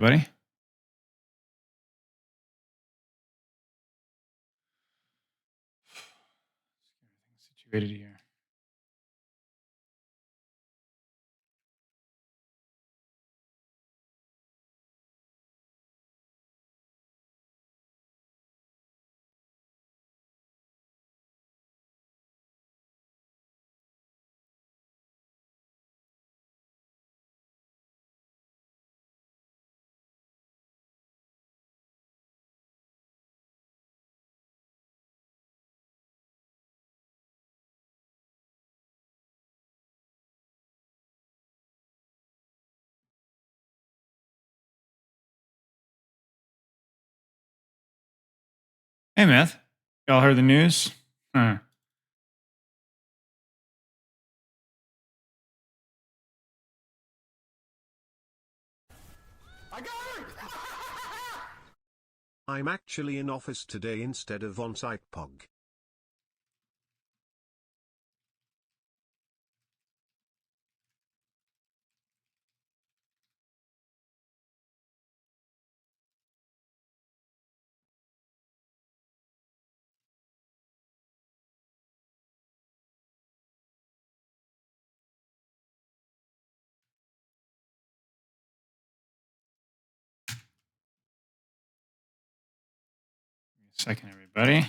Buddy? Situated here. Hey, Myth. Y'all heard the news? Huh. I'm actually in office today instead of on-site POG. Second, everybody.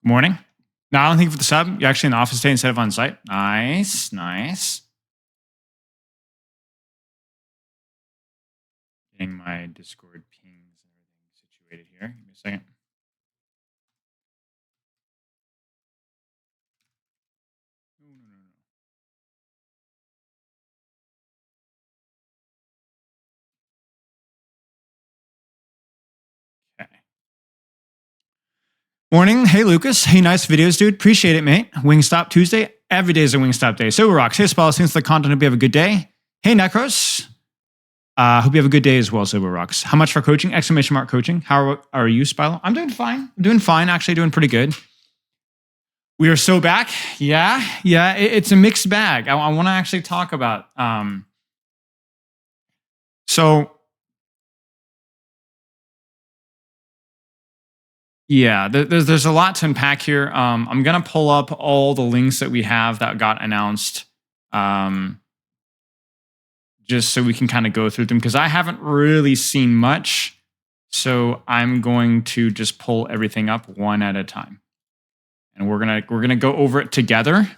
Morning. No, I don't think for the sub. You're actually in the office today instead of on site. Nice, nice. Getting my Discord pings and everything situated here. Give me a second. Okay. Morning. Hey, Lucas. Hey, nice videos, dude. Appreciate it, mate. Wingstop Tuesday. Every day is a Wingstop day. So rocks. Hey, Spell. Since the content, hope you have a good day. Hey, Necros. Hope you have a good day as well, Sober Rocks. How much for coaching? Exclamation mark coaching. How are you, Spilo? I'm doing fine. I'm doing fine. Actually, doing pretty good. We are so back. Yeah. It's a mixed bag. I want to actually talk about. Yeah, there's a lot to unpack here. I'm gonna pull up all the links that we have that got announced. Just so we can kind of go through them because I haven't really seen much. So I'm going to just pull everything up one at a time. And we're gonna go over it together.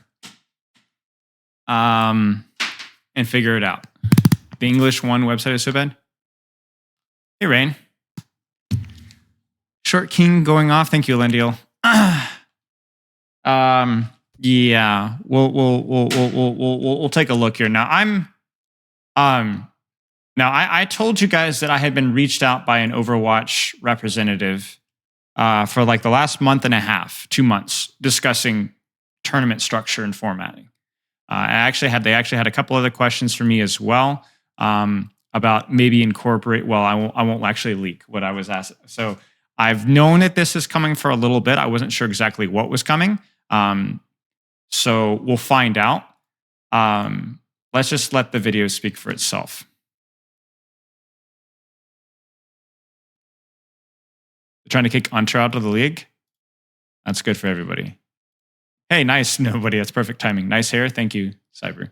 And figure it out. The English one website is so bad. Hey Rain. Short King going off. Thank you, Lendiel. Yeah, we'll take a look here. Now I told you guys that I had been reached out by an Overwatch representative for like the last month and a half, 2 months, discussing tournament structure and formatting. They actually had a couple other questions for me as well about maybe incorporate. Well, I won't actually leak what I was asked. So I've known that this is coming for a little bit. I wasn't sure exactly what was coming. So we'll find out. Let's just let the video speak for itself. Trying to kick Entra out of the league? That's good for everybody. Hey, nice. Nobody. That's perfect timing. Nice hair. Thank you, Cyber.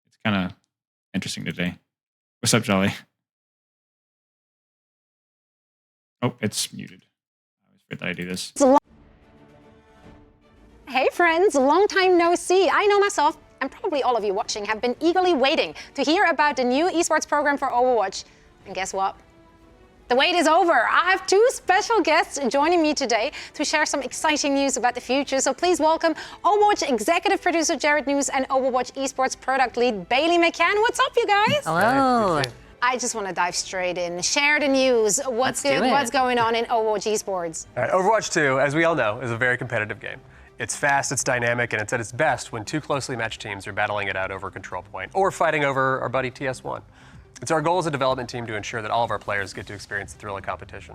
It's kind of interesting today. What's up, Jolly? Oh, it's muted. I always forget that I do this. Hey friends, long time no see. I know myself, and probably all of you watching have been eagerly waiting to hear about the new esports program for Overwatch. And guess what? The wait is over. I have 2 special guests joining me today to share some exciting news about the future. So please welcome Overwatch Executive Producer Jared News and Overwatch Esports Product Lead Bailey McCann. What's up, you guys? Hello. I just want to dive straight in. Share the news. What's good? What's going on in Overwatch Esports? All right, Overwatch 2, as we all know, is a very competitive game. It's fast, it's dynamic, and it's at its best when 2 closely matched teams are battling it out over a control point or fighting over our buddy TS1. It's our goal as a development team to ensure that all of our players get to experience the thrill of competition.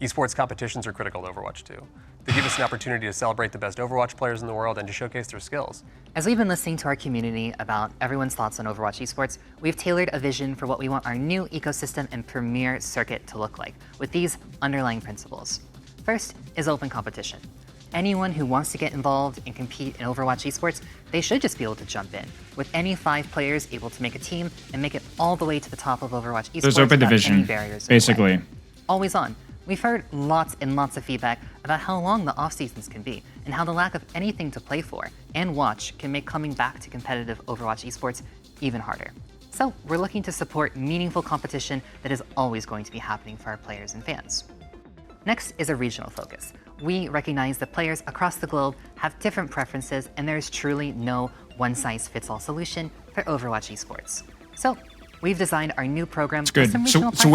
Esports competitions are critical to Overwatch 2. They give us an opportunity to celebrate the best Overwatch players in the world and to showcase their skills. As we've been listening to our community about everyone's thoughts on Overwatch esports, we've tailored a vision for what we want our new ecosystem and premier circuit to look like, with these underlying principles. First is open competition. Anyone who wants to get involved and compete in Overwatch esports, they should just be able to jump in, with any 5 players able to make a team and make it all the way to the top of Overwatch esports. There's open division, basically. Always on. We've heard lots and lots of feedback about how long the off seasons can be, and how the lack of anything to play for and watch can make coming back to competitive Overwatch esports even harder. So we're looking to support meaningful competition that is always going to be happening for our players and fans. Next is a regional focus. We recognize that players across the globe have different preferences, and there is truly no one-size-fits-all solution for Overwatch esports. So we've designed our new program. It's good. So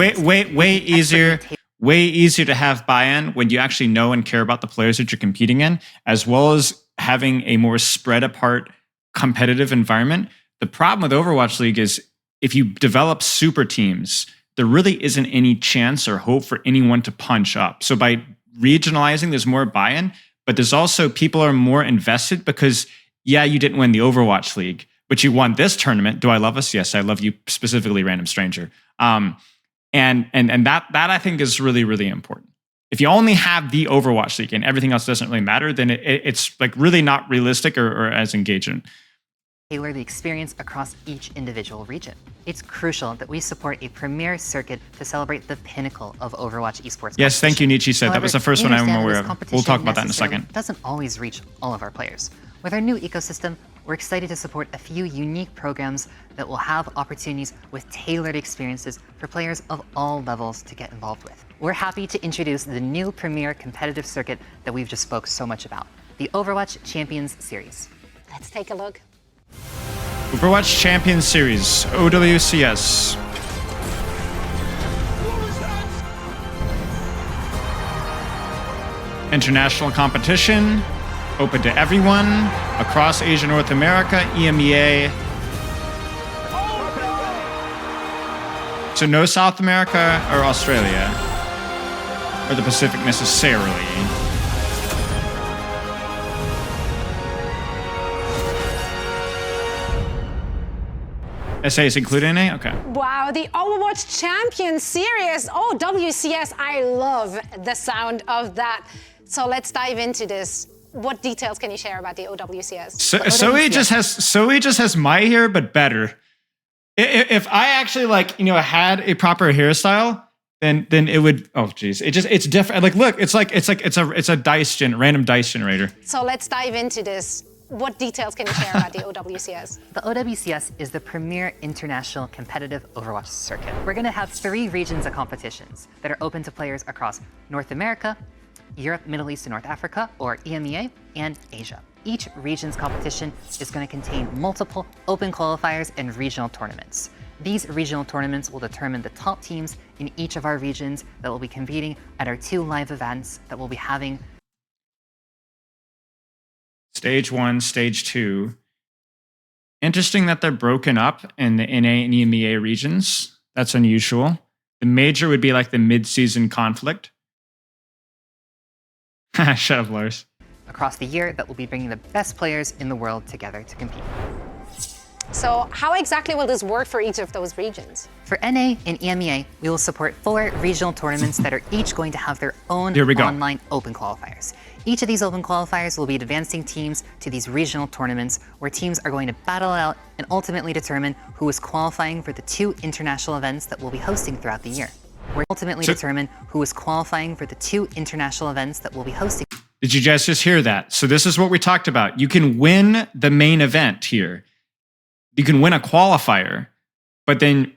way easier to have buy-in when you actually know and care about the players that you're competing in, as well as having a more spread apart competitive environment. The problem with Overwatch League is if you develop super teams, there really isn't any chance or hope for anyone to punch up. So by regionalizing, there's more buy-in, but there's also people are more invested because, yeah, you didn't win the Overwatch League, but you won this tournament. Do I love us? Yes, I love you, specifically Random Stranger. And that I think is really, really important. If you only have the Overwatch League and everything else doesn't really matter, then it's like really not realistic or as engaging. Tailor the experience across each individual region. It's crucial that we support a premier circuit to celebrate the pinnacle of Overwatch esports. Yes, thank you, Nietzsche said. However, that was the first one I'm aware of. We'll talk about that in a second. Doesn't always reach all of our players. With our new ecosystem, we're excited to support a few unique programs that will have opportunities with tailored experiences for players of all levels to get involved with. We're happy to introduce the new premier competitive circuit that we've just spoke so much about, the Overwatch Champions Series. Let's take a look. Overwatch Champions Series, OWCS. International competition, open to everyone, across Asia, North America, EMEA. So no South America or Australia, or the Pacific necessarily. SA is included in A? Okay. Wow, the Overwatch Champions Series. Oh, WCS, I love the sound of that. So let's dive into this. What details can you share about the OWCS? Zoe just has my hair, but better. If I actually had a proper hairstyle, then it would. Oh geez, it's different. Like look, it's a random dice generator. So let's dive into this. What details can you share about the OWCS? The OWCS is the premier international competitive Overwatch circuit. We're going to have 3 regions of competitions that are open to players across North America, Europe, Middle East, and North Africa, or EMEA, and Asia. Each region's competition is going to contain multiple open qualifiers and regional tournaments. These regional tournaments will determine the top teams in each of our regions that will be competing at our 2 live events that we'll be having. Stage 1, Stage 2. Interesting that they're broken up in the NA and EMEA regions. That's unusual. The major would be like the mid-season conflict. Shut up, Lars. Across the year that will be bringing the best players in the world together to compete. So how exactly will this work for each of those regions? For NA and EMEA, we will support 4 regional tournaments that are each going to have their own online open qualifiers. Each of these open qualifiers will be advancing teams to these regional tournaments where teams are going to battle it out and ultimately determine who is qualifying for the 2 international events that we'll be hosting throughout the year. Did you guys just hear that? So this is what we talked about. You can win the main event here. You can win a qualifier, but then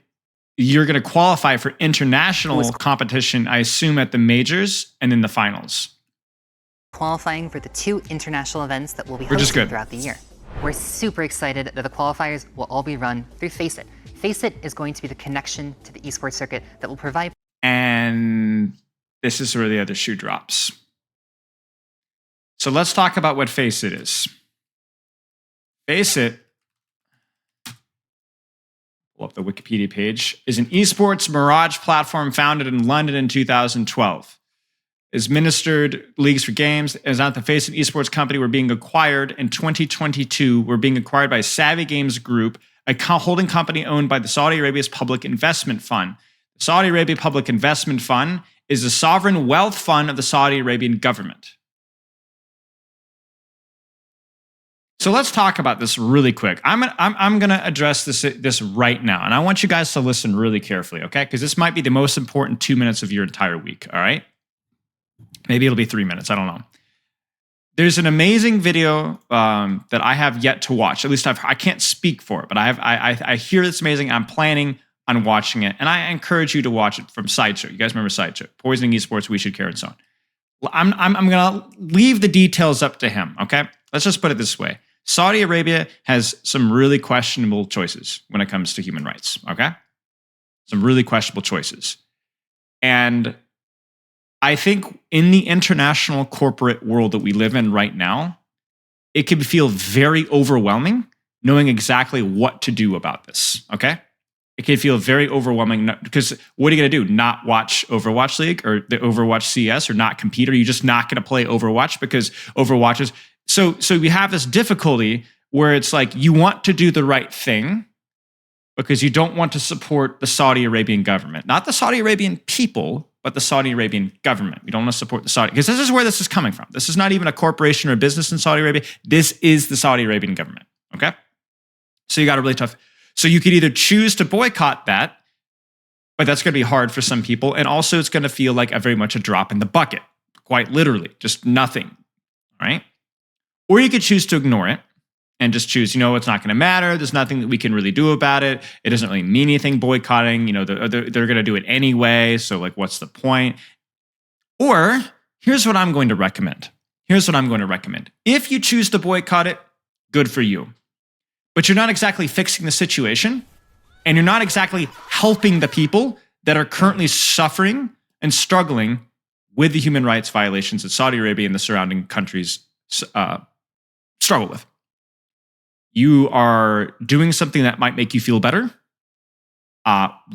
you're going to qualify for international competition, I assume, at the majors and then the finals. Qualifying for the 2 international events that we'll be hosting throughout the year. We're super excited that the qualifiers will all be run through FACEIT. FACEIT is going to be the connection to the esports circuit that will provide. And this is where the other shoe drops. So let's talk about what FACEIT is. FACEIT, pull up the Wikipedia page, is an esports mirage platform founded in London in 2012. administered leagues for games, is not the face of esports company. We're being acquired in 2022. We're being acquired by Savvy Games Group, a holding company owned by the Saudi Arabia's Public Investment Fund. The Saudi Arabia Public Investment Fund is the sovereign wealth fund of the Saudi Arabian government. So let's talk about this really quick. I'm going to address this right now, and I want you guys to listen really carefully, okay? Because this might be the most important 2 minutes of your entire week, all right? Maybe it'll be 3 minutes. I don't know. There's an amazing video that I have yet to watch. At least I can't speak for it, but I hear it's amazing. I'm planning on watching it, and I encourage you to watch it from Sideshow. You guys remember Sideshow? Poisoning Esports, We Should Care, and so on. I'm going to leave the details up to him, okay? Let's just put it this way. Saudi Arabia has some really questionable choices when it comes to human rights, okay? Some really questionable choices. And I think in the international corporate world that we live in right now, it can feel very overwhelming knowing exactly what to do about this, okay? It can feel very overwhelming because what are you going to do? Not watch Overwatch League or the Overwatch CS or not compete? Or are you just not going to play Overwatch because Overwatch is... So we have this difficulty where it's like you want to do the right thing because you don't want to support the Saudi Arabian government. Not the Saudi Arabian people, but the Saudi Arabian government. We don't want to support the Saudi... Because this is where this is coming from. This is not even a corporation or a business in Saudi Arabia. This is the Saudi Arabian government, okay? So you got a really tough... So you could either choose to boycott that, but that's going to be hard for some people. And also it's going to feel like very much a drop in the bucket, quite literally, just nothing, right? Or you could choose to ignore it and just choose, it's not going to matter. There's nothing that we can really do about it. It doesn't really mean anything boycotting. They're going to do it anyway. So like, what's the point? Or here's what I'm going to recommend. If you choose to boycott it, good for you. But you're not exactly fixing the situation, and you're not exactly helping the people that are currently suffering and struggling with the human rights violations that Saudi Arabia and the surrounding countries struggle with. You are doing something that might make you feel better.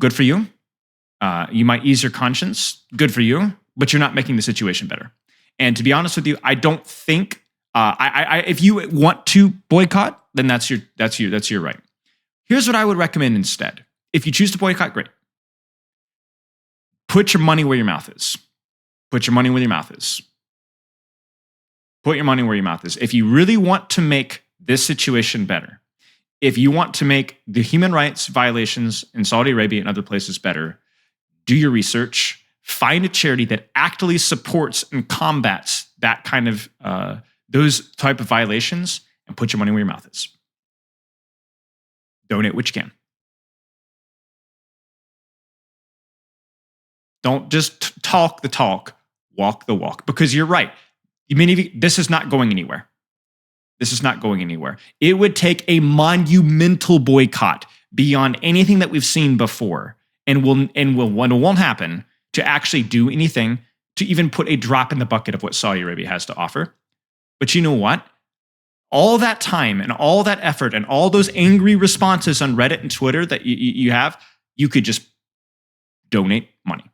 Good for you. You might ease your conscience. Good for you. But you're not making the situation better. And to be honest with you, I don't think if you want to boycott, then that's your right. Here's what I would recommend instead. If you choose to boycott, great. Put your money where your mouth is. Put your money where your mouth is. Put your money where your mouth is. If you really want to make this situation better, if you want to make the human rights violations in Saudi Arabia and other places better, do your research, find a charity that actively supports and combats that kind of those type of violations, and put your money where your mouth is. Donate what you can. Don't just talk the talk, walk the walk. Because you're right. This is not going anywhere. This is not going anywhere. It would take a monumental boycott beyond anything that we've seen before, and won't happen to actually do anything to even put a drop in the bucket of what Saudi Arabia has to offer. But you know what? All that time and all that effort and all those angry responses on Reddit and Twitter that you have, you could just donate money.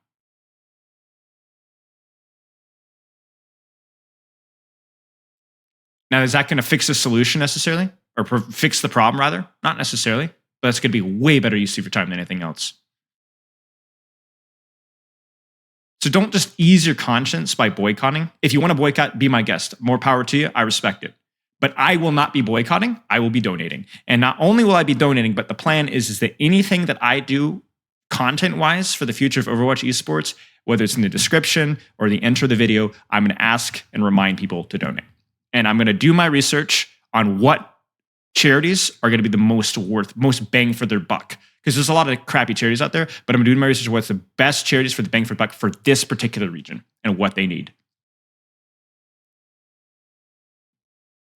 Now, is that going to fix the solution necessarily? Or fix the problem, rather? Not necessarily. But that's going to be way better use of your time than anything else. So don't just ease your conscience by boycotting. If you want to boycott, be my guest. More power to you. I respect it. But I will not be boycotting. I will be donating. And not only will I be donating, but the plan is that anything that I do content-wise for the future of Overwatch Esports, whether it's in the description or the intro of the video, I'm going to ask and remind people to donate. And I'm going to do my research on what charities are going to be the most bang for their buck. Because there's a lot of crappy charities out there, but I'm doing my research on what's the best charities for the bang for buck for this particular region and what they need.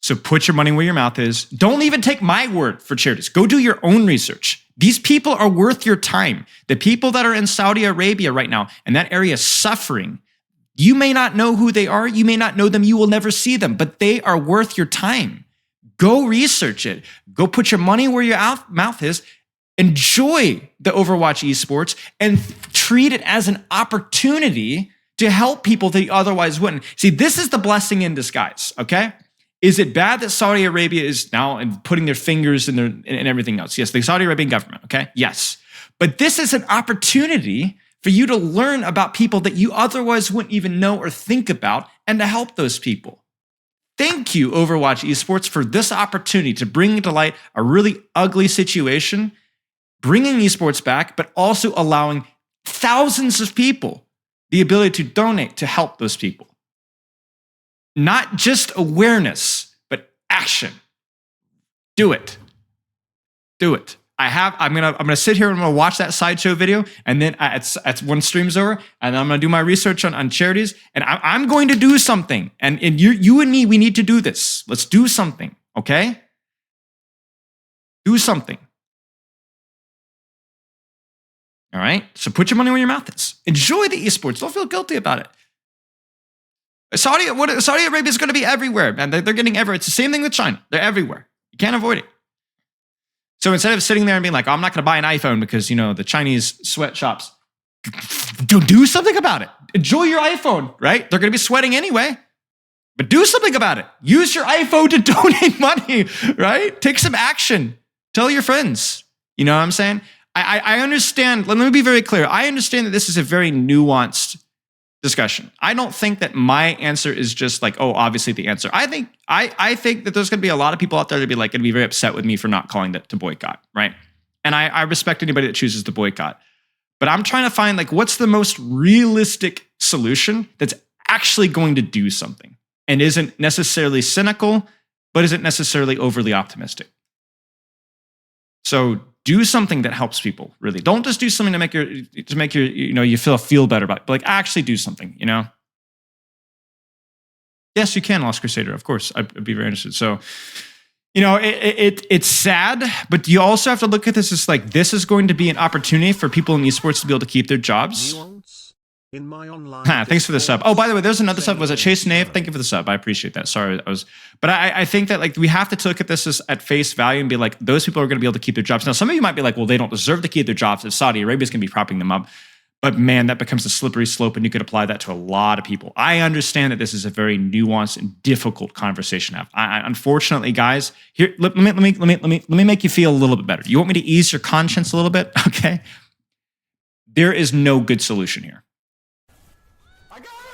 So put your money where your mouth is. Don't even take my word for charities. Go do your own research. These people are worth your time. The people that are in Saudi Arabia right now and that area suffering, you may not know who they are. You may not know them. You will never see them, but they are worth your time. Go research it. Go put your money where your mouth is. Enjoy the Overwatch Esports and treat it as an opportunity to help people that you otherwise wouldn't. See, this is the blessing in disguise, okay? Is it bad that Saudi Arabia is now putting their fingers in and everything else? Yes, the Saudi Arabian government, okay? Yes. But this is an opportunity for you to learn about people that you otherwise wouldn't even know or think about and to help those people. Thank you, Overwatch Esports, for this opportunity to bring to light a really ugly situation, bringing esports back, but also allowing thousands of people the ability to donate to help those people. Not just awareness, but action. Do it. Do it. I'm gonna sit here and I'm gonna watch that sideshow video, and then it's when stream's over, and I'm gonna do my research on charities, and I'm going to do something. And you and me, we need to do this. Let's do something, okay? Do something. All right. So put your money where your mouth is. Enjoy the esports. Don't feel guilty about it. Saudi Arabia is going to be everywhere, man. They're getting everywhere. It's the same thing with China. They're everywhere. You can't avoid it. So instead of sitting there and being like, oh, I'm not going to buy an iPhone because, the Chinese sweatshops, do something about it. Enjoy your iPhone, right? They're going to be sweating anyway, but do something about it. Use your iPhone to donate money, right? Take some action. Tell your friends. You know what I'm saying? I understand. Let me be very clear. I understand that this is a very nuanced discussion. I don't think that my answer is just like, oh, obviously the answer. I think that there's going to be a lot of people out there that be like going to be very upset with me for not calling that to boycott, right? And I respect anybody that chooses to boycott. But I'm trying to find like what's the most realistic solution that's actually going to do something and isn't necessarily cynical, but isn't necessarily overly optimistic. So do something that helps people, really. Don't just do something to make your you feel better about it, but like actually do something, Yes, you can, Lost Crusader. Of course, I'd be very interested. So, it's sad, but you also have to look at this as like this is going to be an opportunity for people in esports to be able to keep their jobs. In my online Thanks for the sub. Oh, by the way, there's another sub. Was it Chase Nave? Thank you for the sub. I appreciate that. Sorry, but I think that like we have to look at this as at face value and be like, those people are going to be able to keep their jobs. Now, some of you might be like, well, they don't deserve to keep their jobs if Saudi Arabia is going to be propping them up. But man, that becomes a slippery slope, and you could apply that to a lot of people. I understand that this is a very nuanced and difficult conversation to have. Unfortunately, guys, here let me make you feel a little bit better. You want me to ease your conscience a little bit? Okay. There is no good solution here.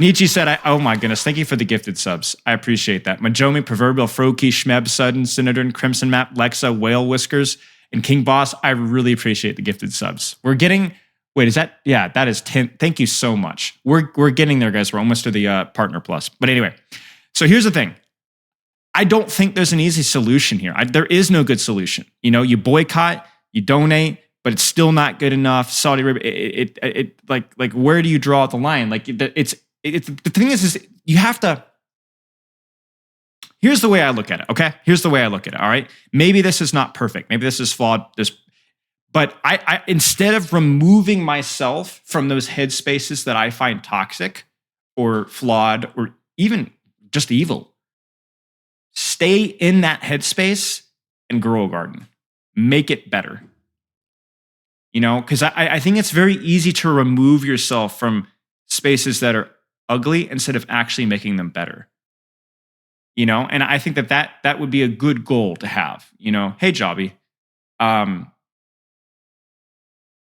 Nietzsche said, oh my goodness, thank you for the gifted subs. I appreciate that. Majomi, Proverbial, Froki, Schmeb, Sudden, Synodon, Crimson Map, Lexa, Whale Whiskers, and King Boss. I really appreciate the gifted subs. We're getting, that is 10. Thank you so much. We're getting there, guys. We're almost to the Partner Plus. But anyway, so here's the thing. I don't think there's an easy solution here. There is no good solution. You boycott, you donate, but it's still not good enough. Saudi Arabia, like where do you draw the line? Like the thing is you have to. Here's the way I look at it. Okay, here's the way I look at it. All right, maybe this is not perfect. Maybe this is flawed. But I instead of removing myself from those headspaces that I find toxic or flawed or even just evil, stay in that headspace and grow a garden. Make it better. Because I think it's very easy to remove yourself from spaces that are ugly instead of actually making them better. And I think that would be a good goal to have. Hey, Jobby,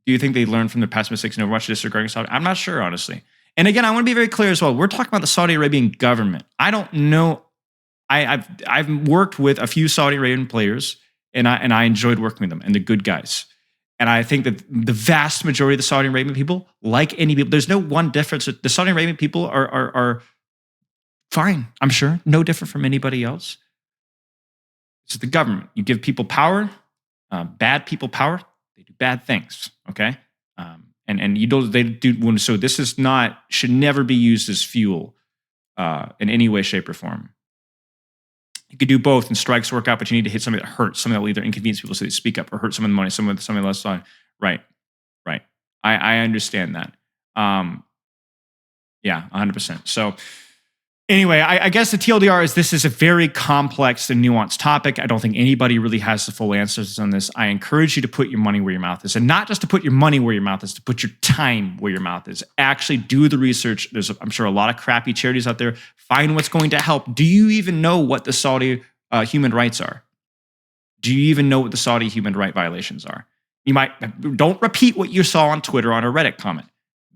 do you think they learned from their past mistakes in Overwatch disregarding Saudi? I'm not sure, honestly. And again, I want to be very clear as well. We're talking about the Saudi Arabian government. I don't know. I've worked with a few Saudi Arabian players, and I enjoyed working with them, and they're good guys. And I think that the vast majority of the Saudi Arabian people, like any people, there's no one difference. The Saudi Arabian people are fine, I'm sure. No different from anybody else. It's the government. You give people power, bad people power, they do bad things, okay? They do. So this should never be used as fuel in any way, shape, or form. You could do both, and strikes work out, but you need to hit something that hurts, something that will either inconvenience people so they speak up or hurt some of the money, something less on. Right. I understand that. Yeah, 100%. So Anyway, I guess the TLDR is this is a very complex and nuanced topic. I don't think anybody really has the full answers on this. I encourage you to put your money where your mouth is. And not just to put your money where your mouth is, to put your time where your mouth is. Actually do the research. There's, I'm sure, a lot of crappy charities out there. Find what's going to help. Do you even know what the Saudi human rights are? Do you even know what the Saudi human right violations are? You might, don't repeat what you saw on Twitter on a Reddit comment.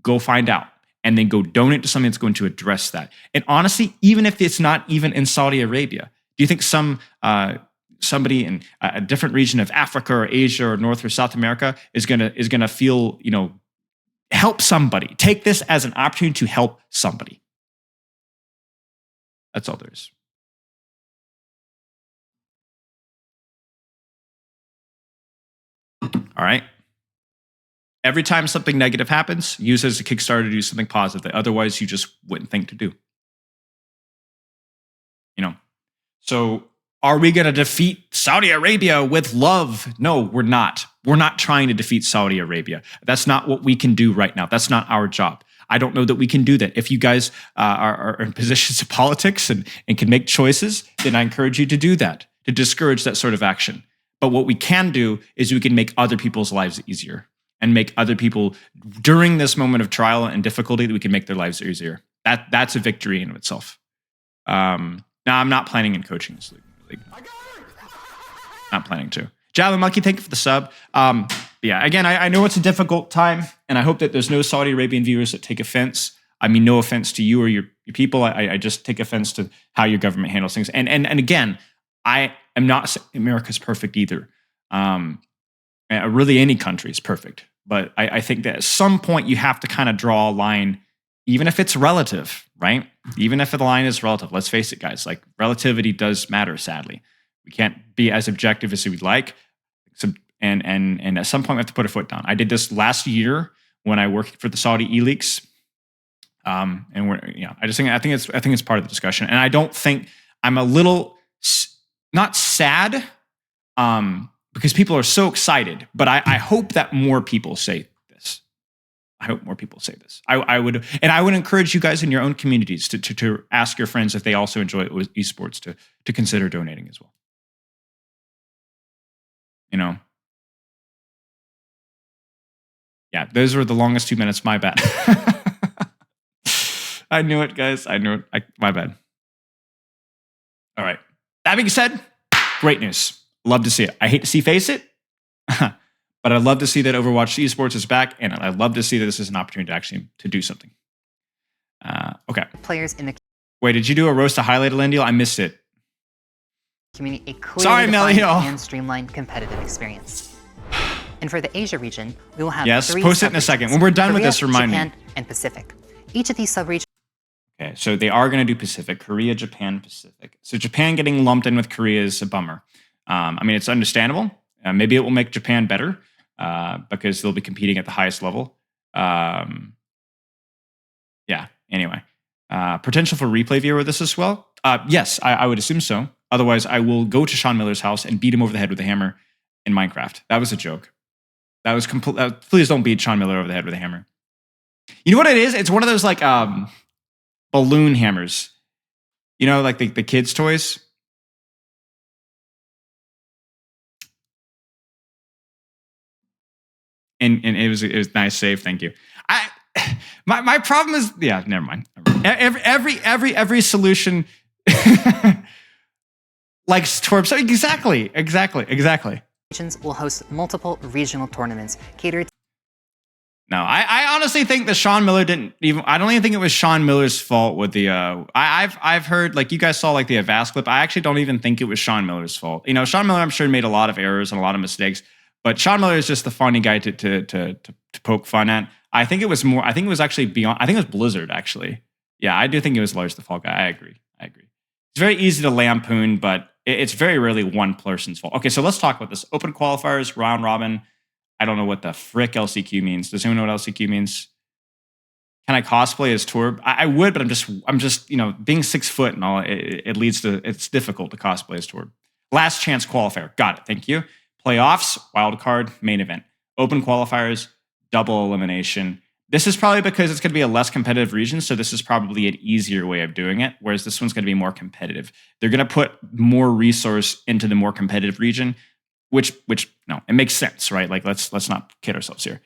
Go find out. And then go donate to something that's going to address that. And honestly, even if it's not even in Saudi Arabia, do you think somebody in a different region of Africa or Asia or North or South America is gonna feel, help somebody? Take this as an opportunity to help somebody. That's all there is. All right. Every time something negative happens, use it as a Kickstarter to do something positive that otherwise you just wouldn't think to do. So are we going to defeat Saudi Arabia with love? No, we're not. We're not trying to defeat Saudi Arabia. That's not what we can do right now. That's not our job. I don't know that we can do that. If you guys are in positions of politics and can make choices, then I encourage you to do that, to discourage that sort of action. But what we can do is we can make other people's lives easier. And make other people, during this moment of trial and difficulty, that we can make their lives easier. That's a victory in itself. Now, I'm not planning on coaching this league. Not planning to. Java Monkey, thank you for the sub. Yeah, again, I know it's a difficult time, and I hope that there's no Saudi Arabian viewers that take offense. I mean, no offense to you or your people. I just take offense to how your government handles things. And again, I am not saying America's perfect either. Really, any country is perfect. But I think that at some point you have to kind of draw a line, even if it's relative, right? Even if the line is relative. Let's face it, guys. Like, relativity does matter, sadly. We can't be as objective as we'd like. And at some point we have to put a foot down. I did this last year when I worked for the Saudi E-Leaks. And I think it's part of the discussion. And I don't think I'm a little not sad. Because people are so excited, but I hope that more people say this. I hope more people say this. I would encourage you guys in your own communities to ask your friends if they also enjoy esports to consider donating as well. Yeah, those were the longest 2 minutes. My bad. I knew it, guys. I knew it. My bad. All right. That being said, great news. Love to see it. I hate to see face it, but I love to see that Overwatch Esports is back, and I love to see that this is an opportunity to actually to do something. Okay. Players in the Wait, did you do a roast to highlight a land deal? I missed it. community a clearly defined and streamlined competitive experience. And for the Asia region, we will have three post it in a second. When we're done with this, remind Japan, me. and Pacific. Each of these sub-regions. Okay, so they are going to do Pacific, Korea, Japan, Pacific. So Japan getting lumped in with Korea is a bummer. I mean, it's understandable. Maybe it will make Japan better because they'll be competing at the highest level. Anyway. Potential for replay viewer with this as well? Yes, I would assume so. Otherwise, I will go to Sean Miller's house and beat him over the head with a hammer in Minecraft. That was a joke. That was complete. Please don't beat Sean Miller over the head with a hammer. You know what it is? It's one of those like balloon hammers. Like the kids' toys. And it was nice save. Thank you. My problem is never mind. Every solution likes toward so exactly. Regions will host multiple regional tournaments catered. No, I honestly think that Sean Miller didn't even. I don't even think it was Sean Miller's fault with the. I've heard like you guys saw like the Avast clip. I actually don't even think it was Sean Miller's fault. Sean Miller I'm sure made a lot of errors and a lot of mistakes. But Sean Miller is just the funny guy to poke fun at. I think it was more. I think it was actually beyond. I think it was Blizzard actually. Yeah, I do think it was Lars the Fall Guy. I agree. It's very easy to lampoon, but it's very rarely one person's fault. Okay, so let's talk about this. Open qualifiers, round robin. I don't know what the frick LCQ means. Does anyone know what LCQ means? Can I cosplay as Torb? I would, but I'm just being 6 foot and all. It leads to it's difficult to cosplay as Torb. Last chance qualifier. Got it. Thank you. Playoffs, wild card, main event. Open qualifiers, double elimination. This is probably because it's going to be a less competitive region, so this is probably an easier way of doing it, whereas this one's going to be more competitive. They're going to put more resource into the more competitive region, which no, it makes sense, right? Like let's not kid ourselves here.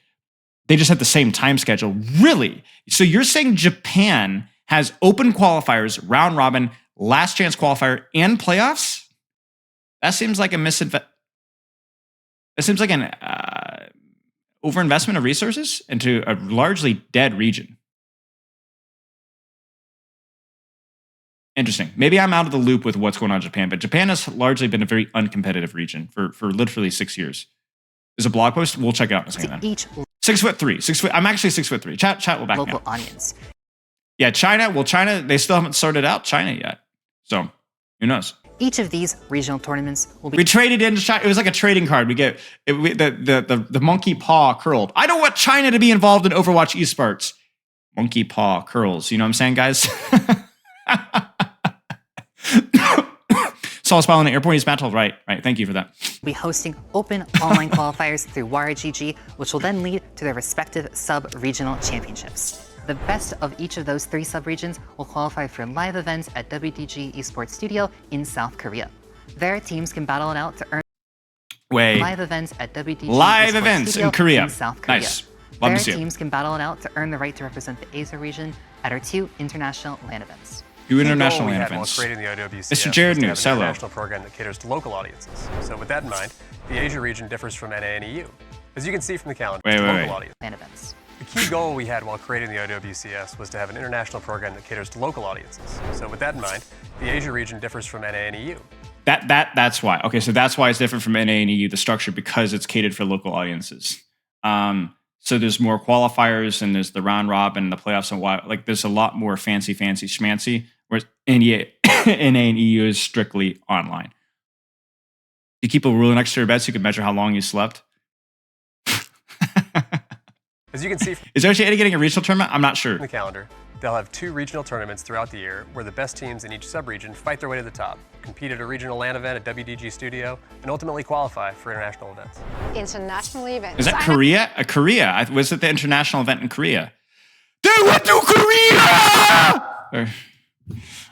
They just have the same time schedule. Really? So you're saying Japan has open qualifiers, round robin, last chance qualifier, and playoffs? That seems like a That seems like an overinvestment of resources into a largely dead region. Interesting. Maybe I'm out of the loop with what's going on in Japan, but Japan has largely been a very uncompetitive region for literally 6 years. There's a blog post. We'll check it out in a second. Each 6'3". 6 foot. I'm actually 6'3". Chat will back me local up. audience. Yeah, China. Well, China, they still haven't sorted out China yet. So who knows? Each of these regional tournaments will be We traded into China. It was like a trading card. We get the monkey paw curled. I don't want China to be involved in Overwatch esports. Monkey paw curls. You know what I'm saying, guys? Saw a smile in the airport. He's battled. Right. Thank you for that. be hosting open online qualifiers through WaraGG, which will then lead to their respective sub-regional championships. The best of each of those 3 sub-regions will qualify for live events at WDG Esports Studio in South Korea. There, teams can battle it out to earn live events at WDG Live Esports events Studio in Korea. in South Korea. Nice. Love There, to see it. teams can battle it out to earn the right to represent the Asia region at our 2 international LAN events. 2 international The goal we LAN had while events. creating the OWCS Mr. Jared was to News, have an hello. international program that caters to local audiences. So with that in mind, the Asia region differs from NA and EU. As you can see from the calendar, it's local audience. LAN events. The key goal we had while creating the OWCS was to have an international program that caters to local audiences. So with that in mind, the Asia region differs from NA and EU. That's why. Okay, so that's why it's different from NA and EU, the structure, because it's catered for local audiences. So there's more qualifiers and there's the round robin, the playoffs, and why. Like there's a lot more fancy schmancy. Whereas NA and EU is strictly online. You keep a rule next to your bed so you can measure how long you slept. As you can see from Is OWCS getting a regional tournament? I'm not sure. the calendar, they'll have 2 regional tournaments throughout the year where the best teams in each sub-region fight their way to the top, compete at a regional LAN event at WDG Studio, and ultimately qualify for international events. International events. Is that Korea? Korea. Was it the international event in Korea? They went to Korea!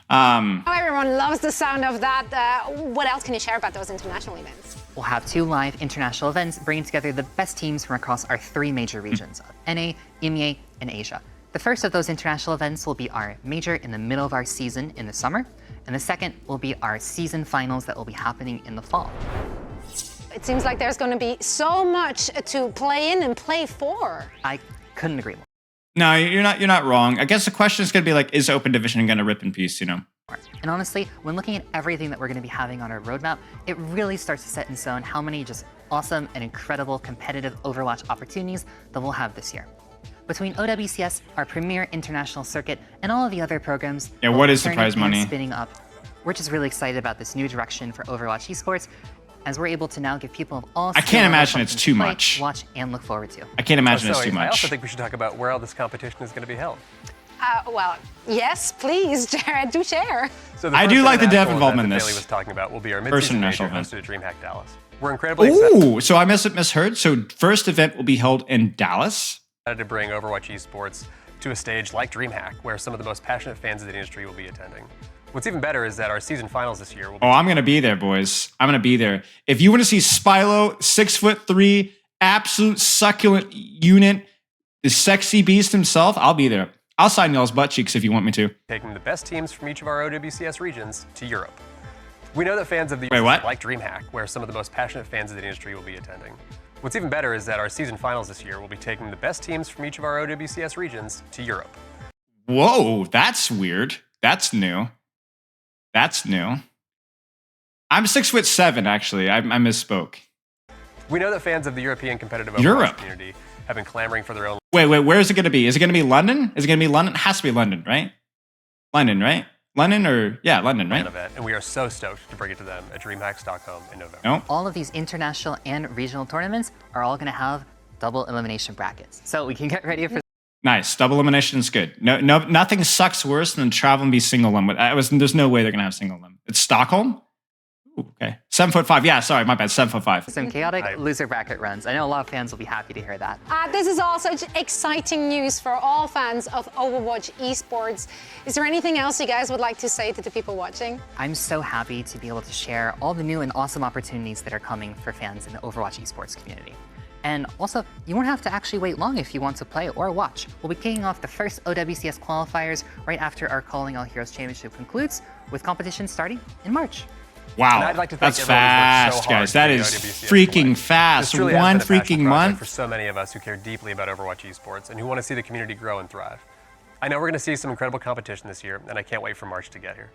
Oh, everyone loves the sound of that. What else can you share about those international events? We'll have 2 live international events bringing together the best teams from across our 3 major regions of NA, EMEA, and Asia. The first of those international events will be our major in the middle of our season in the summer, and the second will be our season finals that will be happening in the fall. It seems like there's going to be so much to play in and play for. I couldn't agree more. No, you're not wrong. I guess the question is going to be like, is Open Division going to rip in peace, you know? And honestly, when looking at everything that we're going to be having on our roadmap, it really starts to set in stone how many just awesome and incredible competitive Overwatch opportunities that we'll have this year. Between OWCS, our premier international circuit, and all of the other programs, Yeah, both what is the turning prize and money? spinning up, we're just really excited about this new direction for Overwatch esports, as we're able to now give people of all I can't skill levels imagine it's something too to play, much. watch, and look forward to. I can't imagine it's So, too I also much. think we should talk about where all this competition is going to be held. Well, yes, please, Jared, do share. So I first do like the dev international involvement in event that this. Bailey was talking about will be our First mid-season international major event. hosted at DreamHack Dallas. We're incredibly excited Ooh, so I misheard. So first event will be held in Dallas. to bring Overwatch esports to a stage like DreamHack, where some of the most passionate fans of the industry will be attending. What's even better is that our season finals this year will be Oh, I'm gonna be there, boys. I'm gonna be there. If you want to see Spylo, 6'3", absolute succulent unit, the sexy beast himself, I'll be there. I'll sign y'all's butt cheeks if you want me to. taking the best teams from each of our OWCS regions to Europe. We know that fans of the Wait, what? like DreamHack, where some of the most passionate fans of the industry will be attending. What's even better is that our season finals this year will be taking the best teams from each of our OWCS regions to Europe. Whoa, that's weird. That's new. That's new. I'm 6'7", actually. I misspoke. We know that fans of the European competitive Europe. Overwatch community have been clamoring for their own Wait, where is it going to be? Is it going to be London? Is it going to be London? It has to be London, right? London, right? London or, yeah, London, right? event, and we are so stoked to bring it to them at DreamHack Stockholm in November. No? All of these international and regional tournaments are all going to have double elimination brackets. So we can get ready for Nice. Double elimination is good. No, nothing sucks worse than travel and be single limb. There's no way they're going to have single limb. It's Stockholm? Ooh, okay. 7'5". Yeah, sorry, my bad. 7'5". Some chaotic Right. loser bracket runs. I know a lot of fans will be happy to hear that. This is all such exciting news for all fans of Overwatch Esports. Is there anything else you guys would like to say to the people watching? I'm so happy to be able to share all the new and awesome opportunities that are coming for fans in the Overwatch esports community. And also, you won't have to actually wait long if you want to play or watch. We'll be kicking off the first OWCS qualifiers right after our Calling All Heroes Championship concludes, with competition starting in March. Wow, And I'd like to thank that's everyone who's worked fast, so hard guys. to That make is OWCS freaking play. fast. This really has One been a passion freaking project month. for so many of us who care deeply about Overwatch esports and who want to see the community grow and thrive. I know we're going to see some incredible competition this year, and I can't wait for March to get here.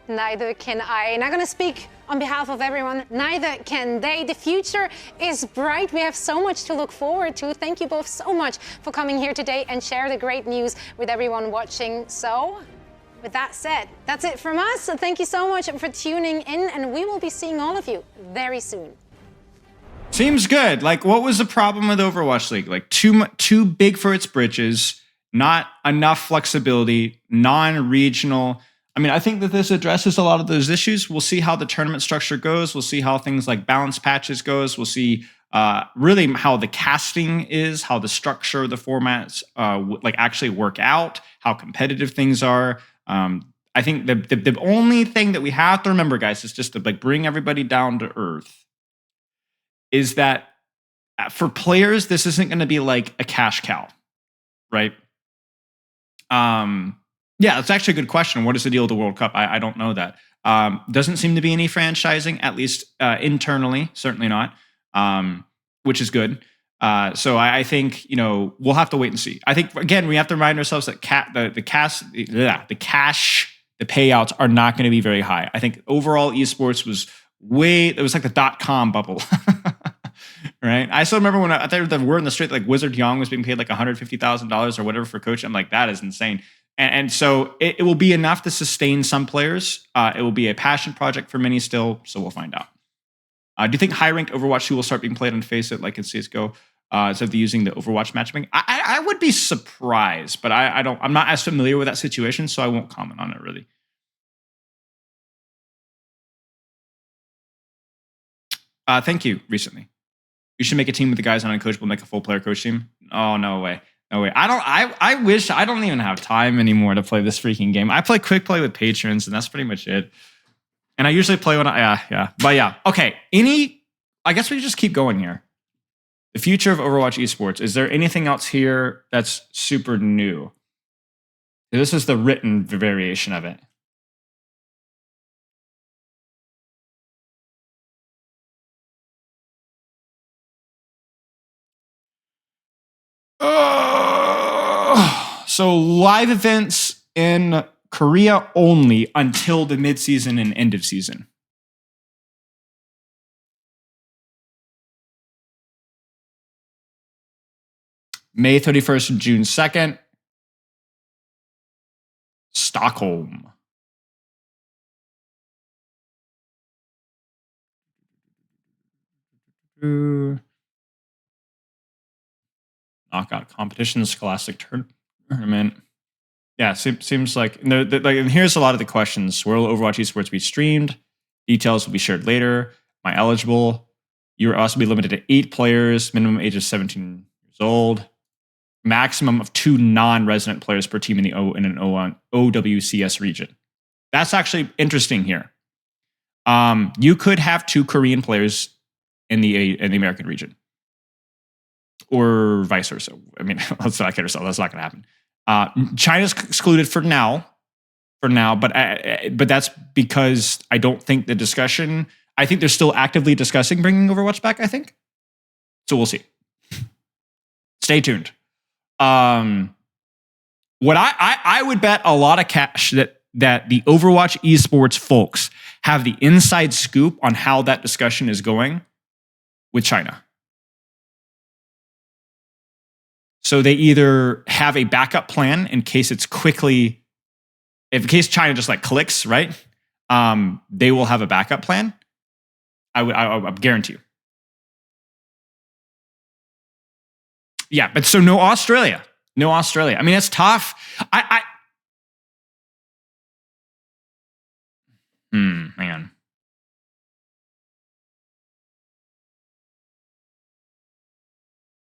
Neither can I. Not going to speak on behalf of everyone. Neither can they. The future is bright. We have so much to look forward to. Thank you both so much for coming here today and share the great news with everyone watching. So, with that said, that's it from us. So thank you so much for tuning in, and we will be seeing all of you very soon. Seems good. Like, what was the problem with Overwatch League? Like, too big for its britches, not enough flexibility, non-regional. I mean, I think that this addresses a lot of those issues. We'll see how the tournament structure goes. We'll see how things like balance patches goes. We'll see really how the casting is, how the structure of the formats like actually work out, how competitive things are. I think the only thing that we have to remember, guys, is just to like bring everybody down to earth. Is that for players, this isn't going to be like a cash cow, right? Yeah, that's actually a good question. What is the deal with the World Cup? I don't know that. Doesn't seem to be any franchising, at least internally, certainly not, which is good. So I think, we'll have to wait and see. I think, again, we have to remind ourselves that the payouts are not going to be very high. I think overall esports it was like the .com bubble. Right. I still remember when I thought the word in the street, like Wizard Young was being paid like $150,000 or whatever for coach. I'm like, that is insane. And so it will be enough to sustain some players. It will be a passion project for many still. So we'll find out. Do you think high ranked Overwatch 2 will start being played on Faceit like in CSGO instead of using the Overwatch matchmaking? I would be surprised, but I'm not as familiar with that situation, so I won't comment on it really. Thank you. Recently, you should make a team with the guys on Uncoachable, make a full player coach team. Oh, no way. No way. I wish I don't even have time anymore to play this freaking game. I play quick play with patrons, and that's pretty much it. And I usually play when But yeah. Okay. I guess we just keep going here. The future of Overwatch esports. Is there anything else here that's super new? This is the written variation of it. So live events in Korea only until the mid-season and end of season. May 31st and June 2nd. Stockholm. Knockout competition, Scholastic Tournament. Yeah, seems like, and here's a lot of the questions. Will Overwatch esports be streamed? Details will be shared later. Am I eligible? You will also be limited to 8 players, minimum age of 17 years old. Maximum of 2 non-resident players per team in an OWCS region. That's actually interesting here. You could have 2 Korean players in the American region, or vice versa. I mean, let's not kid ourselves. That's not going to happen. China's excluded for now, but that's because I don't think the discussion. I think they're still actively discussing bringing Overwatch back. I think so. We'll see. Stay tuned. What I would bet a lot of cash that the Overwatch esports folks have the inside scoop on how that discussion is going with China. So they either have a backup plan in case it's quickly, in case China just like clicks, right? They will have a backup plan. I guarantee you. Yeah, but so no Australia. No Australia. I mean, it's tough. Man.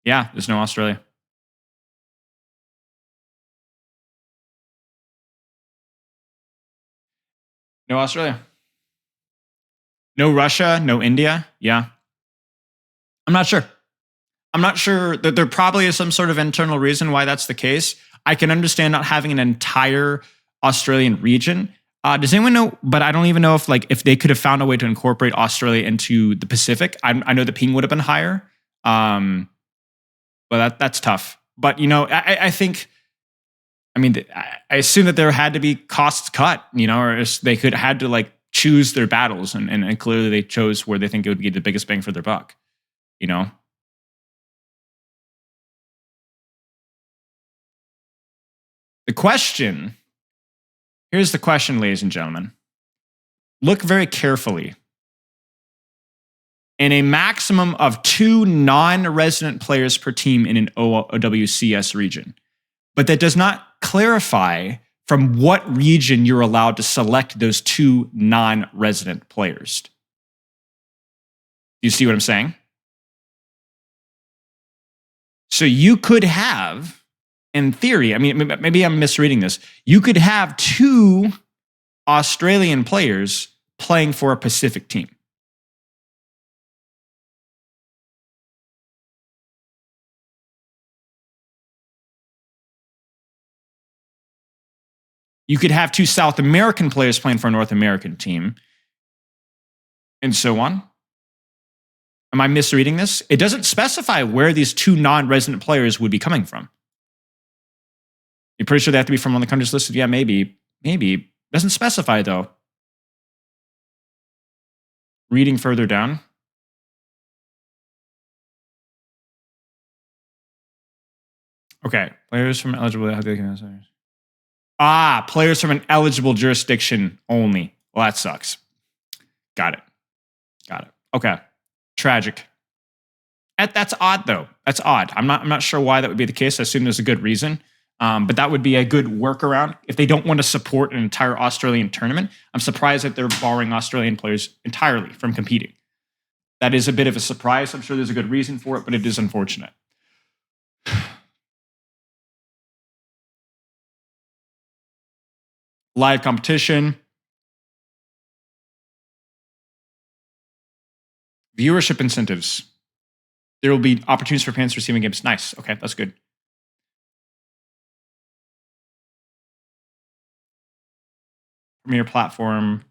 Yeah, there's no Australia. No Australia. No Russia, no India. Yeah. I'm not sure. I'm not sure that there probably is some sort of internal reason why that's the case. I can understand not having an entire Australian region. Does anyone know? But I don't even know if they could have found a way to incorporate Australia into the Pacific. I know the ping would have been higher. But that's tough. But I think. I mean, I assume that there had to be costs cut. Or they had to choose their battles, and clearly they chose where they think it would be the biggest bang for their buck. Here's the question, ladies and gentlemen. Look very carefully. In a maximum of 2 non-resident players per team in an OWCS region, but that does not clarify from what region you're allowed to select those 2 non-resident players. You see what I'm saying? So you could have, in theory, I mean, maybe I'm misreading this. You could have 2 Australian players playing for a Pacific team. You could have 2 South American players playing for a North American team, and so on. Am I misreading this? It doesn't specify where these 2 non-resident players would be coming from. You're pretty sure they have to be from one of the countries listed? Yeah, maybe. Maybe. Doesn't specify, though. Reading further down. Okay. Players from eligible... players from an eligible jurisdiction only. Well, that sucks. Got it. Okay. Tragic. That's odd, though. That's odd. I'm not sure why that would be the case. I assume there's a good reason. But that would be a good workaround. If they don't want to support an entire Australian tournament, I'm surprised that they're barring Australian players entirely from competing. That is a bit of a surprise. I'm sure there's a good reason for it, but it is unfortunate. Live competition. Viewership incentives. There will be opportunities for fans receiving games. Nice. Okay, that's good. Premier platform.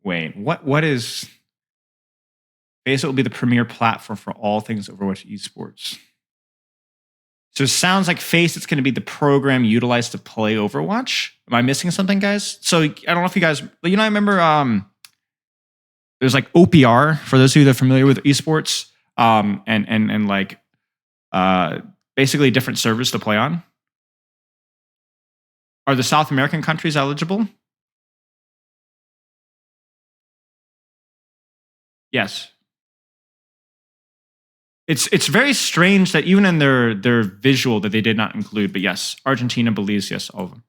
Wait, what is... FACEIT will be the premier platform for all things Overwatch Esports. So it sounds like FACEIT's going to be the program utilized to play Overwatch. Am I missing something, guys? So I don't know if you guys... I remember there's OPR, for those of you that are familiar with esports, and basically different servers to play on. Are the South American countries eligible? Yes. It's very strange that even in their visual that they did not include, but yes, Argentina, Belize, yes, all of them.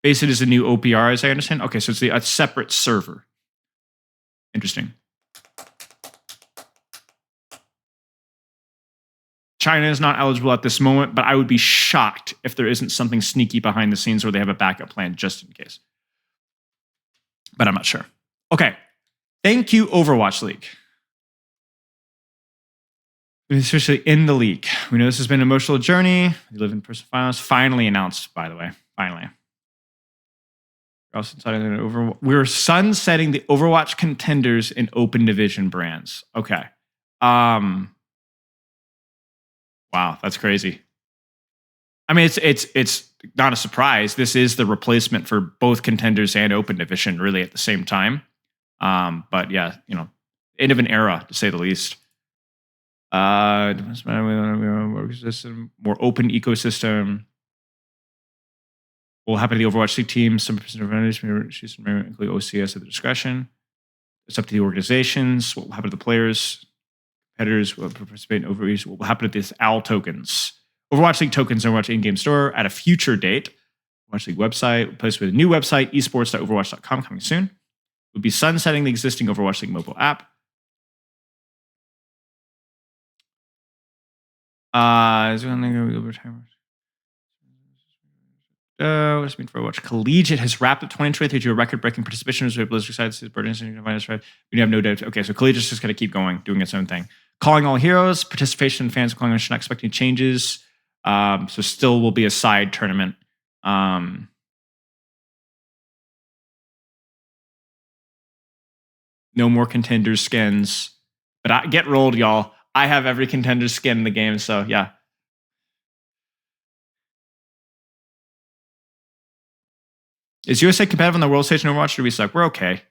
FACEIT is a new OPR, as I understand. Okay, so it's a separate server. Interesting. China is not eligible at this moment, but I would be shocked if there isn't something sneaky behind the scenes where they have a backup plan just in case. But I'm not sure. Okay. Thank you, Overwatch League. Especially in the league. We know this has been an emotional journey. We live in personal finals. Finally announced, by the way. Finally. We're sunsetting the Overwatch contenders in open division brands. Okay. Wow, that's crazy. I mean, it's not a surprise. This is the replacement for both contenders and open division really at the same time. But yeah, end of an era, to say the least. More open ecosystem. What will happen to the Overwatch League team? Some percent of vendors may include OWCS at the discretion. It's up to the organizations. What will happen to the players? Competitors will participate in Overwatch. What will happen to these OWL tokens? Overwatch League tokens in Overwatch in-game store at a future date. Overwatch League website, replaced with a new website, esports.overwatch.com, coming soon. We'll be sunsetting the existing Overwatch League mobile app. Is there anything over time? What does it mean for Overwatch? Collegiate has wrapped up 2023 to a record-breaking participation. Blizzard decides his burden is right. We have no doubt. Okay, so Collegiate's just going to keep going, doing its own thing. Calling all heroes, participation in fans calling should not expect any changes. So still will be a side tournament. No more contender skins. But get rolled, y'all. I have every contender skin in the game, so yeah. Is USA competitive on the world stage in Overwatch? Or do we suck? We're okay.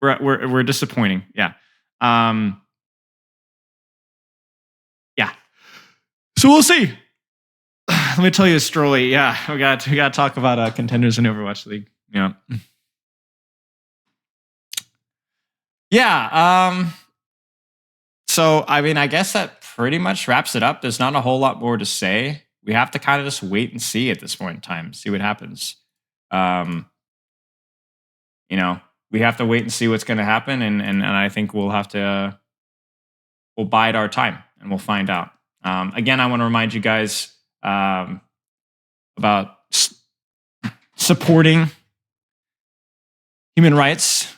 We're disappointing. Yeah. Yeah. So we'll see. Let me tell you a story. Yeah, we got to talk about contenders in Overwatch League. Yeah. Yeah. So I mean, I guess that pretty much wraps it up. There's not a whole lot more to say. We have to kind of just wait and see at this point in time, see what happens. You know, we have to wait and see what's going to happen, and I think we'll have to we'll bide our time and we'll find out. Again, I want to remind you guys about supporting human rights,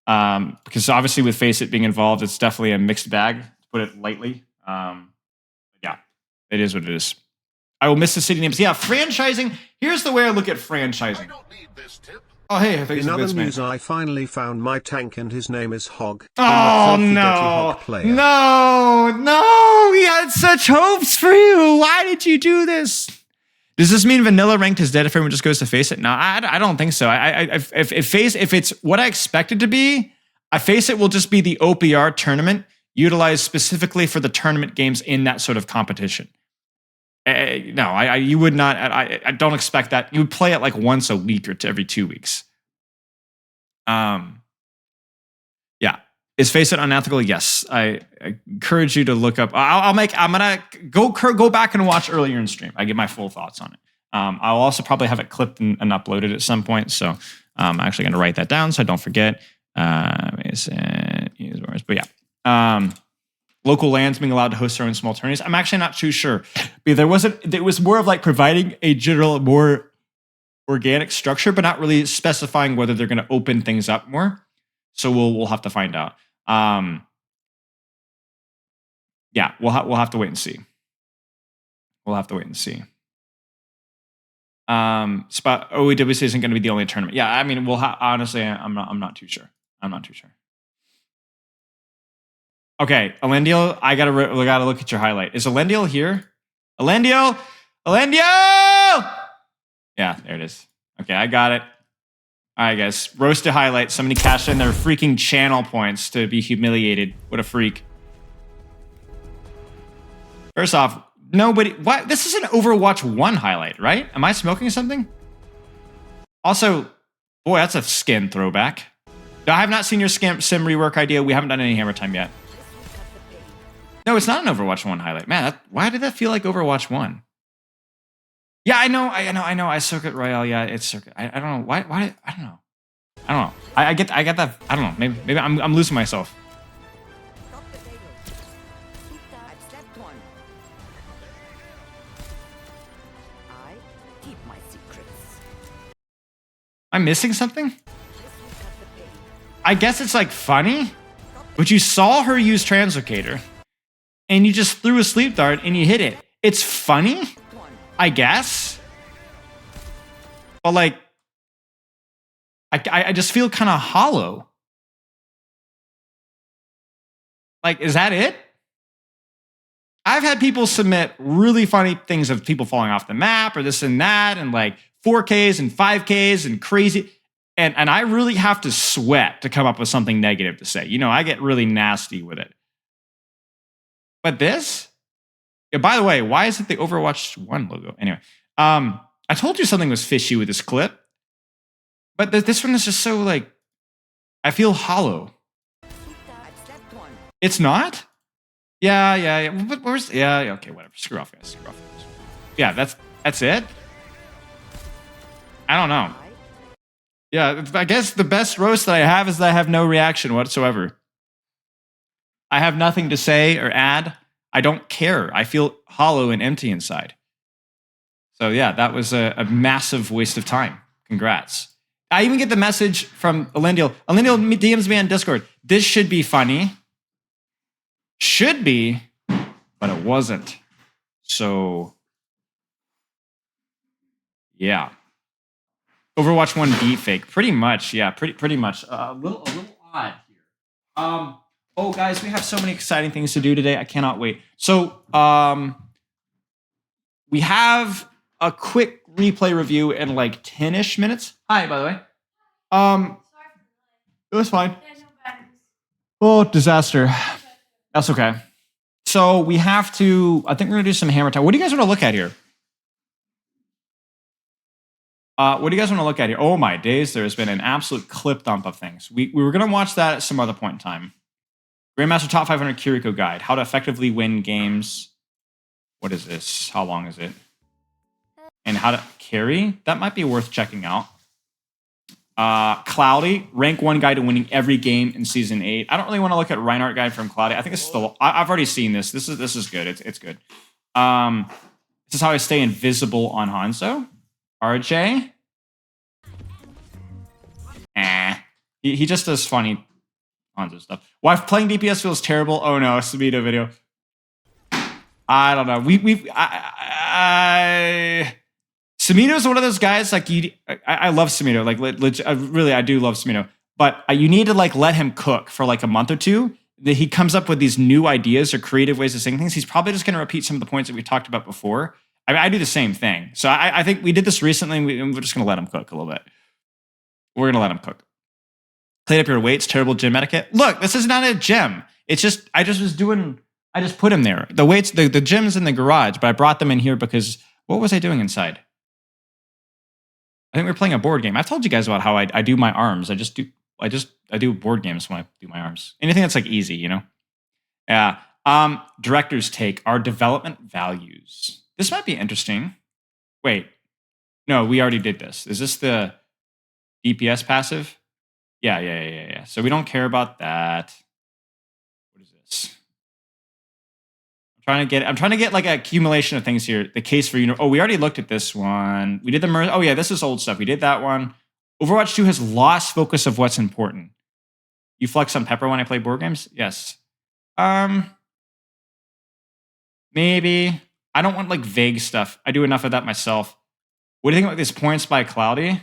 because obviously with Face It being involved, it's definitely a mixed bag, to put it lightly. Yeah, it is what it is. I will miss the city names. Yeah, franchising. Here's the way I look at franchising. I don't need this tip. Oh, hey, I think In other news, I finally found my tank and his name is Hog. Oh, no. No. We had such hopes for you. Why did you do this? Does this mean vanilla ranked is dead if everyone just goes to Face It? No, I don't think so. If it's what I expect it to be, I Face It will just be the OPR tournament utilized specifically for the tournament games in that sort of competition. No, you would not. I don't expect that. You would play it like once a week or every 2 weeks. Yeah. Is Face It unethical? Yes. I encourage you to look up. I'm gonna go back and watch earlier in stream. I get my full thoughts on it. I'll also probably have it clipped and uploaded at some point. So I'm actually gonna write that down so I don't forget. But yeah. Local lands being allowed to host their own small tourneys. I'm actually not too sure. But it was more of like providing a general, more organic structure, but not really specifying whether they're going to open things up more. So we'll have to find out. Yeah, we'll have to wait and see. Spot OWCS isn't going to be the only tournament. Yeah, I mean, honestly, I'm not too sure. Okay, Elendiel, I gotta look at your highlight. Is Elendiel here? Elendiel! Yeah, there it is. Okay, I got it. All right, guys. Roasted highlight. Somebody cashed in their freaking channel points to be humiliated. What a freak. First off, nobody... What? This is an Overwatch 1 highlight, right? Am I smoking something? Also, boy, that's a skin throwback. I have not seen your sim rework idea. We haven't done any Hammertime yet. No, it's not an Overwatch 1 highlight. Man, why did that feel like Overwatch 1? Yeah, I know. I Circuit Royale. Yeah, it's Circuit. I don't know. Why? I don't know. I get that. I don't know. Maybe I'm losing myself. I'm missing something? I guess it's like funny, but you saw her use Translocator. And you just threw a sleep dart and you hit it. It's funny, I guess. But like, I just feel kind of hollow. Like, is that it? I've had people submit really funny things of people falling off the map or this and that, and like 4Ks and 5Ks and crazy. And I really have to sweat to come up with something negative to say. You know, I get really nasty with it. But this? Yeah, by the way, why is it the Overwatch 1 logo? Anyway, I told you something was fishy with this clip. But this one is just so, like, I feel hollow. It's not? Yeah. But where's... Yeah, okay, whatever. Screw off, guys. Yeah, that's it? I don't know. Yeah, I guess the best roast that I have is that I have no reaction whatsoever. I have nothing to say or add. I don't care. I feel hollow and empty inside. So yeah, that was a massive waste of time. Congrats. I even get the message from Elendil. Elendil DMs me on Discord. This should be funny. Should be, but it wasn't. So yeah. Overwatch 1 beat fake. Pretty much, yeah, pretty much. A little odd here. Oh, guys, we have so many exciting things to do today. I cannot wait. So, we have a quick replay review in like 10-ish minutes. Hi, by the way. It was fine. Oh, disaster. That's okay. So we have to. I think we're gonna do some hammer time. What do you guys want to look at here? What do you guys want to look at here? Oh my days, there has been an absolute clip dump of things. We were going to watch that at some other point in time. Grandmaster Top 500 Kiriko Guide. How to effectively win games. What is this? How long is it? And how to carry. That might be worth checking out. Cloudy. Rank 1 guide to winning every game in Season 8. I don't really want to look at Reinhardt guide from Cloudy. I think this is the... I've already seen this. This is good. It's good. This is how I stay invisible on Hanzo. RJ? He just does funny Hanzo stuff. Why playing DPS feels terrible? Oh no, Symmetra video. I don't know. Symmetra is one of those guys like I love Symmetra. Like I do love Symmetra. But you need to like let him cook for like a month or two. That he comes up with these new ideas or creative ways of saying things. He's probably just going to repeat some of the points that we talked about before. I do the same thing. So I think we did this recently, and we're just going to let him cook a little bit. We're going to let him cook. Clean up your weights, terrible gym etiquette. Look, this is not a gym. It's just, I just put him there. The weights, the gym's in the garage, but I brought them in here because, what was I doing inside? I think we were playing a board game. I've told you guys about how I do my arms. I do board games when I do my arms. Anything that's like easy, you know? Yeah. Director's take, our development values. This might be interesting. Wait. No, we already did this. Is this the DPS passive? Yeah. So we don't care about that. What is this? I'm trying to get like an accumulation of things here. The case for we already looked at this one. We did the oh yeah, this is old stuff. We did that one. Overwatch 2 has lost focus of what's important. You flex on Pepper when I play board games? Yes. Maybe. I don't want like vague stuff. I do enough of that myself. What do you think about these points by Cloudy?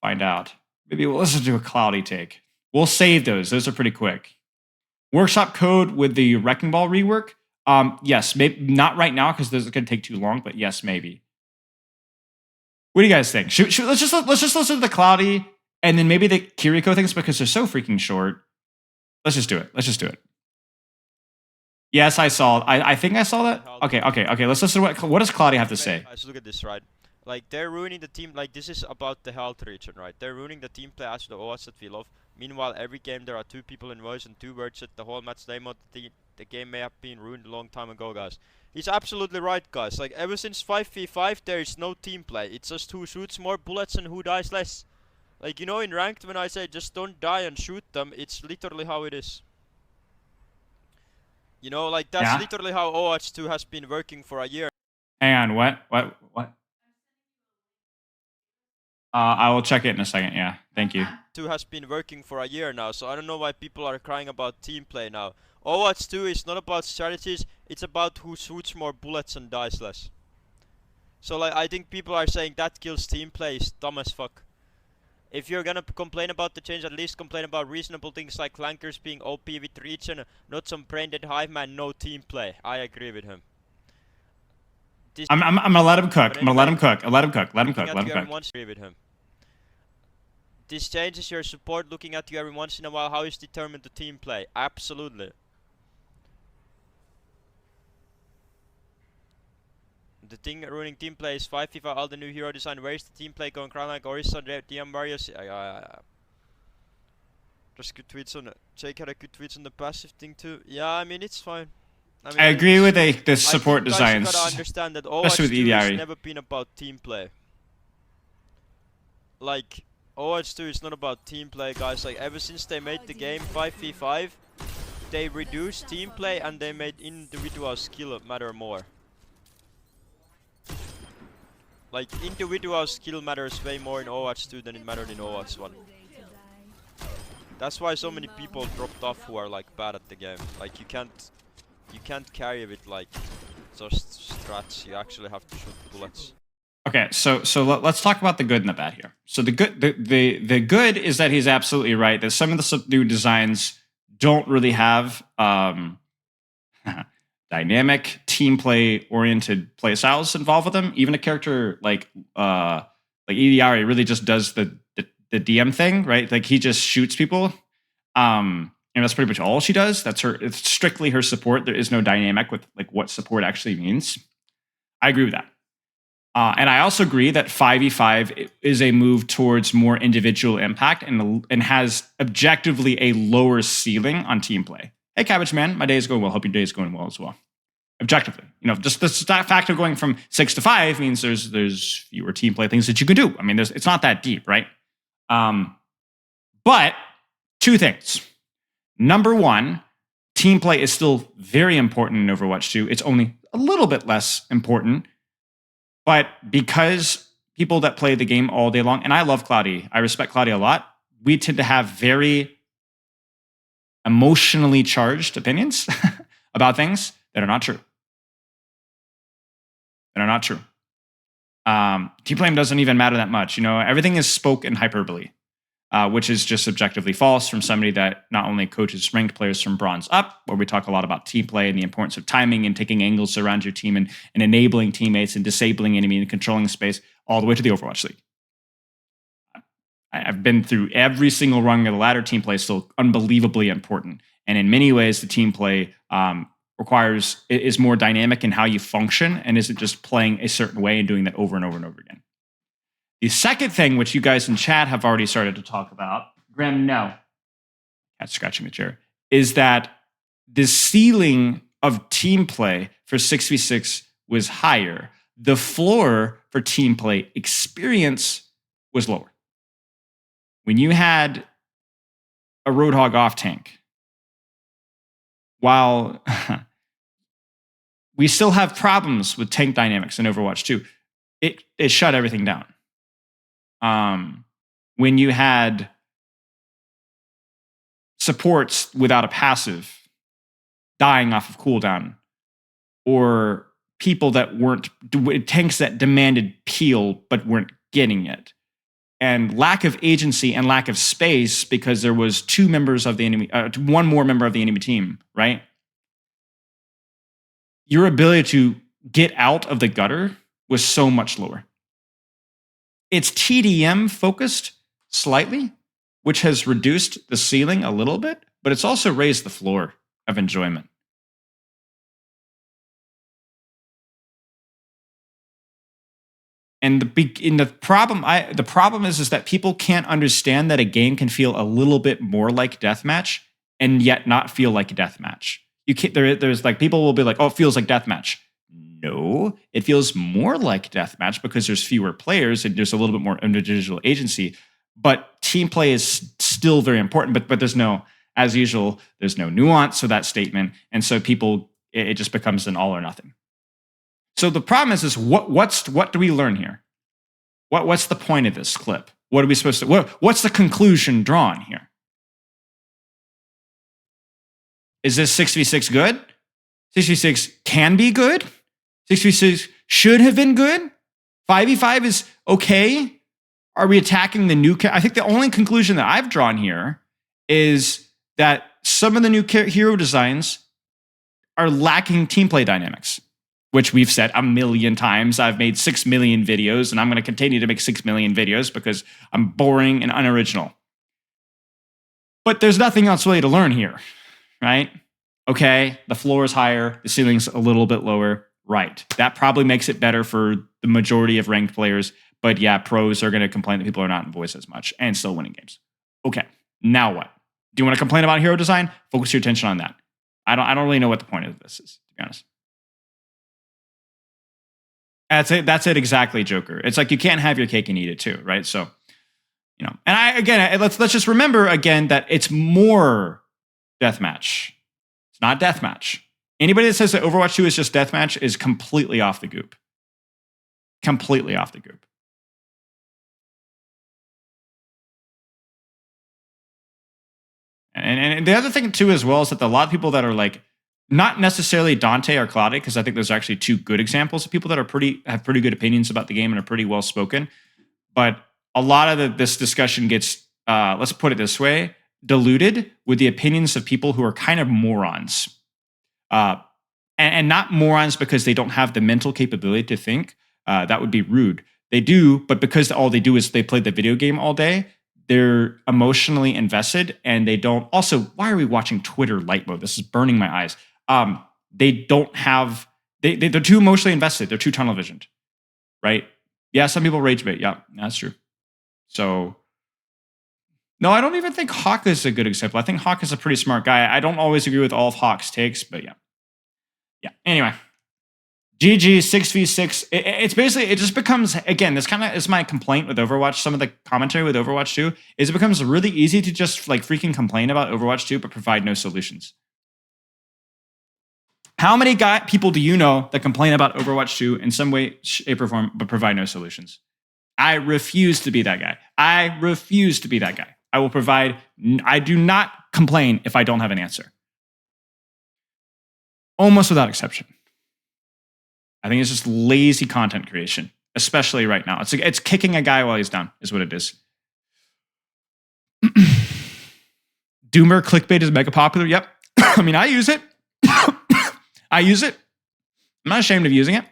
Find out. Maybe we'll listen to a Cloudy take. We'll save those. Those are pretty quick. Workshop code with the Wrecking Ball rework? Yes, maybe not right now because those are going to take too long, but yes, maybe. What do you guys think? Let's just listen to the Cloudy and then maybe the Kiriko things because they're so freaking short. Let's just do it. Yes, I saw. I think I saw that. Okay. Let's listen to what does Cloudy have to say. Guys, look at this, right? Like, they're ruining the team. Like, this is about the health region, right? They're ruining the team play as the OS that we love. Meanwhile, every game there are 2 people in voice and 2 words at the whole match name of the game may have been ruined a long time ago, guys. He's absolutely right, guys. Like, ever since 5v5, there is no team play. It's just who shoots more bullets and who dies less. Like, you know, in ranked, when I say just don't die and shoot them, it's literally how it is. You know, like, that's literally how OWCS 2 has been working for a year. Hang on, what? I will check it in a second, yeah. Thank you. 2 has been working for a year now, so I don't know why people are crying about team play now. OWCS 2 is not about strategies, it's about who shoots more bullets and dies less. So, like, I think people are saying that kills team play is dumb as fuck. If you're gonna complain about the change, at least complain about reasonable things like flankers being OP with region, not some brain dead hive man, no team play. I agree with him. I'm gonna let him cook. Let him cook. Agree with him. This changes your support looking at you every once in a while. How is determined to team play? Absolutely. The thing ruining team play is 5 FIFA, all the new hero design. Where is the team play going? Crown like Orisa, DM Marius. There's good tweets on it. Jake had a good tweets on the passive thing too. Yeah, I mean, it's fine. I agree with the support designs. You gotta understand that OWCS 2 has never been about team play. like Overwatch 2 is not about team play, guys. Like ever since they made the game 5v5, they reduced team play and they made individual skill matter more. Like individual skill matters way more in Overwatch 2 than it mattered in Overwatch 1. That's why so many people dropped off who are like bad at the game. Like you can't carry with like just strats. You actually have to shoot bullets. Okay, so let's talk about the good and the bad here. So the good is that he's absolutely right that some of the new designs don't really have dynamic team play oriented play styles involved with them. Even a character like EDR really just does the DM thing, right? Like he just shoots people. And that's pretty much all she does. It's strictly her support. There is no dynamic with like what support actually means. I agree with that. And I also agree that 5v5 is a move towards more individual impact and has objectively a lower ceiling on team play. Hey, Cabbage Man, my day is going well. Hope your day is going well as well. Objectively, just the fact of going from 6 to 5 means there's fewer team play things that you can do. I mean, it's not that deep, right? But two things. Number one, team play is still very important in Overwatch 2. It's only a little bit less important. But because people that play the game all day long, and I love Cloudy, I respect Cloudy a lot, we tend to have very emotionally charged opinions about things that are not true. That are not true. Team play doesn't even matter that much. Everything is spoke in hyperbole, which is just objectively false from somebody that not only coaches ranked players from bronze up, where we talk a lot about team play and the importance of timing and taking angles around your team and enabling teammates and disabling enemy and controlling space, all the way to the Overwatch League. I've been through every single rung of the ladder. Team play is still unbelievably important. And in many ways, the team play is more dynamic in how you function and isn't just playing a certain way and doing that over and over and over again. The second thing, which you guys in chat have already started to talk about, Graham, no, cat's scratching the chair, is that the ceiling of team play for 6v6 was higher. The floor for team play experience was lower. When you had a Roadhog off tank, while we still have problems with tank dynamics in Overwatch 2, it shut everything down. When you had supports without a passive dying off of cooldown, or people that weren't tanks that demanded peel but weren't getting it, and lack of agency and lack of space because there was one more member of the enemy team, right? Your ability to get out of the gutter was so much lower. It's TDM focused slightly, which has reduced the ceiling a little bit, but it's also raised the floor of enjoyment. And the problem is that people can't understand that a game can feel a little bit more like deathmatch and yet not feel like a deathmatch. There's like people will be like, oh, it feels like deathmatch. No, it feels more like deathmatch because there's fewer players and there's a little bit more individual agency. But team play is still very important. But there's no, as usual, there's no nuance to that statement, and so it just becomes an all or nothing. So the problem is what do we learn here? What's the point of this clip? What are we supposed to? What's the conclusion drawn here? Is this 6v6 good? 6v6 can be good. 6v6 should have been good. 5v5 is okay. Are we attacking the new? I think the only conclusion that I've drawn here is that some of the new hero designs are lacking team play dynamics, which we've said a million times. I've made 6 million videos, and I'm going to continue to make 6 million videos because I'm boring and unoriginal. But there's nothing else really to learn here, right? Okay, the floor is higher, the ceiling's a little bit lower. Right. That probably makes it better for the majority of ranked players. But yeah, pros are going to complain that people are not in voice as much and still winning games. Okay, now what? Do you want to complain about hero design? Focus your attention on that. I don't really know what the point of this is, to be honest. That's it exactly, Joker. It's like you can't have your cake and eat it too, right? So let's just remember again that it's more deathmatch. It's not deathmatch. Anybody that says that Overwatch 2 is just deathmatch is completely off the goop. Completely off the goop. And the other thing too as well is that a lot of people that are like not necessarily Dante or Claudia, because I think there's actually two good examples of people that are have pretty good opinions about the game and are pretty well spoken. But a lot of this discussion gets, let's put it this way, diluted with the opinions of people who are kind of morons. And not morons because they don't have the mental capability to think. That would be rude. They do, but because all they do is they play the video game all day, they're emotionally invested and they don't. Also, why are we watching Twitter light mode? This is burning my eyes. They don't have, they're too emotionally invested. They're too tunnel visioned, right? Yeah, some people rage bait. Yeah, that's true. So, no, I don't even think Hawk is a good example. I think Hawk is a pretty smart guy. I don't always agree with all of Hawk's takes, but yeah. Yeah, anyway. GG 6v6. It's basically, it just becomes, again, this kind of is my complaint with Overwatch. Some of the commentary with Overwatch 2 is it becomes really easy to just like freaking complain about Overwatch 2, but provide no solutions. How many people do you know that complain about Overwatch 2 in some way, shape, or form, but provide no solutions? I refuse to be that guy. I refuse to be that guy. I will provide, I do not complain if I don't have an answer. Almost without exception. I think it's just lazy content creation, especially right now. It's kicking a guy while he's down, is what it is. Doomer clickbait is mega popular. Yep. I mean, I use it. I use it. I'm not ashamed of using it.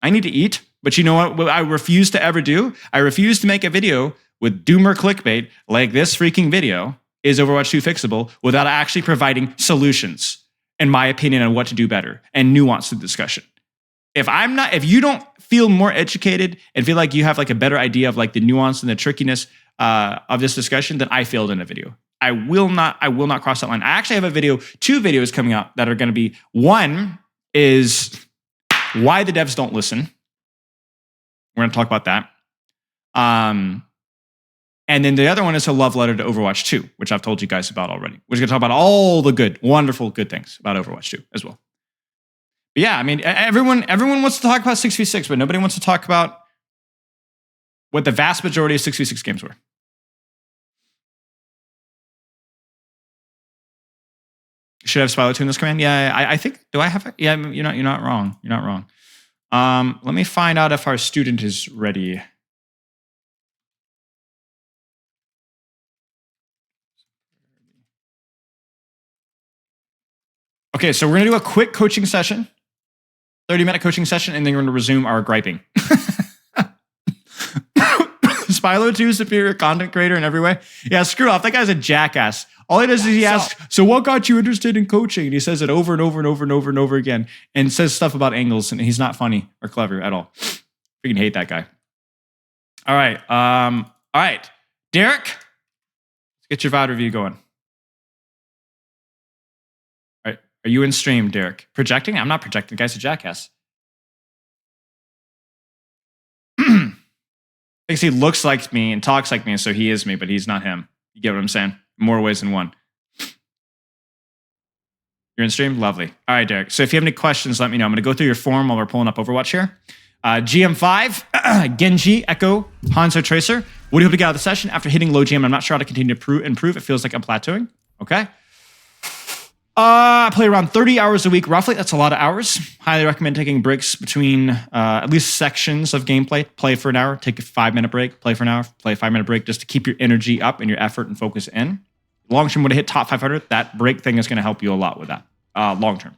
I need to eat, but you know what I refuse to ever do? I refuse to make a video with Doomer clickbait like this freaking video, is Overwatch 2 fixable, without actually providing solutions, in my opinion, on what to do better and nuance the discussion. If you don't feel more educated and feel like you have like a better idea of like the nuance and the trickiness of this discussion, then I failed in a video. I will not cross that line. I actually have two videos coming out that are going to be, one is why the devs don't listen. We're going to talk about that. And then the other one is a love letter to Overwatch 2, which I've told you guys about already. We're going to talk about all the good, wonderful, good things about Overwatch 2 as well. But yeah, I mean, everyone wants to talk about 6v6, but nobody wants to talk about what the vast majority of 6v6 games were. Should I have Spilo 2 in this command? Yeah, I think, do I have it? Yeah, you're not wrong. You're not wrong. Let me find out if our student is ready. Okay, so we're going to do a quick coaching session, 30-minute coaching session, and then we're going to resume our griping. Spilo 2, superior content creator in every way. Yeah, screw off. That guy's a jackass. All he does is he asks, so what got you interested in coaching? And he says it over and over and over and over and over again and says stuff about angles, and he's not funny or clever at all. Freaking hate that guy. All right. All right. Derek, let's get your VOD review going. All right. Are you in stream, Derek? Projecting? I'm not projecting. The guy's a jackass. Thinks he looks like me and talks like me, so he is me, but he's not him. You get what I'm saying? More ways than one. You're in stream? Lovely. All right, Derek. So if you have any questions, let me know. I'm going to go through your form while we're pulling up Overwatch here. GM5, Genji, Echo, Hanzo, Tracer. What do you hope to get out of the session? After hitting low GM, I'm not sure how to continue to improve. It feels like I'm plateauing. Okay. I play around 30 hours a week, roughly. That's a lot of hours. Highly recommend taking breaks between at least sections of gameplay. Play for an hour, take a 5-minute break, play for an hour, play a 5-minute break, just to keep your energy up and your effort and focus in. Long term, when I hit top 500, that break thing is going to help you a lot with that. Long term.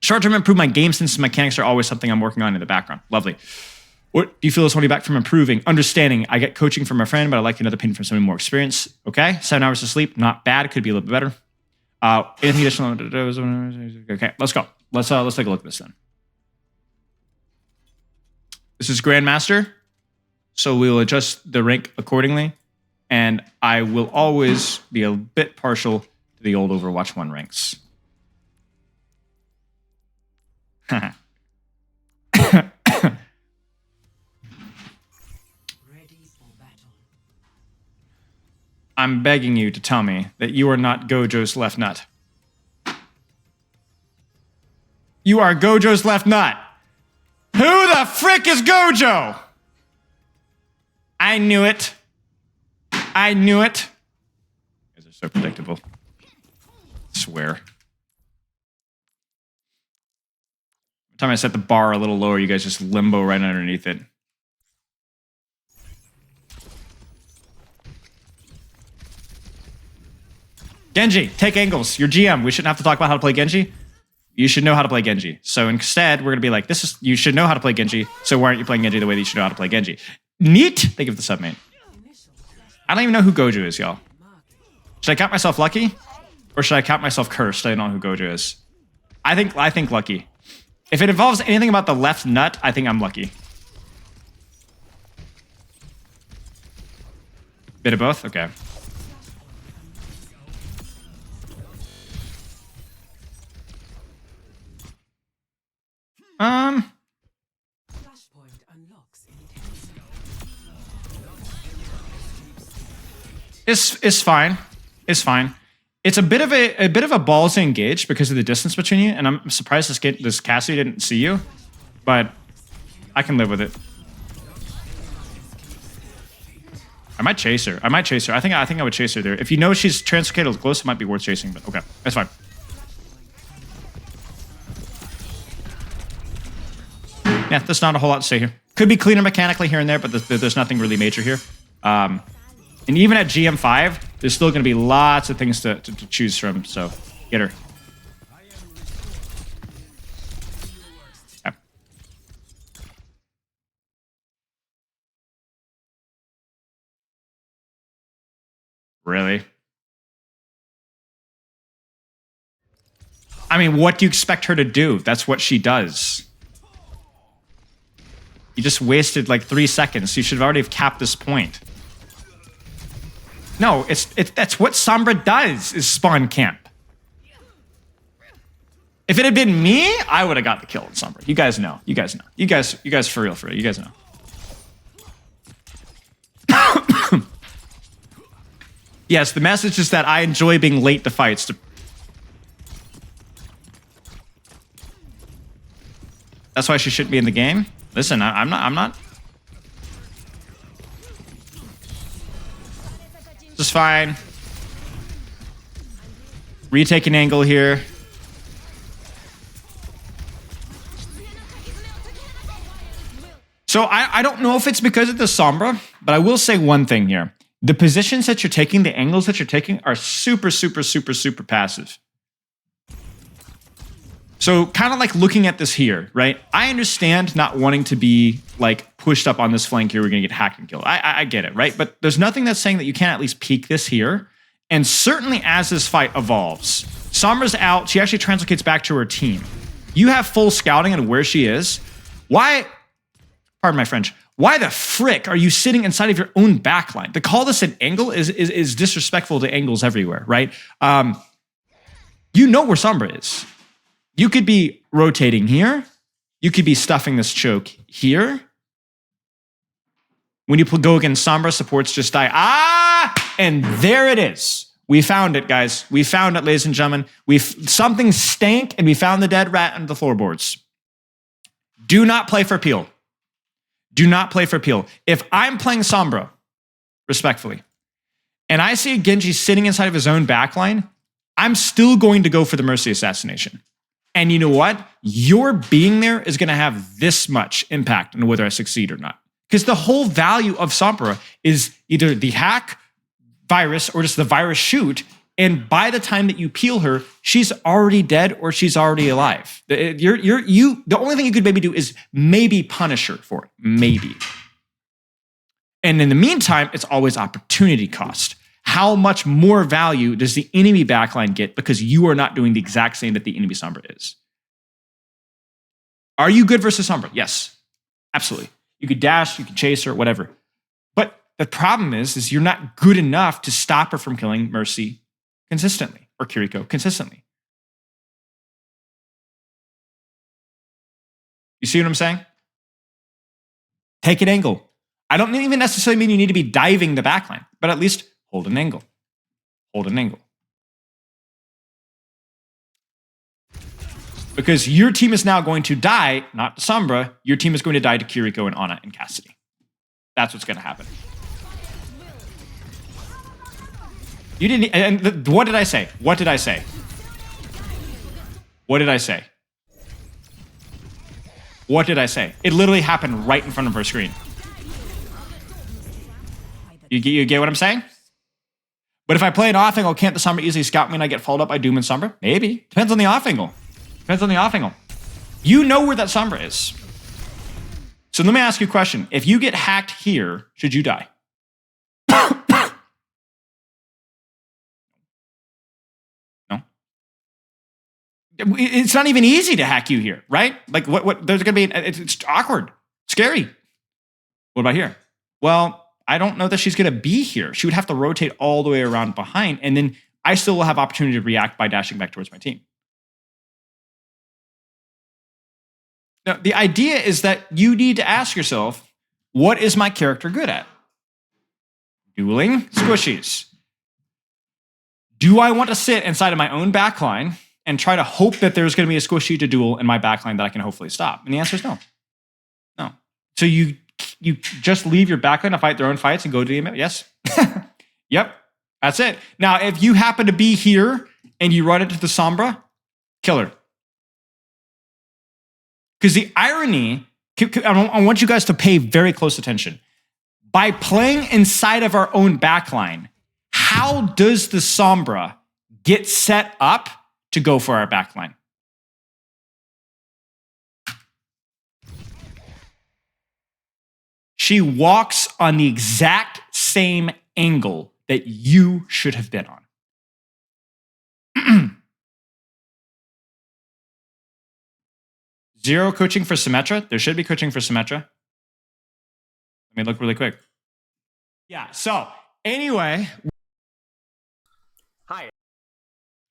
Short term, improve my game sense and mechanics are always something I'm working on in the background. Lovely. What do you feel is holding you back from improving? Understanding. I get coaching from a friend, but I'd like another opinion from someone more experienced. Okay. 7 hours of sleep, not bad. Could be a little bit better. Anything additional? Okay, let's go. Let's take a look at this then. This is Grandmaster, so we will adjust the rank accordingly, and I will always be a bit partial to the old Overwatch 1 ranks. Ready for battle. 3, I'm begging you to tell me that you are not Gojo's left nut. You are Gojo's left nut. Who the frick is Gojo? I knew it. I knew it. You guys are so predictable. I swear. Every time I set the bar a little lower, you guys just limbo right underneath it. Genji, take angles. You're GM. We shouldn't have to talk about how to play Genji. You should know how to play Genji. So instead, we're going to be like, you should know how to play Genji, so why aren't you playing Genji the way that you should know how to play Genji? Neat! Thank you for the sub, mate. I don't even know who Gojo is, y'all. Should I count myself lucky? Or should I count myself cursed? I don't know who Gojo is. I think lucky. If it involves anything about the left nut, I think I'm lucky. Bit of both? Okay. It's fine. It's fine. It's a bit of a balls to engage because of the distance between you, and I'm surprised this Cassie didn't see you, but I can live with it. I might chase her. I think I would chase her there. If you know she's translocated close, it might be worth chasing, but okay, that's fine. Yeah, there's not a whole lot to say here. Could be cleaner mechanically here and there, but there's nothing really major here. And even at GM5, there's still going to be lots of things to choose from, so get her. Okay. Really? I mean, what do you expect her to do? That's what she does. You just wasted like 3 seconds. You should already have capped this point. No, that's what Sombra does, is spawn camp. If it had been me, I would have got the kill on Sombra. You guys know. You guys know. You guys for real. You guys know. Yes, the message is that I enjoy being late to fights. That's why she shouldn't be in the game. Listen, I'm not. This is fine. Retake an angle here. So I don't know if it's because of the Sombra, but I will say one thing here. The positions that you're taking, the angles that you're taking are super passive. So kind of like looking at this here, right? I understand not wanting to be like pushed up on this flank here. We're going to get hacked and killed. I get it, right? But there's nothing that's saying that you can't at least peek this here. And certainly as this fight evolves, Sombra's out. She actually translocates back to her team. You have full scouting on where she is. Why, pardon my French, why the frick are you sitting inside of your own backline? To call this an angle is disrespectful to angles everywhere, right? You know where Sombra is. You could be rotating here. You could be stuffing this choke here. When you go against Sombra, supports just die. Ah! And there it is. We found it, guys. We found it, ladies and gentlemen. Something stank, and we found the dead rat on the floorboards. Do not play for Peel. Do not play for Peel. If I'm playing Sombra, respectfully, and I see a Genji sitting inside of his own backline, I'm still going to go for the Mercy assassination. And you know what? Your being there is going to have this much impact on whether I succeed or not. Because the whole value of Sombra is either the hack virus or just the virus shoot. And by the time that you peel her, she's already dead or she's already alive. The only thing you could maybe do is maybe punish her for it. Maybe. And in the meantime, it's always opportunity cost. How much more value does the enemy backline get because you are not doing the exact same that the enemy Sombra is? Are you good versus Sombra? Yes, absolutely. You could dash, you could chase her, whatever. But the problem is you're not good enough to stop her from killing Mercy consistently or Kiriko consistently. You see what I'm saying? Take an angle. I don't even necessarily mean you need to be diving the backline, but at least hold an angle. hold an angle. Because your team is now going to die, not to Sombra, your team is going to die to Kiriko and Ana and Cassidy. That's what's going to happen. You didn't, and what did I say? What did I say? What did I say? What did I say? It literally happened right in front of her screen. You get what I'm saying? But if I play an off angle, can't the Sombra easily scout me and I get followed up by Doom and Sombra? Maybe. Depends on the off angle. Depends on the off angle. You know where that Sombra is. So let me ask you a question. If you get hacked here, should you die? No. It's not even easy to hack you here, right? Like what there's gonna be, it's awkward, scary. What about here? Well, I don't know that she's gonna be here. She would have to rotate all the way around behind, and then I still will have opportunity to react by dashing back towards my team. Now, the idea is that you need to ask yourself, what is my character good at? Dueling squishies. Do I want to sit inside of my own backline and try to hope that there's going to be a squishy to duel in my backline that I can hopefully stop? And the answer is no. No. So you just leave your backline to fight their own fights and go to the event? Yes. Yep. That's it. Now, if you happen to be here and you run into the Sombra, kill her. Because the irony, I want you guys to pay very close attention. By playing inside of our own backline, how does the Sombra get set up to go for our backline? She walks on the exact same angle that you should have been on. Zero coaching for Symmetra. There should be coaching for Symmetra. Let me look really quick. Yeah, so anyway. Hi.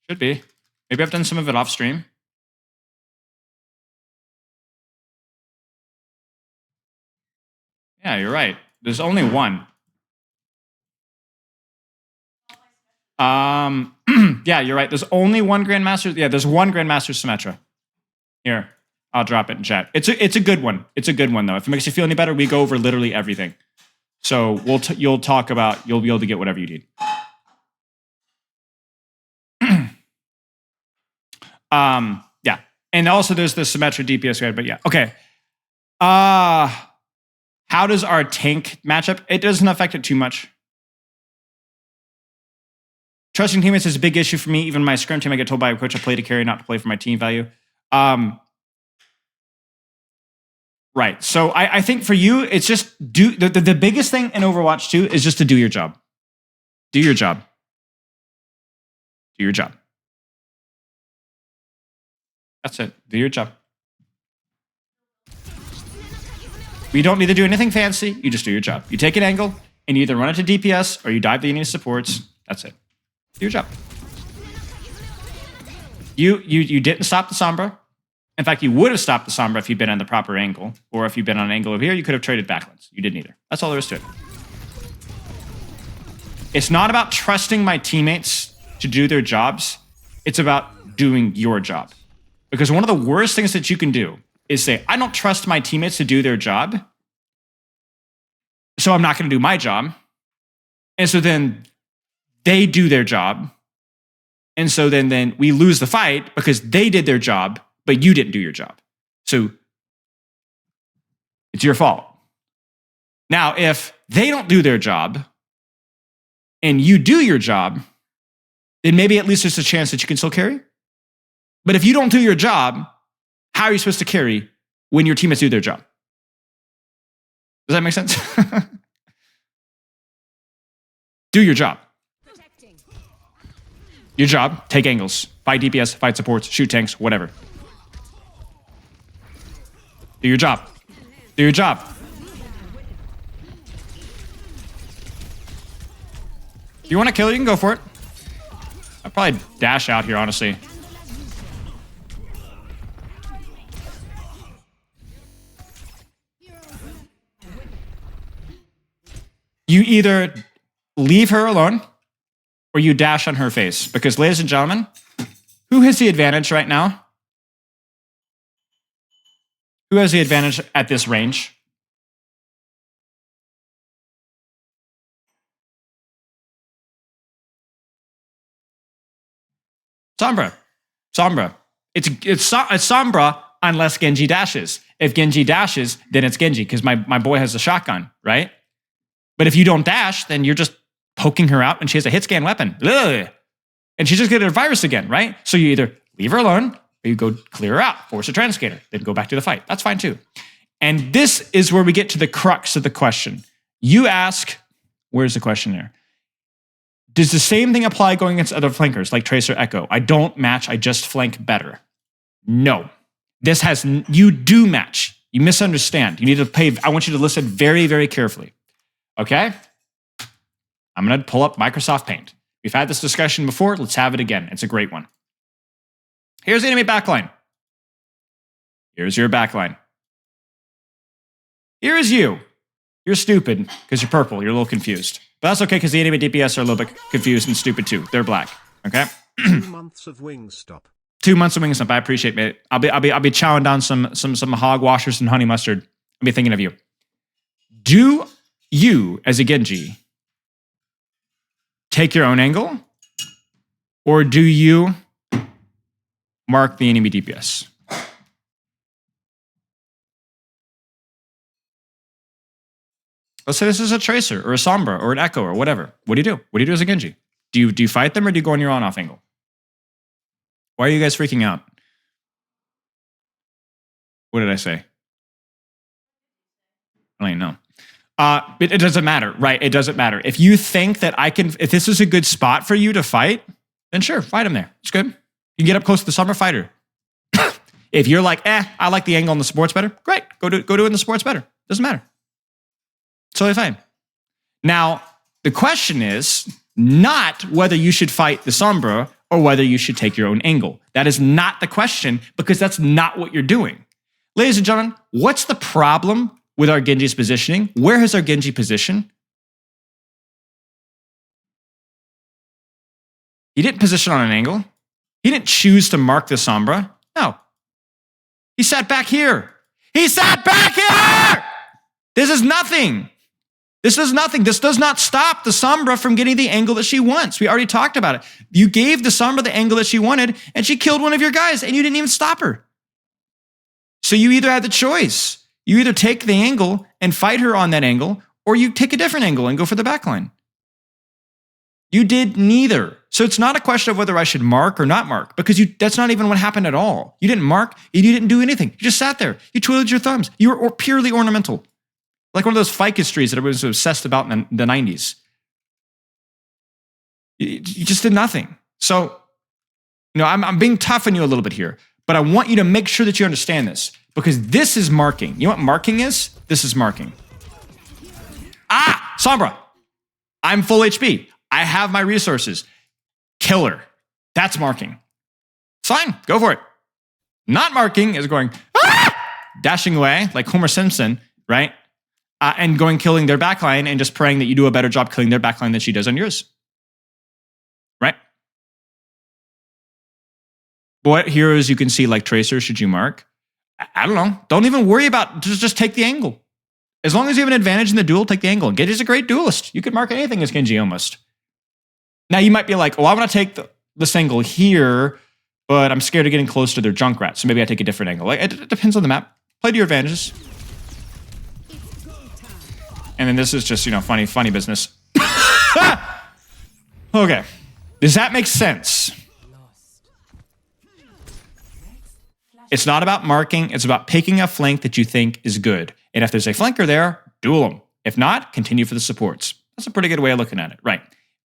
Should be. Maybe I've done some of it off stream. Yeah, you're right. There's only one. Yeah, you're right. There's only one Grandmaster. Yeah, there's one Grandmaster Symmetra. Here. I'll drop it in chat. It's a good one. It's a good one though. If it makes you feel any better, we go over literally everything. So you'll talk about, you'll be able to get whatever you need. Yeah. And also there's the Symmetra DPS guide, but yeah. Okay. How does our tank match up? It doesn't affect it too much. Trusting teammates is a big issue for me. Even my scrim team, I get told by a coach to play to carry, not to play for my team value. Right. So I think for you, it's just do the biggest thing in Overwatch 2 is just to do your job. Do your job. Do your job. That's it. Do your job. You don't need to do anything fancy. You just do your job. You take an angle and you either run it to DPS or you dive the enemy supports. That's it. Do your job. You didn't stop the Sombra. In fact, you would have stopped the Sombra if you'd been on the proper angle, or if you'd been on an angle over here, you could have traded backlinks. You didn't either. That's all there is to it. It's not about trusting my teammates to do their jobs. It's about doing your job. Because one of the worst things that you can do is say, I don't trust my teammates to do their job, so I'm not going to do my job. And so then they do their job. And so then we lose the fight because they did their job, but you didn't do your job. So it's your fault. Now, if they don't do their job and you do your job, then maybe at least there's a chance that you can still carry. But if you don't do your job, how are you supposed to carry when your teammates do their job? Does that make sense? Do your job. Your job, take angles, fight DPS, fight supports, shoot tanks, whatever. Do your job. Do your job. If you want to kill, you can go for it. I'd probably dash out here, honestly. You either leave her alone or you dash on her face. Because, ladies and gentlemen, who has the advantage right now? Who has the advantage at this range? Sombra. Sombra. It's Sombra unless Genji dashes. If Genji dashes, then it's Genji because my boy has a shotgun, right? But if you don't dash, then you're just poking her out and she has a hit scan weapon. Ugh. And she's just getting a virus again, right? So you either leave her alone or you go clear her out, force a transcater, then go back to the fight. That's fine too. And this is where we get to the crux of the question. You ask, where's the question there? Does the same thing apply going against other flankers like Tracer Echo? I don't match, I just flank better. No. This has, you do match. You misunderstand. You need to pay, I want you to listen very, very carefully. Okay? I'm going to pull up Microsoft Paint. We've had this discussion before. Let's have it again. It's a great one. Here's the enemy backline. Here's your backline. Here is you. You're stupid because you're purple. You're a little confused. But that's okay because the enemy DPS are a little bit confused and stupid too. They're black. Okay? 2 months of Wingstop. 2 months of Wingstop. I appreciate it. I'll be chowing down some hog washers and honey mustard. I'll be thinking of you. Do you, as a Genji, take your own angle? Or do you mark the enemy DPS? Let's say this is a Tracer or a Sombra or an Echo or whatever. What do you do? What do you do as a Genji? Do you fight them or do you go on your on-off angle? Why are you guys freaking out? What did I say? I don't even know. It doesn't matter, right? It doesn't matter. If you think that if this is a good spot for you to fight, then sure, fight him there. It's good. You can get up close to the Sombra fighter. If you're like, I like the angle in the sports better, great. Go do it in the sports better. Doesn't matter. It's totally fine. Now, the question is not whether you should fight the Sombra or whether you should take your own angle. That is not the question because that's not what you're doing. Ladies and gentlemen, what's the problem with our Genji's positioning? Where has our Genji position? He didn't position on an angle. He didn't choose to mark the Sombra. No. He sat back here. He sat back here! This is nothing. This is nothing. This does not stop the Sombra from getting the angle that she wants. We already talked about it. You gave the Sombra the angle that she wanted, and she killed one of your guys, and you didn't even stop her. So you either had the choice. You either take the angle and fight her on that angle, or you take a different angle and go for the backline. You did neither. So it's not a question of whether I should mark or not mark, because that's not even what happened at all. You didn't mark, and you didn't do anything. You just sat there. You twiddled your thumbs. You were purely ornamental. Like one of those ficus trees that everyone was obsessed about in the 90s. You just did nothing. So, I'm being tough on you a little bit here, but I want you to make sure that you understand this, because this is marking. You know what marking is? This is marking. Sombra. I'm full HP. I have my resources. Killer. That's marking. It's fine. Go for it. Not marking is going, dashing away like Homer Simpson, right? And killing their backline and just praying that you do a better job killing their backline than she does on yours. Right? What heroes you can see like Tracer should you mark? I don't know. Don't even worry about just take the angle. As long as you have an advantage in the duel, take the angle. Genji's a great duelist. You can mark anything as Genji almost. Now you might be like, I want to take this angle here, but I'm scared of getting close to their Junkrat, so maybe I take a different angle. It depends on the map. Play to your advantages. And then this is just, funny business. Okay. Does that make sense? It's not about marking. It's about picking a flank that you think is good. And if there's a flanker there, duel them. If not, continue for the supports. That's a pretty good way of looking at it. Right.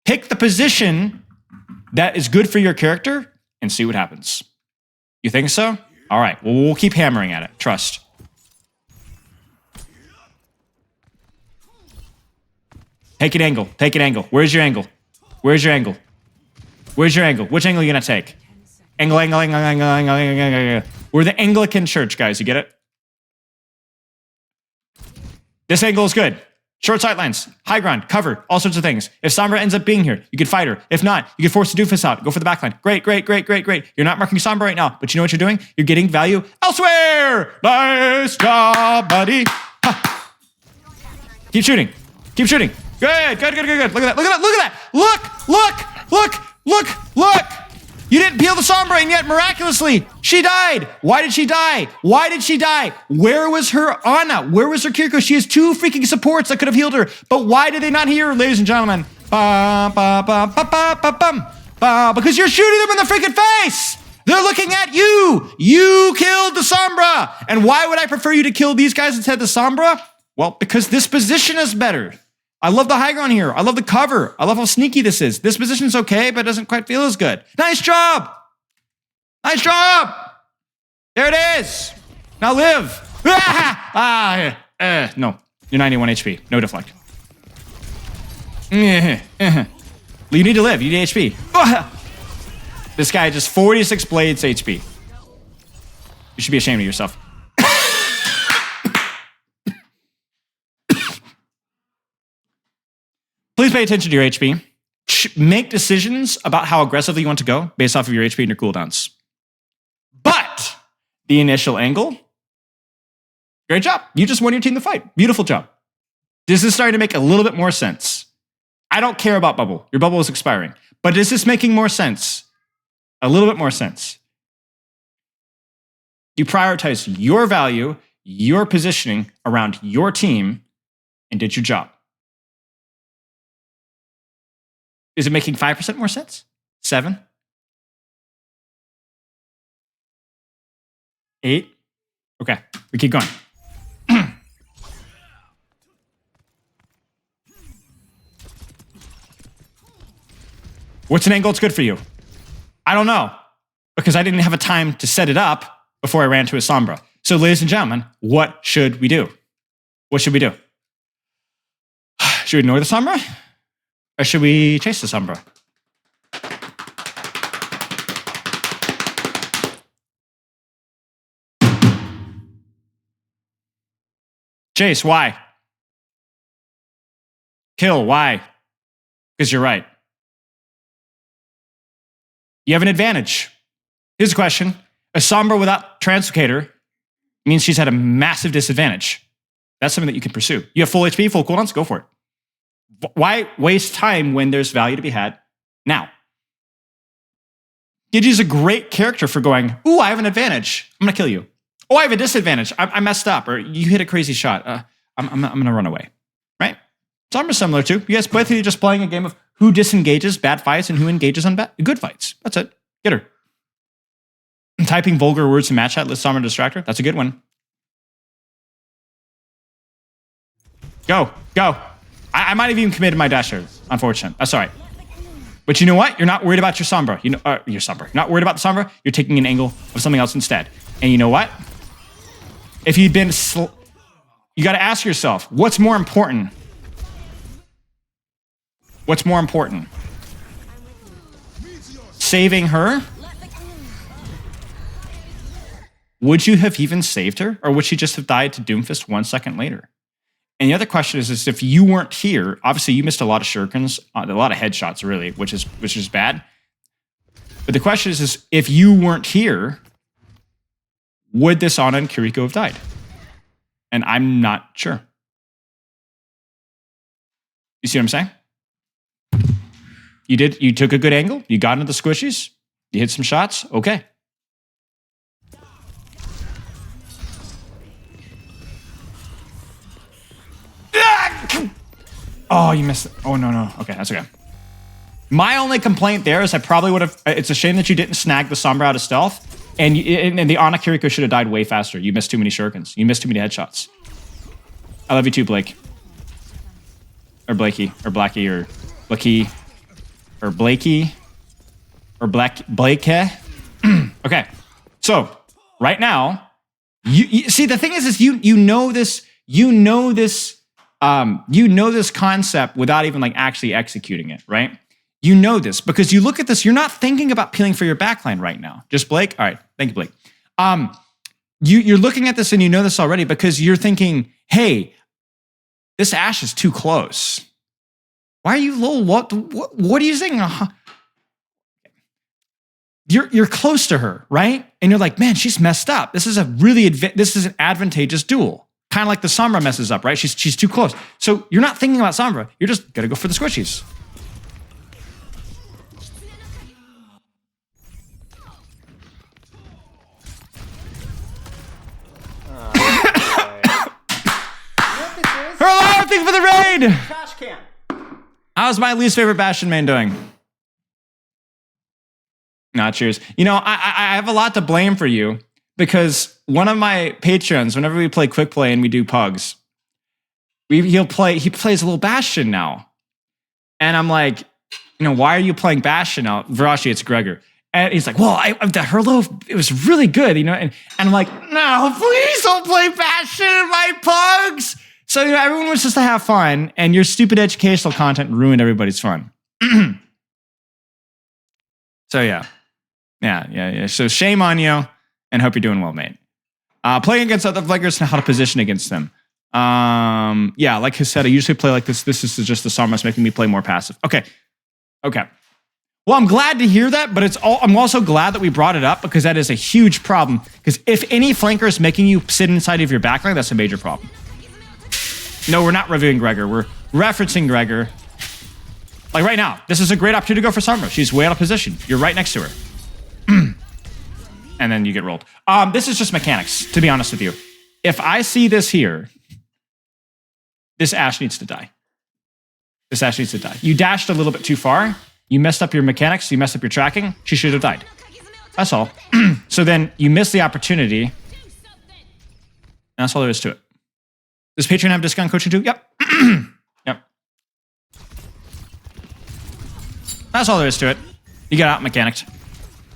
Pick the position that is good for your character and see what happens. You think so? All right. Well, we'll keep hammering at it. Trust. Take an angle. Take an angle. Where's your angle? Where's your angle? Where's your angle? Which angle are you going to take? Angle. We're the Anglican church, guys. You get it? This angle is good. Short sidelines, high ground, cover, all sorts of things. If Sombra ends up being here, you could fight her. If not, you could force the doofus out. Go for the backline. Great. You're not marking Sombra right now, but you know what you're doing? You're getting value elsewhere. Nice job, buddy. Ha. Keep shooting. Good. Look at that. Look. You didn't peel the Sombra, and yet miraculously, she died. Why did she die? Where was her Ana? Where was her Kiriko? She has 2 freaking supports that could have healed her. But why did they not heal her, ladies and gentlemen? Because you're shooting them in the freaking face. They're looking at you. You killed the Sombra. And why would I prefer you to kill these guys instead of the Sombra? Well, because this position is better. I love the high ground here. I love the cover. I love how sneaky this is. This position's okay, but it doesn't quite feel as good. Nice job. There it is. Now live. No. You're 91 HP. No deflect. You need to live. You need HP. This guy just 46 blades HP. You should be ashamed of yourself. Please pay attention to your HP. Make decisions about how aggressively you want to go based off of your HP and your cooldowns. But the initial angle, great job. You just won your team the fight. Beautiful job. This is starting to make a little bit more sense. I don't care about bubble. Your bubble is expiring. But is this making more sense? A little bit more sense. You prioritize your value, your positioning around your team, and did your job. Is it making 5% more sense? 7? 8? Okay, we keep going. What's an angle that's good for you? I don't know, because I didn't have a time to set it up before I ran to a Sombra. So, ladies and gentlemen, what should we do? Should we ignore the Sombra? Or should we chase the Sombra? Chase, why? Kill, why? Because you're right. You have an advantage. Here's a question. A Sombra without Translocator means she's at a massive disadvantage. That's something that you can pursue. You have full HP, full cooldowns, go for it. Why waste time when there's value to be had now? Genji's a great character for going, ooh, I have an advantage. I'm going to kill you. Oh, I have a disadvantage. I messed up. Or you hit a crazy shot. I'm going to run away. Right? Sombra's similar too. You guys both are just playing a game of who disengages bad fights and who engages on good fights. That's it. Get her. Typing vulgar words in match chat, list Sombra distractor. That's a good one. Go. I might have even committed my dash here. Unfortunate. That's all right. But you know what? You're not worried about your Sombra. Your Sombra. You're not worried about the Sombra. You're taking an angle of something else instead. And you know what? If you'd been... you got to ask yourself, what's more important? What's more important? Saving her? Would you have even saved her? Or would she just have died to Doomfist 1 second later? And the other question is if you weren't here, obviously you missed a lot of shurikens, a lot of headshots really, which is bad. But the question is if you weren't here, would this Ana and Kiriko have died? And I'm not sure. You see what I'm saying? You took a good angle, you got into the squishies, you hit some shots, okay. Oh, you missed it. Oh, no. Okay, that's okay. My only complaint there is I probably would have... It's a shame that you didn't snag the Sombra out of stealth, and the Ana Kiriko should have died way faster. You missed too many shurikens. You missed too many headshots. I love you too, Blake. Or Blakey. Or Blackie. Or Blakey. Or Blakey. Or Blake. Okay. So, right now, you see, the thing is you know this concept without even like actually executing it, right? You know this because you look at this, you're not thinking about peeling for your backline right now. Just Blake? All right. Thank you, Blake. You're looking at this and you know this already because you're thinking, hey, This Ashe is too close. Why are you low? What are you saying? You're close to her, right? And you're like, man, she's messed up. This is an advantageous duel. Kind of like the Sombra messes up, right? She's too close. So you're not thinking about Sombra. You're just gonna go for the squishies. Hello, thank you for the raid! Trash can. How's my least favorite Bastion main doing? Nah, cheers. You know, I have a lot to blame for you because one of my patrons, whenever we play quick play and we do pugs, he plays a little Bastion now. And I'm like, you know, why are you playing Bastion now? Virashi, it's Gregor. And he's like, well, the Herlo, it was really good, you know? And I'm like, no, please don't play Bastion in my pugs. So, you know, everyone was just to have fun, and your stupid educational content ruined everybody's fun. So, yeah. So, shame on you, and hope you're doing well, mate. Playing against other flankers and how to position against them. Yeah, like I said, I usually play like this. This is just the Sombra making me play more passive. Okay. Well, I'm glad to hear that, but I'm also glad that we brought it up because that is a huge problem. Because if any flanker is making you sit inside of your backline, that's a major problem. No, we're not reviewing Gregor. We're referencing Gregor. Like right now, this is a great opportunity to go for Sombra. She's way out of position. You're right next to her. And then you get rolled. This is just mechanics, to be honest with you. If I see this here, this Ashe needs to die. This Ashe needs to die. You dashed a little bit too far. You messed up your mechanics. You messed up your tracking. She should have died. That's all. So then you missed the opportunity. And that's all there is to it. Does Patreon have discount coaching too? Yep. Yep. That's all there is to it. You got out mechanicked.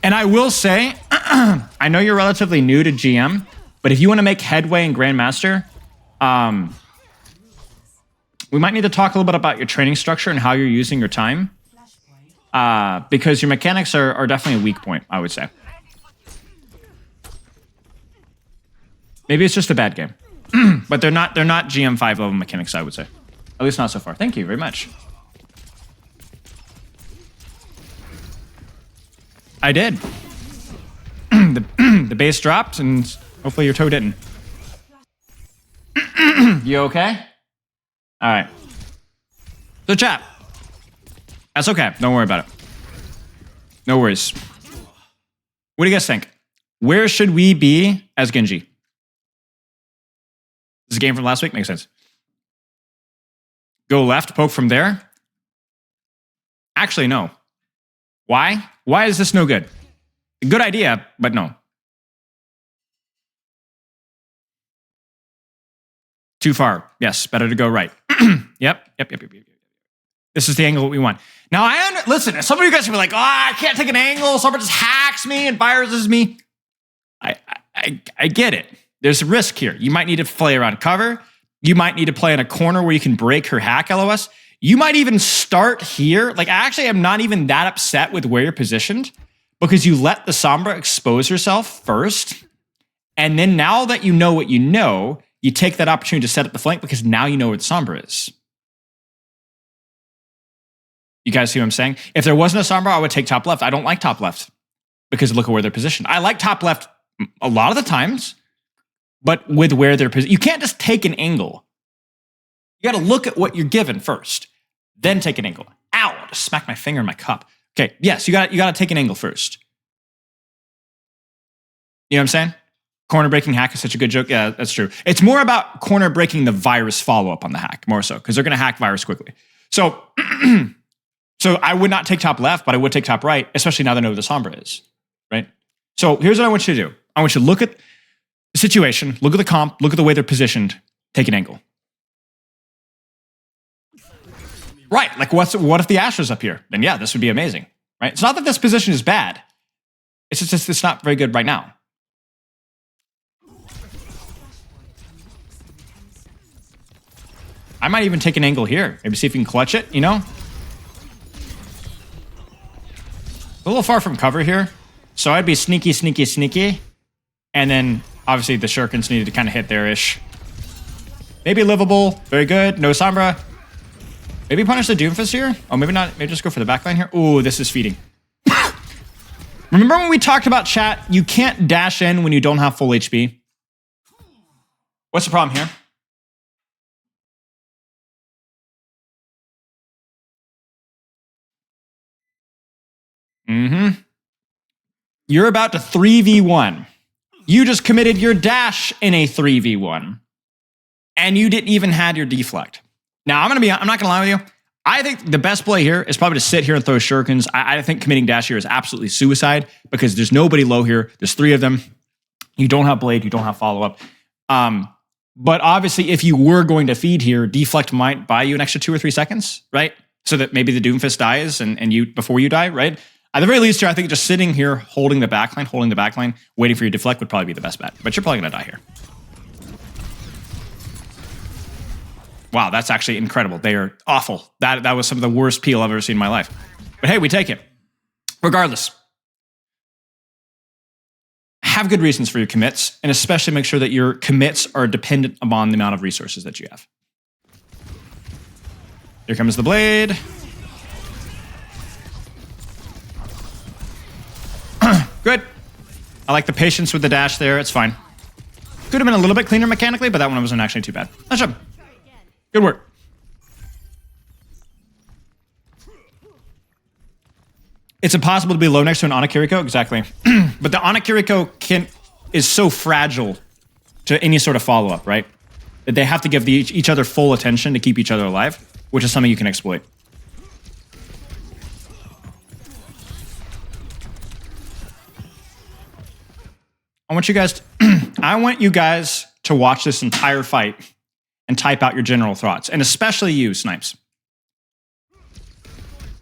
And I will say, I know you're relatively new to GM, but if you want to make headway in Grandmaster, we might need to talk a little bit about your training structure and how you're using your time. Because your mechanics are definitely a weak point, I would say. Maybe it's just a bad game. But they're not GM5 level mechanics, I would say. At least not so far. Thank you very much. I did. The base dropped, and hopefully your toe didn't. You okay? All right. So chat. That's okay. Don't worry about it. No worries. What do you guys think? Where should we be as Genji? This is a game from last week. Makes sense. Go left, poke from there. Actually, no. Why? Why is this no good? Good idea, but no. Too far. Yes, better to go right. Yep. This is the angle we want. Now, listen, some of you guys are like, I can't take an angle. Someone just hacks me and viruses me. I get it. There's a risk here. You might need to play around cover. You might need to play in a corner where you can break her hack LOS. You might even start here. Like, I actually am not even that upset with where you're positioned because you let the Sombra expose herself first. And then now that you know what you know, you take that opportunity to set up the flank because now you know where the Sombra is. You guys see what I'm saying? If there wasn't a Sombra, I would take top left. I don't like top left because look at where they're positioned. I like top left a lot of the times, but with where they're positioned. You can't just take an angle. You got to look at what you're given first, then take an angle. Ow, I just smacked my finger in my cup. Okay, yes, you got to take an angle first. You know what I'm saying? Corner breaking hack is such a good joke. Yeah, that's true. It's more about corner breaking the virus follow-up on the hack, more so, because they're going to hack virus quickly. So, so I would not take top left, but I would take top right, especially now that I know who the Sombra is, right? So here's what I want you to do. I want you to look at the situation, look at the comp, look at the way they're positioned, take an angle. Right, like what if the Ashe was up here? Then yeah, this would be amazing, right? It's not that this position is bad. It's just it's not very good right now. I might even take an angle here. Maybe see if we can clutch it, you know? A little far from cover here. So I'd be sneaky. And then obviously the Shurikens needed to kind of hit there-ish. Maybe livable. Very good. No Sombra. Maybe punish the Doomfist here. Oh, maybe not. Maybe just go for the backline here. Ooh, this is feeding. Remember when we talked about chat? You can't dash in when you don't have full HP. What's the problem here? You're about to 3v1. You just committed your dash in a 3v1. And you didn't even have your deflect. Now, I'm not gonna lie with you. I think the best play here is probably to sit here and throw shurikens. I think committing dash here is absolutely suicide because there's nobody low here. There's 3 of them. You don't have blade, you don't have follow-up. But obviously, if you were going to feed here, deflect might buy you an extra 2 or 3 seconds, right? So that maybe the Doomfist dies and you before you die, right? At the very least here, I think just sitting here, holding the backline, waiting for your deflect would probably be the best bet. But you're probably gonna die here. Wow, that's actually incredible. They are awful. That was some of the worst peel I've ever seen in my life. But hey, we take it. Regardless, have good reasons for your commits, and especially make sure that your commits are dependent upon the amount of resources that you have. Here comes the blade. Good. I like the patience with the dash there. It's fine. Could have been a little bit cleaner mechanically, but that one wasn't actually too bad. Nice job. Good work. It's impossible to be low next to an Ana Kiriko, exactly. But the Ana Kiriko is so fragile to any sort of follow-up, right? That they have to give each other full attention to keep each other alive, which is something you can exploit. I want you guys to watch this entire fight and type out your general thoughts, and especially you, Snipes.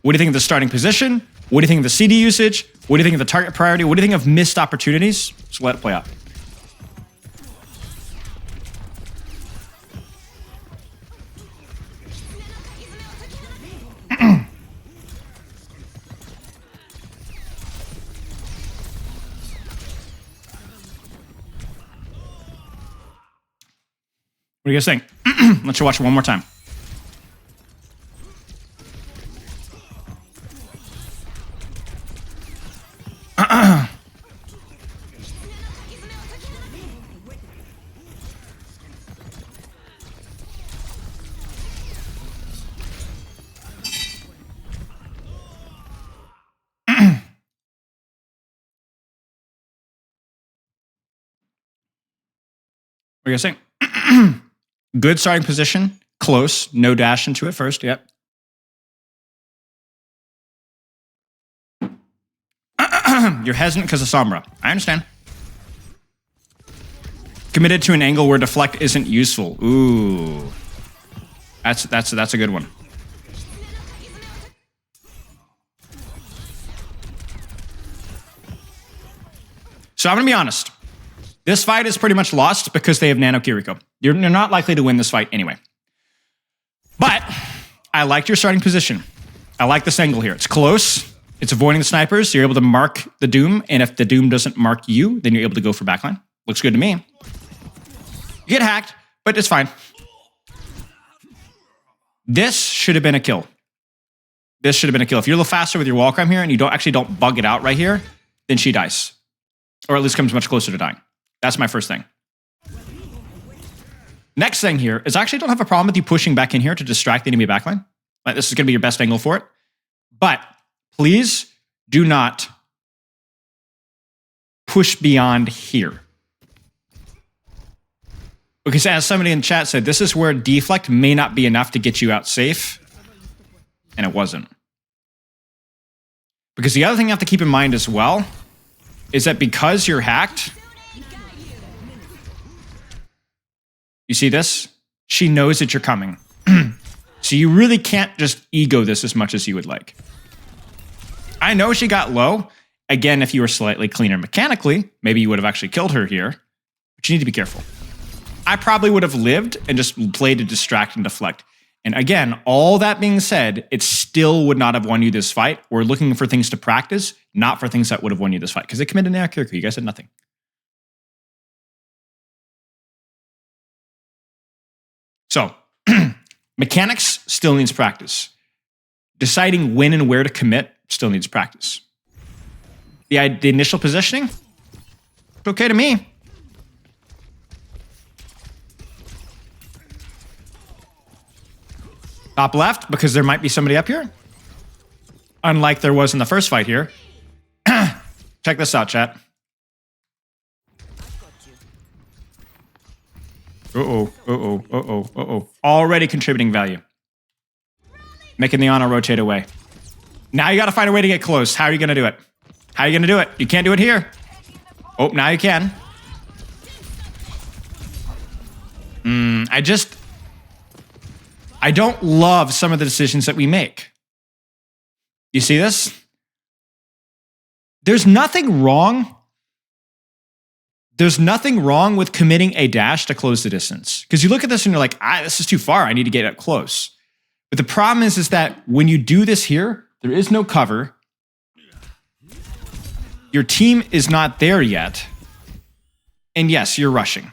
What do you think of the starting position? What do you think of the CD usage? What do you think of the target priority? What do you think of missed opportunities? So let it play out. What do you guys think? Let's watch it one more time. What do you guys think? Good starting position, close, no dash into it first, yep. You're hesitant because of Sombra. I understand. Committed to an angle where deflect isn't useful. Ooh. That's a good one. So I'm gonna be honest. This fight is pretty much lost because they have Nano Kiriko. You're not likely to win this fight anyway. But I liked your starting position. I like this angle here. It's close. It's avoiding the snipers. So you're able to mark the Doom. And if the Doom doesn't mark you, then you're able to go for backline. Looks good to me. You get hacked, but it's fine. This should have been a kill. This should have been a kill. If you're a little faster with your wall climb here and you don't bug it out right here, then she dies. Or at least comes much closer to dying. That's my first thing. Next thing here is I actually don't have a problem with you pushing back in here to distract the enemy backline. Like, this is going to be your best angle for it. But please do not push beyond here. Because as somebody in chat said, this is where deflect may not be enough to get you out safe. And it wasn't. Because the other thing you have to keep in mind as well is that because you're hacked, you see this? She knows that you're coming. So you really can't just ego this as much as you would like. I know she got low. Again, if you were slightly cleaner mechanically, maybe you would have actually killed her here. But you need to be careful. I probably would have lived and just played to distract and deflect. And again, all that being said, it still would not have won you this fight. We're looking for things to practice, not for things that would have won you this fight. Because they committed an Kiriko. You guys had nothing. Mechanics still needs practice. Deciding when and where to commit still needs practice. The initial positioning, it's okay to me. Top left, because there might be somebody up here. Unlike there was in the first fight here. Check this out, chat. Already contributing value. Making the Ana rotate away. Now you got to find a way to get close. How are you going to do it? How are you going to do it? You can't do it here. Oh, now you can. I don't love some of the decisions that we make. You see this? There's nothing wrong. There's nothing wrong with committing a dash to close the distance. Because you look at this and you're like, this is too far. I need to get up close. But the problem is that when you do this here, there is no cover. Your team is not there yet. And yes, you're rushing.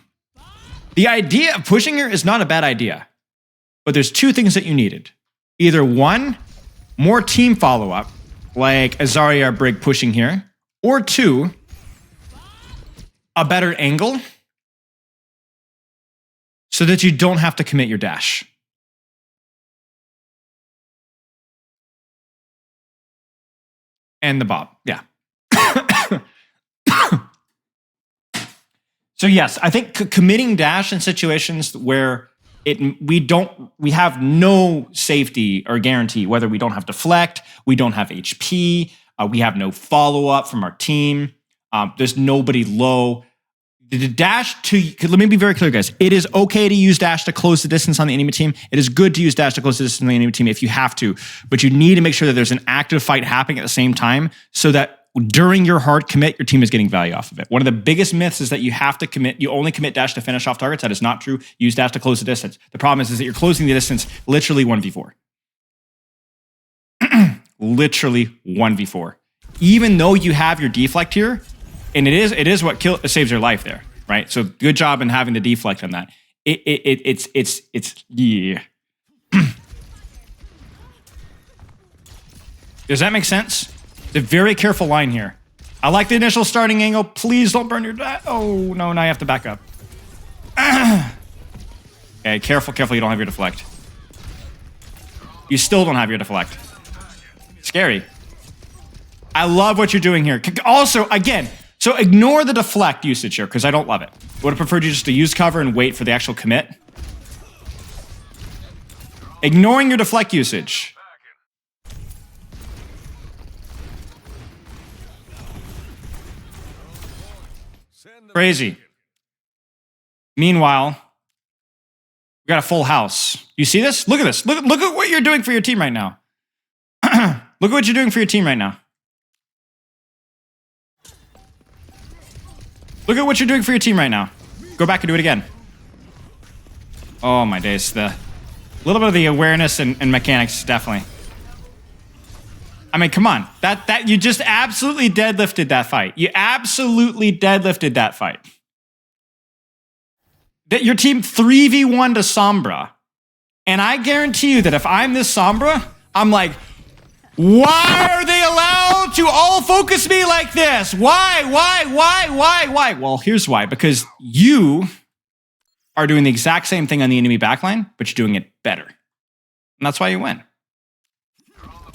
The idea of pushing here is not a bad idea. But there's two things that you needed. Either one, more team follow-up, like Azaria Brig pushing here. Or two, a better angle so that you don't have to commit your dash. And the bob, yeah. So yes, I think committing dash in situations where we have no safety or guarantee, whether we don't have deflect, we don't have HP, we have no follow-up from our team, there's nobody low. The dash let me be very clear, guys. It is okay to use dash to close the distance on the enemy team. It is good to use dash to close the distance on the enemy team if you have to, but you need to make sure that there's an active fight happening at the same time so that during your hard commit, your team is getting value off of it. One of the biggest myths is that you have to commit, you only commit dash to finish off targets. That is not true. Use dash to close the distance. The problem is that you're closing the distance literally 1v4. Literally 1v4. Even though you have your deflect here, and it is what saves your life there, right? So good job in having the deflect on that. It's yeah. Does that make sense? It's a very careful line here. I like the initial starting angle. Please don't burn your... Oh, no, now you have to back up. Okay, careful, you don't have your deflect. You still don't have your deflect. Scary. I love what you're doing here. Also, again, so ignore the deflect usage here, because I don't love it. I would have preferred you just to use cover and wait for the actual commit. Ignoring your deflect usage. Crazy. Meanwhile, we got a full house. You see this? Look at this. Look at what you're doing for your team right now. Look at what you're doing for your team right now. Look at what you're doing for your team right now. Go back and do it again. Oh my days. The little bit of the awareness and mechanics, definitely. I mean, come on. That you just absolutely deadlifted that fight. You absolutely deadlifted that fight. That your team 3v1 to Sombra. And I guarantee you that if I'm this Sombra, I'm like, why are they allowed to all focus me like this? Why? Well, here's why. Because you are doing the exact same thing on the enemy backline, but you're doing it better. And that's why you win.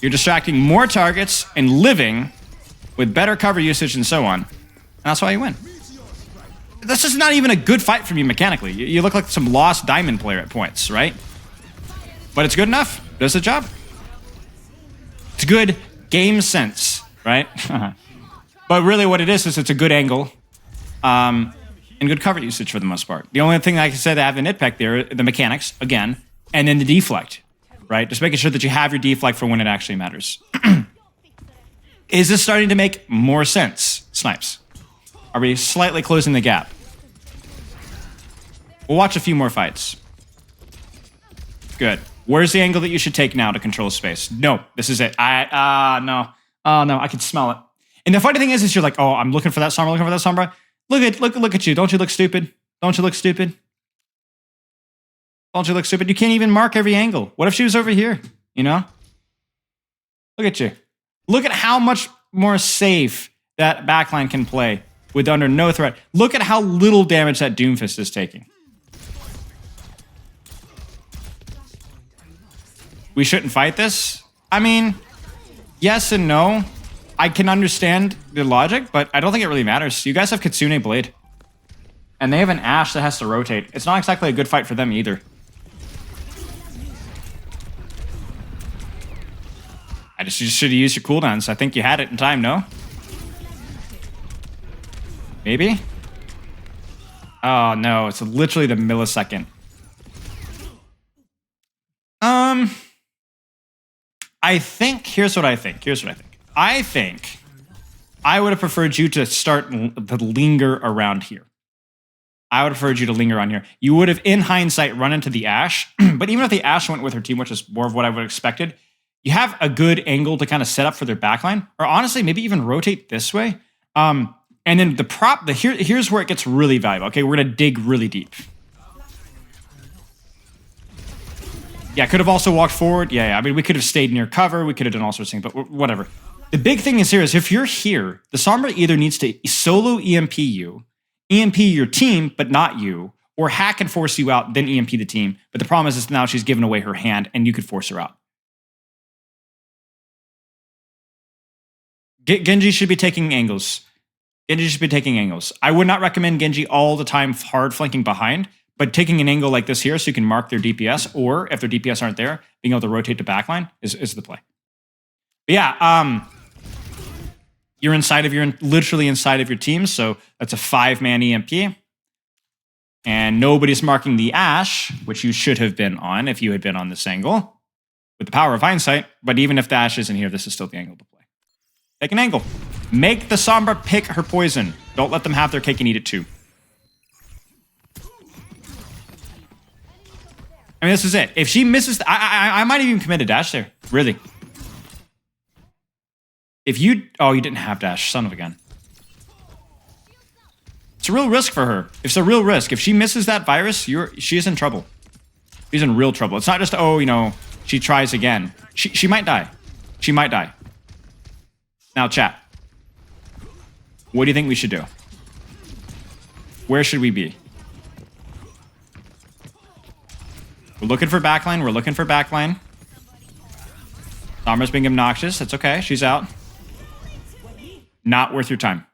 You're distracting more targets and living with better cover usage and so on. And that's why you win. This is not even a good fight from you mechanically. You look like some lost diamond player at points, right? But it's good enough. Does the job. It's good game sense, right? But really what it is it's a good angle and good cover usage for the most part. The only thing I can say that I have the nitpick there, the mechanics, again, and then the deflect. Right? Just making sure that you have your deflect for when it actually matters. Is this starting to make more sense, Snipes? Are we slightly closing the gap? We'll watch a few more fights. Good. Where's the angle that you should take now to control space? No, this is it. No. Oh, no, I can smell it. And the funny thing is you're like, oh, I'm looking for that Sombra, Look at you. Don't you look stupid? Don't you look stupid? Don't you look stupid? You can't even mark every angle. What if she was over here? You know? Look at you. Look at how much more safe that backline can play with under no threat. Look at how little damage that Doomfist is taking. We shouldn't fight this? I mean, yes and no. I can understand the logic, but I don't think it really matters. You guys have Kitsune Blade. And they have an Ashe that has to rotate. It's not exactly a good fight for them either. You just should have used your cooldowns. I think you had it in time, no? Maybe? Oh, no. It's literally the millisecond. I think... Here's what I think. I think I would have preferred you to start to linger around here. I would have preferred you to linger on here. You would have, in hindsight, run into the Ashe. But even if the Ashe went with her team, which is more of what I would have expected, you have a good angle to kind of set up for their backline. Or honestly, maybe even rotate this way. And then the prop, here's where it gets really valuable. Okay, we're going to dig really deep. Yeah, could have also walked forward. Yeah, I mean, we could have stayed near cover. We could have done all sorts of things, but whatever. The big thing is here is if you're here, the Sombra either needs to solo EMP you, EMP your team, but not you, or hack and force you out, then EMP the team. But the problem is now she's given away her hand, and you could force her out. Genji should be taking angles. I would not recommend Genji all the time hard flanking behind, but taking an angle like this here so you can mark their DPS, or if their DPS aren't there, being able to rotate to backline is the play. But yeah, you're literally inside of your team, so that's a 5-man EMP. And nobody's marking the Ashe, which you should have been on if you had been on this angle, with the power of hindsight. But even if the Ashe isn't here, this is still the angle to play. Take an angle. Make the Sombra pick her poison. Don't let them have their cake and eat it too. I mean, this is it. If she misses... I might even commit a dash there. Really. If you... Oh, you didn't have dash. Son of a gun. It's a real risk for her. It's a real risk. If she misses that virus, she is in trouble. She's in real trouble. It's not just, oh, you know, she tries again. She might die. She might die. Now, chat. What do you think we should do? Where should we be? We're looking for backline. Sombra's being obnoxious. That's okay. She's out. Not worth your time.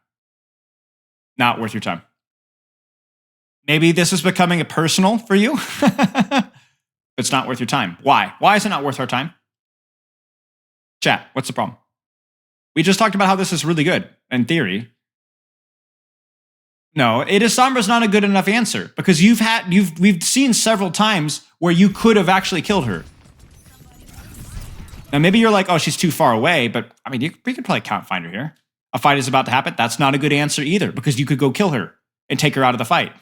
Maybe this is becoming a personal for you. It's not worth your time. Why? Why is it not worth our time? Chat, what's the problem? We just talked about how this is really good, in theory. No, Sombra's not a good enough answer because we've seen several times where you could have actually killed her. Now maybe you're like, oh, she's too far away, but I mean, we could probably can't find her here. A fight is about to happen. That's not a good answer either because you could go kill her and take her out of the fight.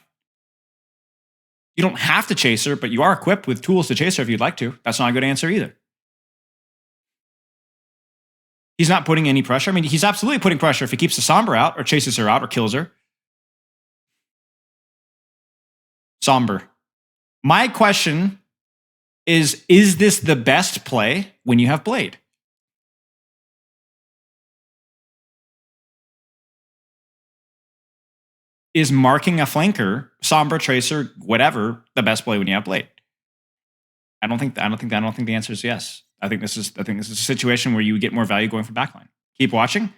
You don't have to chase her, but you are equipped with tools to chase her if you'd like to. That's not a good answer either. He's not putting any pressure. I mean, he's absolutely putting pressure if he keeps the Sombra out or chases her out or kills her. Somber. My question is this the best play when you have Blade? Is marking a flanker, Sombra, Tracer, whatever, the best play when you have Blade? I don't think the answer is yes. I think this is a situation where you get more value going for backline. Keep watching.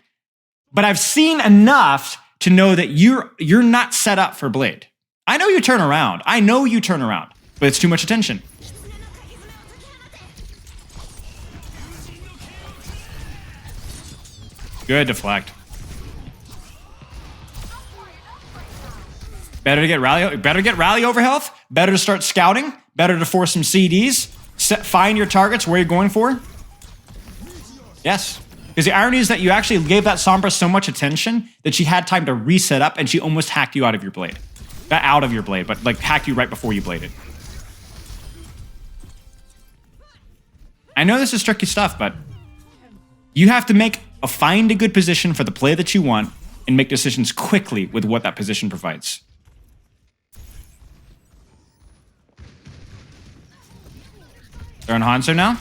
But I've seen enough to know that you're not set up for Blade. I know you turn around, but it's too much attention. Good deflect. Better to get rally over health. Better to start scouting. Better to force some CDs. Find your targets where you're going for. Yes. Because the irony is that you actually gave that Sombra so much attention that she had time to reset up and she almost hacked you out of your blade. Not out of your blade, but like hacked you right before you bladed. I know this is tricky stuff, but you have to find a good position for the play that you want and make decisions quickly with what that position provides. They're on Hanzo now.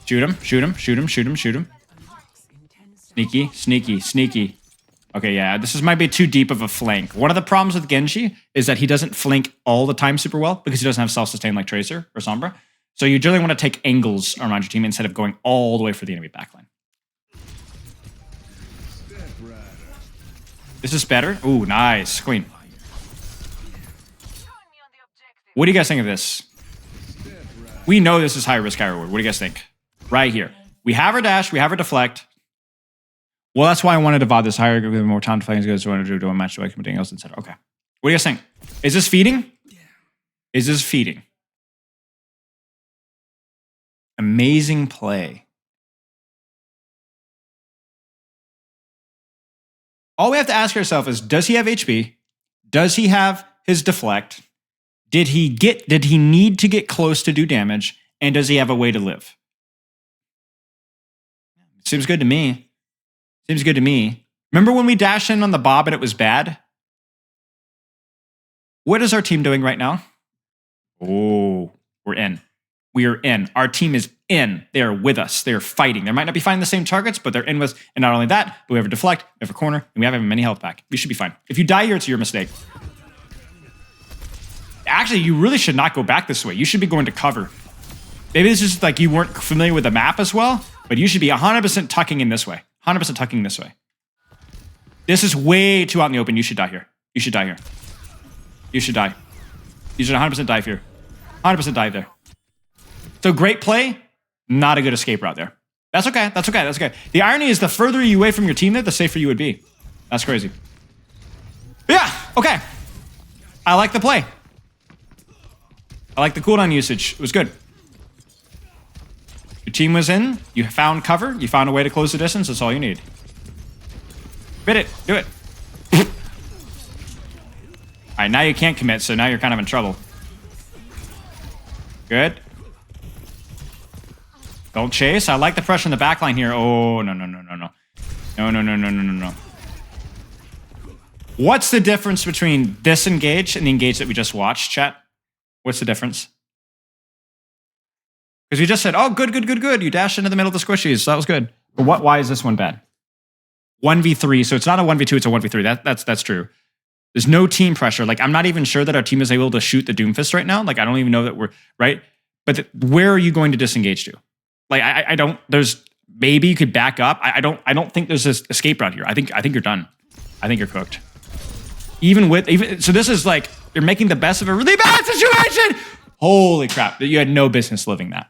Shoot him, shoot him, shoot him, shoot him, shoot him. Sneaky, sneaky, sneaky. Okay, yeah, might be too deep of a flank. One of the problems with Genji is that he doesn't flank all the time super well because he doesn't have self-sustain like Tracer or Sombra. So you generally want to take angles around your team instead of going all the way for the enemy backline. This is better. Ooh, nice. Queen. What do you guys think of this? We know this is high risk, high reward. What do you guys think? Right here. We have our dash. We have our deflect. Well, that's why I wanted to VOD this higher. Give more time to fight. Because I wanted to do a match like something else, etc. Okay. What do you guys think? Is this feeding? Is this feeding? Amazing play. All we have to ask ourselves is, does he have HP? Does he have his deflect? Did he need to get close to do damage? And does he have a way to live? Seems good to me. Seems good to me. Remember when we dashed in on the Bob and it was bad? What is our team doing right now? Oh, we're in. We are in. Our team is in. They are with us. They are fighting. They might not be finding the same targets, but they're in with us. And not only that, but we have a deflect, we have a corner, and we have many health back. We should be fine. If you die here, it's your mistake. Actually, you really should not go back this way. You should be going to cover. Maybe this is like you weren't familiar with the map as well, but you should be 100% tucking in this way. 100% tucking this way. This is way too out in the open. You should die here. You should die here. You should die. You should 100% dive here. 100% dive there. So great play, not a good escape route there. That's okay. That's okay. That's okay. The irony is the further you away from your team there, the safer you would be. That's crazy. But yeah, okay. I like the play. I like the cooldown usage. It was good. Your team was in. You found cover. You found a way to close the distance. That's all you need. Bit it. Do it. All right, now you can't commit, so now you're kind of in trouble. Good. Don't chase. I like the pressure in the backline here. Oh, no, no, no, no, no. No, no, no, no, no, no, no. What's the difference between this engage and the engage that we just watched, chat? What's the difference? Because we just said, oh, good, good, good, good. You dashed into the middle of the squishies. So that was good. But why is this one bad? 1v3. So it's not a 1v2, it's a 1v3. That's true. There's no team pressure. Like, I'm not even sure that our team is able to shoot the Doomfist right now. Like, I don't even know that we're, right? But where are you going to disengage to? Like, I don't, there's, maybe you could back up. I don't think there's this escape route here. I think you're done. I think you're cooked. So this is like, you're making the best of a really bad situation. Holy crap. You had no business living that.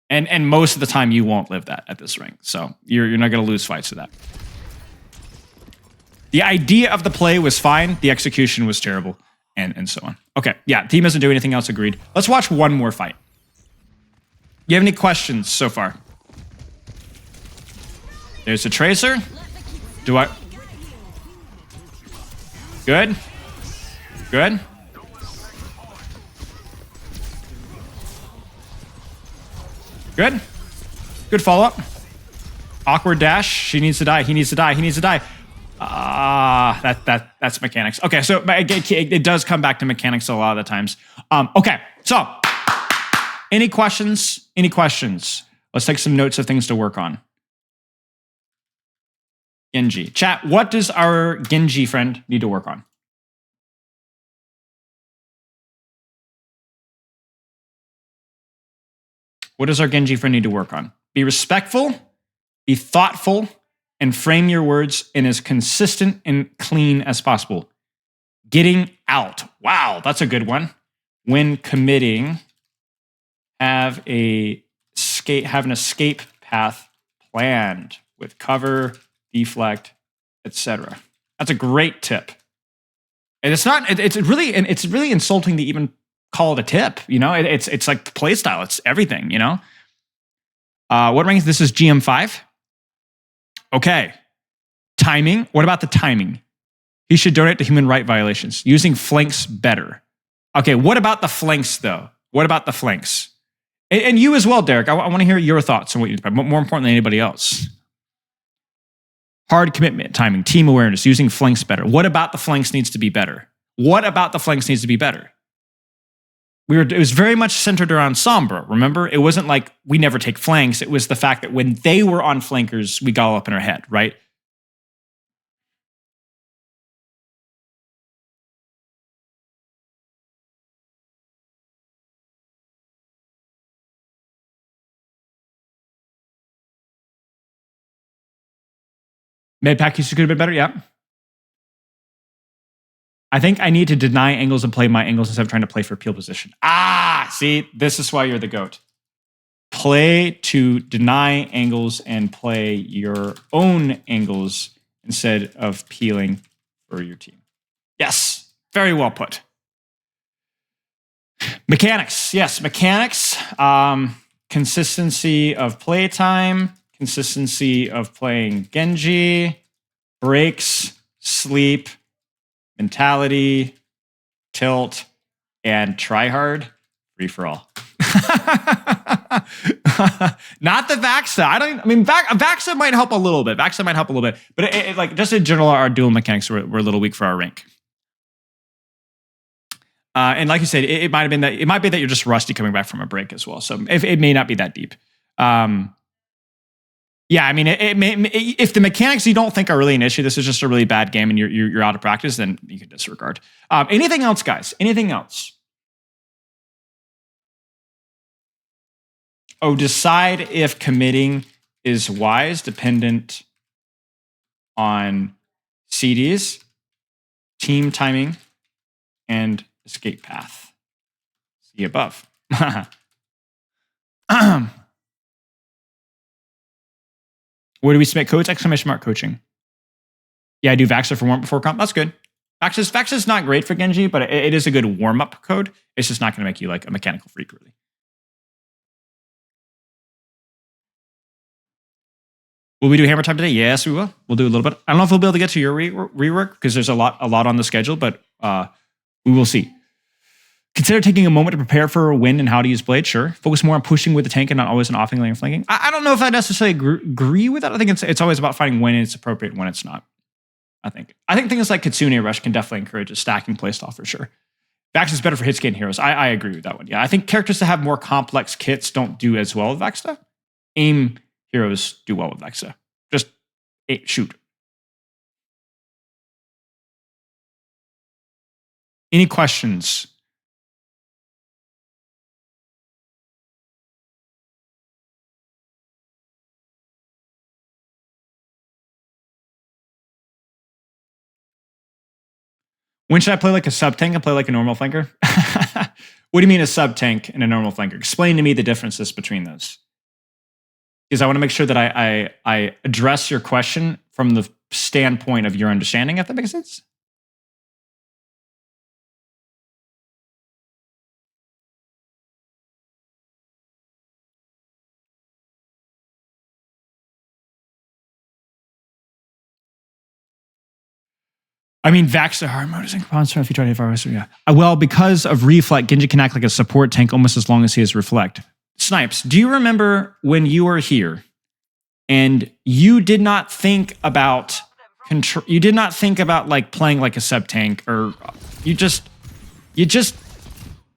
And most of the time you won't live that at this rank. So you're not going to lose fights to that. The idea of the play was fine. The execution was terrible, and so on. Okay, yeah, team doesn't do anything else, agreed. Let's watch one more fight. You have any questions so far? There's a Tracer. Do I... Good. Good. Good. Good follow-up. Awkward dash. She needs to die. He needs to die. He needs to die. That's mechanics. Okay, so it does come back to mechanics a lot of the times. Okay, so any questions? Any questions? Let's take some notes of things to work on. Genji. Chat, what does our Genji friend need to work on? What does our Genji friend need to work on? Be respectful, be thoughtful, and frame your words in as consistent and clean as possible. Getting out. Wow, that's a good one. When committing, have an escape path planned with cover, deflect, etc. That's a great tip. And it's really insulting to even call it a tip. You know, it's like playstyle. It's everything. You know. What rank is this? Is GM5? Okay. Timing. What about the timing? He should donate to human right violations. Using flanks better. Okay, what about the flanks, though? What about the flanks? And you as well, Derek. I want to hear your thoughts on what you, but more important than anybody else. Hard commitment timing, team awareness, using flanks better. What about the flanks needs to be better? What about the flanks needs to be better? it was very much centered around Sombra. Remember, it wasn't like we never take flanks. It was the fact that when they were on flankers, we got all up in our head, right? Mid pack used to could have been better, yeah. I think I need to deny angles and play my angles instead of trying to play for peel position. Ah, see, this is why you're the GOAT. Play to deny angles and play your own angles instead of peeling for your team. Yes, very well put. Mechanics, yes, mechanics. Consistency of playtime, consistency of playing Genji, breaks, sleep, mentality, tilt, and try hard, free for all. Not the Vaxa. I mean, Vaxa might help a little bit. But like just in general, our dual mechanics were a little weak for our rank. And like you said, it might be that you're just rusty coming back from a break as well. So it may not be that deep. Yeah, I mean, if the mechanics you don't think are really an issue, this is just a really bad game and you're out of practice, then you can disregard. Anything else, guys? Anything else? Oh, decide if committing is wise, dependent on CDs, team timing, and escape path. See above. Where do we submit codes? Exclamation mark coaching. Yeah, I do Vaxa for warm-up before comp. That's good. Vaxa's not great for Genji, but it is a good warm-up code. It's just not going to make you like a mechanical freak, really. Will we do Hammertime today? Yes, we will. We'll do a little bit. I don't know if we'll be able to get to your rework because there's a lot on the schedule, but we will see. Consider taking a moment to prepare for a win and how to use Blade. Sure. Focus more on pushing with the tank and not always on offing, laning, flanking. I don't know if I necessarily agree with that. I think it's always about finding when it's appropriate and when it's not. I think things like Kitsune Rush can definitely encourage a stacking playstyle for sure. Vax is better for hit-scan heroes. I agree with that one. Yeah, I think characters that have more complex kits don't do as well with Vaxa. Aim heroes do well with Vaxa. Just shoot. Any questions? When should I play like a sub-tank and play like a normal flanker? What do you mean a sub-tank and a normal flanker? Explain to me the differences between those. Because I want to make sure that I address your question from the standpoint of your understanding, if that makes sense. I mean, Vaxa hard mode is in components if you try to far away. Yeah. Well, because of Reflect, Genji can act like a support tank almost as long as he has Reflect. Snipes, do you remember when you were here and you did not think about control? You did not think about like playing like a sub tank, or you just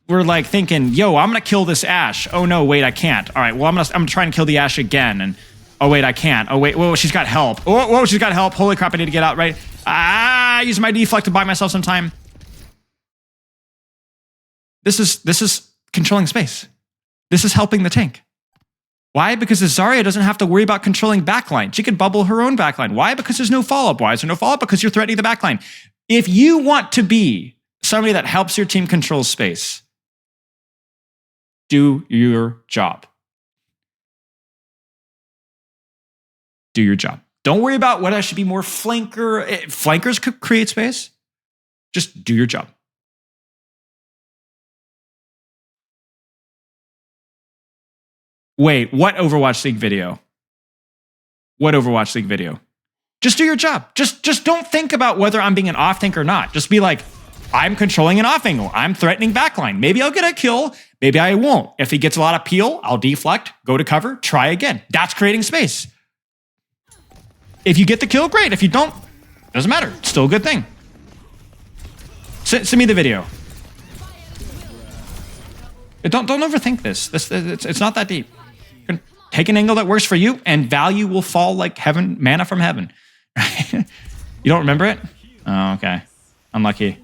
were like thinking, "Yo, I'm gonna kill this Ashe." Oh no, wait, I can't. All right, well, I'm gonna try and kill the Ashe again, and oh wait, I can't. Oh wait, whoa, she's got help. Whoa, she's got help. Holy crap, I need to get out. Right. I use my deflect to buy myself some time. This is controlling space. This is helping the tank. Why? Because the Zarya doesn't have to worry about controlling backline. She can bubble her own backline. Why? Because there's no follow-up. Why is there no follow-up? Because you're threatening the backline. If you want to be somebody that helps your team control space, do your job. Do your job. Don't worry about whether I should be more flanker. Flankers could create space. Just do your job. Wait, what Overwatch League video? What Overwatch League video? Just do your job. Just don't think about whether I'm being an off tank or not. Just be like, I'm controlling an off angle. I'm threatening backline. Maybe I'll get a kill. Maybe I won't. If he gets a lot of peel, I'll deflect, go to cover, try again. That's creating space. If you get the kill, great. If you don't, doesn't matter. It's still a good thing. Send me the video. Don't overthink this. It's not that deep. Take an angle that works for you, and value will fall like heaven, manna from heaven. You don't remember it? Oh, okay. Unlucky.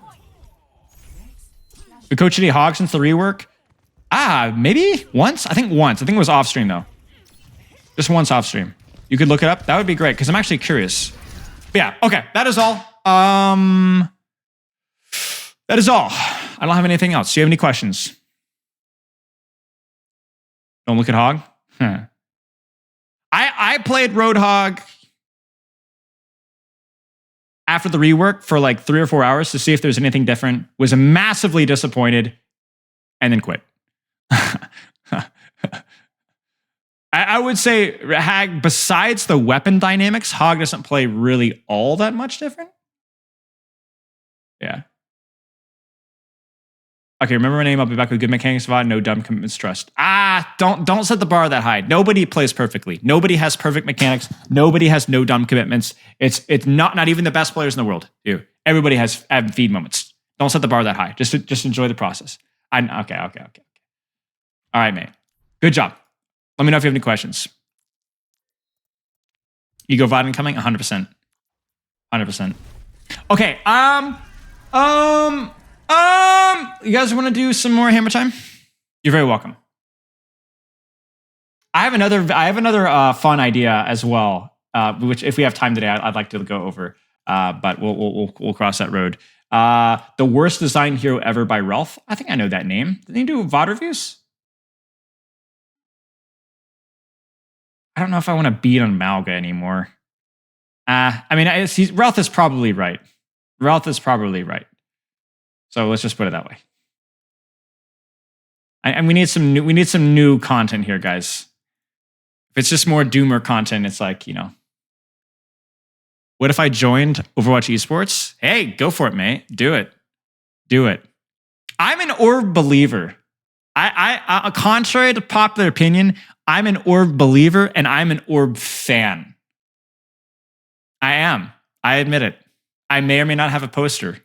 We coached any Hog since the rework? Maybe once? I think once. I think it was off stream though. Just once off stream. You could look it up. That would be great because I'm actually curious. But yeah, okay. That is all. That is all. I don't have anything else. Do you have any questions? Don't look at Hog? Huh. I played Roadhog after the rework for like 3 or 4 hours to see if there's anything different. Was massively disappointed and then quit. I would say Hag, besides the weapon dynamics, Hog doesn't play really all that much different. Yeah. Okay, remember my name. I'll be back with good mechanics, VOD, no dumb commitments, trust. Don't set the bar that high. Nobody plays perfectly. Nobody has perfect mechanics. Nobody has no dumb commitments. It's not even the best players in the world. Everybody has feed moments. Don't set the bar that high. Just enjoy the process. Okay. All right, mate. Good job. Let me know if you have any questions. Ego VOD incoming? 100%. 100%. Okay. You guys want to do some more hammer time? You're very welcome. I have another fun idea as well, which if we have time today, I'd like to go over. But we'll cross that road. The worst design hero ever by Ralph. I think I know that name. Did he do VOD reviews? I don't know if I want to beat on Malga anymore. Ralph is probably right. So let's just put it that way. And we need some new content here, guys. If it's just more doomer content, it's like, what if I joined Overwatch Esports? Hey, go for it, mate. Do it. I'm an orb believer. I contrary to popular opinion, I'm an orb believer and I'm an orb fan. I am. I admit it. I may or may not have a poster.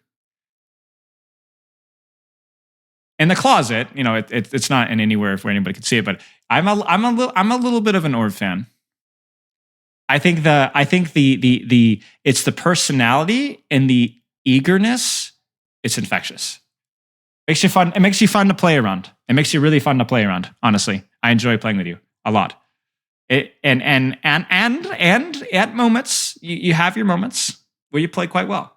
In the closet, it's not in anywhere where anybody can see it, but I'm a little bit of an orb fan. I think it's the personality and the eagerness. It's infectious. Makes you fun. It makes you fun to play around. It makes you really fun to play around. Honestly, I enjoy playing with you a lot. And at moments you have your moments where you play quite well.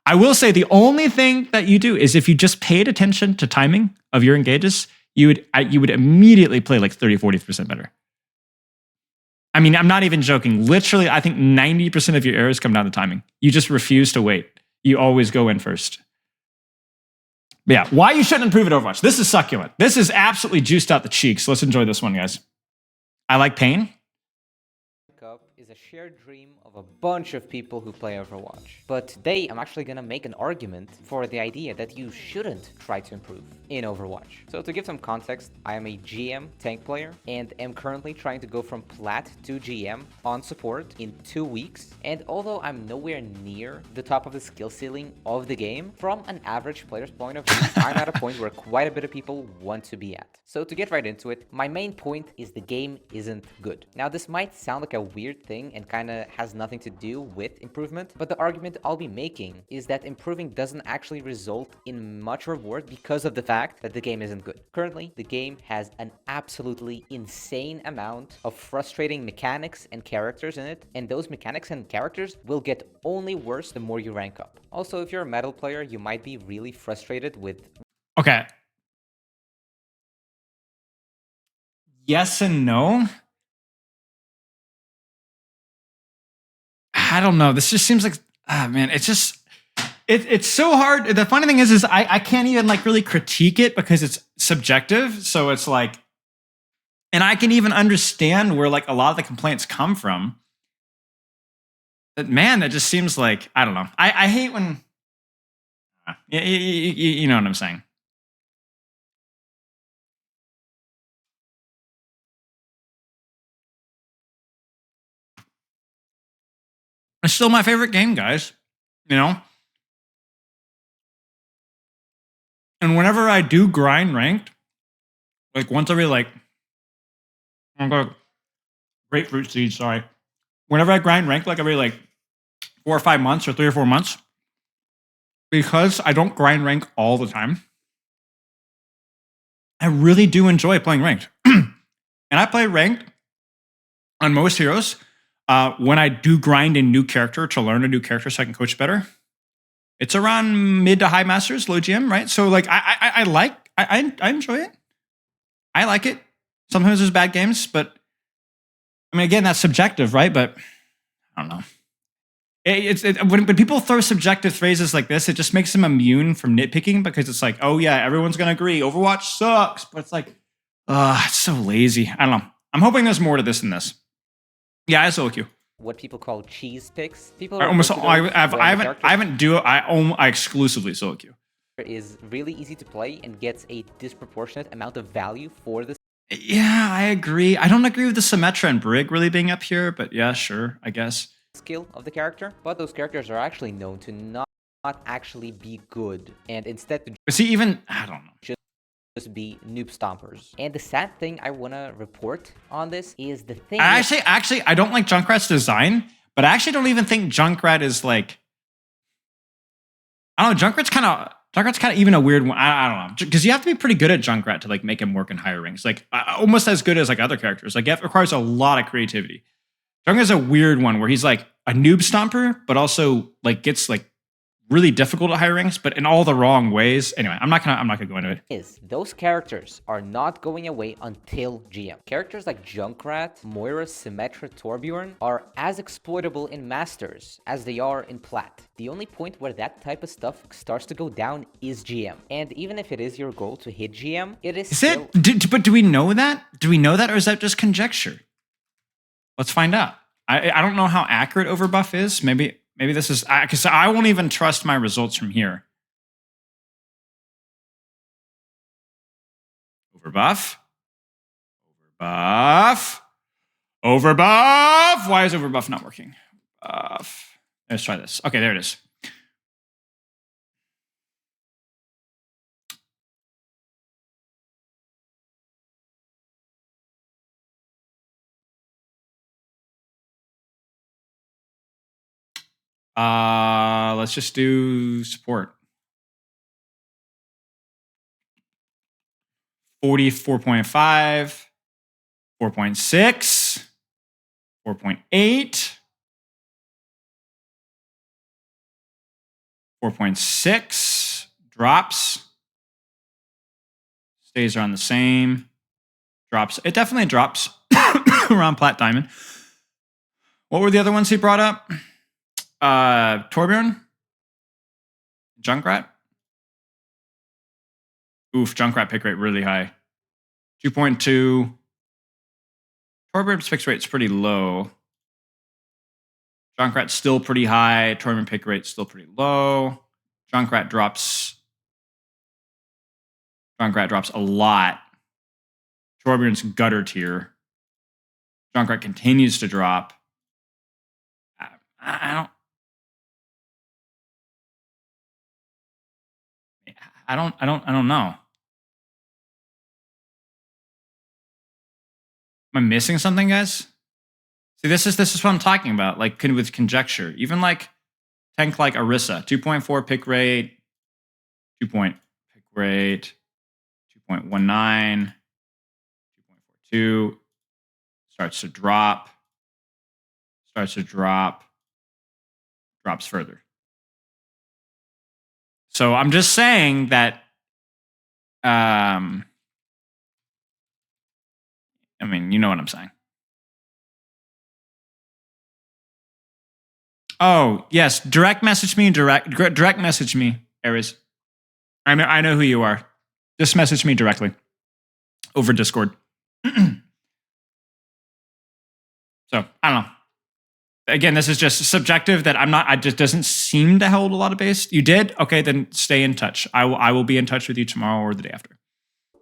I will say the only thing that you do is if you just paid attention to timing of your engages, you would immediately play like 30-40% better. I mean, I'm not even joking. Literally, I think 90% of your errors come down to timing. You just refuse to wait. You always go in first. But yeah, why you shouldn't improve at Overwatch. This is succulent. This is absolutely juiced out the cheeks. Let's enjoy this one, guys. I like pain. Cup is a shared dream of a bunch of people who play Overwatch. But today I'm actually gonna make an argument for the idea that you shouldn't try to improve in Overwatch. So to give some context, I am a GM tank player and am currently trying to go from plat to GM on support in 2 weeks. And although I'm nowhere near the top of the skill ceiling of the game, from an average player's point of view, I'm at a point where quite a bit of people want to be at. So to get right into it, my main point is the game isn't good. Now this might sound like a weird thing and kinda has nothing to do with improvement, but the argument I'll be making is that improving doesn't actually result in much reward because of the fact that the game isn't good. Currently, the game has an absolutely insane amount of frustrating mechanics and characters in it, and those mechanics and characters will get only worse the more you rank up. Also, if you're a metal player, you might be really frustrated with... Okay. Yes and no. I don't know. This just seems like, man, it's just, it's so hard. The funny thing is I can't even like really critique it because it's subjective. So it's like, and I can even understand where like a lot of the complaints come from. But man, that just seems like, I don't know. I hate when, you know what I'm saying. It's still my favorite game, guys. And whenever I do grind ranked, like once every like, I'm gonna grapefruit seeds. Sorry. Whenever I grind rank, like every like 4 or 5 months or 3 or 4 months, because I don't grind rank all the time, I really do enjoy playing ranked. And I play ranked on most heroes when I do grind a new character to learn a new character so I can coach better. It's around mid to high masters, low GM, right? So like I enjoy it. I like it. Sometimes there's bad games, but I mean, again, that's subjective, right? But I don't know. When people throw subjective phrases like this, it just makes them immune from nitpicking because it's like, oh yeah, everyone's gonna agree. Overwatch sucks, but it's like, it's so lazy. I don't know. I'm hoping there's more to this than this. Yeah, I solo queue. What people call cheese picks. People I exclusively solo queue. Is really easy to play and gets a disproportionate amount of value for the Yeah, I agree. I don't agree with the Symmetra and Brig really being up here, but yeah, sure, I guess. skill of the character, but those characters are actually known to not actually be good, and instead to But see, even, I don't know. just be noob stompers. And the sad thing I want to report on this is the thing... Actually, I don't like Junkrat's design, but I actually don't even think Junkrat is like... I don't know, Junkrat's kind of even a weird one. I don't know, because you have to be pretty good at Junkrat to like make him work in higher ranks. Like almost as good as like other characters. Like it requires a lot of creativity. Junkrat's a weird one where he's like a noob stomper, but also like gets like really difficult at higher ranks, but in all the wrong ways. Anyway, I'm not gonna go into it. Those characters are not going away until GM. Characters like Junkrat, Moira, Symmetra, Torbjorn are as exploitable in Masters as they are in Plat. The only point where that type of stuff starts to go down is GM. And even if it is your goal to hit GM, it is still... But do we know that? Do we know that, or is that just conjecture? Let's find out. I don't know how accurate overbuff is. Maybe this is, because I won't even trust my results from here. Overbuff. Overbuff. Overbuff. Why is overbuff not working? Let's try this. Okay, there it is. Let's just do support. 44.5, 4.6, 4.8, 4.6, drops, stays around the same, drops. It definitely drops around Plat Diamond. What were the other ones he brought up? Torbjorn? Junkrat? Oof, Junkrat pick rate really high. 2.2. Torbjorn's pick rate's pretty low. Junkrat's still pretty high. Torbjorn pick rate's still pretty low. Junkrat drops a lot. Torbjorn's gutter tier. Junkrat continues to drop. I don't know. Am I missing something, guys? See, this is what I'm talking about. Like with conjecture, even like tank like Orisa, 2.4 pick rate, 2 pick rate, 2.19, 2.42, starts to drop, drops further. So I'm just saying that, I mean, you know what I'm saying. Oh, yes. Direct message me, Ares. I know who you are. Just message me directly over Discord. So, I don't know. Again, this is just subjective that it just doesn't seem to hold a lot of base. You did? Okay, then stay in touch. I will be in touch with you tomorrow or the day after.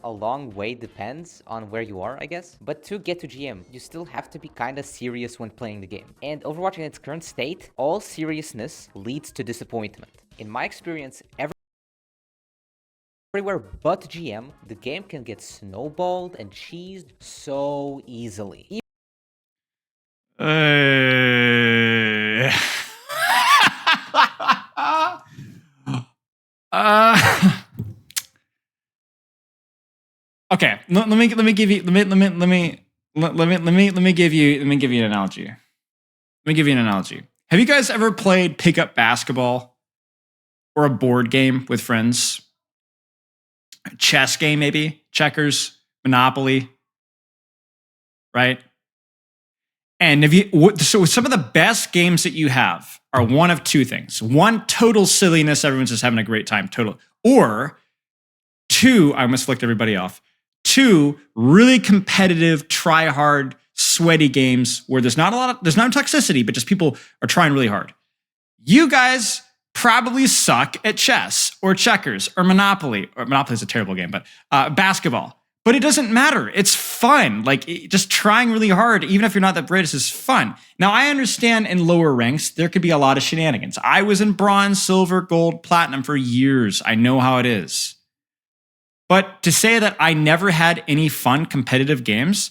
A long way depends on where you are, I guess. But to get to GM, you still have to be kinda serious when playing the game. And Overwatch in its current state, all seriousness leads to disappointment. In my experience, every everywhere but GM, the game can get snowballed and cheesed so easily. Okay, let me give you an analogy. Have you guys ever played pickup basketball or a board game with friends? A chess game, maybe checkers, Monopoly, right? And so some of the best games that you have are one of two things. One, total silliness, everyone's just having a great time, total. Or two, I almost flicked everybody off. Two, really competitive, try hard, sweaty games where there's no toxicity, but just people are trying really hard. You guys probably suck at chess or checkers or Monopoly. Or Monopoly is a terrible game, but basketball. But it doesn't matter. It's fun. Just trying really hard, even if you're not that British, is fun. Now, I understand in lower ranks, there could be a lot of shenanigans. I was in bronze, silver, gold, platinum for years. I know how it is. But to say that I never had any fun competitive games,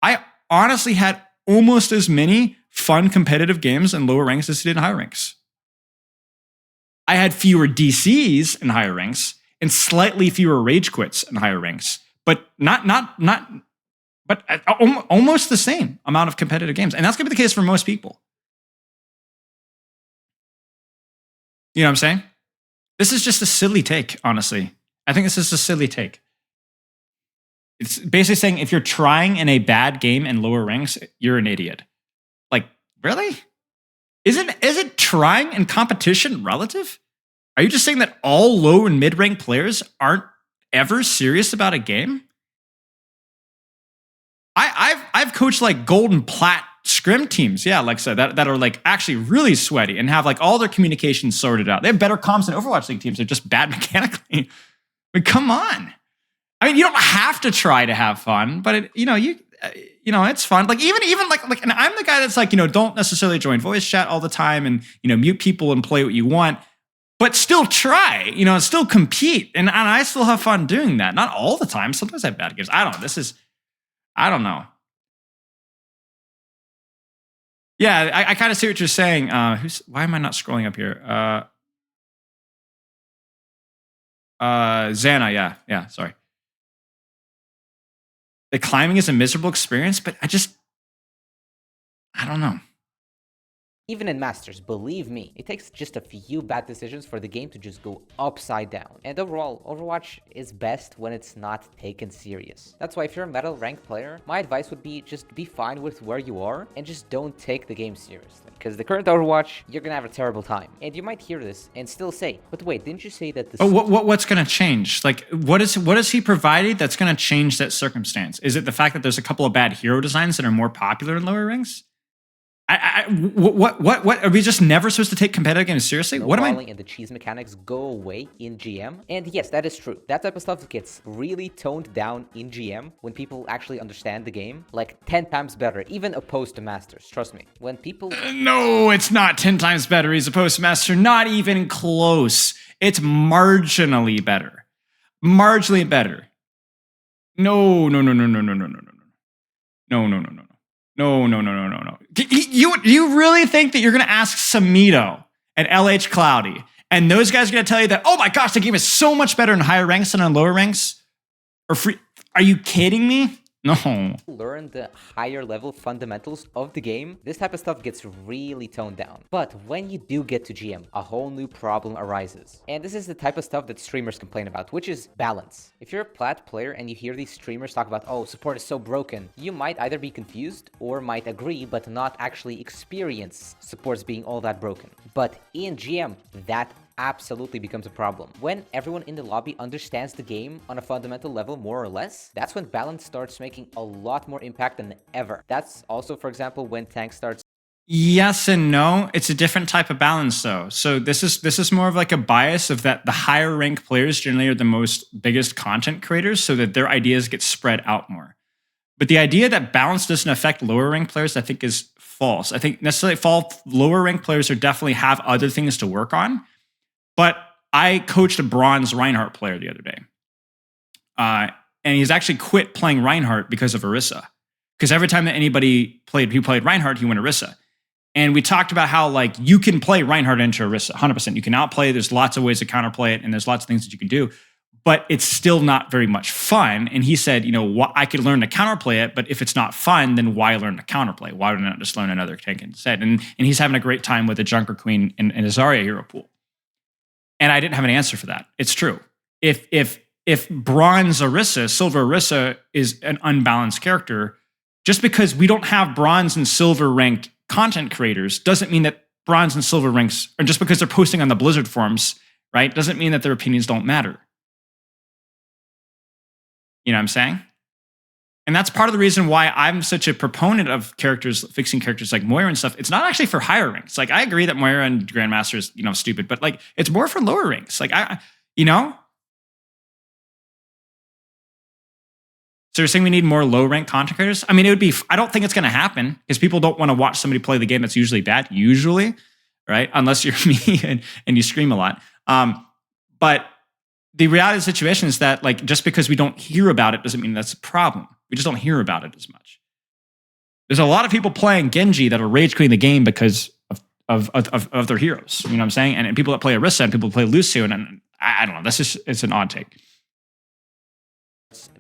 I honestly had almost as many fun competitive games in lower ranks as I did in higher ranks. I had fewer DCs in higher ranks and slightly fewer rage quits in higher ranks. But almost the same amount of competitive games. And that's going to be the case for most people. You know what I'm saying? This is just a silly take, honestly. I think this is a silly take. It's basically saying if you're trying in a bad game in lower ranks, you're an idiot. Like, really? Isn't trying in competition relative? Are you just saying that all low and mid-rank players aren't ever serious about a game? I've coached like gold and plat scrim teams, yeah, like I said, that are like actually really sweaty and have like all their communication sorted out. They have better comms than Overwatch League teams. They're just bad mechanically. I mean, come on. I mean, you don't have to try to have fun, but it's fun. Like even like, and I'm the guy that's like, don't necessarily join voice chat all the time and mute people and play what you want. But still try, still compete. And I still have fun doing that. Not all the time. Sometimes I have bad games. I don't know. Yeah, I kind of see what you're saying. Why am I not scrolling up here? Xana, yeah, sorry. The climbing is a miserable experience, but I don't know. Even in Masters, believe me, it takes just a few bad decisions for the game to just go upside down. And overall, Overwatch is best when it's not taken serious. That's why if you're a medal rank player, my advice would be just be fine with where you are and just don't take the game seriously. Because the current Overwatch, you're gonna have a terrible time. And you might hear this and still say, but wait, didn't you say that the— what's gonna change? Like, what is he provided that's gonna change that circumstance? Is it the fact that there's a couple of bad hero designs that are more popular in lower ranks? What are we just never supposed to take competitive games seriously? What am I? And the cheese mechanics go away in GM, and yes, that is true. That type of stuff gets really toned down in GM when people actually understand the game, like 10 times better, even opposed to Masters. Trust me, when people— No, it's not 10 times better. He's opposed to Master, not even close. It's marginally better. Marginally better. No. You really think that you're going to ask Symmetra and LH Cloudy, and those guys are going to tell you that, oh my gosh, the game is so much better in higher ranks than in lower ranks? Or free? Are you kidding me? No. Learn the higher level fundamentals of the game, this type of stuff gets really toned down. But when you do get to GM, a whole new problem arises. And this is the type of stuff that streamers complain about, which is balance. If you're a plat player and you hear these streamers talk about, oh, support is so broken, you might either be confused or might agree but not actually experience supports being all that broken. But in GM, that absolutely becomes a problem. When everyone in the lobby understands the game on a fundamental level more or less, that's when balance starts making a lot more impact than ever. That's also, for example, when tank starts— Yes and no. It's a different type of balance though. So this is more of like a bias of that the higher ranked players generally are the biggest content creators, so that their ideas get spread out more. But the idea that balance doesn't affect lower ranked players, I think, is false. I think necessarily lower ranked players are definitely have other things to work on. But I coached a bronze Reinhardt player the other day. and he's actually quit playing Reinhardt because of Orisa. Because every time that anybody who played Reinhardt, he went Orisa. And we talked about how like you can play Reinhardt into Orisa, 100%. You can outplay. There's lots of ways to counterplay it, and there's lots of things that you can do. But it's still not very much fun. And he said, I could learn to counterplay it, but if it's not fun, then why learn to counterplay? Why would I not just learn another tank instead? And he's having a great time with the Junker Queen and a Zarya hero pool. And I didn't have an answer for that. It's true. If Bronze Orisa, Silver Orisa is an unbalanced character, just because we don't have Bronze and Silver ranked content creators doesn't mean that Bronze and Silver ranks, or just because they're posting on the Blizzard forums, right, doesn't mean that their opinions don't matter. You know what I'm saying? And that's part of the reason why I'm such a proponent of fixing characters like Moira and stuff. It's not actually for higher ranks. Like, I agree that Moira and Grandmaster is, stupid, but like, it's more for lower ranks. Like, So you're saying we need more low rank content creators? I mean, I don't think it's going to happen because people don't want to watch somebody play the game that's usually bad, right? Unless you're me and you scream a lot. But the reality of the situation is that like, just because we don't hear about it doesn't mean that's a problem. We just don't hear about it as much. There's a lot of people playing Genji that are rage quitting the game because of their heroes. You know what I'm saying? And people that play Orisa and people that play Lucio, and I don't know. It's an odd take.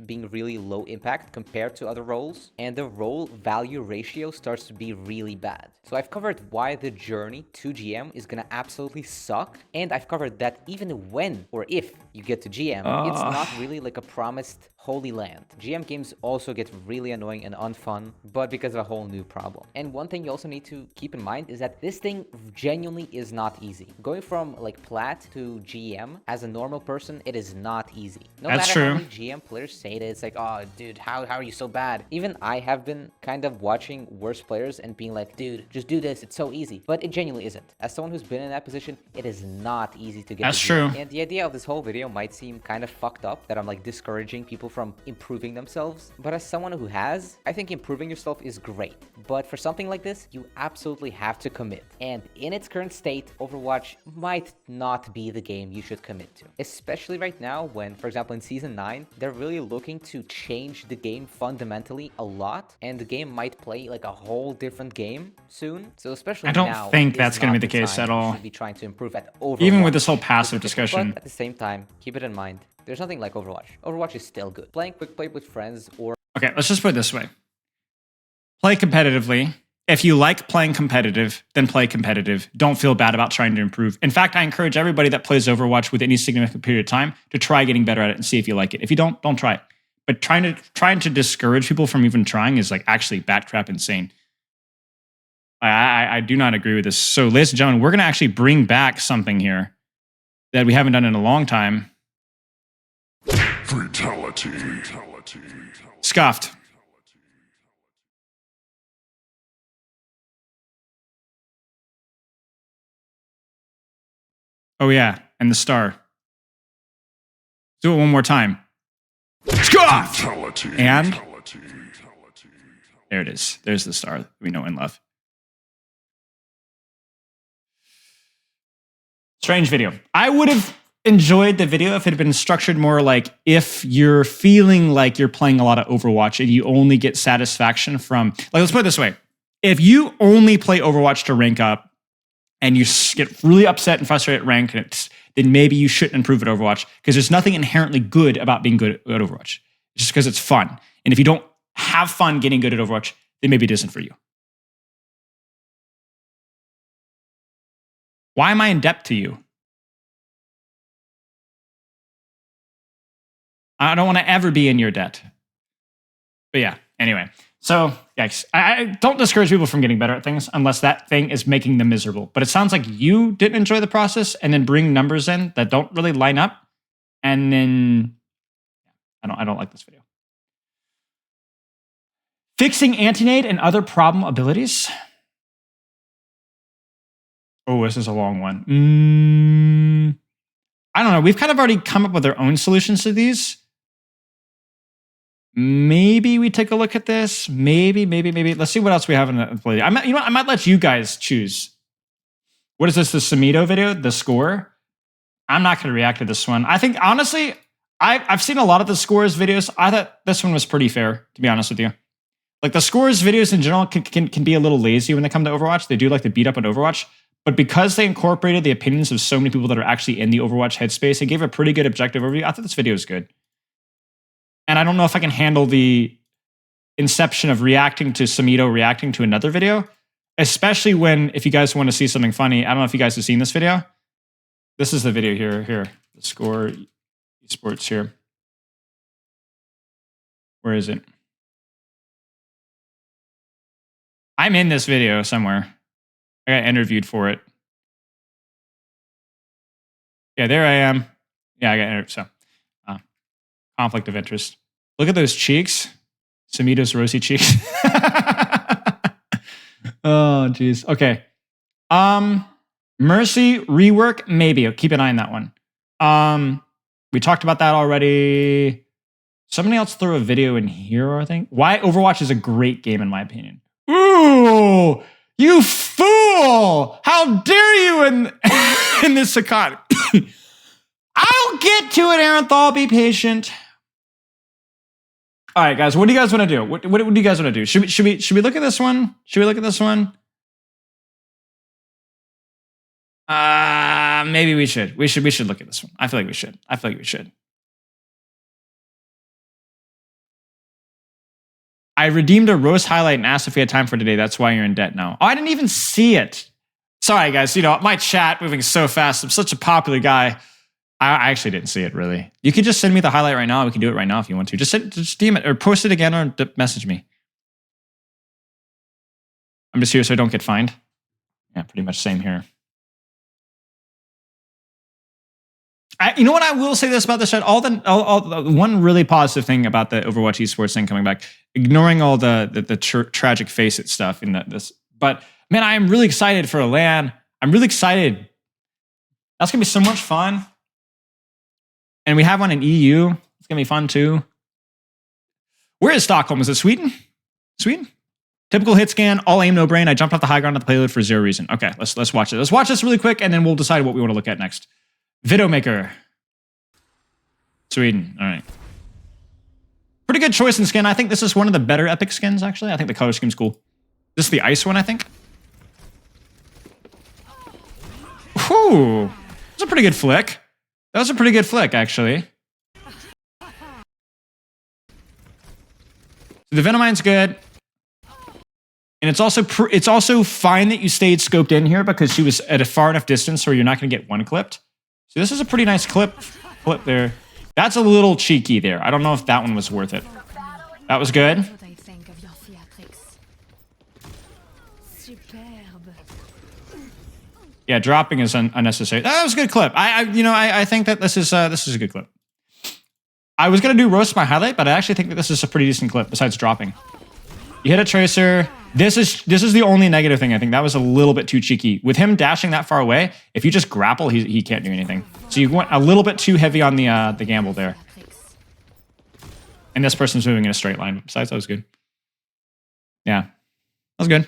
Being really low impact compared to other roles, and the role value ratio starts to be really bad. So I've covered why the journey to GM is gonna absolutely suck, and I've covered that even when or if you get to GM, it's not really like a promised holy land. GM games also get really annoying and unfun, but because of a whole new problem. And one thing you also need to keep in mind is that this thing genuinely is not easy. Going from like plat to GM as a normal person, it is not easy. No That's matter true. how many GM players say it, it's like, oh dude, how are you so bad? Even I have been kind of watching worse players and being like, dude, just do this, it's so easy. But it genuinely isn't. As someone who's been in that position, it is not easy to get That's to true. GM. And the idea of this whole video might seem kind of fucked up, that I'm like discouraging people from improving themselves. But as someone who has, I think improving yourself is great. But for something like this, you absolutely have to commit. And in its current state, Overwatch might not be the game you should commit to. Especially right now when, for example, in Season 9, they're really looking to change the game fundamentally a lot. And the game might play like a whole different game soon. So especially I don't now think is that's going to not be the case time at you all. should be trying to improve at Overwatch. Even with this whole passive specifically. discussion. But at the same time, keep it in mind, there's nothing like Overwatch. Overwatch is still good. Playing quick play with friends or... Okay, let's just put it this way. Play competitively. If you like playing competitive, then play competitive. Don't feel bad about trying to improve. In fact, I encourage everybody that plays Overwatch with any significant period of time to try getting better at it and see if you like it. If you don't try it. But trying to discourage people from even trying is like actually bat crap insane. I do not agree with this. So, ladies and gentlemen, we're going to actually bring back something here that we haven't done in a long time. Fatality. Scuffed. Oh yeah, and the star. Do it one more time. Scuffed! And there it is. There's the star that we know and love. Strange video. I would have enjoyed the video if it had been structured more like if you're feeling like you're playing a lot of Overwatch and you only get satisfaction from, like, let's put it this way. If you only play Overwatch to rank up and you get really upset and frustrated at rank, then maybe you shouldn't improve at Overwatch because there's nothing inherently good about being good at Overwatch. Just because it's fun. And if you don't have fun getting good at Overwatch, then maybe it isn't for you. Why am I in debt to you? I don't want to ever be in your debt. But yeah, anyway. So, yikes. I don't discourage people from getting better at things unless that thing is making them miserable. But it sounds like you didn't enjoy the process and then bring numbers in that don't really line up. And then I don't like this video. Fixing anti-nade and other problem abilities. Oh, this is a long one. I don't know. We've kind of already come up with our own solutions to these. Maybe we take a look at this. Maybe. Let's see what else we have in the play. I might let you guys choose. What is this? The Symmetra video? The score? I'm not going to react to this one. I think, honestly, I've seen a lot of the scores videos. I thought this one was pretty fair, to be honest with you. Like the scores videos in general can be a little lazy when they come to Overwatch. They do like to beat up on Overwatch. But because they incorporated the opinions of so many people that are actually in the Overwatch headspace, it gave a pretty good objective overview. I thought this video was good. And I don't know if I can handle the inception of reacting to Samito reacting to another video, especially when, if you guys want to see something funny, I don't know if you guys have seen this video. This is the video here, the score Esports here. Where is it? I'm in this video somewhere. I got interviewed for it. Yeah, there I am. Yeah, I got interviewed. So, conflict of interest. Look at those cheeks. Samito's rosy cheeks. Oh, geez. Okay. Mercy, rework, maybe. I'll keep an eye on that one. We talked about that already. Somebody else threw a video in here, I think. Why Overwatch is a great game, in my opinion. Ooh, you fool! How dare you in this Sakat? I'll get to it, Arenthal. Be patient. All right, guys. What do you guys want to do? What do you guys want to do? Should we look at this one? Should we look at this one? Maybe we should. We should look at this one. I feel like we should. I redeemed a roast highlight and asked if we had time for today. That's why you're in debt now. Oh, I didn't even see it. Sorry, guys. You know, my chat moving so fast. I'm such a popular guy. I actually didn't see it, really. You could just send me the highlight right now. We can do it right now if you want to. Just DM it or post it again or message me. I'm just here so I don't get fined. Yeah, pretty much same here. You know what? I will say this about this chat. One really positive thing about the Overwatch Esports thing coming back, ignoring all the tragic face it stuff in this. But man, I am really excited for a LAN. I'm really excited. That's gonna be so much fun. And we have one in EU. It's gonna be fun too. Where is Stockholm? Is it Sweden? Sweden? Typical hit scan, all aim, no brain. I jumped off the high ground at the payload for zero reason. Okay, let's watch it. Let's watch this really quick, and then we'll decide what we want to look at next. Vidowmaker. Sweden. All right. Pretty good choice in skin. I think this is one of the better epic skins, actually. I think the color scheme's cool. This is the ice one, I think. Whew. That's a pretty good flick. That was a pretty good flick, actually. The Venomine's good. And it's also fine that you stayed scoped in here because she was at a far enough distance where you're not going to get one clipped. So this is a pretty nice clip there. That's a little cheeky there. I don't know if that one was worth it. That was good. Yeah, dropping is unnecessary. That was a good clip. I think that this is a good clip. I was gonna do roast my highlight, but I actually think that this is a pretty decent clip. Besides dropping, you hit a tracer. This is the only negative thing. I think that was a little bit too cheeky. With him dashing that far away, if you just grapple, he can't do anything. So you went a little bit too heavy on the gamble there. And this person's moving in a straight line. Besides, that was good. Yeah, that was good.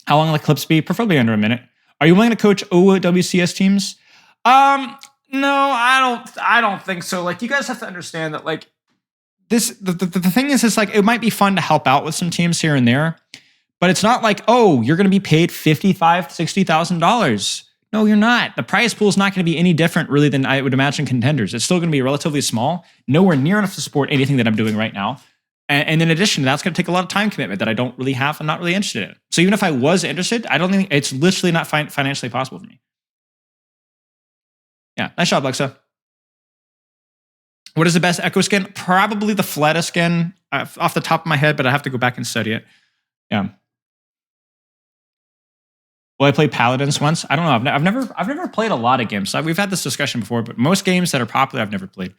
How long will the clips be? Preferably under a minute. Are you willing to coach OWCS teams? No, I don't think so. Like, you guys have to understand that, like, the thing is like, it might be fun to help out with some teams here and there, but it's not like, oh, you're going to be paid $55,000, $60,000. No, you're not. The prize pool is not going to be any different, really, than I would imagine contenders. It's still going to be relatively small, nowhere near enough to support anything that I'm doing right now. And in addition to that, it's going to take a lot of time commitment that I don't really have. I'm not really interested in. So even if I was interested, I don't think it's literally not financially possible for me. Yeah, nice job, Lexa. What is the best Echo skin? Probably the Fleta skin off the top of my head, but I have to go back and study it. Yeah. Will I play Paladins once? I don't know. I've never played a lot of games. We've had this discussion before, but most games that are popular, I've never played.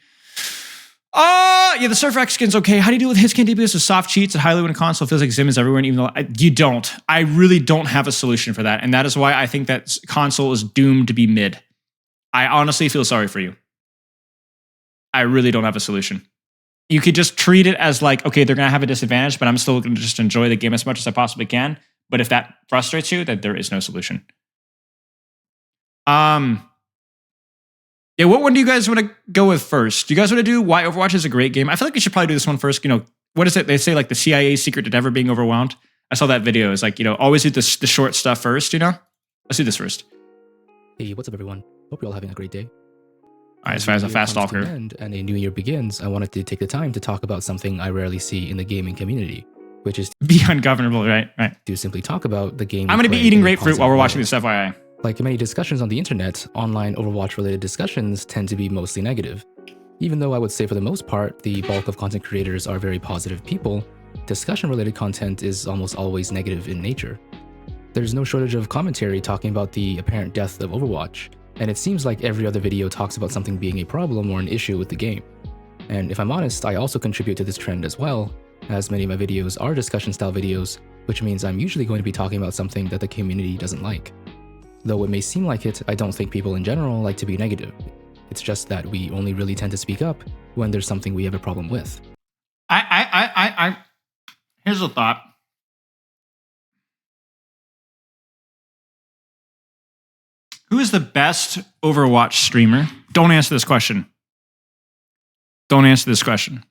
Yeah, the Surfer X skin's okay. How do you deal with hit scan DPS with soft cheats and highly when a console feels like Zim is everywhere, even though you don't? I really don't have a solution for that, and that is why I think that console is doomed to be mid. I honestly feel sorry for you. I really don't have a solution. You could just treat it as like, okay, they're going to have a disadvantage, but I'm still going to just enjoy the game as much as I possibly can. But if that frustrates you, then there is no solution. Yeah, what one do you guys want to go with first? Do you guys want to do why Overwatch is a great game? I feel like we should probably do this one first. What is it? They say like the CIA's secret to never being overwhelmed. I saw that video. It's like, always do the short stuff first, Let's do this first. Hey, what's up, everyone? Hope you're all having a great day. All right, as far as a fast talker. And a new year begins, I wanted to take the time to talk about something I rarely see in the gaming community, which is be ungovernable, right? to simply talk about the game. I'm going to be eating grapefruit while we're watching this, FYI. Like many discussions on the internet, online Overwatch-related discussions tend to be mostly negative. Even though I would say for the most part, the bulk of content creators are very positive people, discussion-related content is almost always negative in nature. There's no shortage of commentary talking about the apparent death of Overwatch, and it seems like every other video talks about something being a problem or an issue with the game. And if I'm honest, I also contribute to this trend as well, as many of my videos are discussion-style videos, which means I'm usually going to be talking about something that the community doesn't like. Though it may seem like it, I don't think people in general like to be negative. It's just that we only really tend to speak up when there's something we have a problem with. Here's a thought. Who is the best Overwatch streamer? Don't answer this question. Don't answer this question.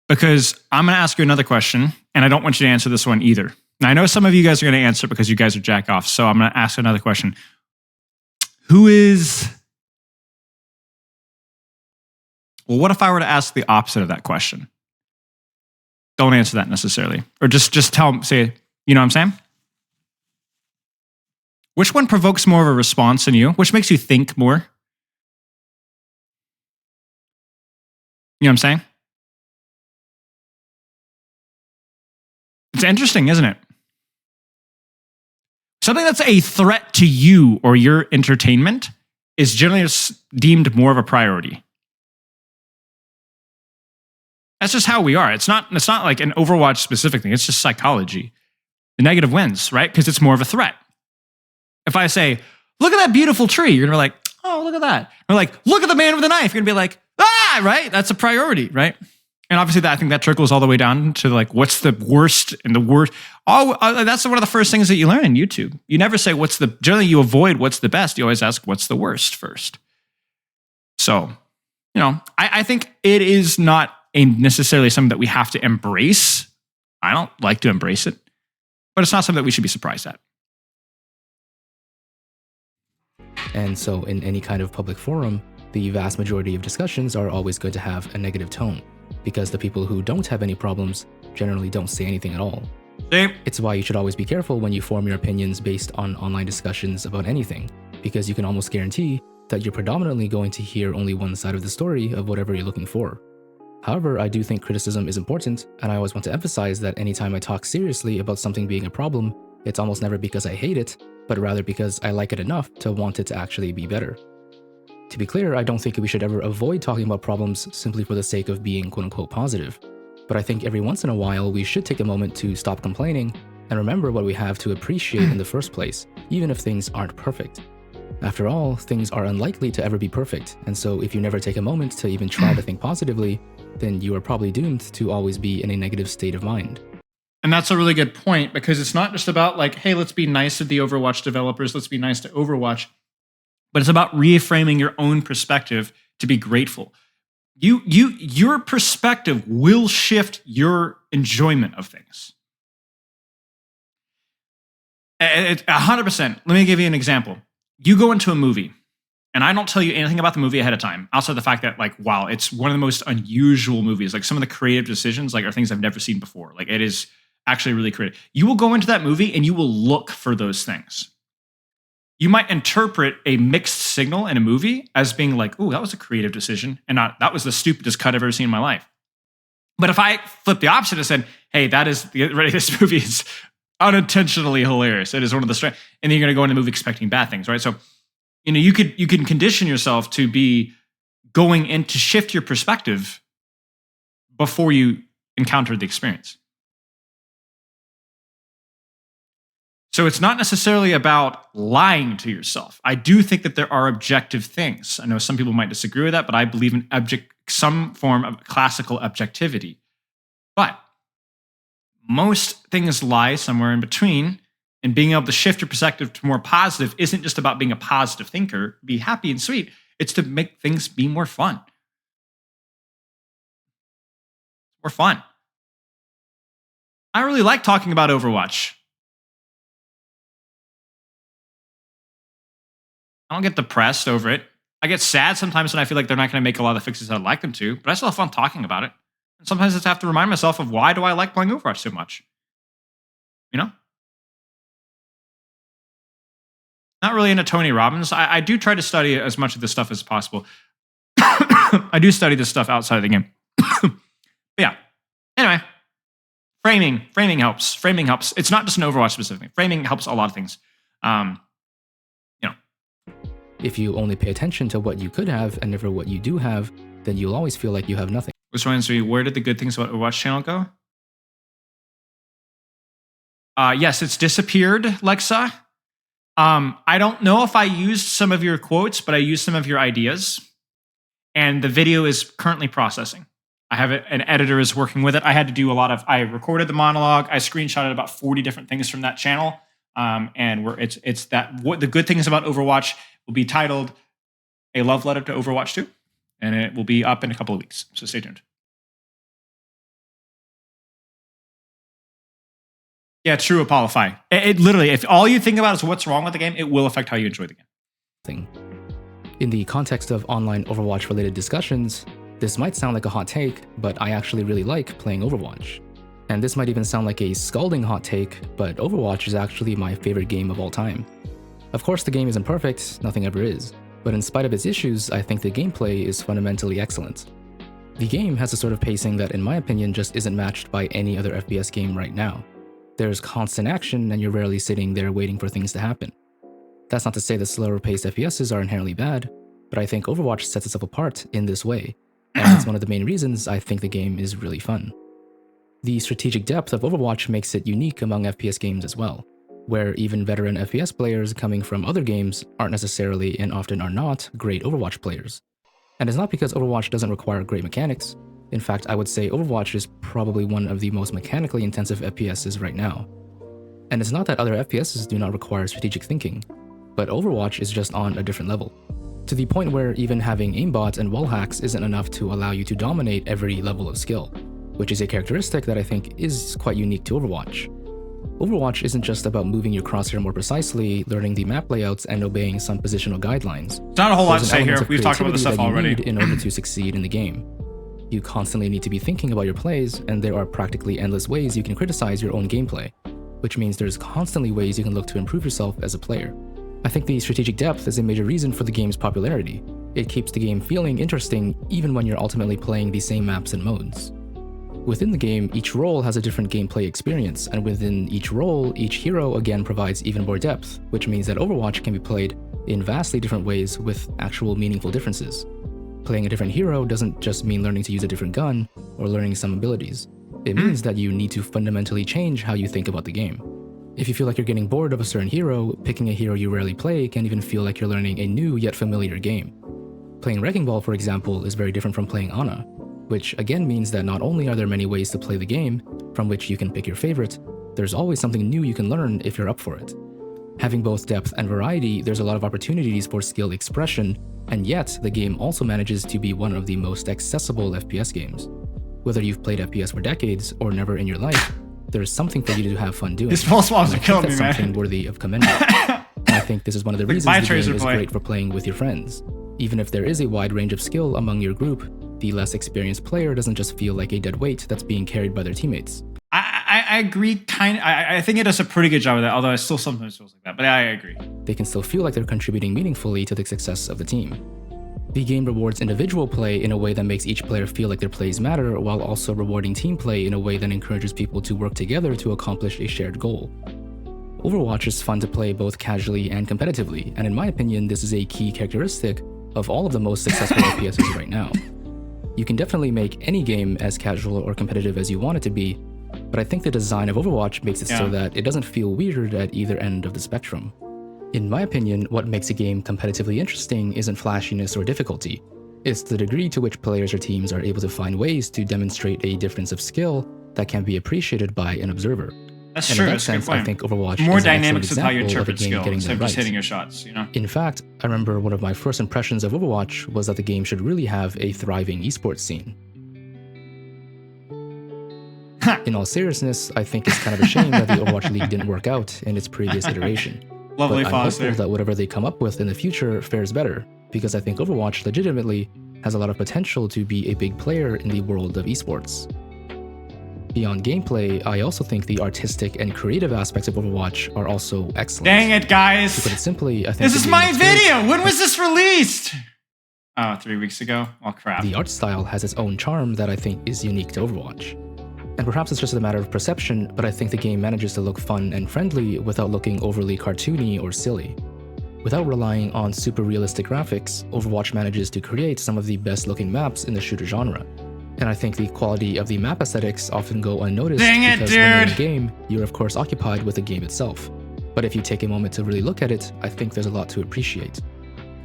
Because I'm going to ask you another question, and I don't want you to answer this one either. Now, I know some of you guys are going to answer because you guys are jack-offs, so I'm going to ask another question. Who is... Well, what if I were to ask the opposite of that question? Don't answer that necessarily. Or just say, you know what I'm saying? Which one provokes more of a response in you? Which makes you think more? You know what I'm saying? It's interesting, isn't it? Something that's a threat to you or your entertainment is generally deemed more of a priority. That's just how we are. It's not like an Overwatch specific thing. It's just psychology. The negative wins, right? Because it's more of a threat. If I say, look at that beautiful tree, you're going to be like, oh, look at that. Or like, look at the man with the knife. You're going to be like, ah, right? That's a priority, right? And obviously, I think that trickles all the way down to like, what's the worst and the worst. That's one of the first things that you learn in YouTube. You never say generally you avoid what's the best. You always ask what's the worst first. So, I think it is not necessarily something that we have to embrace. I don't like to embrace it, but it's not something that we should be surprised at. And so in any kind of public forum, the vast majority of discussions are always going to have a negative tone, because the people who don't have any problems generally don't say anything at all. See? It's why you should always be careful when you form your opinions based on online discussions about anything, because you can almost guarantee that you're predominantly going to hear only one side of the story of whatever you're looking for. However, I do think criticism is important, and I always want to emphasize that anytime I talk seriously about something being a problem, it's almost never because I hate it, but rather because I like it enough to want it to actually be better. To be clear, I don't think we should ever avoid talking about problems simply for the sake of being quote-unquote positive, but I think every once in a while we should take a moment to stop complaining and remember what we have to appreciate in the first place, even if things aren't perfect. After all, things are unlikely to ever be perfect, and so if you never take a moment to even try to think positively, then you are probably doomed to always be in a negative state of mind. And that's a really good point, because it's not just about like, hey, let's be nice to the Overwatch developers, let's be nice to Overwatch, but it's about reframing your own perspective to be grateful. Your perspective will shift your enjoyment of things. 100%. Let me give you an example. You go into a movie, and I don't tell you anything about the movie ahead of time, outside the fact that, like, wow, it's one of the most unusual movies. Like, some of the creative decisions, like, are things I've never seen before. Like, it is actually really creative. You will go into that movie, and you will look for those things. You might interpret a mixed signal in a movie as being like, ooh, that was a creative decision, and not, that was the stupidest cut I've ever seen in my life. But if I flip the opposite and said, hey, this movie is unintentionally hilarious. It is one of the strengths. And then you're going to go into the movie expecting bad things, right? So, you can condition yourself to be going in to shift your perspective before you encounter the experience. So it's not necessarily about lying to yourself. I do think that there are objective things. I know some people might disagree with that, but I believe in some form of classical objectivity. But most things lie somewhere in between, And being able to shift your perspective to more positive isn't just about being a positive thinker, be happy and sweet. It's to make things be more fun. More fun. I really like talking about Overwatch. I don't get depressed over it. I get sad sometimes when I feel like they're not going to make a lot of the fixes I'd like them to, but I still have fun talking about it. And sometimes I just have to remind myself of why do I like playing Overwatch so much? You know? Not really into Tony Robbins. I do try to study as much of this stuff as possible. I do study this stuff outside of the game. But yeah. Anyway, framing helps. Framing helps. It's not just an Overwatch specific. Framing helps a lot of things. You know. If you only pay attention to what you could have and never what you do have, then you'll always feel like you have nothing. Which reminds me, where did the good things about Overwatch channel go? Yes, it's disappeared, Lexa. I don't know if I used some of your quotes, but I used some of your ideas. And the video is currently processing. I have an editor is working with it. I had to do I recorded the monologue. I screenshotted about 40 different things from that channel. And what the good things about Overwatch will be titled A Love Letter to Overwatch 2. And it will be up in a couple of weeks. So stay tuned. Yeah, true, Apollify. It literally, if all you think about is what's wrong with the game, it will affect how you enjoy the game. In the context of online Overwatch-related discussions, this might sound like a hot take, but I actually really like playing Overwatch. And this might even sound like a scalding hot take, but Overwatch is actually my favorite game of all time. Of course, the game isn't perfect, nothing ever is, but in spite of its issues, I think the gameplay is fundamentally excellent. The game has a sort of pacing that, in my opinion, just isn't matched by any other FPS game right now. There's constant action, and you're rarely sitting there waiting for things to happen. That's not to say that slower-paced FPSs are inherently bad, but I think Overwatch sets itself apart in this way, and it's one of the main reasons I think the game is really fun. The strategic depth of Overwatch makes it unique among FPS games as well, where even veteran FPS players coming from other games aren't necessarily and often are not great Overwatch players. And it's not because Overwatch doesn't require great mechanics. In fact, I would say Overwatch is probably one of the most mechanically intensive FPSs right now. And it's not that other FPSs do not require strategic thinking, but Overwatch is just on a different level, to the point where even having aimbot and wall hacks isn't enough to allow you to dominate every level of skill, which is a characteristic that I think is quite unique to Overwatch. Overwatch isn't just about moving your crosshair more precisely, learning the map layouts, and obeying some positional guidelines. Not a whole lot to say here. We've talked about this stuff already. In order to succeed in the game. You constantly need to be thinking about your plays, and there are practically endless ways you can criticize your own gameplay, which means there's constantly ways you can look to improve yourself as a player. I think the strategic depth is a major reason for the game's popularity. It keeps the game feeling interesting even when you're ultimately playing the same maps and modes. Within the game, each role has a different gameplay experience, and within each role, each hero again provides even more depth, which means that Overwatch can be played in vastly different ways with actual meaningful differences. Playing a different hero doesn't just mean learning to use a different gun or learning some abilities. It means that you need to fundamentally change how you think about the game. If you feel like you're getting bored of a certain hero, picking a hero you rarely play can even feel like you're learning a new yet familiar game. Playing Wrecking Ball, for example, is very different from playing Ana, which again means that not only are there many ways to play the game, from which you can pick your favorite, there's always something new you can learn if you're up for it. Having both depth and variety, there's a lot of opportunities for skill expression, and yet the game also manages to be one of the most accessible FPS games. Whether you've played FPS for decades or never in your life, there's something for you to have fun doing. These false mobs are killing me, man. Something worthy of commending. And I think this is one of the reasons the game is great for playing with your friends. Even if there is a wide range of skill among your group, the less experienced player doesn't just feel like a dead weight that's being carried by their teammates. I agree, I think it does a pretty good job of that, although it still sometimes feels like that, but I agree. They can still feel like they're contributing meaningfully to the success of the team. The game rewards individual play in a way that makes each player feel like their plays matter, while also rewarding team play in a way that encourages people to work together to accomplish a shared goal. Overwatch is fun to play both casually and competitively, and in my opinion, this is a key characteristic of all of the most successful FPSs right now. You can definitely make any game as casual or competitive as you want it to be, but I think the design of Overwatch makes it so that it doesn't feel weird at either end of the spectrum. In my opinion, what makes a game competitively interesting isn't flashiness or difficulty. It's the degree to which players or teams are able to find ways to demonstrate a difference of skill that can be appreciated by an observer. That's And true. in that That's a good sense, I point. think Overwatch More is an excellent dynamics with how you example of a interpret game skill getting instead of that just right. hitting your shots, you know? In fact, I remember one of my first impressions of Overwatch was that the game should really have a thriving esports scene. In all seriousness, I think it's kind of a shame that the Overwatch League didn't work out in its previous iteration. Lovely But I'm pause hopeful there. that whatever they come up with in the future fares better, because I think Overwatch legitimately has a lot of potential to be a big player in the world of esports. Beyond gameplay, I also think the artistic and creative aspects of Overwatch are also excellent. Dang it, To guys. put it simply, I think This the is game my looks great. video. When was this released? Oh, 3 weeks ago. Oh, crap. The art style has its own charm that I think is unique to Overwatch. And perhaps it's just a matter of perception, but I think the game manages to look fun and friendly without looking overly cartoony or silly. Without relying on super realistic graphics, Overwatch manages to create some of the best looking maps in the shooter genre. And I think the quality of the map aesthetics often go unnoticed Dang it, because when you're in dude. the game, you're of course occupied with the game itself. But if you take a moment to really look at it, I think there's a lot to appreciate.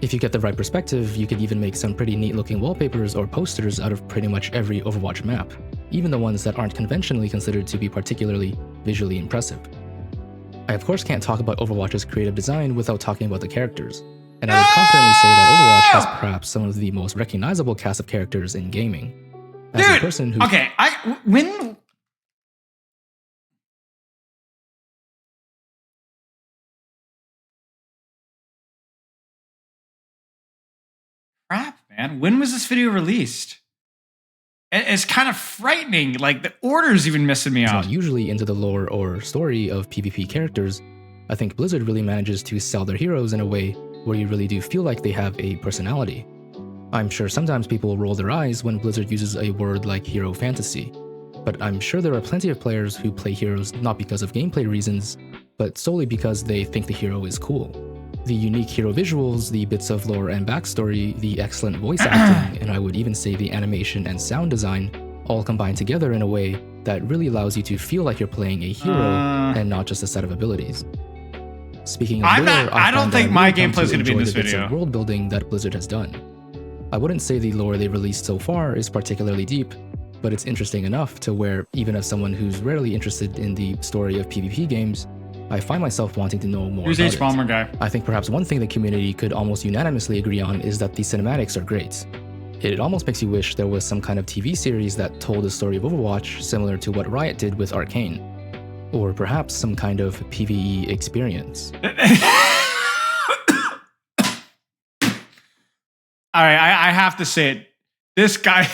If you get the right perspective, you could even make some pretty neat looking wallpapers or posters out of pretty much every Overwatch map, even the ones that aren't conventionally considered to be particularly visually impressive. I of course can't talk about Overwatch's creative design without talking about the characters, and I would confidently say that Overwatch has perhaps some of the most recognizable cast of characters in gaming. As a person Dude, who okay, when... Crap, man. When was this video released? It's kind of frightening. Like, the order's even missing me is out. not usually into the lore or story of PvP characters, I think Blizzard really manages to sell their heroes in a way where you really do feel like they have a personality. I'm sure sometimes people roll their eyes when Blizzard uses a word like hero fantasy, but I'm sure there are plenty of players who play heroes not because of gameplay reasons, but solely because they think the hero is cool. The unique hero visuals, the bits of lore and backstory, the excellent voice acting, and I would even say the animation and sound design all combine together in a way that really allows you to feel like you're playing a hero and not just a set of abilities. Speaking of lore, I don't think my gameplay is going to be in this the bits video. of world building that Blizzard has done. I wouldn't say the lore they've released so far is particularly deep, but it's interesting enough to where, even as someone who's rarely interested in the story of PvP games, I find myself wanting to know more Who's about H-Bomber it. guy? I think perhaps one thing the community could almost unanimously agree on is that the cinematics are great. It almost makes you wish there was some kind of TV series that told the story of Overwatch similar to what Riot did with Arcane. Or perhaps some kind of PvE experience. All right, I have to say it. This guy,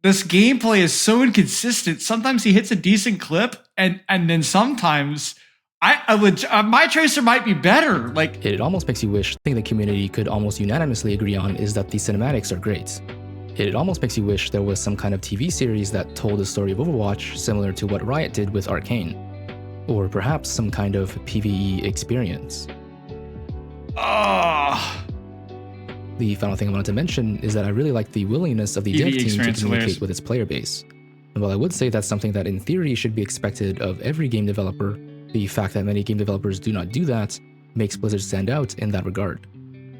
this gameplay is so inconsistent. Sometimes he hits a decent clip, and then sometimes my tracer might be better. Like, It almost makes you wish. The community could almost unanimously agree on is that the cinematics are great. It almost makes you wish there was some kind of TV series that told the story of Overwatch similar to what Riot did with Arcane. Or perhaps some kind of PvE experience. oh, The final thing I wanted to mention is that I really like the willingness of the dev PvE team to experience communicate hilarious. with its player base. And while I would say that's something that in theory should be expected of every game developer, the fact that many game developers do not do that makes Blizzard stand out in that regard.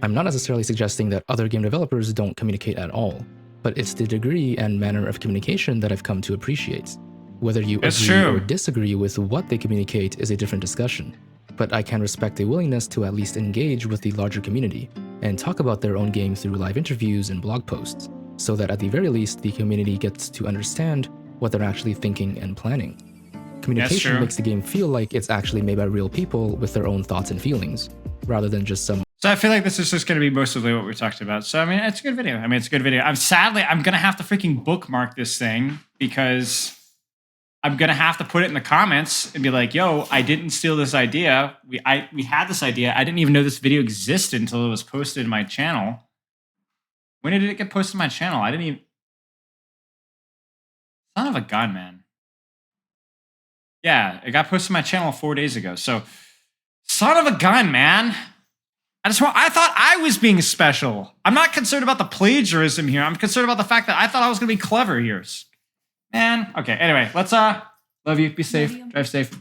I'm not necessarily suggesting that other game developers don't communicate at all, but it's the degree and manner of communication that I've come to appreciate. Whether you It's agree true. or disagree with what they communicate is a different discussion, but I can respect a willingness to at least engage with the larger community and talk about their own game through live interviews and blog posts, so that at the very least the community gets to understand what they're actually thinking and planning. Communication true. makes the game feel like it's actually made by real people with their own thoughts and feelings, rather than just some so I feel like this is just going to be mostly what we talked about. So I mean, it's a good video. I'm going to have to freaking bookmark this thing because I'm going to have to put it in the comments and be like, yo, I didn't steal this idea. We had this idea. I didn't even know this video existed until it was posted in my channel. When did it get posted in my channel? I didn't even... Son of a gun, man. Yeah, it got posted on my channel 4 days ago. So, son of a gun, man. I thought I was being special. I'm not concerned about the plagiarism here. I'm concerned about the fact that I thought I was going to be clever here. Man. Okay, anyway, let's, love you. Be safe. Drive safe.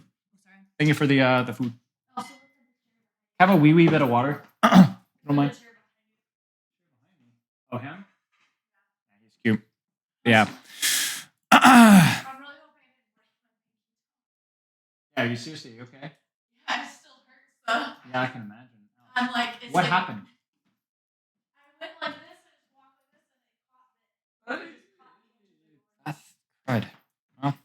Thank you for the food. Have a wee bit of water. Don't mind. Oh, him? He's cute. Yeah. Are you seriously okay? Yeah, it still hurts though. Yeah, I can imagine. I'm like, it's What like, happened? I went like this and just walked like this and they caught it. That's good. Well,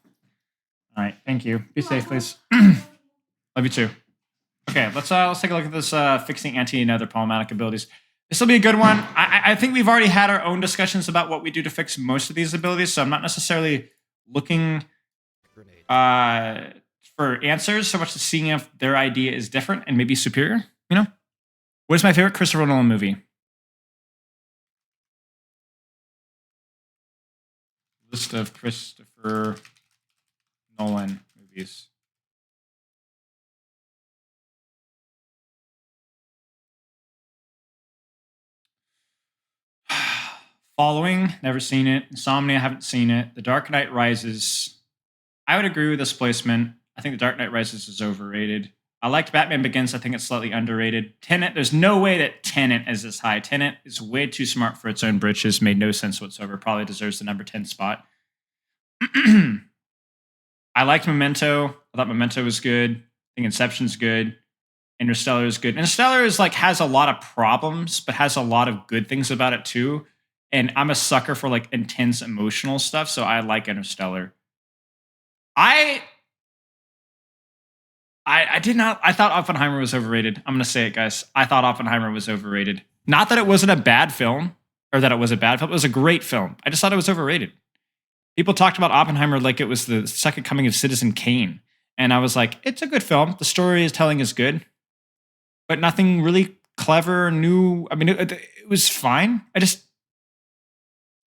all right. Thank you. Be safe, please. Love you too. Okay, let's take a look at this fixing anti and other problematic abilities. This will be a good one. I think we've already had our own discussions about what we do to fix most of these abilities, so I'm not necessarily looking for answers so much as seeing if their idea is different and maybe superior. You know, what is my favorite Christopher Nolan movie? List of Christopher Nolan movies. Following, never seen it. Insomnia, haven't seen it. The Dark Knight Rises. I would agree with this placement. I think The Dark Knight Rises is overrated. I liked Batman Begins. I think it's slightly underrated. Tenet, there's no way that Tenet is this high. Tenet is way too smart for its own britches. Made no sense whatsoever. Probably deserves the number 10 spot. I liked Memento. I thought Memento was good. I think Inception's good. Interstellar is good. Interstellar is like has a lot of problems, but has a lot of good things about it too. And I'm a sucker for like intense emotional stuff, so I like Interstellar. I did not. I thought Oppenheimer was overrated. I'm gonna say it, guys. I thought Oppenheimer was overrated. Not that it wasn't a bad film, or that it was a bad film. It was a great film. I just thought it was overrated. People talked about Oppenheimer like it was the second coming of Citizen Kane, and I was like, it's a good film. The story is telling is good, but nothing really clever, new. I mean, it was fine.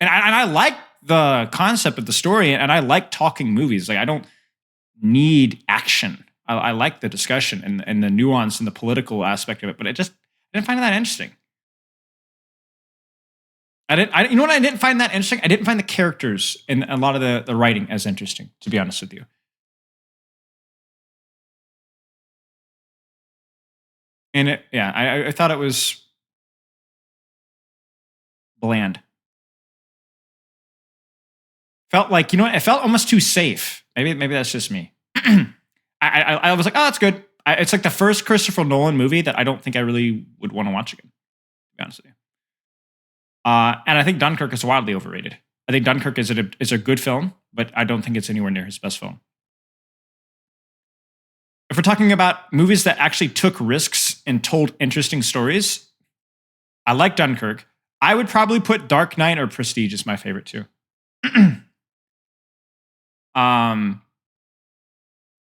And I like the concept of the story, and I like talking movies. Like I don't need action. I like the discussion and the nuance and the political aspect of it, but I didn't find that interesting. You know what I didn't find that interesting? I didn't find the characters and a lot of the writing as interesting, to be honest with you. And I thought it was bland. Felt like, you know what? It felt almost too safe. Maybe that's just me. I was like, oh, that's good. It's like the first Christopher Nolan movie that I don't think I really would want to watch again, to be honest with you. And I think Dunkirk is wildly overrated. I think Dunkirk is a good film, but I don't think it's anywhere near his best film. If we're talking about movies that actually took risks and told interesting stories, I like Dunkirk. I would probably put Dark Knight or Prestige as my favorite too.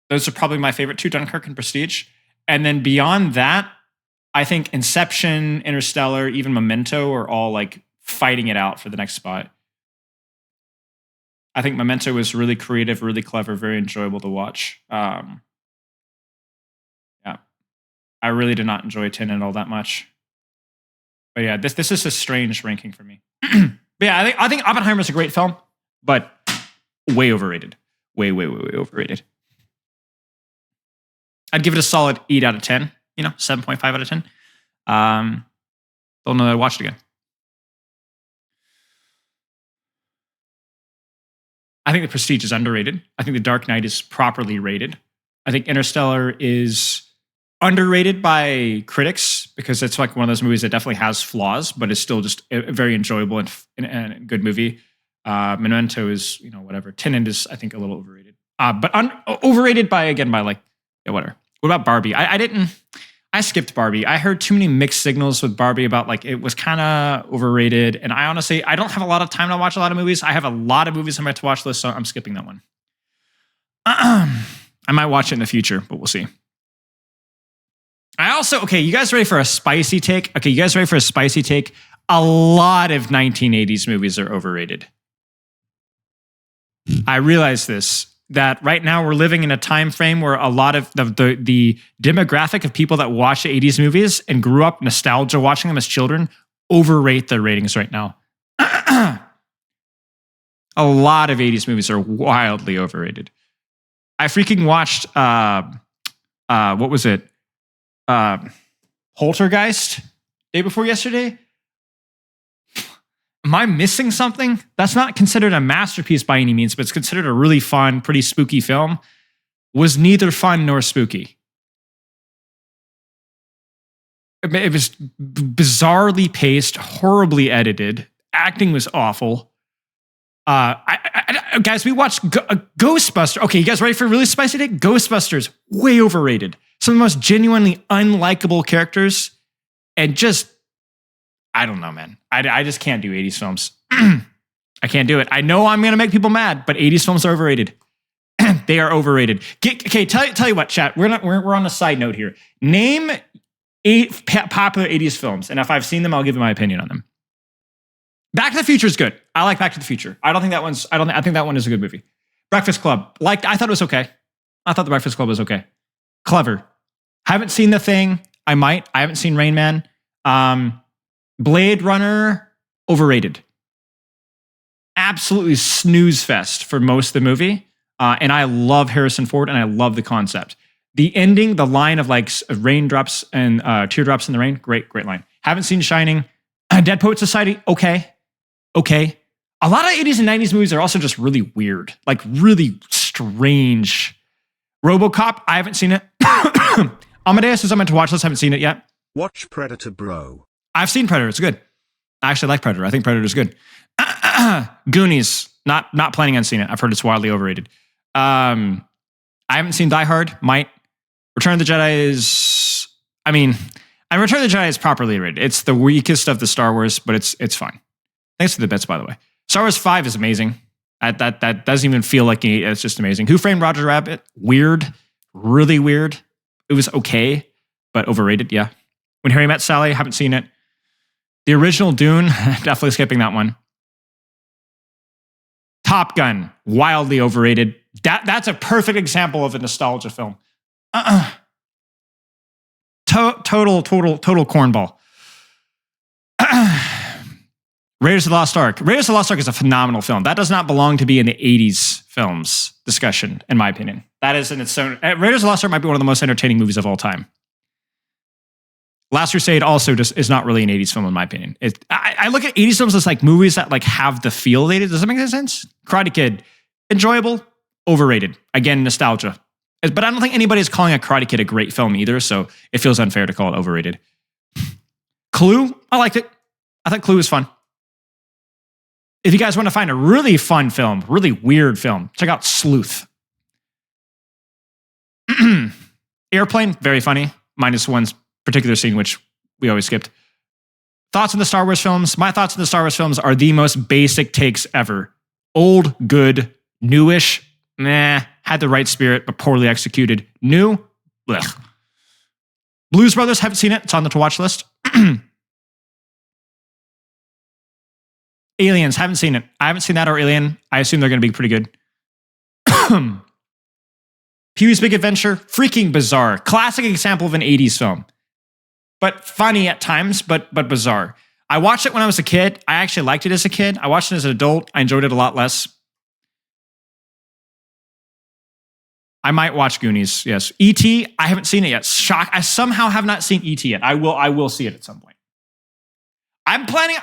Those are probably my favorite two, Dunkirk and Prestige. And then beyond that, I think Inception, Interstellar, even Memento are all like fighting it out for the next spot. I think Memento was really creative, really clever, very enjoyable to watch. Yeah, I really did not enjoy Tenet all that much. But yeah, this is a strange ranking for me. But yeah, I think Oppenheimer is a great film, but way overrated. Way overrated. I'd give it a solid 8 out of 10. 7.5 out of 10. Don't know that I watched it again. I think The Prestige is underrated. I think The Dark Knight is properly rated. I think Interstellar is underrated by critics because it's like one of those movies that definitely has flaws, but is still just a very enjoyable and good movie. Memento is, whatever. Tenet is, I think, a little overrated. But overrated by whatever. What about Barbie? I skipped Barbie. I heard too many mixed signals with Barbie about like it was kind of overrated. And I honestly, I don't have a lot of time to watch a lot of movies. I have a lot of movies on my to-watch list, so I'm skipping that one. I might watch it in the future, but we'll see. You guys ready for a spicy take? Okay, you guys ready for a spicy take? A lot of 1980s movies are overrated. I realize this, that right now we're living in a time frame where a lot of the demographic of people that watch 80s movies and grew up nostalgia watching them as children overrate their ratings right now. A lot of 80s movies are wildly overrated. I freaking watched, what was it? Poltergeist day before yesterday. Am I missing something? That's not considered a masterpiece by any means, but it's considered a really fun, pretty spooky film. was neither fun nor spooky. It was bizarrely paced, horribly edited. Acting was awful. Guys, we watched Ghostbusters. Okay, you guys ready for a really spicy take? Ghostbusters, way overrated. Some of the most genuinely unlikable characters. And just, I don't know, man. I just can't do 80s films. I can't do it. I know I'm going to make people mad, but 80s films are overrated. They are overrated. Okay, tell you what, chat. We're on a side note here. Name 8 popular 80s films, and if I've seen them, I'll give you my opinion on them. Back to the Future is good. I like Back to the Future. I think that one is a good movie. Breakfast Club. I thought it was okay. I thought The Breakfast Club was okay. Clever. Haven't seen The Thing. I might. I haven't seen Rain Man. Blade Runner, overrated. Absolutely snooze fest for most of the movie. And I love Harrison Ford, and I love the concept. The ending, the line of raindrops and teardrops in the rain, great line. Haven't seen Shining. Dead Poet Society, okay. A lot of 80s and 90s movies are also just really weird, really strange. RoboCop, I haven't seen it. Amadeus is on my to watch list, haven't seen it yet. Watch Predator, bro. I've seen Predator, it's good. I actually like Predator. I think Predator's good. Goonies, not planning on seeing it. I've heard it's wildly overrated. I haven't seen Die Hard, might. Return of the Jedi is, Return of the Jedi is properly rated. It's the weakest of the Star Wars, but it's fine. Thanks for the bits, by the way. Star Wars 5 is amazing. That doesn't even feel like it's just amazing. Who Framed Roger Rabbit? Weird. Really weird. It was okay, but overrated, yeah. When Harry Met Sally, haven't seen it. The original Dune, definitely skipping that one. Top Gun, wildly overrated. That's a perfect example of a nostalgia film. Total cornball. Raiders of the Lost Ark. Raiders of the Lost Ark is a phenomenal film. That does not belong to be in the 80s films discussion, in my opinion. That is in its own. Raiders of the Lost Ark might be one of the most entertaining movies of all time. Last Crusade also just is not really an 80s film, in my opinion. I look at 80s films as movies that have the feel of 80s. Does that make any sense? Karate Kid, enjoyable, overrated. Again, nostalgia. But I don't think anybody is calling a Karate Kid a great film either, so it feels unfair to call it overrated. Clue, I liked it. I thought Clue was fun. If you guys want to find a really fun film, really weird film, check out Sleuth. Airplane, very funny, minus one particular scene, which we always skipped. Thoughts on the Star Wars films? My thoughts on the Star Wars films are the most basic takes ever. Old, good, newish, meh, had the right spirit, but poorly executed. New, blech. Blues Brothers, haven't seen it. It's on the to-watch list. Aliens, haven't seen it. I haven't seen that or Alien. I assume they're going to be pretty good. Pee-wee's Big Adventure, freaking bizarre. Classic example of an 80s film. But funny at times, but bizarre. I watched it when I was a kid. I actually liked it as a kid. I watched it as an adult. I enjoyed it a lot less. I might watch Goonies, yes. E.T., I haven't seen it yet. Shock. I somehow have not seen E.T. yet. I will see it at some point. I'm planning,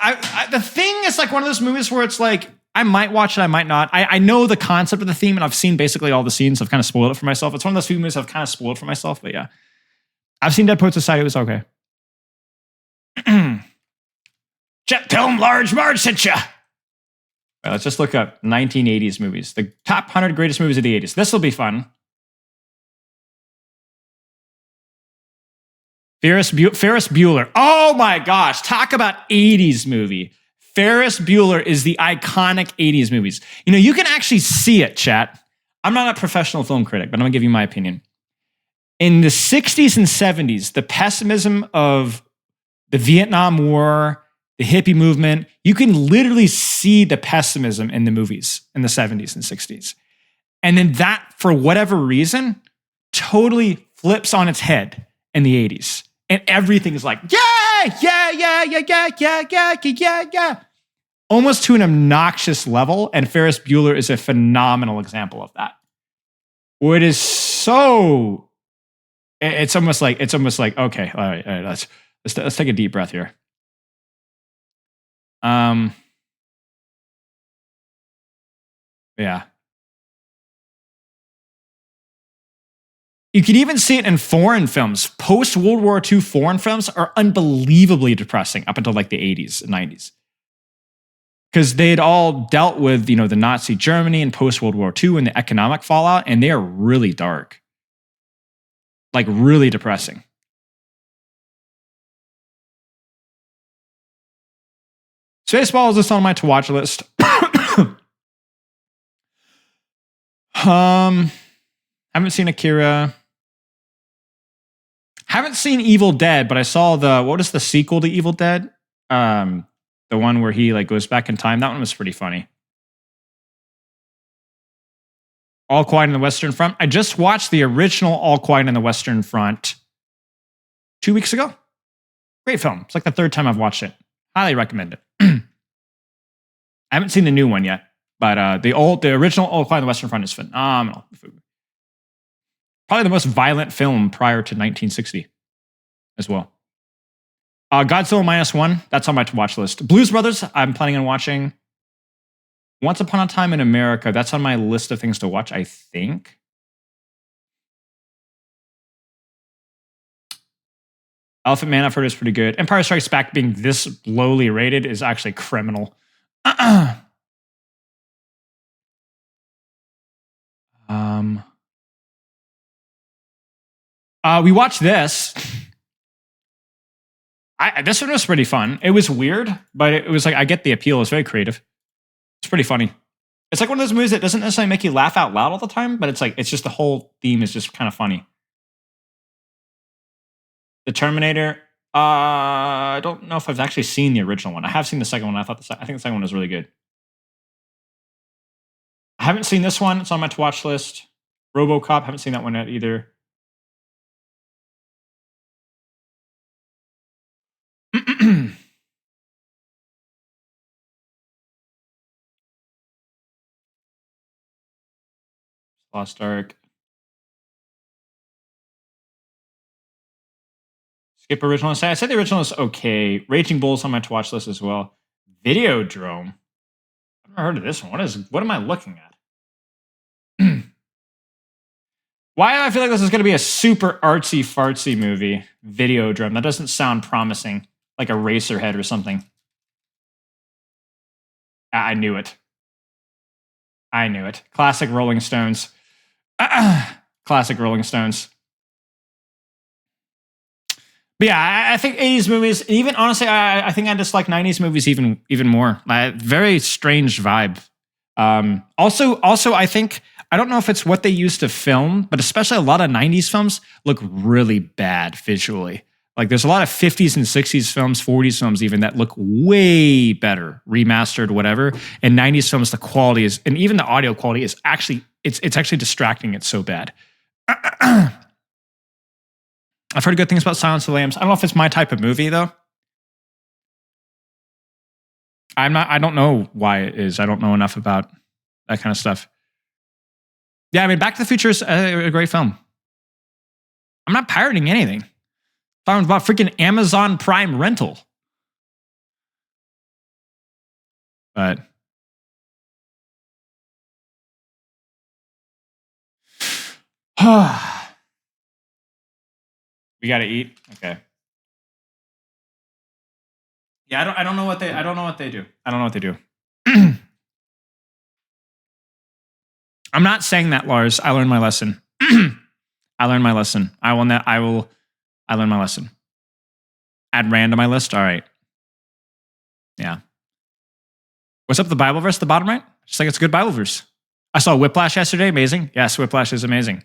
the Thing is one of those movies where it's I might watch it, I might not. I know the concept of the theme, and I've seen basically all the scenes. I've kind of spoiled it for myself. It's one of those few movies I've kind of spoiled for myself, but yeah. I've seen Dead Poet Society, it was okay. Jet Film Large Marge sent ya. Right, let's just look up 1980s movies. The top 100 greatest movies of the 80s. This will be fun. Ferris Bueller. Oh my gosh. Talk about 80s movie. Ferris Bueller is the iconic 80s movies. You can actually see it, chat. I'm not a professional film critic, but I'm going to give you my opinion. In the 60s and 70s, the pessimism of the Vietnam War, the hippie movement, you can literally see the pessimism in the movies in the 70s and 60s. And then that, for whatever reason, totally flips on its head in the 80s. And everything is yeah. Almost to an obnoxious level. And Ferris Bueller is a phenomenal example of that. Where it is so, it's almost like, okay, all right, let's take a deep breath here. Yeah. You can even see it in foreign films. Post-World War II foreign films are unbelievably depressing up until like the 80s and 90s. Because they had all dealt with, the Nazi Germany and post-World War II and the economic fallout, and they are really dark. Like really depressing. Spaceballs is on my to-watch list. Haven't seen Akira. Haven't seen Evil Dead, but I saw what is the sequel to Evil Dead? The one where he goes back in time. That one was pretty funny. All Quiet on the Western Front. I just watched the original All Quiet on the Western Front 2 weeks ago. Great film. It's like the third time I've watched it. Highly recommend it. I haven't seen the new one yet, but the original All Quiet on the Western Front is phenomenal. Probably the most violent film prior to 1960 as well. Godzilla -1, that's on my to-watch list. Blues Brothers, I'm planning on watching. Once Upon a Time in America, that's on my list of things to watch, I think. Elephant Man, I've heard is pretty good. Empire Strikes Back being this lowly rated is actually criminal. We watched this. This one was pretty fun. It was weird, but it was I get the appeal. It's very creative. It's pretty funny. It's like one of those movies that doesn't necessarily make you laugh out loud all the time, but it's just the whole theme is just kind of funny. The Terminator. I don't know if I've actually seen the original one. I have seen the second one. I think the second one was really good. I haven't seen this one. It's on my to-watch list. RoboCop. Haven't seen that one yet either. Lost Ark. Skip original. I said the original is okay. Raging Bull's on my to watch list as well. Videodrome. I've never heard of this one. What am I looking at? Why do I feel like this is going to be a super artsy fartsy movie? Videodrome. That doesn't sound promising. Like a Racerhead or something. I knew it. Classic Rolling Stones. Classic Rolling Stones. But yeah, I think 80s movies, even honestly, I think I dislike 90s movies even more. Very strange vibe. Also, I think, I don't know if it's what they used to film, but especially a lot of 90s films look really bad visually. Like there's a lot of 50s and 60s films, 40s films even that look way better, remastered, whatever. And 90s films, the quality is, and even the audio quality is actually, it's actually distracting. It's so bad. I've heard good things about Silence of the Lambs. I don't know if it's my type of movie though. I don't know why it is. I don't know enough about that kind of stuff. Yeah, I mean, Back to the Future is a great film. I'm not pirating anything. Talking about freaking Amazon Prime rental. But we gotta eat. Okay. Yeah, I don't know what they do. I don't know what they do. I'm not saying that, Lars. I learned my lesson. I learned my lesson. I learned my lesson. Add random to my list. All right. Yeah. What's up, the Bible verse at the bottom right? Just like it's a good Bible verse. I saw Whiplash yesterday. Amazing. Yes, Whiplash is amazing.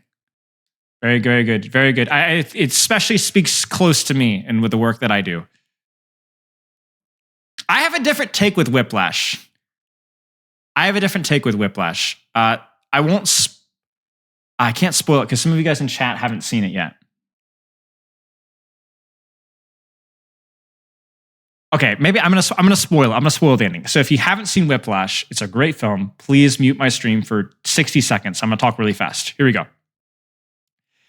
Very, very good. Very good. It especially speaks close to me and with the work that I do. I have a different take with Whiplash. I can't spoil it because some of you guys in chat haven't seen it yet. Okay, maybe I'm gonna spoil it. I'm gonna spoil the ending. So if you haven't seen Whiplash, it's a great film. Please mute my stream for 60 seconds. I'm gonna talk really fast. Here we go.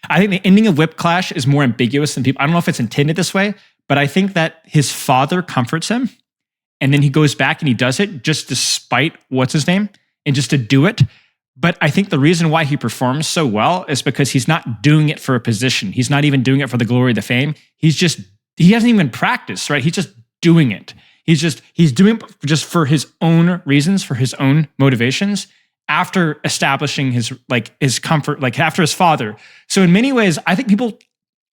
I think the ending of Whiplash is more ambiguous than people. I don't know if it's intended this way, but I think that his father comforts him, and then he goes back and he does it just despite what's his name, and just to do it. But I think the reason why he performs so well is because he's not doing it for a position. He's not even doing it for the glory of the fame. He hasn't even practiced, right? He's just doing it. He's doing it just for his own reasons, for his own motivations, after establishing his comfort, like after his father. So in many ways, I think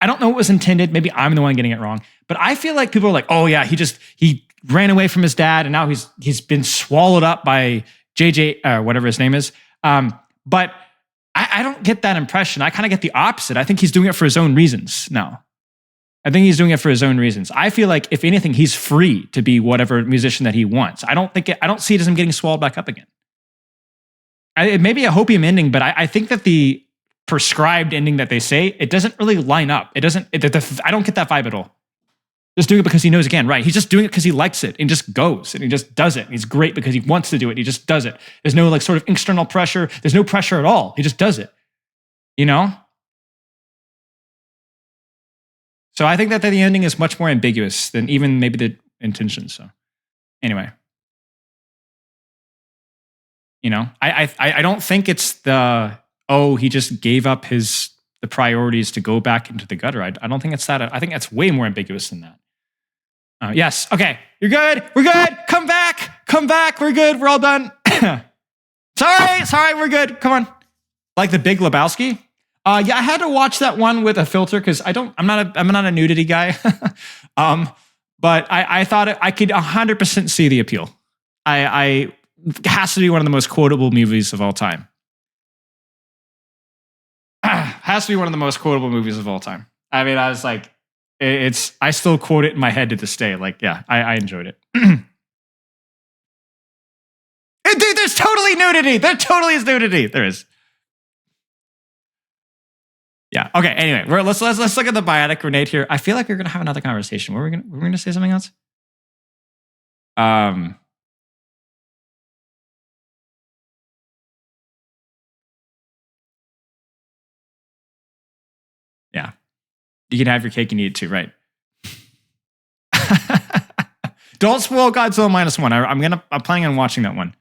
I don't know what was intended. Maybe I'm the one getting it wrong, but I feel like people are like, oh yeah, he ran away from his dad and now he's been swallowed up by JJ, whatever his name is. But I don't get that impression. I kind of get the opposite. I think he's doing it for his own reasons now. I think he's doing it for his own reasons. I feel like if anything, he's free to be whatever musician that he wants. I don't see it as him getting swallowed back up again. It may be a hopium ending, but I think that the prescribed ending that they say, it doesn't really line up. I don't get that vibe at all. Just doing it because he knows again, right? He's just doing it because he likes it and just goes and he just does it. He's great because he wants to do it. He just does it. There's no like sort of external pressure. There's no pressure at all. He just does it, you know? So I think that the ending is much more ambiguous than even maybe the intention. So anyway, you know, I don't think it's he just gave up the priorities to go back into the gutter. I don't think it's that. I think that's way more ambiguous than that. Yes. Okay. You're good. We're good. Come back. We're good. We're all done. Sorry. We're good. Come on. Like the Big Lebowski. Yeah, I had to watch that one with a filter because I'm not a nudity guy. But I thought I could 100% see the appeal. It has to be one of the most quotable movies of all time. Has to be one of the most quotable movies of all time. I mean, I was like, I still quote it in my head to this day. Like, yeah, I enjoyed it. Dude, there's totally nudity. There totally is nudity. There is. Yeah. Okay. Anyway, let's look at the biotic grenade here. I feel like we're gonna have another conversation. Were we gonna say something else? Yeah. You can have your cake and eat it too, right? Don't spoil Godzilla -1. I'm planning on watching that one.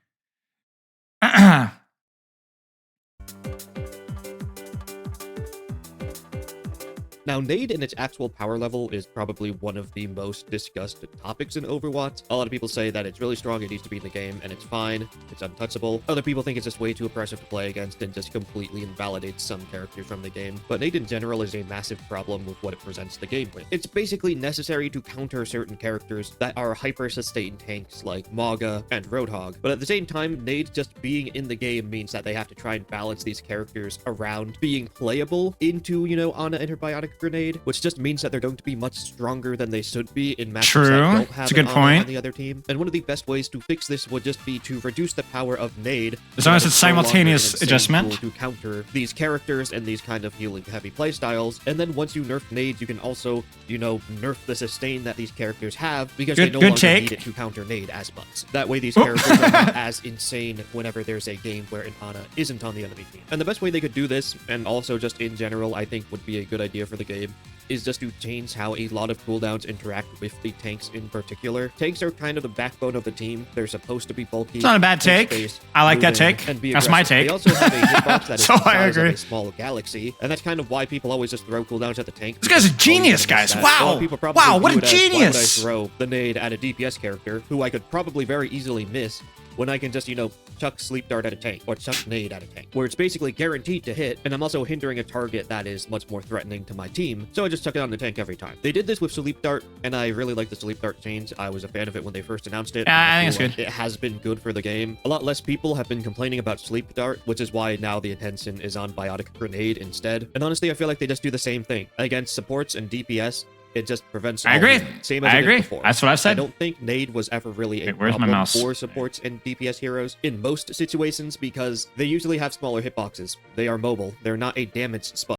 Now, nade in its actual power level is probably one of the most discussed topics in Overwatch. A lot of people say that it's really strong, it needs to be in the game, and it's fine, it's untouchable. Other people think it's just way too oppressive to play against and just completely invalidates some characters from the game. But nade in general is a massive problem with what it presents the game with. It's basically necessary to counter certain characters that are hyper-sustained tanks like Mauga and Roadhog. But at the same time, nade just being in the game means that they have to try and balance these characters around being playable into, Ana and her biotic grenade, which just means that they're going to be much stronger than they should be in matches that don't have an Ana on the other team. And one of the best ways to fix this would just be to reduce the power of nade. As long as it's simultaneous adjustment to counter these characters and these kind of healing heavy playstyles. And then once you nerf nades, you can also, nerf the sustain that these characters have because they no longer need it to counter nade as much. That way these characters are not as insane whenever there's a game where an Ana isn't on the enemy team. And the best way they could do this, and also just in general, I think would be a good idea for the game, is just to change how a lot of cooldowns interact with the tanks in particular. Tanks are kind of the backbone of the team. They're supposed to be bulky. It's not a bad take. I like that take. That's my take. They also have a hitbox that is so the size of a small galaxy, and that's kind of why people always just throw cooldowns at the tank. This guy's a genius, guys. Wow. Wow, what a genius. Why would I throw the nade at a DPS character who I could probably very easily miss when I can just, chuck sleep dart at a tank or chuck nade at a tank, where it's basically guaranteed to hit, and I'm also hindering a target that is much more threatening to my team, so I just chuck it on the tank every time. They did this with sleep dart, and I really like the sleep dart change. I was a fan of it when they first announced it. I think it's good. It has been good for the game. A lot less people have been complaining about sleep dart, which is why now the attention is on biotic grenade instead. And honestly, I feel like they just do the same thing. Against supports and DPS, it just prevents. I agree. Same as I agree. Before. That's what I said. I don't think nade was ever really a problem for supports and DPS heroes in most situations because they usually have smaller hitboxes. They are mobile. They're not a damaged spot.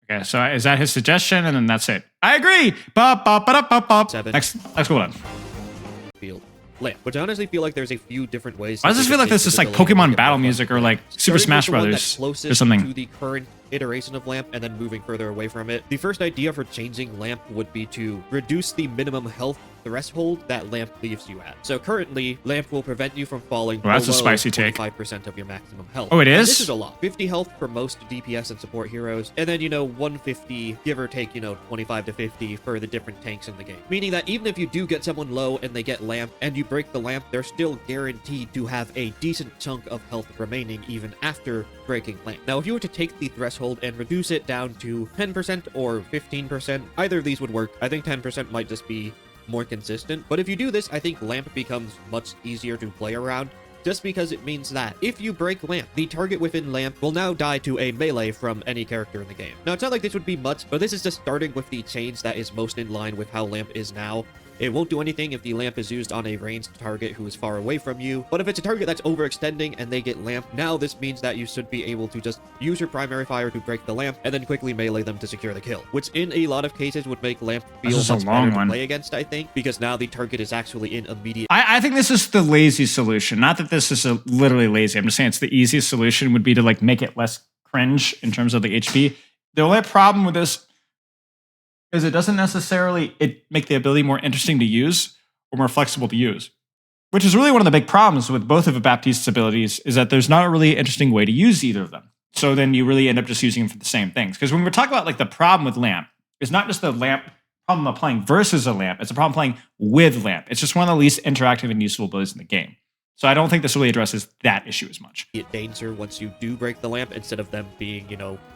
Okay, so is that his suggestion? And then that's it. I agree. Next cooldown. Field. Lamp, which I honestly feel like there's a few different ways. Why does this feel like this is like Pokemon battle music or like Super Smash Brothers or something? To the current iteration of lamp and then moving further away from it. The first idea for changing lamp would be to reduce the minimum health threshold that lamp leaves you at. So currently, lamp will prevent you from falling Well, that's a below spicy take. 25% of your maximum health. Oh, it And is? this is a lot. 50 health for most DPS and support heroes, and then, 150, give or take, 25 to 50 for the different tanks in the game. Meaning that even if you do get someone low and they get lamp, and you break the lamp, they're still guaranteed to have a decent chunk of health remaining even after breaking lamp. Now, if you were to take the threshold and reduce it down to 10% or 15%, either of these would work. I think 10% might just be more consistent, but if you do this, I think lamp becomes much easier to play around, just because it means that if you break lamp, the target within lamp will now die to a melee from any character in the game. Now, it's not like this would be much, but this is just starting with the change that is most in line with how lamp is now. It won't do anything if the lamp is used on a ranged target who is far away from you, but if it's a target that's overextending and they get lamp, now this means that you should be able to just use your primary fire to break the lamp and then quickly melee them to secure the kill, which in a lot of cases would make lamp feel This is a much long better one. to play against, I think, because now the target is actually in immediate... I think this is the lazy solution. Not that this is literally lazy. I'm just saying it's the easiest solution would be to like make it less cringe in terms of the HP. The only problem with this is it doesn't necessarily make the ability more interesting to use or more flexible to use, which is really one of the big problems with both of Baptiste's abilities is that there's not a really interesting way to use either of them. So then you really end up just using them for the same things. Because when we're talking about like the problem with lamp, it's not just the lamp problem of playing versus a lamp, it's a problem playing with lamp. It's just one of the least interactive and useful abilities in the game. So I don't think this really addresses that issue as much. Danger once you do break the lamp, instead of them being,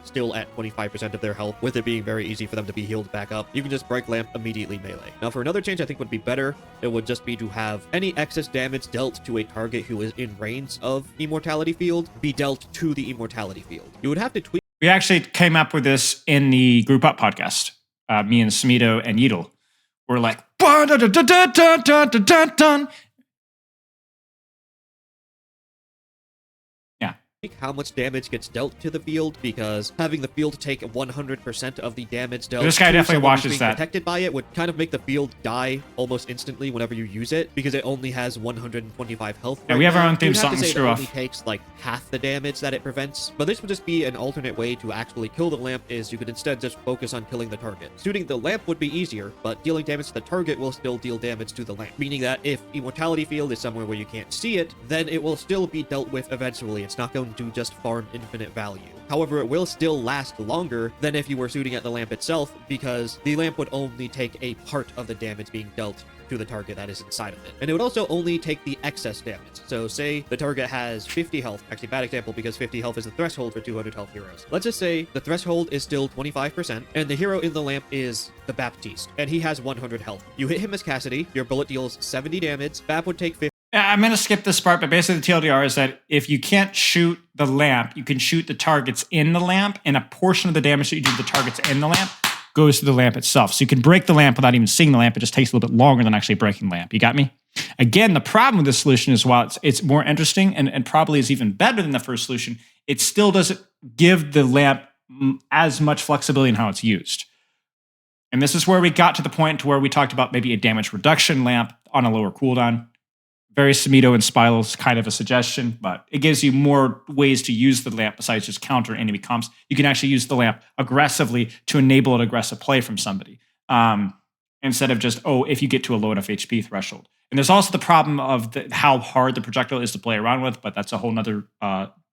still at 25% of their health, with it being very easy for them to be healed back up. You can just break lamp, immediately melee. Now, for another change I think would be better, it would just be to have any excess damage dealt to a target who is in range of Immortality Field be dealt to the Immortality Field. You would have to tweak. We actually came up with this in the Group Up podcast. Me and Smeeto and Yeedle were like, "Dun, dun, dun, dun, dun, dun, dun, dun, dun." How much damage gets dealt to the field, because having the field take 100% of the damage dealt This guy to definitely someone who's watches being that. protected by it would kind of make the field die almost instantly whenever you use it, because it only has 125 health. Yeah, we have our own theme You'd have song to to say screw it off. only takes like half the damage that it prevents, but this would just be an alternate way to actually kill the lamp. Is you could instead just focus on killing the target. Shooting the lamp would be easier, but dealing damage to the target will still deal damage to the lamp, meaning that if Immortality Field is somewhere where you can't see it, then it will still be dealt with eventually. It's not going to just farm infinite value. However, it will still last longer than if you were shooting at the lamp itself, because the lamp would only take a part of the damage being dealt to the target that is inside of it. And it would also only take the excess damage. So say the target has 50 health, actually bad example because 50 health is the threshold for 200 health heroes. Let's just say the threshold is still 25% and the hero in the lamp is the Baptiste and he has 100 health. You hit him as Cassidy, your bullet deals 70 damage, Bap would take 50. I'm going to skip this part, but basically the TLDR is that if you can't shoot the lamp, you can shoot the targets in the lamp, and a portion of the damage that you do to the targets in the lamp goes to the lamp itself. So you can break the lamp without even seeing the lamp. It just takes a little bit longer than actually breaking the lamp. You got me? Again, the problem with this solution is while it's more interesting and probably is even better than the first solution, it still doesn't give the lamp as much flexibility in how it's used. And this is where we got to the point to where we talked about maybe a damage reduction lamp on a lower cooldown. Very Symmetra and Spiral's kind of a suggestion, but it gives you more ways to use the lamp besides just counter enemy comps. You can actually use the lamp aggressively to enable an aggressive play from somebody, instead of just, if you get to a low enough HP threshold. And there's also the problem of how hard the projectile is to play around with, but that's a whole nother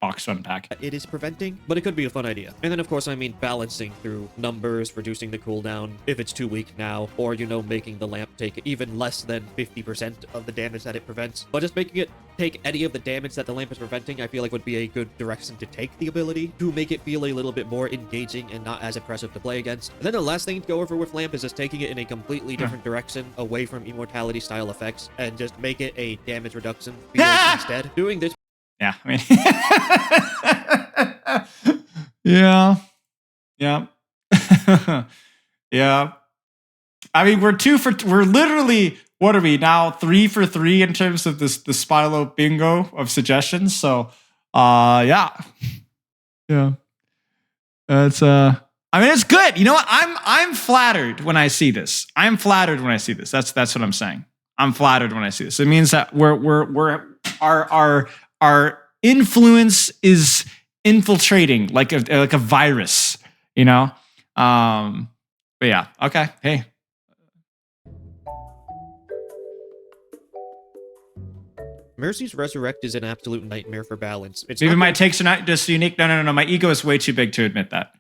box to unpack. It is preventing, but it could be a fun idea. And then, of course, I mean balancing through numbers, reducing the cooldown if it's too weak now, or, making the lamp take even less than 50% of the damage that it prevents. But just making it take any of the damage that the lamp is preventing, I feel like would be a good direction to take the ability to make it feel a little bit more engaging and not as oppressive to play against. And then the last thing to go over with lamp is just taking it in a completely different direction away from immortality style effects and just make it a damage reduction field instead. Doing this. Yeah, I mean, yeah. Yeah. I mean, we're literally, what are we now? 3 for 3 in terms of the Spilo bingo of suggestions. So, yeah. It's, I mean, it's good. You know what? I'm flattered when I see this. I'm flattered when I see this. That's what I'm saying. I'm flattered when I see this. It means that our influence is infiltrating like a virus, you know? But yeah, okay. Hey. Mercy's Resurrect is an absolute nightmare for balance. It's Even not my gonna- takes are not just unique. No. My ego is way too big to admit that.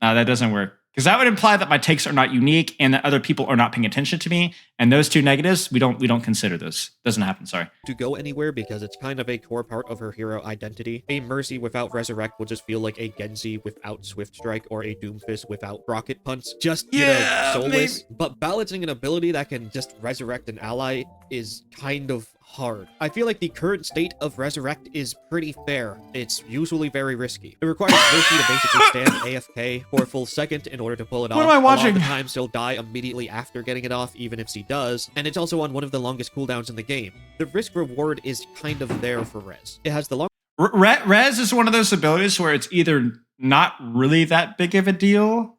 No, that doesn't work. Because that would imply that my takes are not unique and that other people are not paying attention to me. And those two negatives, we don't consider those. Doesn't happen, sorry. to go anywhere because it's kind of a core part of her hero identity. A Mercy without Resurrect will just feel like a Genji without Swift Strike or a Doomfist without Rocket Punch. Just, you know, soulless. But balancing an ability that can just resurrect an ally is kind of hard. I feel like the current state of Resurrect is pretty fair. It's usually very risky. It requires Mercy to basically stand AFK for a full second in order to pull it off. What am I A lot watching? of the times she'll die immediately after getting it off, even if she does, and it's also on one of the longest cooldowns in the game. The risk reward is kind of there for Rez. It has the long Res is one of those abilities where it's either not really that big of a deal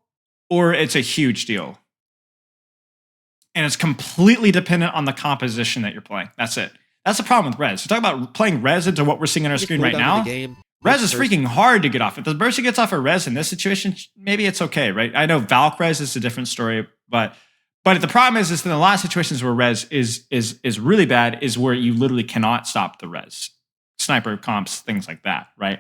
or it's a huge deal. And it's completely dependent on the composition that you're playing. That's it. That's the problem with Res. We're talking about playing Res into what we're seeing on our screen right now. Res is freaking hard to get off. If the Mercy gets off a Res in this situation, maybe it's okay, right? I know Valk Res is a different story, but the problem is in a lot of situations where Res is really bad is where you literally cannot stop the Res. Sniper comps, things like that, right?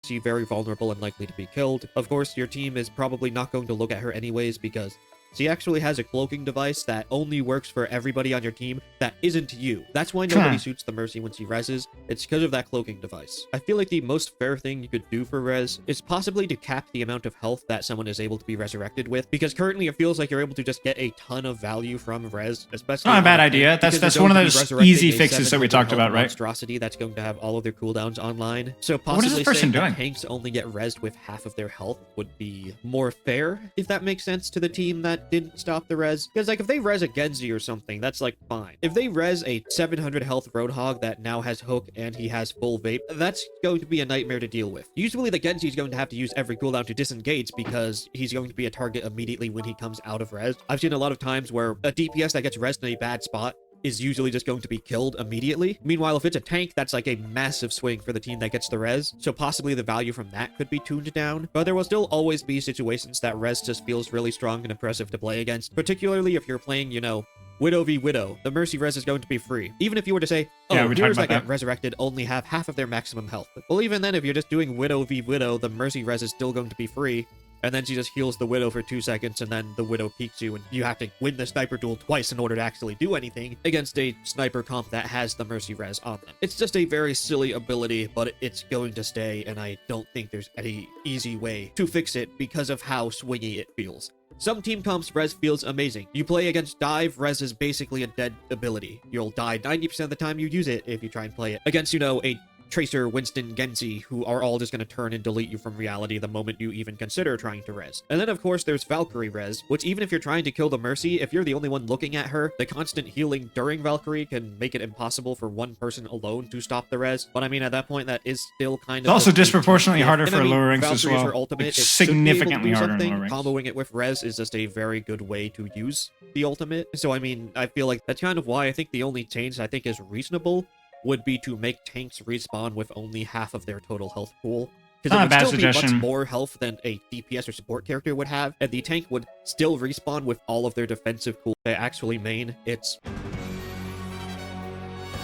She's very vulnerable and likely to be killed. Of course, your team is probably not going to look at her anyways because she actually has a cloaking device that only works for everybody on your team that isn't you. That's why nobody shoots the Mercy when she reses. It's because of that cloaking device. I feel like the most fair thing you could do for res is possibly to cap the amount of health that someone is able to be resurrected with, because currently it feels like you're able to just get a ton of value from res, especially Not a bad idea. That's one of those easy fixes that we talked about, right? Monstrosity that's going to have all of their cooldowns online. So What possibly is this person saying that doing? tanks only get resed with half of their health would be more fair, if that makes sense to the team that didn't stop the res. Because like if they res a Genji or something, that's like fine. If they res a 700 health Roadhog that now has hook and he has full vape, that's going to be a nightmare to deal with. Usually the Genji is going to have to use every cooldown to disengage because he's going to be a target immediately when he comes out of res. I've seen a lot of times where a DPS that gets resed in a bad spot is usually just going to be killed immediately. Meanwhile, if it's a tank, that's like a massive swing for the team that gets the res, so possibly the value from that could be tuned down. But there will still always be situations that res just feels really strong and impressive to play against, particularly if you're playing, you know, Widow v Widow. The Mercy res is going to be free. Even if you were to say, oh, Yeah, we talked heroes that about get that. resurrected only have half of their maximum health. Well, even then, if you're just doing Widow v Widow, the Mercy res is still going to be free. And then she just heals the Widow for 2 seconds, and then the Widow peeks you, and you have to win the sniper duel twice in order to actually do anything against a sniper comp that has the Mercy res on them. It's just a very silly ability, but it's going to stay, and I don't think there's any easy way to fix it because of how swingy it feels. Some team comps res feels amazing. You play against dive, res is basically a dead ability. You'll die 90% of the time you use it if you try and play it against, you know, a Tracer, Winston, Genji, who are all just going to turn and delete you from reality the moment you even consider trying to res. And then, of course, there's Valkyrie res, which even if you're trying to kill the Mercy, if you're the only one looking at her, the constant healing during Valkyrie can make it impossible for one person alone to stop the res. But I mean, at that point, that is still kind of... It's also just a disproportionately team harder gift. for And I mean, lower ranks as Valkyrie is well. her ultimate. Like, It should be able to significantly do harder in something. lower ranks. Comboing it with res is just a very good way to use the ultimate. So I mean, I feel like that's kind of why I think the only change I think is reasonable would be to make tanks respawn with only half of their total health pool. Because Not it a bad would still be suggestion. much more health than a DPS or support character would have, and the tank would still respawn with all of their defensive pool. They actually main. It's...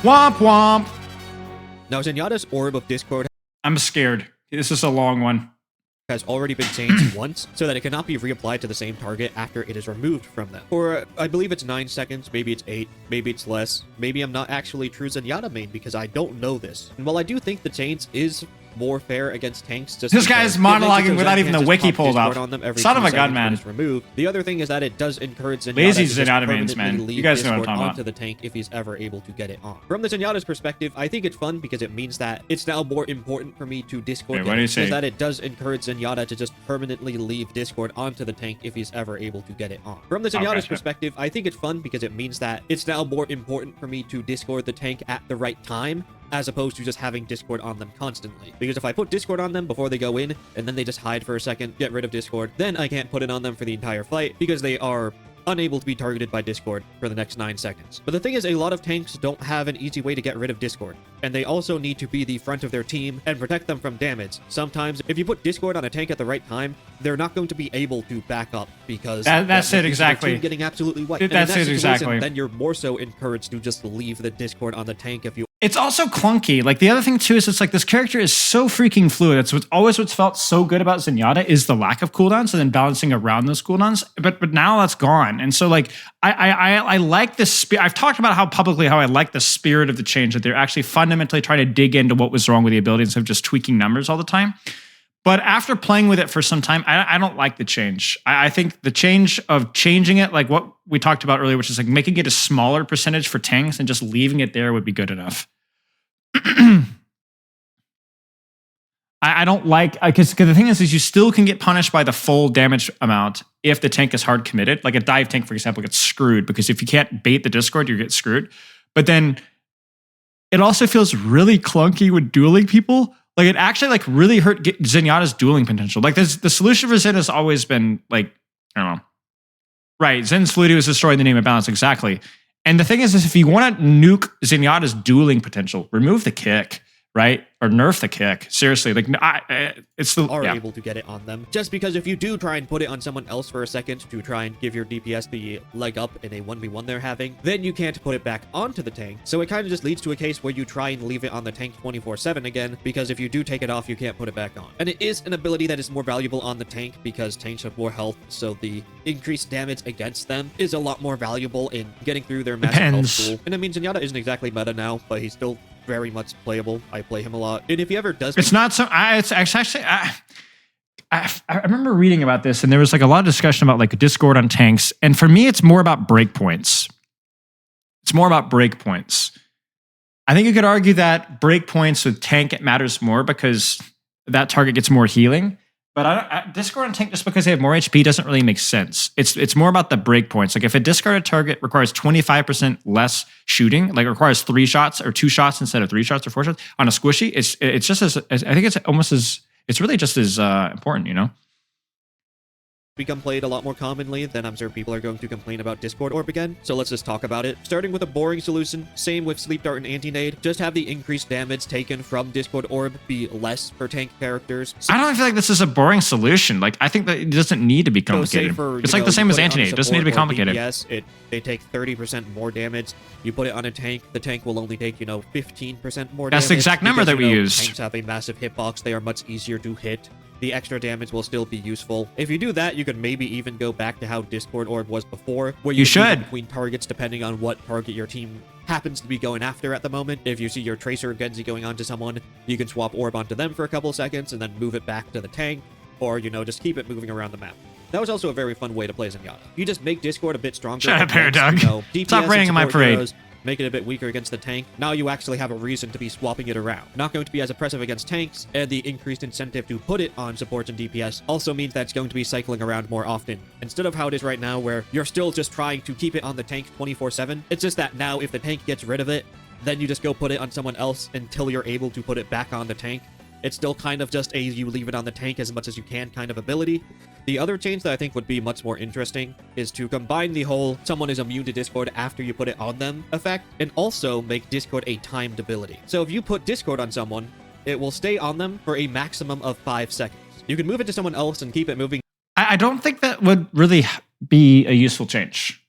Womp womp. Now, Zenyatta's Orb of Discord I'm scared. This is a long one. has already been changed once, so that it cannot be reapplied to the same target after it is removed from them. For, I believe it's 9 seconds, maybe it's 8, maybe it's less. Maybe I'm not actually true Zenyatta main because I don't know this. And while I do think the change is more fair against tanks, just This because guy's it makes it monologuing so without Zen even can't the just wiki pop pulled Discord up. on them every Son 2 of a seconds when gunman. it's removed. The other thing is that it does encourage Zenyatta Lazy to just Zenyatta mains, permanently man. leave You guys know what I'm Discord talking onto about. the tank if he's ever able to get it on. From the Zenyatta's perspective, I think it's fun because it means that it's now more important for me to Discord Wait, what do you say? is that it does encourage Zenyatta to just permanently leave Discord onto the tank if he's ever able to get it on. From the Zenyatta's gotcha. perspective, I think it's fun because it means that it's now more important for me to Discord the tank at the right time, as opposed to just having Discord on them constantly. Because if I put Discord on them before they go in, and then they just hide for a second, get rid of Discord, then I can't put it on them for the entire fight, because they are unable to be targeted by Discord for the next 9 seconds. But the thing is, a lot of tanks don't have an easy way to get rid of Discord, and they also need to be the front of their team and protect them from damage. Sometimes, if you put Discord on a tank at the right time, they're not going to be able to back up because that's it exactly. Team getting absolutely wiped. That's it exactly. Then you're more so encouraged to just leave the Discord on the tank if you. It's also clunky. Like the other thing too is it's like this character is so freaking fluid. It's what's felt so good about Zenyatta is the lack of cooldowns and then balancing around those cooldowns. But now that's gone. And so like I like this spirit. I've talked about how I like the spirit of the change, that they're actually fundamentally trying to dig into what was wrong with the ability instead of just tweaking numbers all the time. But after playing with it for some time, I don't like the change. I think the change of changing it, like what we talked about earlier, which is like making it a smaller percentage for tanks and just leaving it there would be good enough. I don't like, because the thing is you still can get punished by the full damage amount if the tank is hard committed. Like a dive tank, for example, gets screwed because if you can't bait the Discord, you get screwed. But then it also feels really clunky with dueling people. Like it actually like really hurt Zenyatta's dueling potential. Like the solution for Zen has always been like, I don't know. Right, Zen's fluidity was destroying the name of balance, exactly. And the thing is if you want to nuke Zenyatta's dueling potential, remove the kick, right? Or nerf the kick. Seriously, like it's the able to get it on them. Just because if you do try and put it on someone else for a second to try and give your DPS the leg up in a 1v1 they're having, then you can't put it back onto the tank. So it kind of just leads to a case where you try and leave it on the tank 24/7 again, because if you do take it off, you can't put it back on. And it is an ability that is more valuable on the tank because tanks have more health, so the increased damage against them is a lot more valuable in getting through their massive health pool. And I mean, Zenyatta isn't exactly meta now, but he's still very much playable. I play him a lot. And if he ever does... It's not so... It's actually... I remember reading about this, and there was like a lot of discussion about like Discord on tanks. And for me, it's more about breakpoints. It's more about breakpoints. I think you could argue that breakpoints with tank, it matters more because that target gets more healing. But Discord on tank, just because they have more HP, doesn't really make sense. It's more about the breakpoints. Like if a discarded target requires 25% less shooting, like it requires 3 shots or 2 shots instead of 3 shots or 4 shots on a squishy, it's just as I think it's almost as it's really just as important, you know. Become played a lot more commonly, then I'm sure people are going to complain about Discord Orb again. So let's just talk about it. Starting with a boring solution, same with Sleep Dart and Anti-Nade, just have the increased damage taken from Discord Orb be less for tank characters. I don't feel like this is a boring solution. Like I think that it doesn't need to be complicated. It's like the same as Anti-Nade. It doesn't need to be complicated. Yes, they take 30% more damage. You put it on a tank, the tank will only take, 15% more damage. That's the exact number that we used. Tanks have a massive hitbox. They are much easier to hit. The extra damage will still be useful. If you do that, you could maybe even go back to how Discord Orb was before, where you should between targets depending on what target your team happens to be going after at the moment. If you see your Tracer or Genji going on to someone, you can swap Orb onto them for a couple of seconds and then move it back to the tank, or, just keep it moving around the map. That was also a very fun way to play Zenyatta. You just make Discord a bit stronger. Shut up, Paradox. Stop raining on my parade. Heroes, make it a bit weaker against the tank. Now you actually have a reason to be swapping it around. Not going to be as oppressive against tanks, and the increased incentive to put it on supports and DPS also means that it's going to be cycling around more often. Instead of how it is right now, where you're still just trying to keep it on the tank 24/7, it's just that now if the tank gets rid of it, then you just go put it on someone else until you're able to put it back on the tank. It's still kind of just a you leave it on the tank as much as you can kind of ability. The other change that I think would be much more interesting is to combine the whole someone is immune to Discord after you put it on them effect, and also make Discord a timed ability. So if you put Discord on someone, it will stay on them for a maximum of 5 seconds. You can move it to someone else and keep it moving. I don't think that would really be a useful change.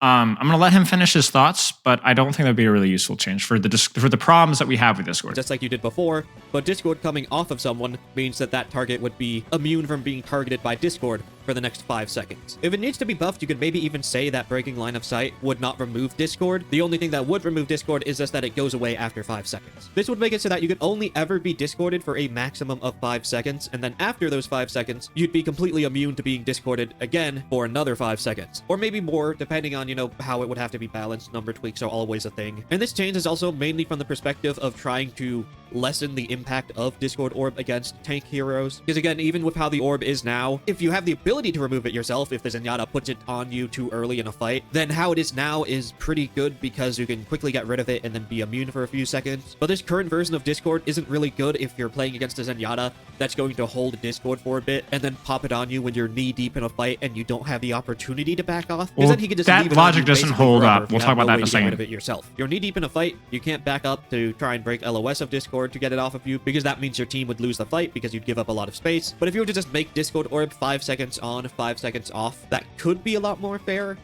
I'm going to let him finish his thoughts, but I don't think that'd be a really useful change for the problems that we have with Discord. Just like you did before, but Discord coming off of someone means that that target would be immune from being targeted by Discord for the next 5 seconds. If it needs to be buffed, you could maybe even say that breaking line of sight would not remove Discord. The only thing that would remove Discord is just that it goes away after 5 seconds. This would make it so that you could only ever be discorded for a maximum of 5 seconds, and then after those 5 seconds, you'd be completely immune to being discorded again for another 5 seconds. Or maybe more, depending on, how it would have to be balanced. Number tweaks are always a thing. And this change is also mainly from the perspective of trying to lessen the impact of Discord Orb against tank heroes. Because again, even with how the orb is now, if you have the ability ability to remove it yourself if the Zenyatta puts it on you too early in a fight, then how it is now is pretty good because you can quickly get rid of it and then be immune for a few seconds. But this current version of Discord isn't really good if you're playing against a Zenyatta that's going to hold Discord for a bit and then pop it on you when you're knee deep in a fight and you don't have the opportunity to back off. Because Well, then he could just that leave it on logic you doesn't basically hold forever up. if you We'll have talk about no that way in a to get rid second. of it yourself. You're knee deep in a fight, you can't back up to try and break LOS of Discord to get it off of you because that means your team would lose the fight because you'd give up a lot of space. But if you were to just make Discord Orb 5 seconds on, 5 seconds off, that could be a lot more fair.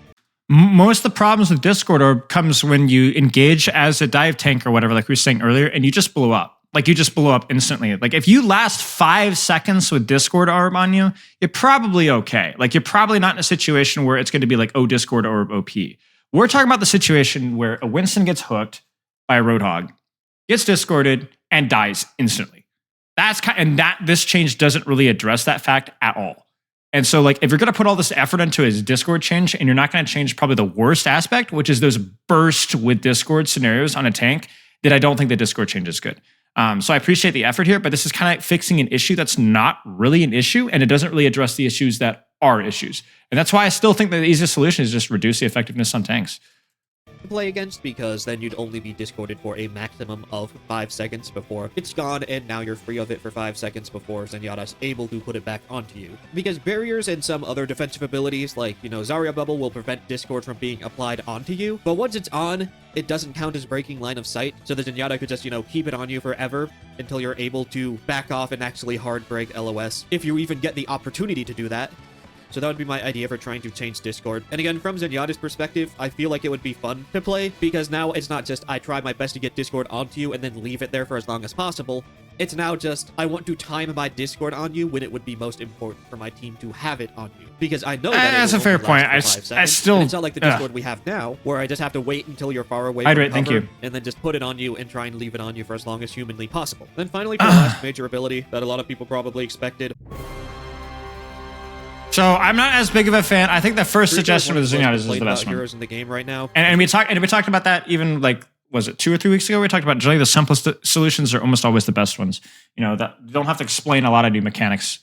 Most of the problems with Discord Orb comes when you engage as a dive tank or whatever, like we were saying earlier, and you just blow up. Like you just blow up instantly. Like if you last 5 seconds with Discord Orb on you, you're probably okay. Like you're probably not in a situation where it's going to be like, oh, Discord Orb OP. We're talking about the situation where a Winston gets hooked by a Roadhog, gets discorded, and dies instantly. This change doesn't really address that fact at all. And so, like, if you're going to put all this effort into his Discord change, and you're not going to change probably the worst aspect, which is those burst with Discord scenarios on a tank, then I don't think the Discord change is good. So I appreciate the effort here, but this is kind of fixing an issue that's not really an issue, and it doesn't really address the issues that are issues. And that's why I still think that the easiest solution is just reduce the effectiveness on tanks. Play against, because then you'd only be discorded for a maximum of 5 seconds before it's gone, and now you're free of it for 5 seconds before Zenyatta's able to put it back onto you. Because barriers and some other defensive abilities, like, Zarya Bubble will prevent Discord from being applied onto you, but once it's on, it doesn't count as breaking line of sight, so the Zenyatta could just, keep it on you forever until you're able to back off and actually hard break LOS, if you even get the opportunity to do that. So that would be my idea for trying to change Discord. And again, from Zenyatta's perspective, I feel like it would be fun to play, because now it's not just I try my best to get Discord onto you and then leave it there for as long as possible. It's now just I want to time my Discord on you when it would be most important for my team to have it on you. Because I know that that's a fair point. I still... it's not like the Discord we have now, where I just have to wait until you're far away Hydrate, from thank cover, you. and then just put it on you and try and leave it on you for as long as humanly possible. Then finally, for the last major ability that a lot of people probably expected. So I'm not as big of a fan. I think the first suggestion with the Zenyatta is the best one. Heroes in the game right now. And we talked about that even like, was it 2 or 3 weeks ago? We talked about generally the simplest solutions are almost always the best ones. That you don't have to explain a lot of new mechanics,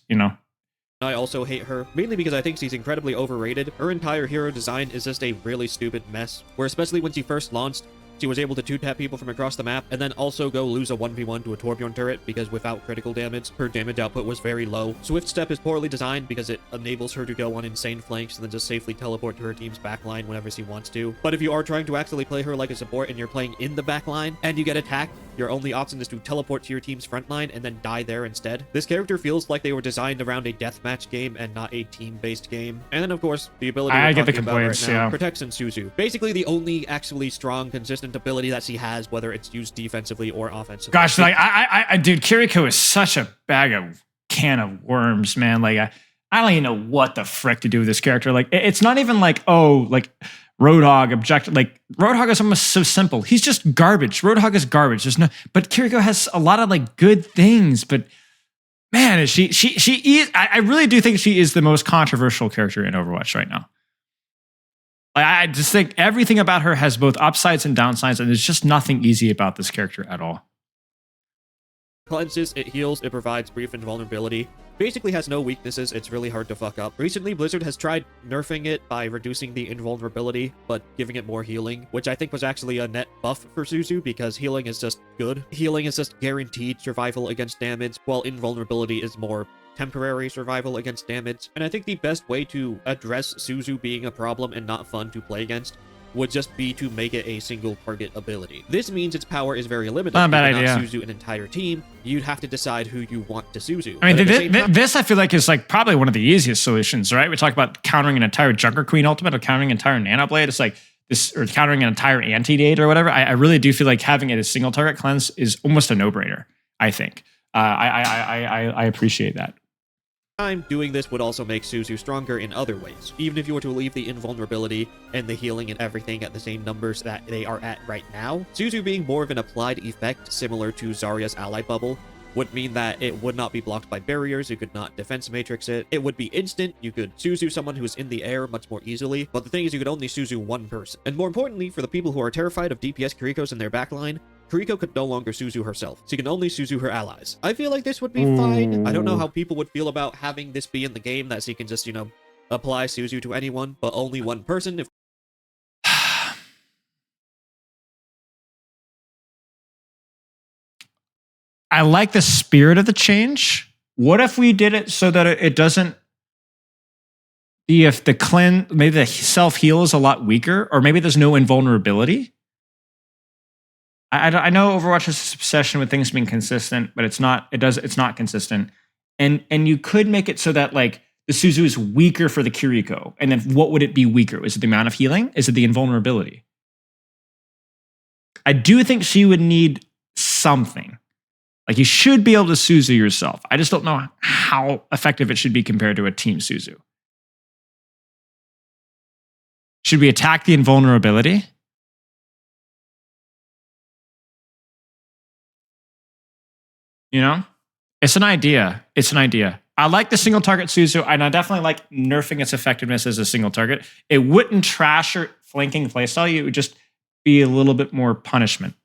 I also hate her, mainly because I think she's incredibly overrated. Her entire hero design is just a really stupid mess, where especially when she first launched, she was able to 2-tap people from across the map, and then also go lose a 1v1 to a Torbjorn turret, because without critical damage, her damage output was very low. Swift Step is poorly designed because it enables her to go on insane flanks and then just safely teleport to her team's backline whenever she wants to. But if you are trying to actually play her like a support and you're playing in the backline, and you get attacked, your only option is to teleport to your team's front line and then die there instead. This character feels like they were designed around a deathmatch game and not a team-based game. And then, of course, the ability I we're get the talking about complaints, right now, yeah. protects and Suzu. Basically, the only actually strong, consistent ability that she has, whether it's used defensively or offensively. Gosh, like dude, Kiriko is such a can of worms, man. Like I don't even know what the frick to do with this character. Like it's not even like, oh, like Roadhog objective. Like Roadhog is almost so simple. He's just garbage. Roadhog is garbage. But Kiriko has a lot of like good things. But man, she is. I really do think she is the most controversial character in Overwatch right now. Like, I just think everything about her has both upsides and downsides, and there's just nothing easy about this character at all. Cleanses, it heals, it provides brief invulnerability. Basically has no weaknesses, it's really hard to fuck up. Recently, Blizzard has tried nerfing it by reducing the invulnerability, but giving it more healing, which I think was actually a net buff for Suzu, because healing is just good. Healing is just guaranteed survival against damage, while invulnerability is more temporary survival against damage. And I think the best way to address Suzu being a problem and not fun to play against would just be to make it a single target ability. This means its power is very limited. Not a bad you idea. cannot Suzu an entire team. You'd have to decide who you want to Suzu. I mean, But at the same time, this I feel like is like probably one of the easiest solutions, right? We talk about countering an entire Junker Queen ultimate or countering an entire Nano Blade. It's like this, or countering an entire Anti-Date or whatever. I really do feel like having it as single target cleanse is almost a no-brainer, I think. I appreciate that. time, doing this would also make Suzu stronger in other ways. Even if you were to leave the invulnerability and the healing and everything at the same numbers that they are at right now, Suzu being more of an applied effect similar to Zarya's ally bubble would mean that it would not be blocked by barriers, you could not defense matrix it, it would be instant, you could Suzu someone who's in the air much more easily, but the thing is you could only Suzu one person. And more importantly, for the people who are terrified of DPS Kirikos in their backline, Kiriko could no longer Suzu herself. She can only Suzu her allies. I feel like this would be fine. I don't know how people would feel about having this be in the game, that she can just, apply Suzu to anyone, but only one person. If I like the spirit of the change. What if we did it so that it doesn't be, if the maybe the self heal is a lot weaker, or maybe there's no invulnerability? I know Overwatch has this obsession with things being consistent, but it's not. It's not consistent. And you could make it so that like the Suzu is weaker for the Kiriko, and then what would it be weaker? Is it the amount of healing? Is it the invulnerability? I do think she would need something. Like, you should be able to Suzu yourself. I just don't know how effective it should be compared to a team Suzu. Should we attack the invulnerability? You know? It's an idea. It's an idea. I like the single target Suzu, and I definitely like nerfing its effectiveness as a single target. It wouldn't trash your flanking playstyle. It would just be a little bit more punishment.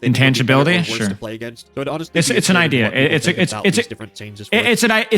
Intangibility, sure. To play against. So it's an idea. It's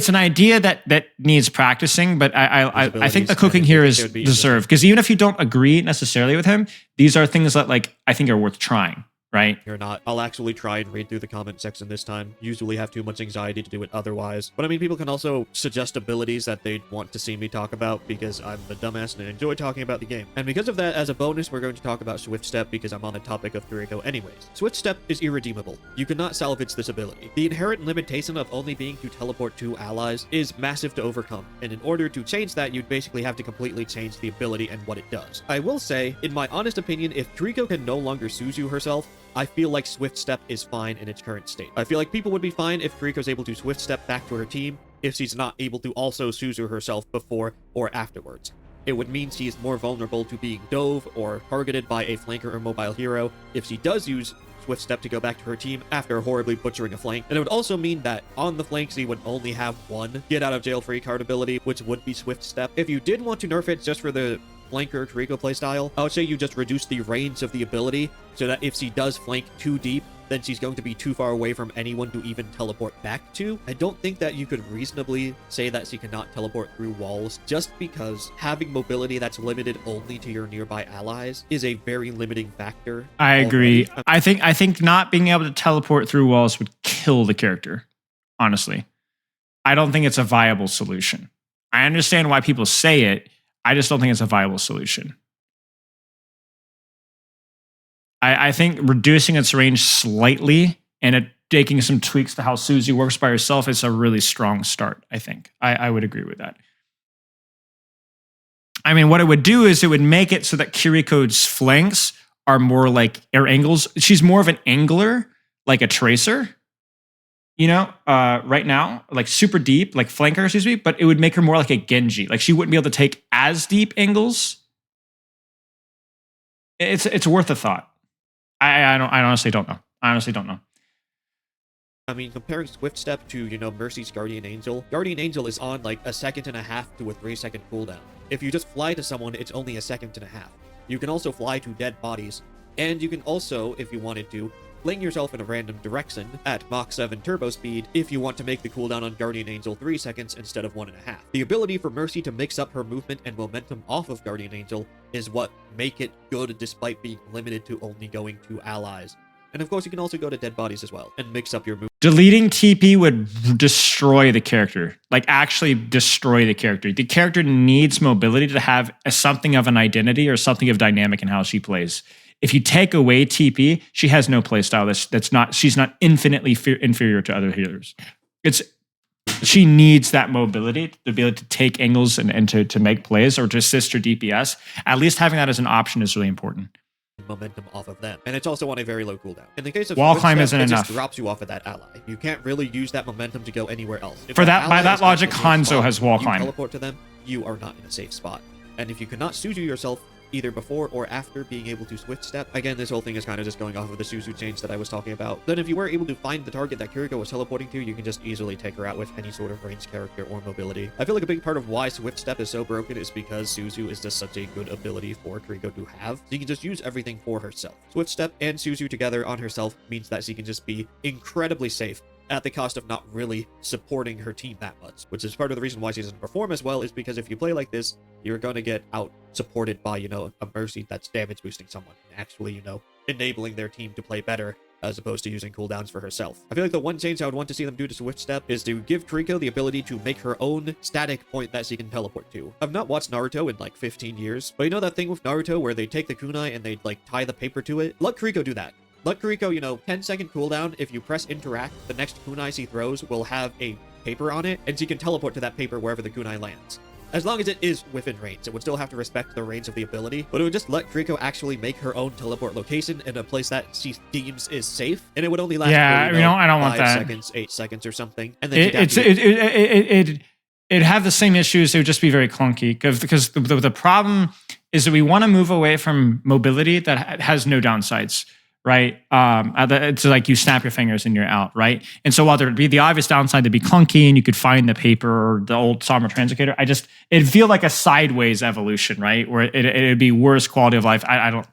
an idea that needs practicing, but I think the cooking here is deserved, because even if you don't agree necessarily with him, these are things that like I think are worth trying. Right? You're not. I'll actually try and read through the comment section this time. Usually have too much anxiety to do it otherwise. But I mean, people can also suggest abilities that they'd want to see me talk about, because I'm the dumbass and I enjoy talking about the game. And because of that, as a bonus, we're going to talk about Swift Step, because I'm on the topic of Kiriko anyways. Swift Step is irredeemable. You cannot salvage this ability. The inherent limitation of only being to teleport to allies is massive to overcome. And in order to change that, you'd basically have to completely change the ability and what it does. I will say, in my honest opinion, if Kiriko can no longer Suzu herself, I feel like Swift Step is fine in its current state. I feel like people would be fine if Kiriko's able to Swift Step back to her team if she's not able to also Suzu herself before or afterwards. It would mean she is more vulnerable to being dove or targeted by a flanker or mobile hero if she does use Swift Step to go back to her team after horribly butchering a flank. And it would also mean that on the flank, she would only have one get out of jail free card ability, which would be Swift Step. If you did want to nerf it just for the flanker Kiriko playstyle, I would say you just reduce the range of the ability so that if she does flank too deep, then she's going to be too far away from anyone to even teleport back to. I don't think that you could reasonably say that she cannot teleport through walls, just because having mobility that's limited only to your nearby allies is a very limiting factor. I agree. I think not being able to teleport through walls would kill the character, honestly. I don't think it's a viable solution. I understand why people say it. I just don't think it's a viable solution. I think reducing its range slightly and taking some tweaks to how Suzu works by herself is a really strong start, I think. I would agree with that. I mean, what it would do is it would make it so that Kiriko's flanks are more like air angles. She's more of an angler, like a tracer, you know, right now, like super deep, like flanker, excuse me, but it would make her more like a Genji. Like, she wouldn't be able to take as deep angles. It's worth a thought. I honestly don't know. I honestly don't know. I mean, comparing Swift Step to, you know, Mercy's Guardian Angel is on like a 1.5 seconds to a 3-second cooldown. If you just fly to someone, it's only a 1.5 seconds. You can also fly to dead bodies, and you can also, if you wanted to, fling yourself in a random direction at Mach 7 turbo speed if you want to make the cooldown on Guardian Angel 3 seconds instead of 1.5. The ability for Mercy to mix up her movement and momentum off of Guardian Angel is what make it good despite being limited to only going to allies. And of course, you can also go to dead bodies as well and mix up your movement. Deleting TP would destroy the character, like actually destroy the character. The character needs mobility to have something of an identity or something of dynamic in how she plays. If you take away TP, she has no playstyle. She's not infinitely inferior to other healers. She needs that mobility to be able to take angles and to make plays or to assist her DPS. At least having that as an option is really important. Momentum off of them, and it's also on a very low cooldown. In the case of wall climb isn't it enough. Just drops you off of that ally. You can't really use that momentum to go anywhere else. For that, by that logic, Hanzo has wall climb. Teleport to them, you are not in a safe spot. And if you cannot Suzu yourself either before or after being able to Swift Step, again, this whole thing is kind of just going off of the Suzu change that I was talking about. Then if you were able to find the target that Kiriko was teleporting to, you can just easily take her out with any sort of ranged character or mobility. I feel like a big part of why Swift Step is so broken is because Suzu is just such a good ability for Kiriko to have. She can just use everything for herself. Swift Step and Suzu together on herself means that she can just be incredibly safe at the cost of not really supporting her team that much, which is part of the reason why she doesn't perform as well, is because if you play like this, you're going to get out supported by, you know, a Mercy that's damage boosting someone and actually, you know, enabling their team to play better as opposed to using cooldowns for herself. I feel like the one change I would want to see them do to Swift Step is to give Kiriko the ability to make her own static point that she can teleport to. I've not watched Naruto in like 15 years, but you know that thing with Naruto where they take the kunai and they like tie the paper to it? Let Kiriko do that. Let Kiriko, you know, 10-second cooldown, if you press interact, the next kunai she throws will have a paper on it, and she can teleport to that paper wherever the kunai lands. As long as it is within range, it would still have to respect the range of the ability, but it would just let Kiriko actually make her own teleport location in a place that she deems is safe, and it would only last for, you know, I don't want 5 that. seconds, 8 seconds or something, and then it'd have the same issues. It would just be very clunky because the problem is that we want to move away from mobility that has no downsides. Right? It's like you snap your fingers and you're out, right? And so while there'd be the obvious downside to be clunky and you could find the paper or the old Somber Translocator, it'd feel like a sideways evolution, right? Where it'd be worse quality of life. I don't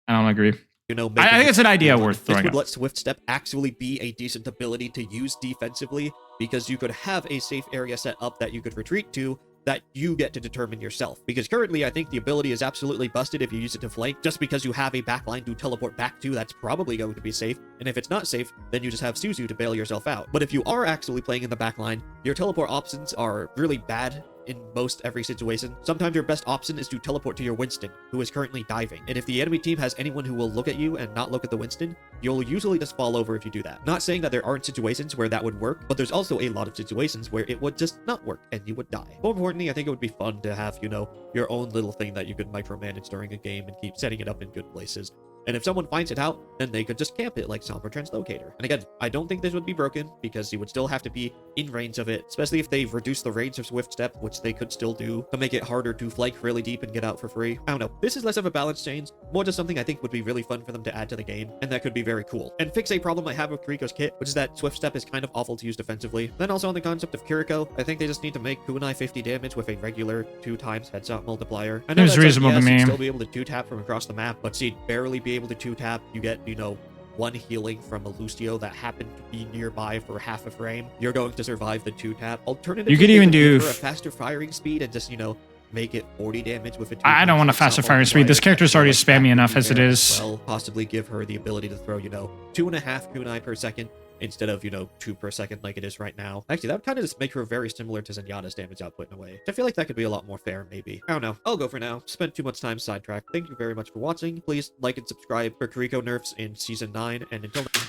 agree. You know, I think it's an idea worth throwing This would out. let Swift Step actually be a decent ability to use defensively, because you could have a safe area set up that you could retreat to that you get to determine yourself. Because currently, I think the ability is absolutely busted if you use it to flank. Just because you have a backline to teleport back to, that's probably going to be safe. And if it's not safe, then you just have Suzu to bail yourself out. But if you are actually playing in the backline, your teleport options are really bad in most every situation. Sometimes your best option is to teleport to your Winston, who is currently diving. And if the enemy team has anyone who will look at you and not look at the Winston, you'll usually just fall over if you do that. Not saying that there aren't situations where that would work, but there's also a lot of situations where it would just not work and you would die. More importantly, I think it would be fun to have, you know, your own little thing that you could micromanage during a game and keep setting it up in good places. And if someone finds it out, then they could just camp it like Somber Translocator. And again, I don't think this would be broken, because you would still have to be in range of it, especially if they've reduced the range of Swift Step, which they could still do, to make it harder to flank really deep and get out for free. I don't know. This is less of a balance change, more just something I think would be really fun for them to add to the game, and that could be very cool. And fix a problem I have with Kiriko's kit, which is that Swift Step is kind of awful to use defensively. Then also on the concept of Kiriko, I think they just need to make kunai 50 damage with a regular 2x headshot multiplier. I know It's that's reasonable like, to yes, me. you'd still be able to 2-tap from across the map, but she'd barely be able to 2-tap. You get, you know, one healing from a Lucio that happened to be nearby for half a frame. You're going to survive the 2-tap. Alternatively, You could they even give do her a faster firing speed and just, you know, make it 40 damage with a 2. I don't want a faster firing speed. This character's already spammy enough as it is. Well, possibly give her the ability to throw, you know, 2.5 kunai per second instead of, you know, 2 per second like it is right now. Actually, that would kind of just make her very similar to Zenyatta's damage output in a way. I feel like that could be a lot more fair, maybe. I don't know. I'll go for now. Spent too much time sidetracked. Thank you very much for watching. Please like and subscribe for Kiriko nerfs in Season 9, and until then...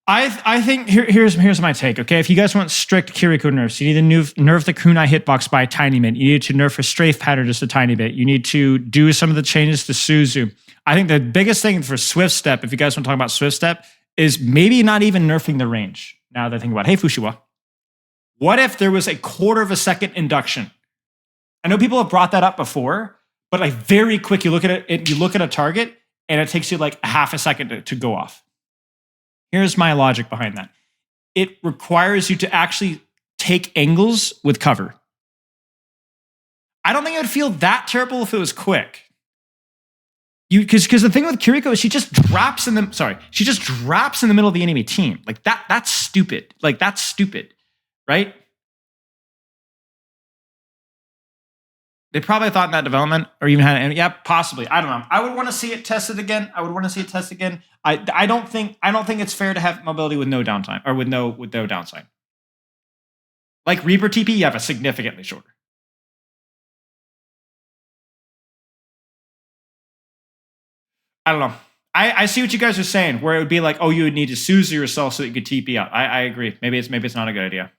I think here's my take, okay? If you guys want strict Kiriko nerfs, you need to nerf the kunai hitbox by a tiny bit. You need to nerf her strafe pattern just a tiny bit. You need to do some of the changes to Suzu. I think the biggest thing for Swift Step, if you guys want to talk about Swift Step, is maybe not even nerfing the range. Now that I think about it. Hey, Fushiwa, what if there was a 1/4 of a second induction? I know people have brought that up before, but like very quick, you look at it, you look at a target, and it takes you like a half a second to go off. Here's my logic behind that. It requires you to actually take angles with cover. I don't think it would feel that terrible if it was quick. Because the thing with Kiriko is she just drops in the middle of the enemy team. Like that's stupid. Like that's stupid, right? They probably thought in that development, or even had, yeah, possibly. I don't know. I would want to see it tested again. I don't think it's fair to have mobility with no downtime or with no downside. Like Reaper TP, you have a significantly shorter. I don't know. I see what you guys are saying, where it would be like, oh, you would need to Suzu yourself so that you could TP out. I agree. Maybe it's not a good idea.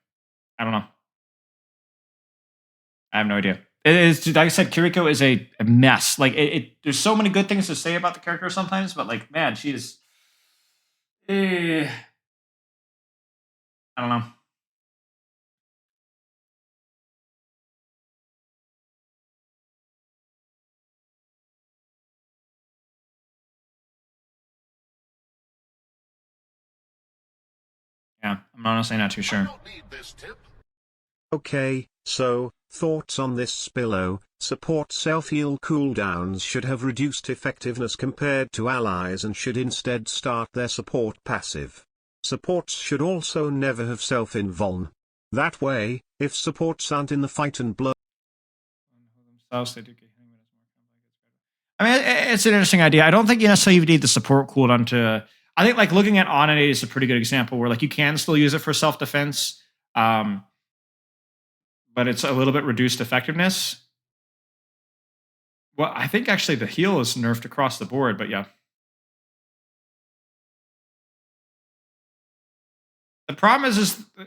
I don't know. I have no idea. It is, like I said, Kiriko is a mess. Like there's so many good things to say about the character sometimes, but like, man, she is. I don't know. Yeah, I'm honestly not too sure. Okay, so, thoughts on this Spillo? Support self-heal cooldowns should have reduced effectiveness compared to allies and should instead start their support passive. Supports should also never have self-invuln. That way, if supports aren't in the fight and blow. I mean, it's an interesting idea. I don't think you necessarily need the support cooldown to. I think like looking at Onanate is a pretty good example where like you can still use it for self-defense, but it's a little bit reduced effectiveness. Well, I think actually the heal is nerfed across the board, but yeah. The problem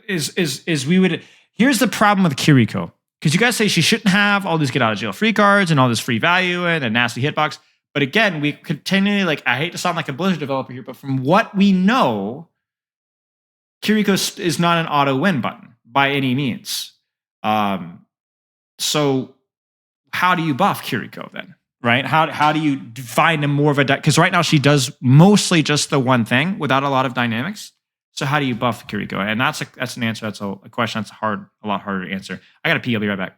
is we would. Here's the problem with Kiriko. Because you guys say she shouldn't have all these get out of jail free cards and all this free value and a nasty hitbox. But again, we continually, like, I hate to sound like a Blizzard developer here, but from what we know, Kiriko is not an auto win button by any means. So how do you buff Kiriko then? Right? How do you find a more of a deck? Because right now she does mostly just the one thing without a lot of dynamics. So how do you buff Kiriko? And that's an answer. That's a question that's a lot harder to answer. I got to pee. I'll be right back.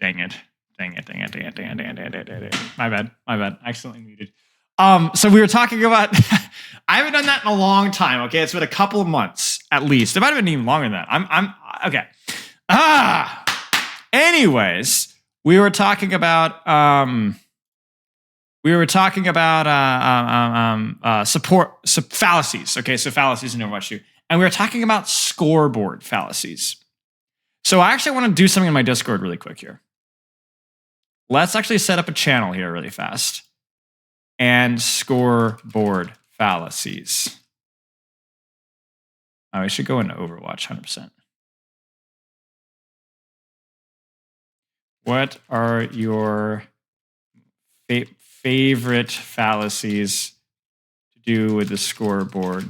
Dang it. My bad. I accidentally muted. So we were talking about, I haven't done that in a long time. Okay. It's been a couple of months at least. It might have been even longer than that. I'm okay. Anyways, we were talking about, support fallacies. Okay. So fallacies in Overwatch 2. And we were talking about scoreboard fallacies. So I actually want to do something in my Discord really quick here. Let's actually set up a channel here really fast. And scoreboard fallacies. Oh, we should go into Overwatch 100%. What are your favorite fallacies to do with the scoreboard?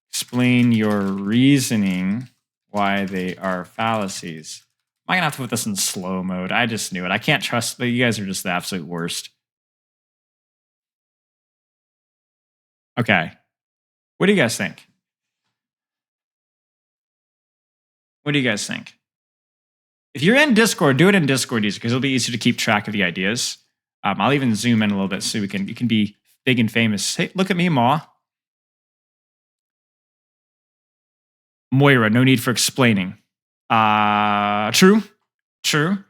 Explain your reasoning why they are fallacies. Am I gonna have to put this in slow mode? I just knew it. I can't trust, but you guys are just the absolute worst. Okay. What do you guys think? What do you guys think? If you're in Discord, do it in Discord easier because it'll be easier to keep track of the ideas. I'll even zoom in a little bit so you can be big and famous. Hey, look at me, Ma. Moira, no need for explaining. True. You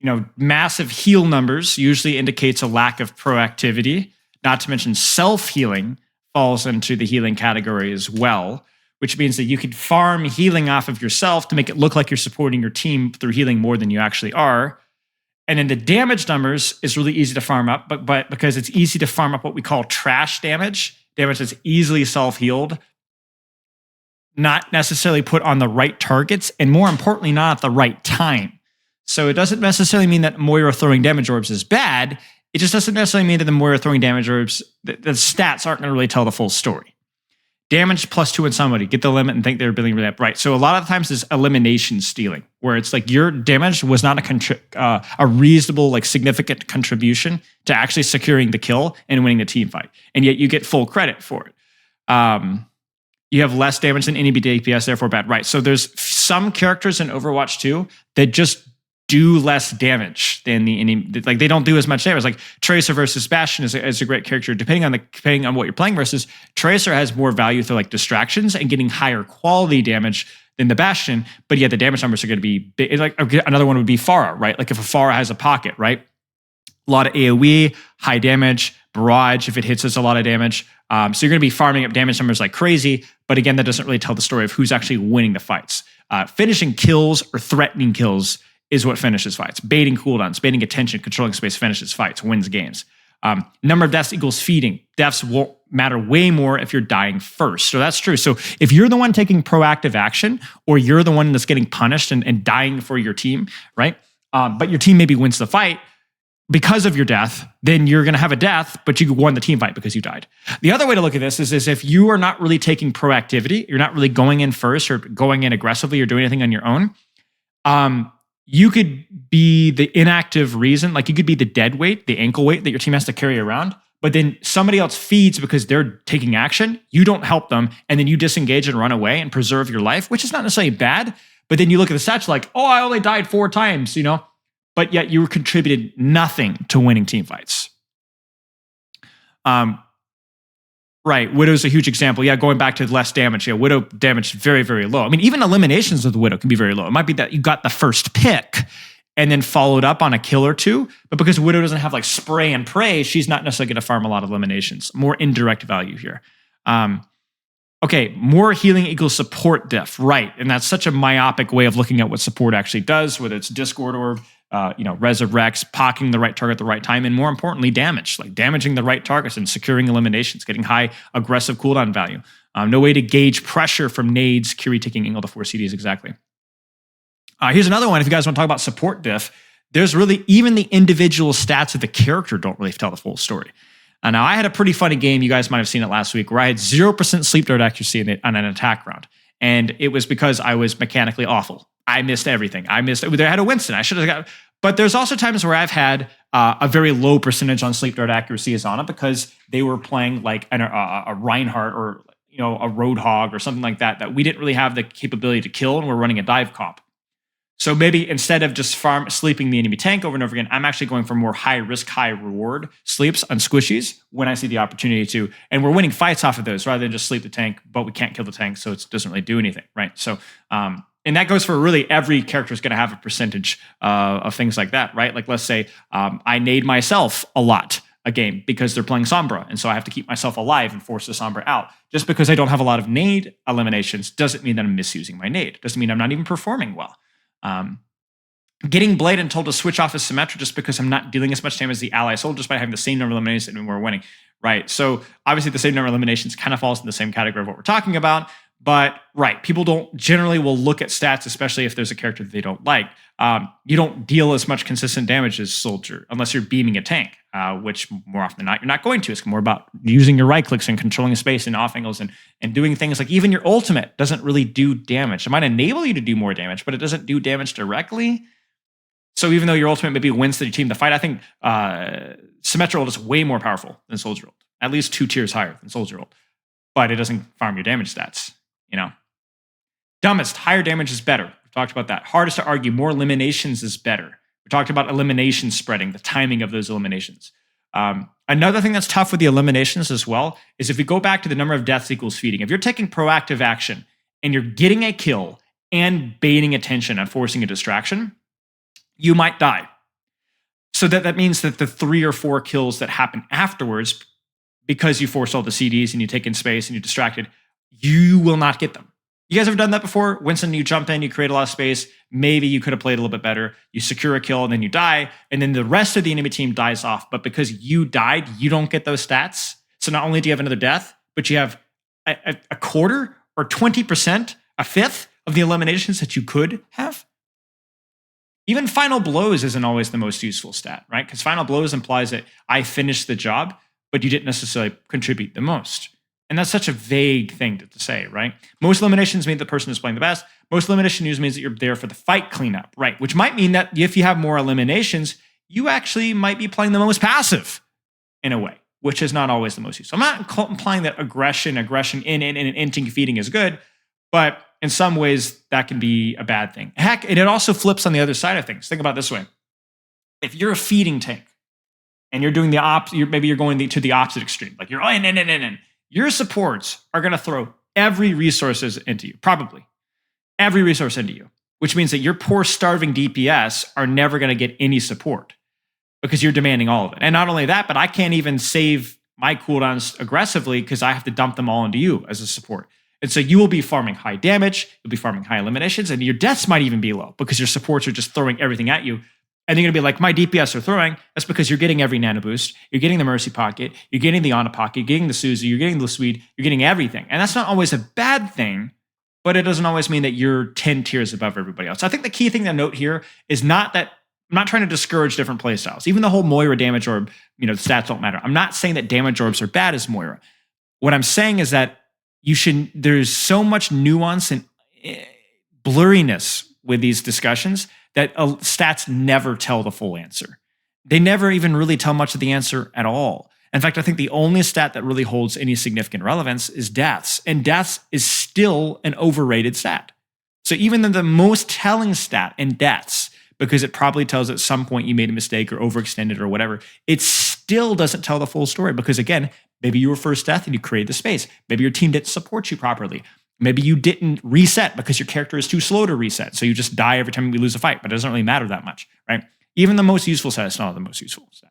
know, massive heal numbers usually indicates a lack of proactivity. Not to mention self-healing falls into the healing category as well, which means that you could farm healing off of yourself to make it look like you're supporting your team through healing more than you actually are. And then the damage numbers is really easy to farm up, but because it's easy to farm up what we call trash damage that's easily self-healed, not necessarily put on the right targets, and more importantly, not at the right time. So it doesn't necessarily mean that Moira throwing damage orbs is bad. It just doesn't necessarily mean that the Moira throwing damage orbs, the stats aren't going to really tell the full story. Damage +2 in somebody, get the limit and think they're building really up. Right. So a lot of times it's elimination stealing, where it's like your damage was not a reasonable, like significant contribution to actually securing the kill and winning the team fight. And yet you get full credit for it. You have less damage than any DPS, therefore bad. Right. So there's some characters in Overwatch 2 that just do less damage than the enemy. Like they don't do as much damage. Like Tracer versus Bastion is a great character. Depending on what you're playing versus, Tracer has more value through like distractions and getting higher quality damage than the Bastion. But yet the damage numbers are going to be big. Like another one would be Pharah, right? Like if a Pharah has a pocket, right? A lot of AoE, high damage, barrage. If it hits, it's a lot of damage. So you're going to be farming up damage numbers like crazy. But again, that doesn't really tell the story of who's actually winning the fights. Finishing kills or threatening kills is what finishes fights. Baiting cooldowns, baiting attention, controlling space finishes fights, wins games. Number of deaths equals feeding. Deaths won't matter way more if you're dying first. So that's true. So if you're the one taking proactive action, or you're the one that's getting punished and dying for your team, right? But your team maybe wins the fight because of your death, then you're going to have a death, but you won the team fight because you died. The other way to look at this is if you are not really taking proactivity, you're not really going in first or going in aggressively or doing anything on your own, you could be the inactive reason, like you could be the dead weight, the ankle weight that your team has to carry around, but then somebody else feeds because they're taking action, you don't help them, and then you disengage and run away and preserve your life, which is not necessarily bad, but then you look at the stats like, oh, I only died 4 times, but yet you contributed nothing to winning team fights. Right, Widow's a huge example. Yeah, going back to less damage. Yeah, Widow damage very, very low. I mean, even eliminations of the Widow can be very low. It might be that you got the first pick and then followed up on a kill or two, but because Widow doesn't have like spray and pray, she's not necessarily going to farm a lot of eliminations. More indirect value here. Okay, more healing equals support diff. Right, and that's such a myopic way of looking at what support actually does, whether it's Discord Orb, Resurrects, pocketing the right target at the right time, and more importantly, damage, like damaging the right targets and securing eliminations, getting high aggressive cooldown value. No way to gauge pressure from nades, Curie taking angle to 4 CDs exactly. Here's another one. If you guys want to talk about support diff, there's really even the individual stats of the character don't really tell the full story. Now, I had a pretty funny game. You guys might have seen it last week where I had 0% sleep dart accuracy on an attack round. And it was because I was mechanically awful. I missed everything. I had a Winston. I should have got, but there's also times where I've had a very low percentage on sleep dart accuracy as Ana because they were playing like a Reinhardt or a Roadhog or something like that we didn't really have the capability to kill, and we're running a dive comp. So maybe instead of just sleeping the enemy tank over and over again, I'm actually going for more high risk, high reward sleeps on squishies when I see the opportunity to. And we're winning fights off of those rather than just sleep the tank, but we can't kill the tank, so it doesn't really do anything, right? So, and that goes for really every character is going to have a percentage of things like that, right? Like let's say I nade myself a lot a game because they're playing Sombra, and so I have to keep myself alive and force the Sombra out. Just because I don't have a lot of nade eliminations doesn't mean that I'm misusing my nade. Doesn't mean I'm not even performing well. Getting Blade and told to switch off his Symmetra just because I'm not dealing as much damage as the ally soul just by having the same number of eliminations and we're winning, right? So obviously the same number of eliminations kind of falls in the same category of what we're talking about, but right, people don't generally will look at stats, especially if there's a character that they don't like. You don't deal as much consistent damage as Soldier unless you're beaming a tank, which more often than not, you're not going to. It's more about using your right clicks and controlling space and off angles and doing things like even your ultimate doesn't really do damage. It might enable you to do more damage, but it doesn't do damage directly. So even though your ultimate maybe wins the team the fight, I think Symmetra ult is way more powerful than Soldier ult, at least 2 tiers higher than Soldier ult, but it doesn't farm your damage stats, Dumbest, higher damage is better. We talked about that. Hardest to argue, more eliminations is better. We talked about elimination spreading, the timing of those eliminations. Another thing that's tough with the eliminations as well is if we go back to the number of deaths equals feeding. If you're taking proactive action and you're getting a kill and baiting attention and forcing a distraction, you might die. So that means that the 3 or 4 kills that happen afterwards, because you force all the CDs and you take in space and you're distracted, you will not get them. You guys ever done that before? Winston, you jump in, you create a lot of space. Maybe you could have played a little bit better. You secure a kill and then you die. And then the rest of the enemy team dies off. But because you died, you don't get those stats. So not only do you have another death, but you have a quarter or 20%, a fifth of the eliminations that you could have. Even final blows isn't always the most useful stat, right? Because final blows implies that I finished the job, but you didn't necessarily contribute the most. And that's such a vague thing to say, right? Most eliminations mean the person is playing the best. Most elimination news means that you're there for the fight cleanup, right? Which might mean that if you have more eliminations, you actually might be playing the most passive in a way, which is not always the most useful. I'm not implying that aggression in inting feeding is good, but in some ways that can be a bad thing. Heck, and it also flips on the other side of things. Think about it this way. If you're a feeding tank and you're doing maybe you're going to the opposite extreme, like you're in. Your supports are going to throw every resources into you, probably every resource into you, which means that your poor starving DPS are never going to get any support because you're demanding all of it. And not only that, but I can't even save my cooldowns aggressively because I have to dump them all into you as a support. And so you will be farming high damage, you'll be farming high eliminations, and your deaths might even be low because your supports are just throwing everything at you. And you're going to be like, my DPS are throwing. That's because you're getting every nano boost. You're getting the Mercy Pocket. You're getting the Ana Pocket. You're getting the Suzu. You're getting the Swede. You're getting everything. And that's not always a bad thing, but it doesn't always mean that you're 10 tiers above everybody else. I think the key thing to note here is not that I'm not trying to discourage different playstyles. Even the whole Moira damage orb, the stats don't matter. I'm not saying that damage orbs are bad as Moira. What I'm saying is that there's so much nuance and blurriness with these discussions that stats never tell the full answer. They never even really tell much of the answer at all. In fact, I think the only stat that really holds any significant relevance is deaths. And deaths is still an overrated stat. So even the most telling stat in deaths, because it probably tells at some point you made a mistake or overextended or whatever, it still doesn't tell the full story. Because again, maybe you were first death and you created the space. Maybe your team didn't support you properly. Maybe you didn't reset because your character is too slow to reset. So you just die every time we lose a fight, but it doesn't really matter that much, right? Even the most useful set is not the most useful set.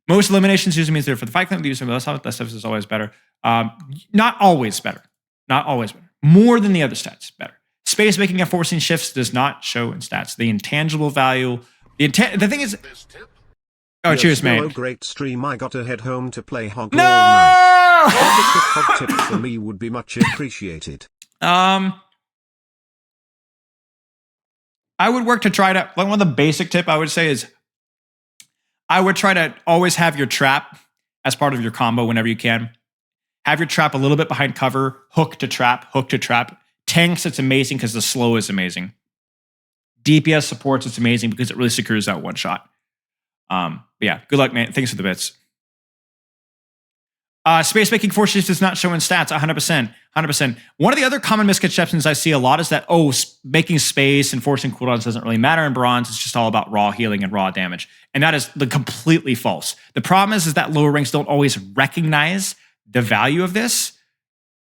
Most eliminations usually means they're for the fight clip. Less stuff is always better. Not always better. Not always better. More than the other stats, better. Space making and forcing shifts does not show in stats. The intangible value. The thing is. Oh, cheers, mate. Great stream. I got to head home to play Hog No! all night. A quick hog tip for me would be much appreciated. I would work to try to, one of the basic tip I would say is I would try to always have your trap as part of your combo whenever you can. Have your trap a little bit behind cover, hook to trap, hook to trap. Tanks, it's amazing because the slow is amazing. DPS supports, it's amazing because it really secures that one shot. But yeah, good luck, man. Thanks for the bits. Space making force shifts does not show in stats, 100%. 100%. One of the other common misconceptions I see a lot is that, making space and forcing cooldowns doesn't really matter in bronze. It's just all about raw healing and raw damage. And that is completely false. The problem is that lower ranks don't always recognize the value of this,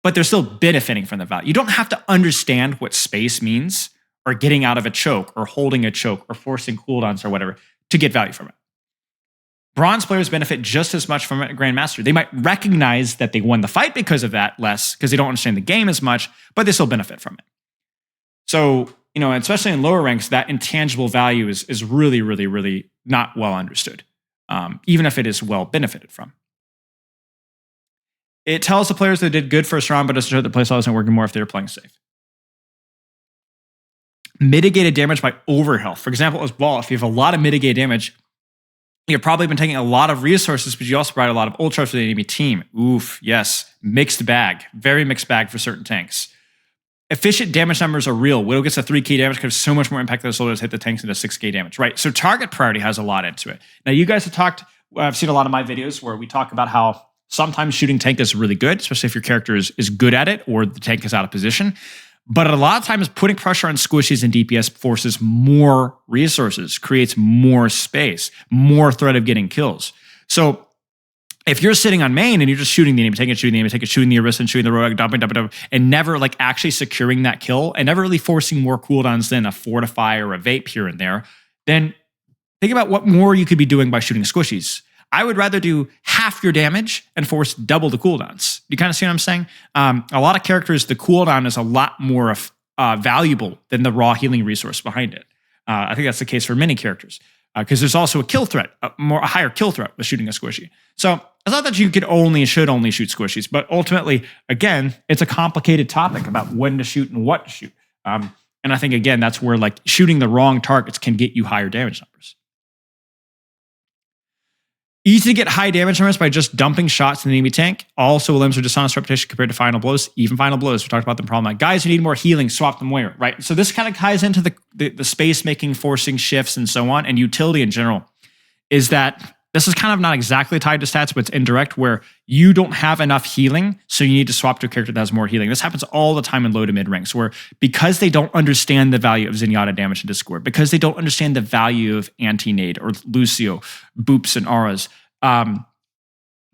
but they're still benefiting from the value. You don't have to understand what space means or getting out of a choke or holding a choke or forcing cooldowns or whatever to get value from it. Bronze players benefit just as much from it at Grandmaster. They might recognize that they won the fight because of that less, because they don't understand the game as much, but they still benefit from it. So, especially in lower ranks, that intangible value is really, really, really not well understood, even if it is well benefited from. It tells the players they did good first round, but doesn't show that playstyle isn't working more if they're playing safe. Mitigated damage by overhealth. For example, as well, if you have a lot of mitigated damage, you've probably been taking a lot of resources, but you also provide a lot of ultras for the enemy team. Oof, yes. Mixed bag. Very mixed bag for certain tanks. Efficient damage numbers are real. Widow gets a 3k damage because so much more impact that the soldiers hit the tanks into 6k damage, right? So target priority has a lot into it. Now, you guys have talked, I've seen a lot of my videos where we talk about how sometimes shooting tank is really good, especially if your character is good at it or the tank is out of position. But a lot of times putting pressure on squishies and DPS forces more resources, creates more space, more threat of getting kills. So if you're sitting on main and you're just shooting the enemy, shooting the Arista, shooting the rogue, dumping, and never actually securing that kill and never really forcing more cooldowns than a Fortify or a Vape here and there, then think about what more you could be doing by shooting squishies. I would rather do half your damage and force double the cooldowns. You kind of see what I'm saying? A lot of characters, the cooldown is a lot more valuable than the raw healing resource behind it. I think that's the case for many characters because there's also a kill threat, a higher kill threat with shooting a squishy. So it's not that you should only shoot squishies, but ultimately, again, it's a complicated topic about when to shoot and what to shoot. And I think, again, that's where like shooting the wrong targets can get you higher damage numbers. Easy to get high damage numbers by just dumping shots in the enemy tank. Also limits your dishonest reputation compared to final blows. Even final blows, we talked about the problem. Guys who need more healing, swap them where, right? So this kind of ties into the space making, forcing shifts and so on, and utility in general, is that this is kind of not exactly tied to stats, but it's indirect, where you don't have enough healing, so you need to swap to a character that has more healing. This happens all the time in low to mid ranks, where because they don't understand the value of Zenyatta damage and Discord, because they don't understand the value of anti-nade or Lucio, boops and auras,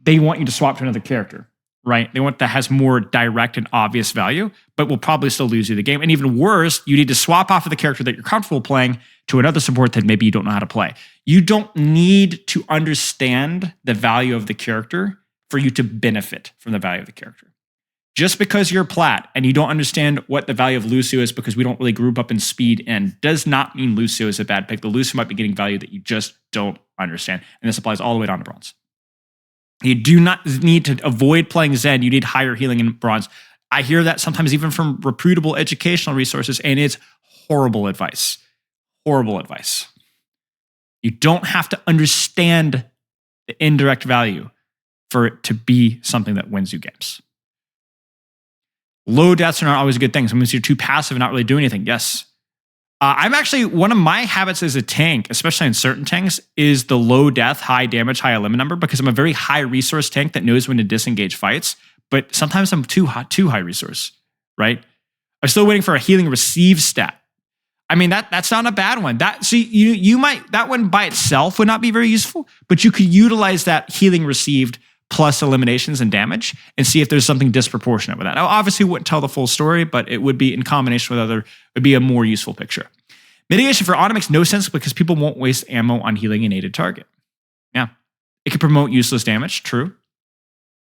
they want you to swap to another character, right? They want that has more direct and obvious value, but will probably still lose you the game. And even worse, you need to swap off of the character that you're comfortable playing to another support that maybe you don't know how to play. You don't need to understand the value of the character for you to benefit from the value of the character. Just because you're plat and you don't understand what the value of Lucio is because we don't really group up in speed and does not mean Lucio is a bad pick. The Lucio might be getting value that you just don't understand. And this applies all the way down to bronze. You do not need to avoid playing Zen. You need higher healing in bronze. I hear that sometimes even from reputable educational resources, and it's horrible advice. Horrible advice. You don't have to understand the indirect value for it to be something that wins you games. Low deaths are not always a good thing. Sometimes you're too passive and not really doing anything. Yes. I'm actually, one of my habits as a tank, especially in certain tanks, is the low death, high damage, high element number, because I'm a very high resource tank that knows when to disengage fights, but sometimes I'm too high resource, right? I'm still waiting for a healing receive stat. I mean, that's not a bad one. You might, that one by itself would not be very useful, but you could utilize that healing received plus eliminations and damage and see if there's something disproportionate with that. I obviously wouldn't tell the full story, but it would be in combination with other, would be a more useful picture. Mitigation for auto makes no sense because people won't waste ammo on healing an aided target. Yeah. It can promote useless damage, true.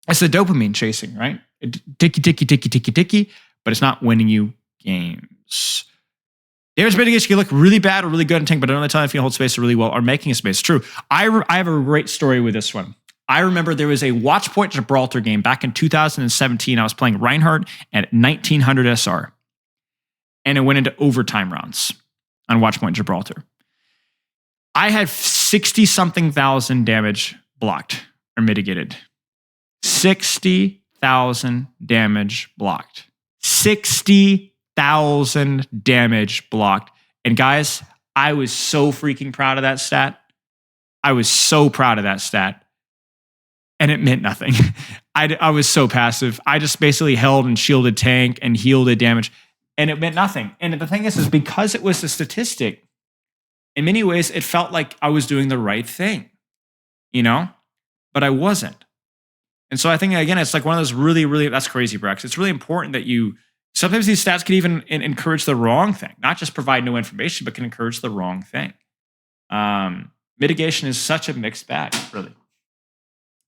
It's the dopamine chasing, right? Ticky, ticky, ticky, ticky, ticky, but it's not winning you games. Damage mitigation can look really bad or really good in tank, but I don't really tell you if you hold space really well or making a space. True. I have a great story with this one. I remember there was a Watchpoint Gibraltar game back in 2017. I was playing Reinhardt at 1900 SR, and it went into overtime rounds on Watchpoint Gibraltar. I had 60-something thousand damage blocked or mitigated. 60,000 damage blocked. 60,000 damage blocked. And guys, I was so freaking proud of that stat. I was so proud of that stat. And it meant nothing. I was so passive. I just basically held and shielded tank and healed damage, and it meant nothing. And the thing is because it was a statistic, in many ways, it felt like I was doing the right thing, but I wasn't. And so I think, again, it's like one of those really, really, that's crazy, Brex. It's really important that sometimes these stats can even encourage the wrong thing, not just provide no information, but can encourage the wrong thing. Mitigation is such a mixed bag, really.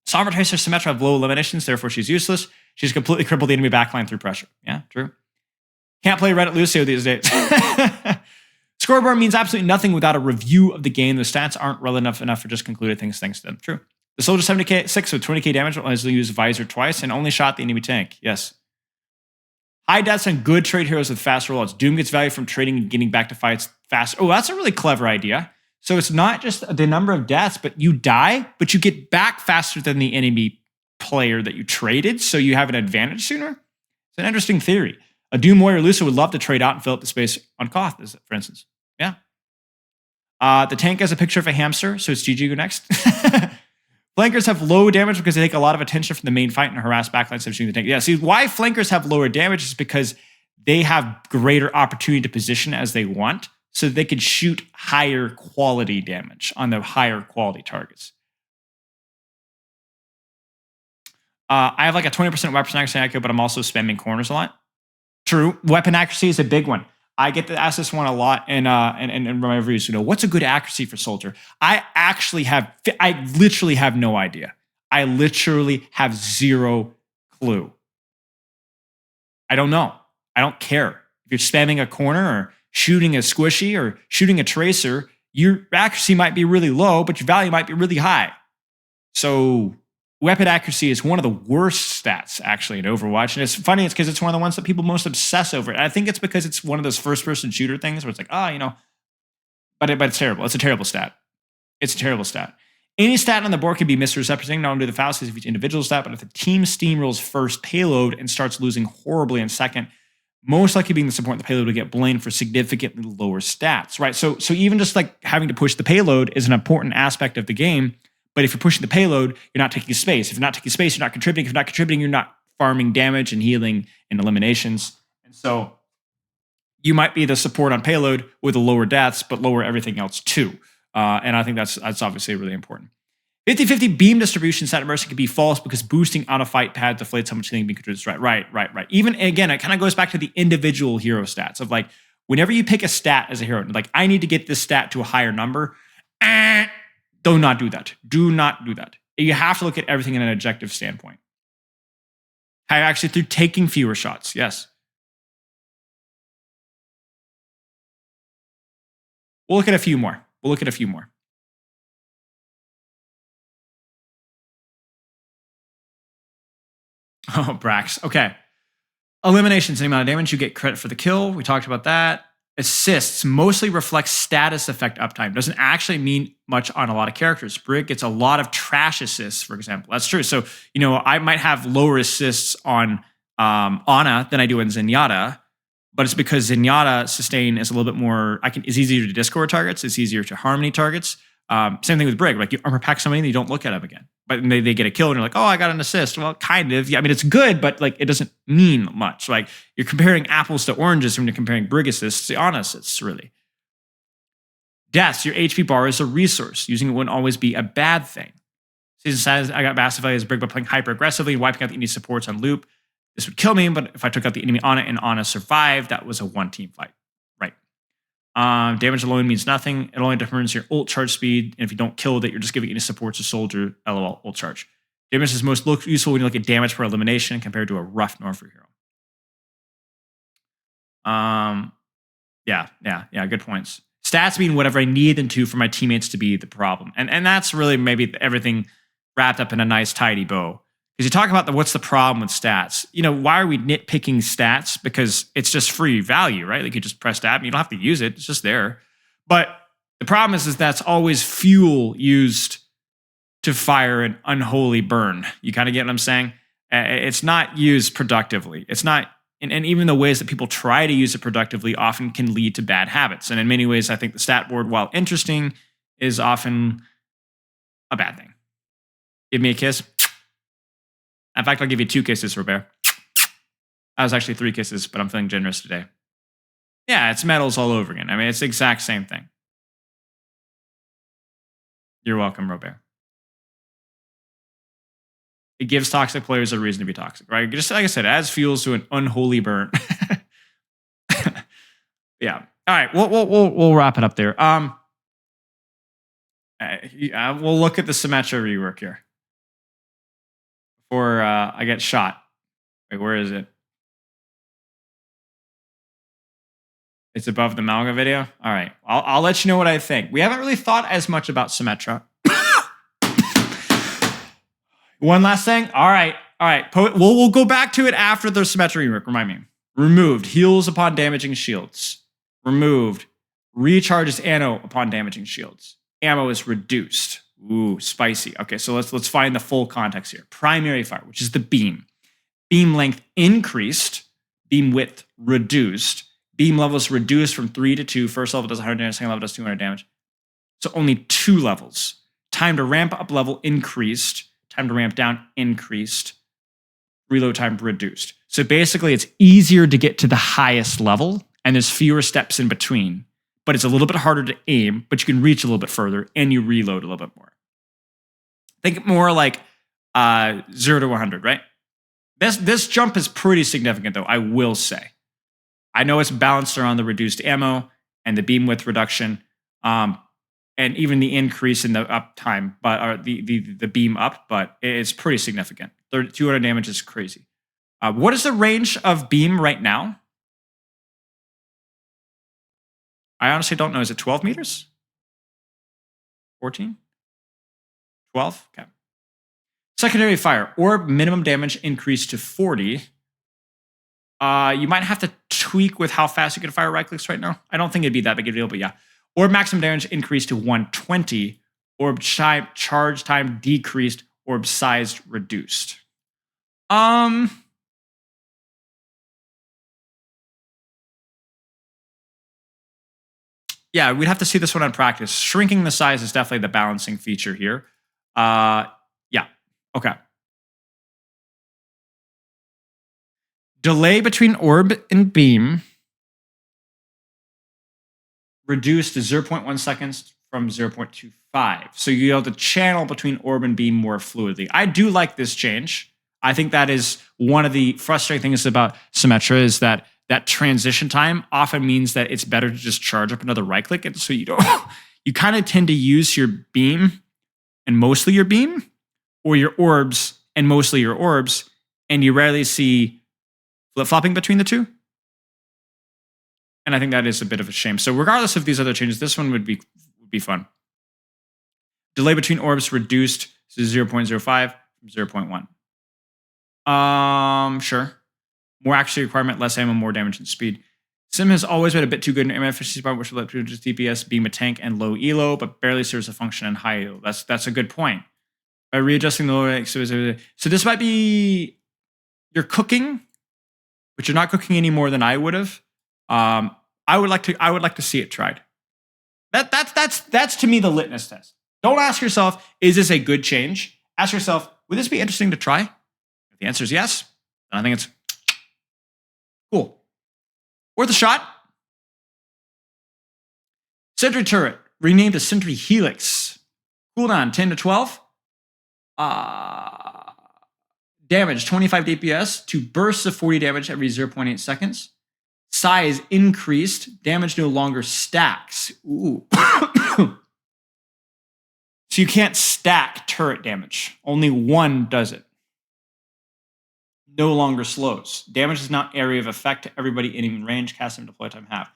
Sovereign Tracer Symmetra have low eliminations, therefore she's useless. She's completely crippled the enemy backline through pressure. Yeah, true. Can't play Reddit Lucio these days. Scoreboard means absolutely nothing without a review of the game. The stats aren't relevant enough for just concluded things thanks to them. True. The Soldier 76 with 20k damage will only use Visor twice and only shot the enemy tank. Yes. High deaths and good trade heroes with fast rollouts. Doom gets value from trading and getting back to fights fast. Oh, that's a really clever idea. So it's not just the number of deaths, but you die, but you get back faster than the enemy player that you traded, so you have an advantage sooner. It's an interesting theory. A Doom Warrior Lucio would love to trade out and fill up the space on Koth, for instance. Yeah. The tank has a picture of a hamster, so it's GG go next. Flankers have low damage because they take a lot of attention from the main fight and harass backlines of shooting the tank. Yeah, see, why flankers have lower damage is because they have greater opportunity to position as they want, so they could shoot higher quality damage on the higher quality targets. I have like a 20% weapon accuracy, but I'm also spamming corners a lot. True. Weapon accuracy is a big one. I get asked this one a lot in my reviews. What's a good accuracy for Soldier? I literally have no idea. I literally have zero clue. I don't know. I don't care. If you're spamming a corner or shooting a squishy or shooting a tracer, your accuracy might be really low, but your value might be really high. So weapon accuracy is one of the worst stats actually in Overwatch. And it's funny, it's because it's one of the ones that people most obsess over. And I think it's because it's one of those first-person shooter things where it's like, but it's terrible. It's a terrible stat. It's a terrible stat. Any stat on the board can be misrepresenting not only the fallacies of each individual stat, but if the team steamrolls first payload and starts losing horribly in second, most likely being the support the payload will get blamed for significantly lower stats, right? So even just like having to push the payload is an important aspect of the game. But if you're pushing the payload, you're not taking space. If you're not taking space, you're not contributing. If you're not contributing, you're not farming damage and healing and eliminations. And so you might be the support on payload with the lower deaths, but lower everything else too. And I think that's obviously really important. 50-50 beam distribution stat immersion can be false because boosting on a fight pad deflates how much healing being contributed. Right. Even again, it kind of goes back to the individual hero stats of like, whenever you pick a stat as a hero, like I need to get this stat to a higher number. Do not do that. Do not do that. You have to look at everything in an objective standpoint. Actually, through taking fewer shots. Yes. We'll look at a few more. Oh, Brax. Okay. Eliminations, the amount of damage you get credit for the kill. We talked about that. Assists mostly reflects status effect uptime. Doesn't actually mean much on a lot of characters. Brig gets a lot of trash assists, for example. That's true. So, I might have lower assists on Ana than I do in Zenyatta, but it's because Zenyatta sustain is a little bit more, is easier to Discord targets. It's easier to Harmony targets. Same thing with Brig. Like you armor pack somebody and you don't look at them again. But they get a kill and you're like, oh, I got an assist. Well, kind of. Yeah, I mean, it's good, but like it doesn't mean much. Like you're comparing apples to oranges when you're comparing Brig assists to Ana assists, really. Deaths, your HP bar is a resource. Using it wouldn't always be a bad thing. Season says, I got massive value as Brig by playing hyper aggressively and wiping out the enemy supports on loop. This would kill me, but if I took out the enemy Ana and Ana survived, that was a one-team fight. Damage alone means nothing. It only determines your ult charge speed. And if you don't kill it, you're just giving any support to soldier. LOL, ult charge. Damage is most useful when you look at damage per elimination compared to a rough Northern hero. Yeah, good points. Stats mean whatever I need them to for my teammates to be the problem. And that's really maybe everything wrapped up in a nice, tidy bow. Because you talk about what's the problem with stats. Why are we nitpicking stats? Because it's just free value, right? Like you just press tab and you don't have to use it. It's just there. But the problem is that's always fuel used to fire an unholy burn. You kind of get what I'm saying? It's not used productively. It's not, and even the ways that people try to use it productively often can lead to bad habits. And in many ways, I think the stat board, while interesting, is often a bad thing. Give me a kiss. In fact, I'll give you 2 kisses, Robert. That was actually 3 kisses, but I'm feeling generous today. Yeah, it's medals all over again. I mean, it's the exact same thing. You're welcome, Robert. It gives toxic players a reason to be toxic, right? Just like I said, it adds fuels to an unholy burn. Yeah. All right, we'll wrap it up there. We'll look at the Symmetra rework here. Before I get shot. Wait, where is it? It's above the Malga video? All right. I'll let you know what I think. We haven't really thought as much about Symmetra. One last thing. All right. We'll go back to it after the Symmetra rework. Remind me. Removed. Heals upon damaging shields. Removed. Recharges ammo upon damaging shields. Ammo is reduced. Ooh, spicy. Okay, so let's find the full context here. Primary fire, which is the beam. Beam length increased. Beam width reduced. Beam levels reduced from 3 to 2. First level does 100 damage. Second level does 200 damage. So only 2 levels. Time to ramp up level increased. Time to ramp down increased. Reload time reduced. So basically, it's easier to get to the highest level, and there's fewer steps in between. But it's a little bit harder to aim, but you can reach a little bit further, and you reload a little bit more. Think more like 0 to 100, right? This jump is pretty significant, though, I will say. I know it's balanced around the reduced ammo and the beam width reduction, and even the increase in the uptime, or the beam up, but it's pretty significant. 200 damage is crazy. What is the range of beam right now? I honestly don't know. Is it 12 meters? 14? 12? Okay. Secondary fire. Orb minimum damage increased to 40. You might have to tweak with how fast you can fire right clicks right now. I don't think it'd be that big a deal, but yeah. Orb maximum damage increased to 120. Orb charge time decreased. Orb size reduced. Yeah, we'd have to see this one on practice. Shrinking the size is definitely the balancing feature here. Yeah, okay. Delay between orb and beam reduced to 0.1 seconds from 0.25. So you're able to channel between orb and beam more fluidly. I do like this change. I think that is one of the frustrating things about Symmetra is that transition time often means that it's better to just charge up another right click. And so you don't, you kind of tend to use your beam and mostly your beam, or your orbs and mostly your orbs, and you rarely see flip-flopping between the two. And I think that is a bit of a shame. So regardless of these other changes, this one would be fun. Delay between orbs reduced to 0.05 from 0.1. Sure. More accuracy requirement, less ammo, more damage and speed. Sim has always been a bit too good in ammo efficiency part, which will let just DPS, being a tank and low elo, but barely serves a function in high elo. That's a good point. By readjusting the lower, so this might be you're cooking, but you're not cooking any more than I would have. I would like to see it tried. That's to me the litmus test. Don't ask yourself, is this a good change? Ask yourself, would this be interesting to try? If the answer is yes, then I think it's cool. Worth a shot. Sentry turret, renamed to Sentry Helix. Cooldown 10 to 12. Damage 25 DPS to bursts of 40 damage every 0.8 seconds. Size increased. Damage no longer stacks. Ooh. So you can't stack turret damage. Only one does it. No longer slows. Damage is not area of effect to everybody in even range. Cast and deploy time half.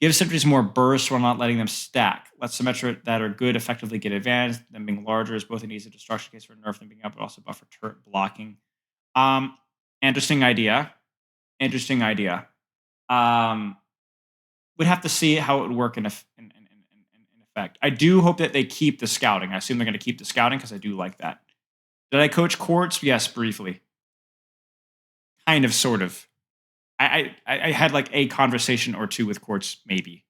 Give sentries more bursts while not letting them stack. Let Symmetra that are good effectively get advantage. Them being larger is both an easy destruction case for nerf them being up, but also buffer turret blocking. Interesting idea. Interesting idea. We'd have to see how it would work in effect. I do hope that they keep the scouting. I assume they're going to keep the scouting because I do like that. Did I coach courts? Yes, briefly. Kind of, sort of. I had like a conversation or two with courts, maybe.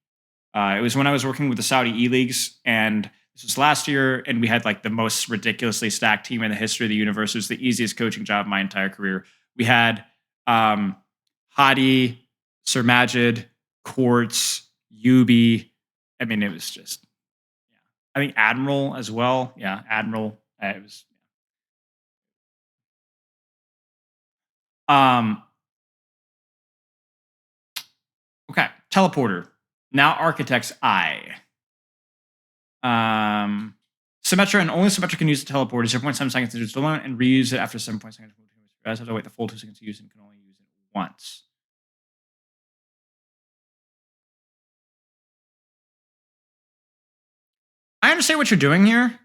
It was when I was working with the Saudi E-Leagues, and this was last year, and we had like the most ridiculously stacked team in the history of the universe. It was the easiest coaching job of my entire career. We had Hadi, Sir Majid, Quartz, Yubi. I mean, it was just, yeah. I think Admiral as well. Yeah, Admiral. It was. Okay, teleporter. Now Architect's Eye. Symmetra and only Symmetra can use the teleporter. 0.7 seconds to do it alone and reuse it after 7 seconds. You guys have to wait the full 2 seconds to use it and can only use it once. I understand what you're doing here.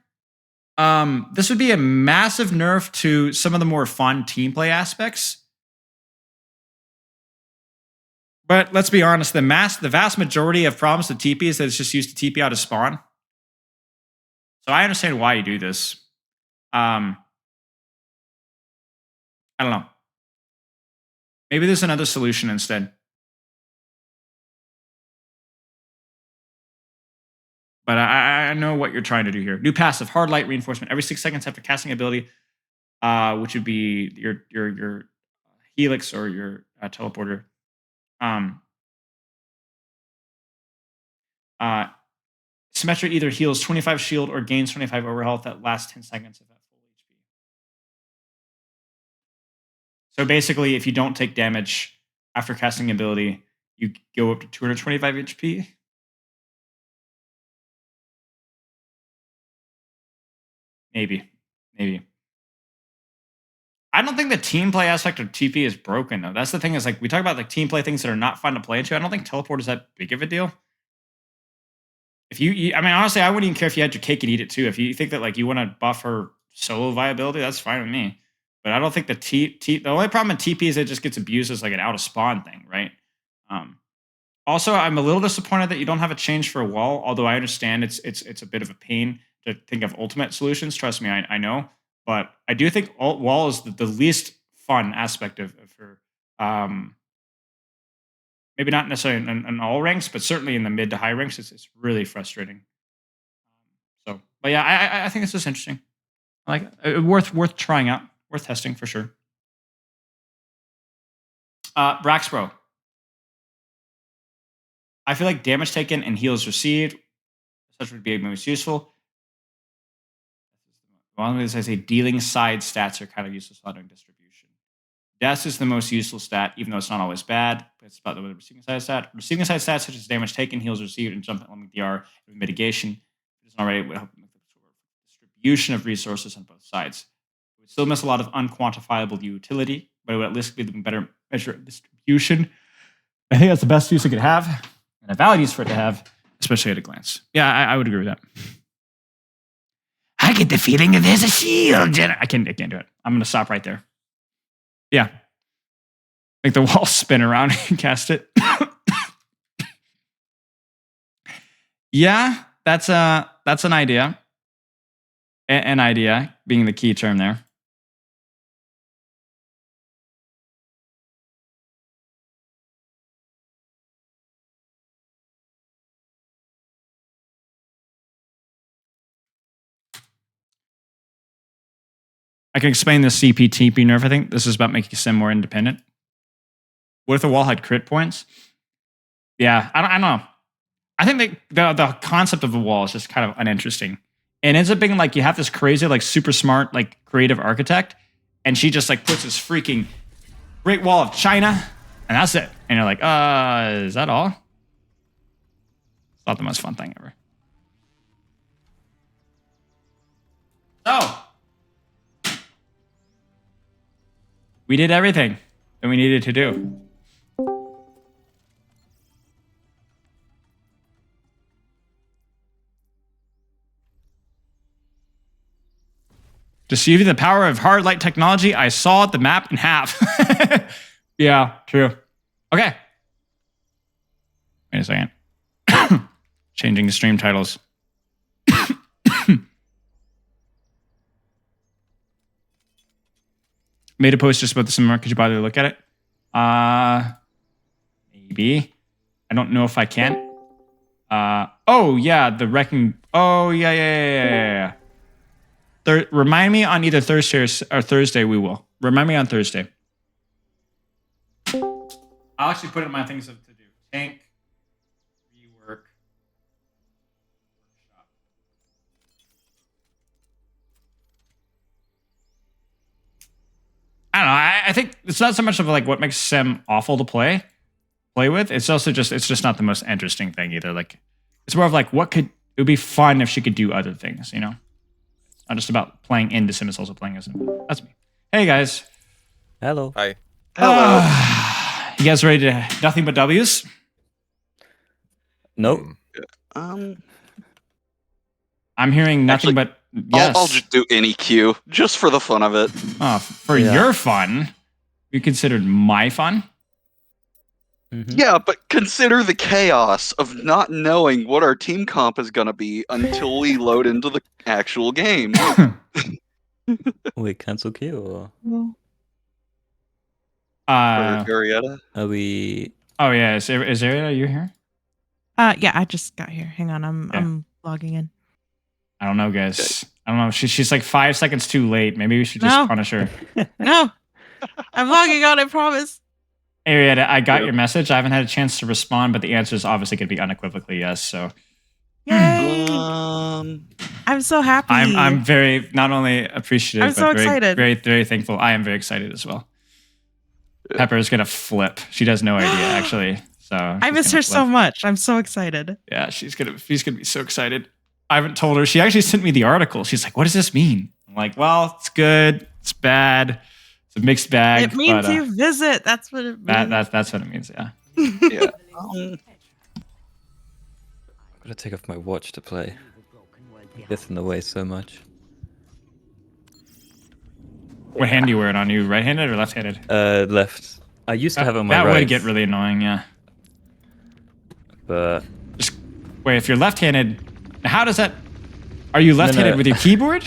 This would be a massive nerf to some of the more fun team play aspects. But let's be honest, the vast majority of problems with TP is that it's just used to TP out of spawn. So I understand why you do this. I don't know. Maybe there's another solution instead. But I know what you're trying to do here. New passive, hard light reinforcement. Every 6 seconds after casting ability, which would be your Helix or your teleporter. Symmetra either heals 25 shield or gains 25 overhealth that lasts 10 seconds if at full HP. So basically, if you don't take damage after casting ability, you go up to 225 HP. Maybe. I don't think the team play aspect of TP is broken though. That's the thing is like we talk about like team play things that are not fun to play into. I don't think teleport is that big of a deal. If I mean, honestly, I wouldn't even care if you had your cake and eat it too. If you think that like you want to buff her solo viability, that's fine with me. But I don't think the only problem in TP is it just gets abused as like an out of spawn thing, right? Also, I'm a little disappointed that you don't have a change for a wall. Although I understand it's a bit of a pain to think of ultimate solutions. Trust me, I know. But I do think wall is the least fun aspect of her. Maybe not necessarily in all ranks, but certainly in the mid to high ranks, it's really frustrating. But yeah, I think it's just interesting. Like worth trying out, worth testing for sure. Braxbro. I feel like damage taken and heals received, such would be most useful. One as I say, dealing side stats are kind of useless on distribution. Death is the most useful stat, even though it's not always bad. But it's about the receiving side stat. Receiving side stats such as damage taken, heals received, and jump element DR with mitigation. If it isn't already, it would help make the distribution of resources on both sides. It would still miss a lot of unquantifiable utility, but it would at least be the better measure of distribution. I think that's the best use it could have, and a valid use for it to have, especially at a glance. Yeah, I would agree with that. I get the feeling that there's a shield. I can't do it. I'm going to stop right there. Yeah. Make the wall spin around and cast it. Yeah, that's an idea. An idea being the key term there. I can explain the CP-TP nerf. I think this is about making Sim more independent. What if the wall had crit points? Yeah, I don't know. I think the concept of a wall is just kind of uninteresting. And it ends up being like you have this crazy, like super smart, like creative architect, and she just like puts this freaking Great Wall of China, and that's it. And you're like, is that all? It's not the most fun thing ever. So we did everything that we needed to do. To see the power of hard light technology, I saw the map in half. Yeah, true. Okay. Wait a second. Changing the stream titles. Made a post just about the Symmetra. Could you bother to look at it? Maybe. I don't know if I can. Oh, yeah, the wrecking. Oh, yeah. Remind me on either Thursday or Thursday, we will. Remind me on Thursday. I'll actually put it in my things to do. Tank, rework, workshop. I don't know. I think it's not so much of like what makes Sim awful to play with. It's also just not the most interesting thing either. Like it's more of like it would be fun if she could do other things, you know? It's not just about playing into Sim, it's also playing as Sim. That's me. Hey guys. Hello. Hi. Hello. You guys ready to nothing but W's? Nope. I'm hearing nothing but yes. I'll just do any queue, just for the fun of it. Oh, for your fun? You considered my fun? Mm-hmm. Yeah, but consider the chaos of not knowing what our team comp is going to be until we load into the actual game. Wait, cancel queue or? Arietta? Are we... Oh yeah, is Arietta, you here? Yeah, I just got here. Hang on, I'm logging in. I don't know, guys. I don't know. She's like 5 seconds too late. Maybe we should just punish her. No, I'm logging on. I promise. Arietta, I got your message. I haven't had a chance to respond, but the answer is obviously going to be unequivocally yes. So, yay! I'm so happy. I'm very not only appreciative, I'm so but very, excited. very, very thankful. I am very excited as well. Pepper is going to flip. She has no idea, actually. So I miss her so much. I'm so excited. Yeah, she's gonna be so excited. I haven't told her. She actually sent me the article. She's like, "What does this mean?" I'm like, "Well, it's good. It's bad. It's a mixed bag." It means but, you visit. That's what it means. That's what it means. Yeah. Yeah. I'm gonna take off my watch to play. It gets in the way so much. What hand do you wear it on? You right-handed or left-handed? Left. I used to have it on my that right. That would get really annoying, yeah. But just wait. If you're left-handed, how does that? Are you left-handed with your keyboard?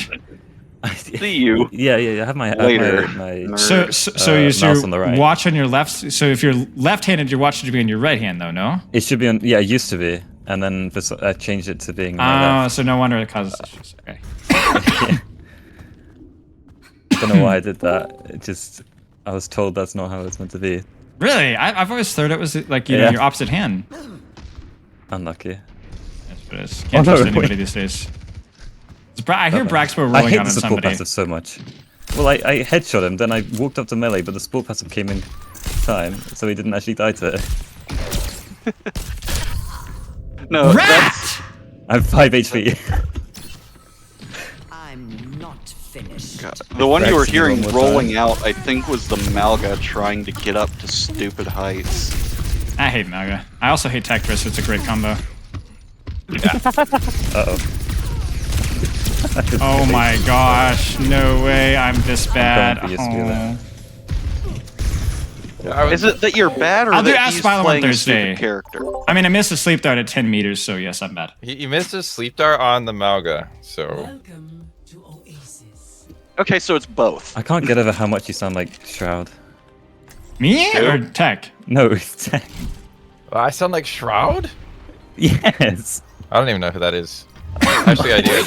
See you. Yeah. I have my later. So you mouse on the right. Watch on your left. So if you're left-handed, your watch should be on your right hand, though. No. It should be on. Yeah, it used to be, and then I changed it to being. My left. So no wonder it causes issues. Okay. Don't know why I did that. I was told that's not how it's meant to be. Really? I've always thought it was like you know your opposite hand. Unlucky. That's what it is. Can't trust anybody these days. I hear Braxpo rolling I hate on the support somebody. passive so much. Well, I headshot him, then I walked up to melee, but the support passive came in time, so he didn't actually die to it. No, Rat! I'm 5 HP. I'm not finished. God. The one you were hearing rolling out, I think, was the Malga trying to get up to stupid heights. I hate Malga. I also hate Tectris. It's a great combo. Yeah. Uh-oh. Oh my gosh, no way, I'm this bad. Is it that you're bad or I'll do that Ask he's Smile on playing a Thursday. stupid character? I mean, I missed a sleep dart at 10 meters, so yes, I'm bad. He missed his sleep dart on the Malga, so... Welcome to OWCS. Okay, so it's both. I can't get over how much you sound like Shroud. Me or Tech? No, it's Tech. I sound like Shroud? Yes. I don't even know who that is. Actually, I do.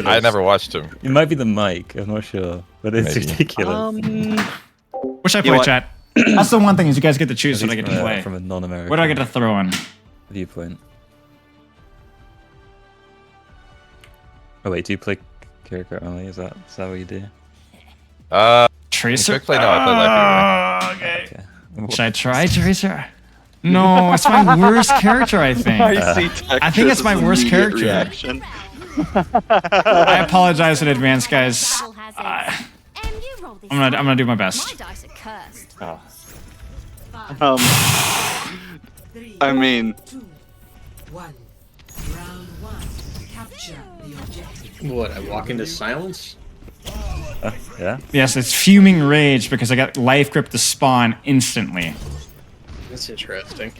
I never watched him. It might be the mic. I'm not sure, but it's ridiculous. What should I play, chat? That's the one thing is you guys get to choose what I get to play. From a non-American. What do I get to throw on? Viewpoint. Oh wait, do you play character only? Is that what you do? Tracer. Play, no, I play okay. Should I try Tracer? No, it's my worst character, I think. I think it's my worst character. Reaction. I apologize in advance, guys. I'm gonna do my best. I mean, what? I walk into silence? Yeah. Yes, it's fuming rage because I got life grip to spawn instantly. That's interesting.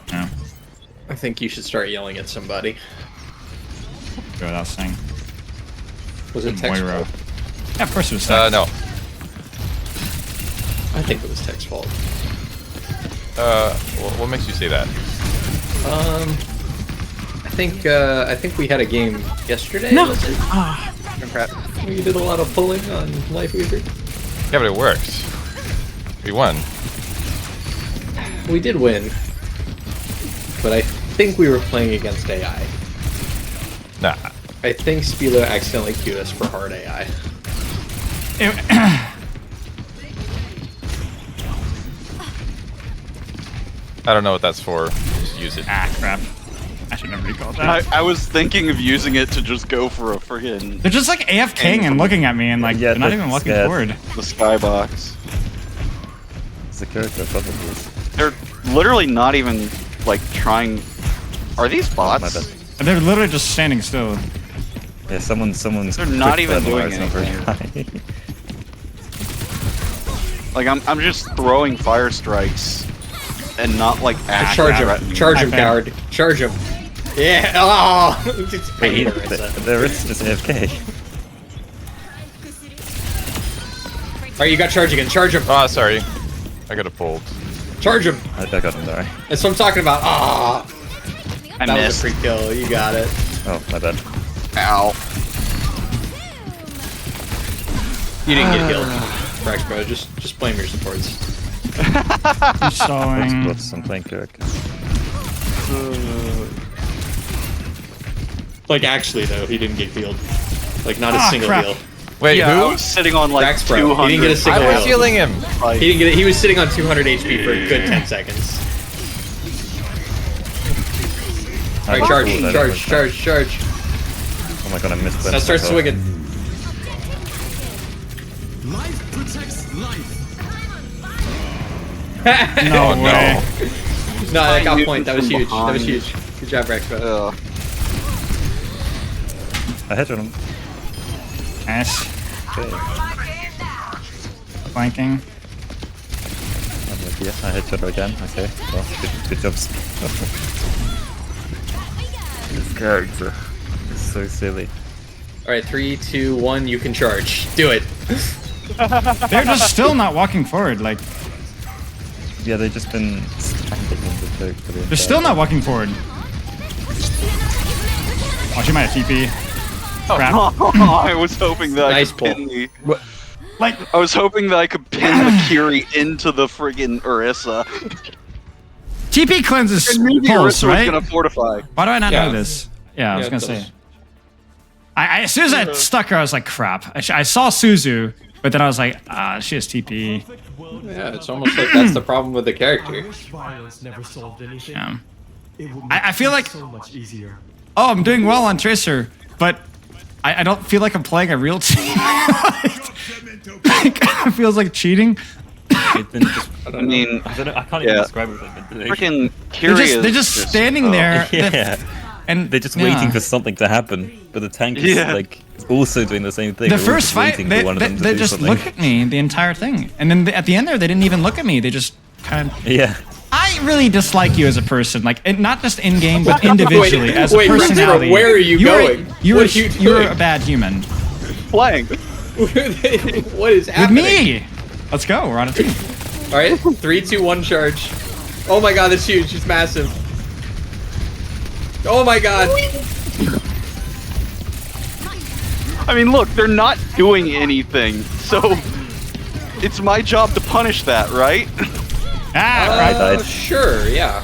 Yeah. I think you should start yelling at somebody. Go without saying. Was it Tech's Moira. fault? Yeah, of course it was Tech. No. I think it was Tech's fault. What makes you say that? I think we had a game yesterday. No. Was it? Crap. We did a lot of pulling on Life Weaver. Yeah, but it worked. We won. We did win, but I think we were playing against AI. Nah. I think Spilo accidentally queued us for hard AI. I don't know what that's for. Just use it. Ah, crap. I should never recall that. I was thinking of using it to just go for a friggin'... They're just like AFKing and looking at me and like they're not even looking forward. The skybox. It's the character probably. They're literally not even like trying. Are these bots? They're literally just standing still. Yeah, someone's. They're not even doing anything. Like I'm just throwing fire strikes, and not like charge him, charge him, coward, charge him. Yeah. Oh. Wait, there is just AFK. Alright, you got charge again. Charge him. Oh, sorry. I got it pulled. Charge him. I got him, sorry. That's what I'm talking about. Ah. I that missed. was a free kill. You got it. Oh, my bad. Ow. You didn't get killed. Rex, bro. Just blame your supports. I'm stalling. I'm playing Kirk. Like actually though, he didn't get healed. Like not a single heal. Wait, yeah, who? I was sitting on like Rex, bro. 200. He didn't get a single I heal. was healing him. He didn't get it. He was sitting on 200 HP for a good 10 seconds. Alright, charge. Oh my god, I missed that. Now start swinging. Life protects life. No way. No, I got a point. That was huge. That was huge. Good job, Rex. I hit on him. Nice. Okay. Flanking. I'm with you. I hit her again. Okay. Well, good jobs. This character is so silly. Alright, 3, 2, 1, you can charge. Do it. They're just still not walking forward. Like, yeah, they've just been standing in the choke for the they're still not walking forward. Oh, she might have TP. Crap. I was hoping that Nice I could pin the... Like, I was hoping that I could pin the Kiri into the friggin' Orisa. TP cleanses And maybe pulse, Orisa right? was gonna fortify. Why do I not Yeah. know this? Yeah, I was Yeah, gonna it say. does. As soon as I stuck her, I was like, crap. I saw Suzu, but then I was like, she has TP. Yeah, it's almost like that's the problem with the character. Violence never solved anything. Yeah. It would I feel like, so much easier. oh, I'm doing well on Tracer, but I don't feel like I'm playing a real team. It kind of feels like cheating. It's been just, I mean, I can't even describe what they've been doing. Freaking Kiri They're just standing there. Yeah. And They're just waiting for something to happen, but the tank is like also doing the same thing. The They're all first just fight, waiting for one of them to they do just something. look at me the entire thing, and then at the end there, they didn't even look at me. They just kind of. Yeah. I really dislike you as a person, like and not just in game, but individually as a wait, personality. where are you going? You're What are you you're doing? a bad human. Playing. What is With happening? me. Let's go. We're on a team. Alright, 3, 2, 1, charge. Oh my god, that's huge. It's massive. Oh my god. I mean, look, they're not doing anything, so it's my job to punish that, right? Right. Sure, yeah.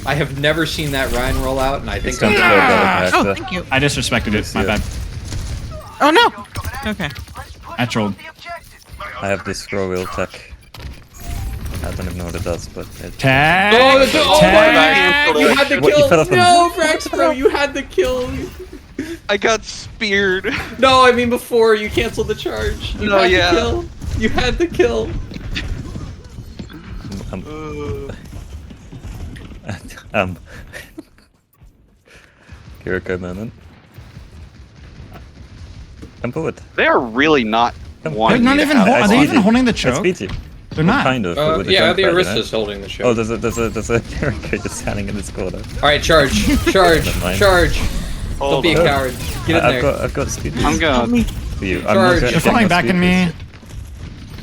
I have never seen that Ryan roll out, and I think I'm Oh, thank you. I disrespected it. My bad. Oh no. Okay. I trolled. I have this scroll wheel tech. I don't even know what it does, but it... Tag! Oh my god! You had the What, you fell kill! off the- No, Frax, bro, you had the kill! I got speared. No, I mean before you canceled the charge. You No, had yeah. the kill. You had the kill. Kiriko moment. Come forward. They are really not They're wanting not me to even. have Are they fun. even holding the I choke? speed you. They're not. Kind of. but with the Yeah, jump the pad, you know? Arista's holding the choke. Oh, there's a Kiriko just standing in this corner. Alright, charge. Charge. Never mind. Charge. Don't Hold be a on. coward. Get in there. I've got speed. I'm gonna. For you. Charge. They're falling back in me.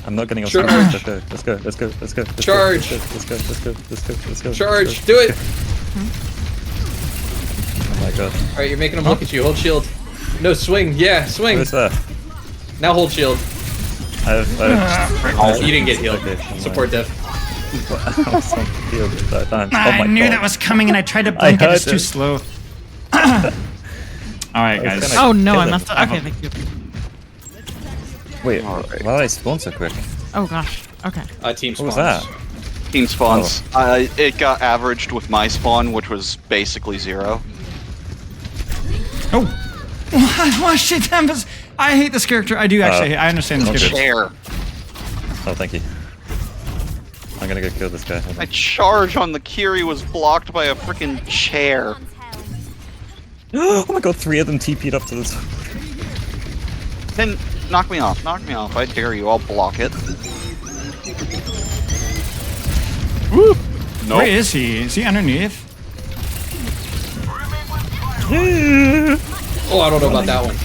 I'm not getting off. Charge. Let's go. Let's go. Let's go. Let's go. Let's Charge. Go. Let's go. Let's go. Let's go. Let's go. Charge. Do it. Oh my god. Alright, you're making him look at you. Hold shield. No, swing. Yeah, swing. Who's that? Now hold shield. I have You didn't get healed. Okay, never mind. Support def. I was on field at that time. Oh I my knew god. that was coming, and I tried to blink it. heard It's too it. slow. All right, I was guys. gonna Oh no, kill I him. messed up. Okay, thank you. Wait, why did I spawn so quick? Oh gosh. Okay. Team What was spawns. that? Team spawns. It got averaged with my spawn, which was basically 0. Oh. Why shit, Tempest? I hate this character. I do actually. I understand this character. Chair. Oh, thank you. I'm gonna go kill this guy. Hold My on. charge on the Kiri was blocked by a freaking chair. Oh my god, 3 of them TP'd up to the top. Then knock me off. Knock me off. I dare you. I'll block it. Woo! Nope. Where is he? Is he underneath? Oh, I don't know about that one.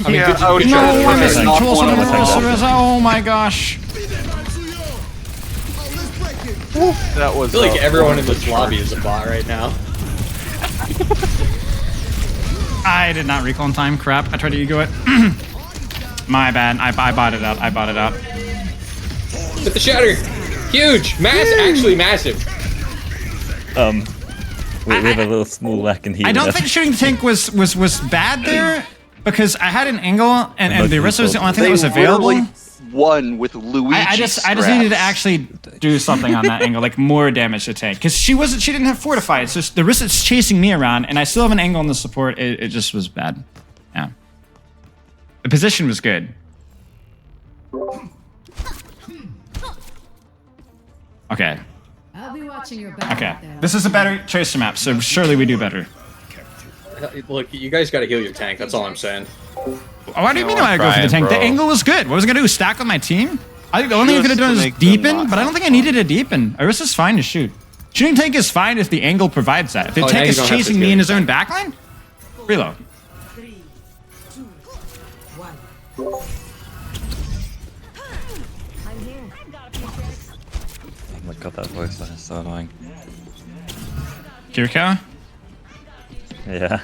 I mean, Yeah, good, I would good try charge. to No, I'm Good missing charge. tools Not on the one of them. monster. Oh my gosh. That was. I feel like everyone in this lobby is a bot right now. I did not recall in time. Crap. I tried to ego it. My bad. I bought it out. I bought it out. Hit the shatter. Huge. Actually massive. We have a little small lack in here. I don't think shooting the tank was bad there because I had an angle and the rest was the only thing that was available. won with Luigi. I just needed to actually do something on that angle, like more damage to tank, because she didn't have fortify. It's just the Risset's chasing me around, and I still have an angle on the support. It just was bad. Yeah, the position was good. Okay. I'll be watching your back. Okay. This is a better tracer map, so surely we do better. Look, you guys got to heal your tank. That's all I'm saying. Why do you mean I go for the tank? The angle was good. What was I gonna do? Stack on my team? I think the only thing I could have done is deepen, but I don't think I needed a deepen. Orisa's fine to shoot. Shooting tank is fine if the angle provides that. If the tank is chasing me in his own backline, reload. 3, 2, 1. I'm here. Oh my god, that voice line is so annoying. Kiriko? Yeah.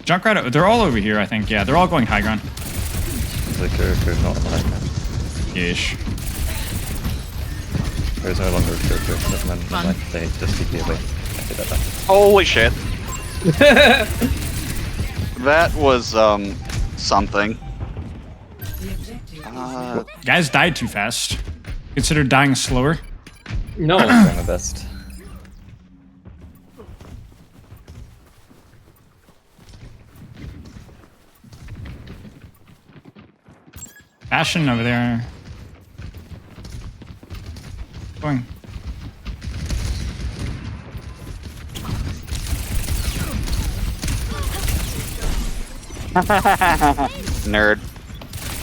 Junkrat, they're all over here, I think. Yeah, they're all going high ground. The Kiriko, not the high ground. Yeesh. There's no longer a Kiriko. Never mind. Like, they just TP away. I did that. Holy shit. That was, something. Guys died too fast. Consider dying slower. No. I'm trying my best. Bastion over there. Going. Nerd.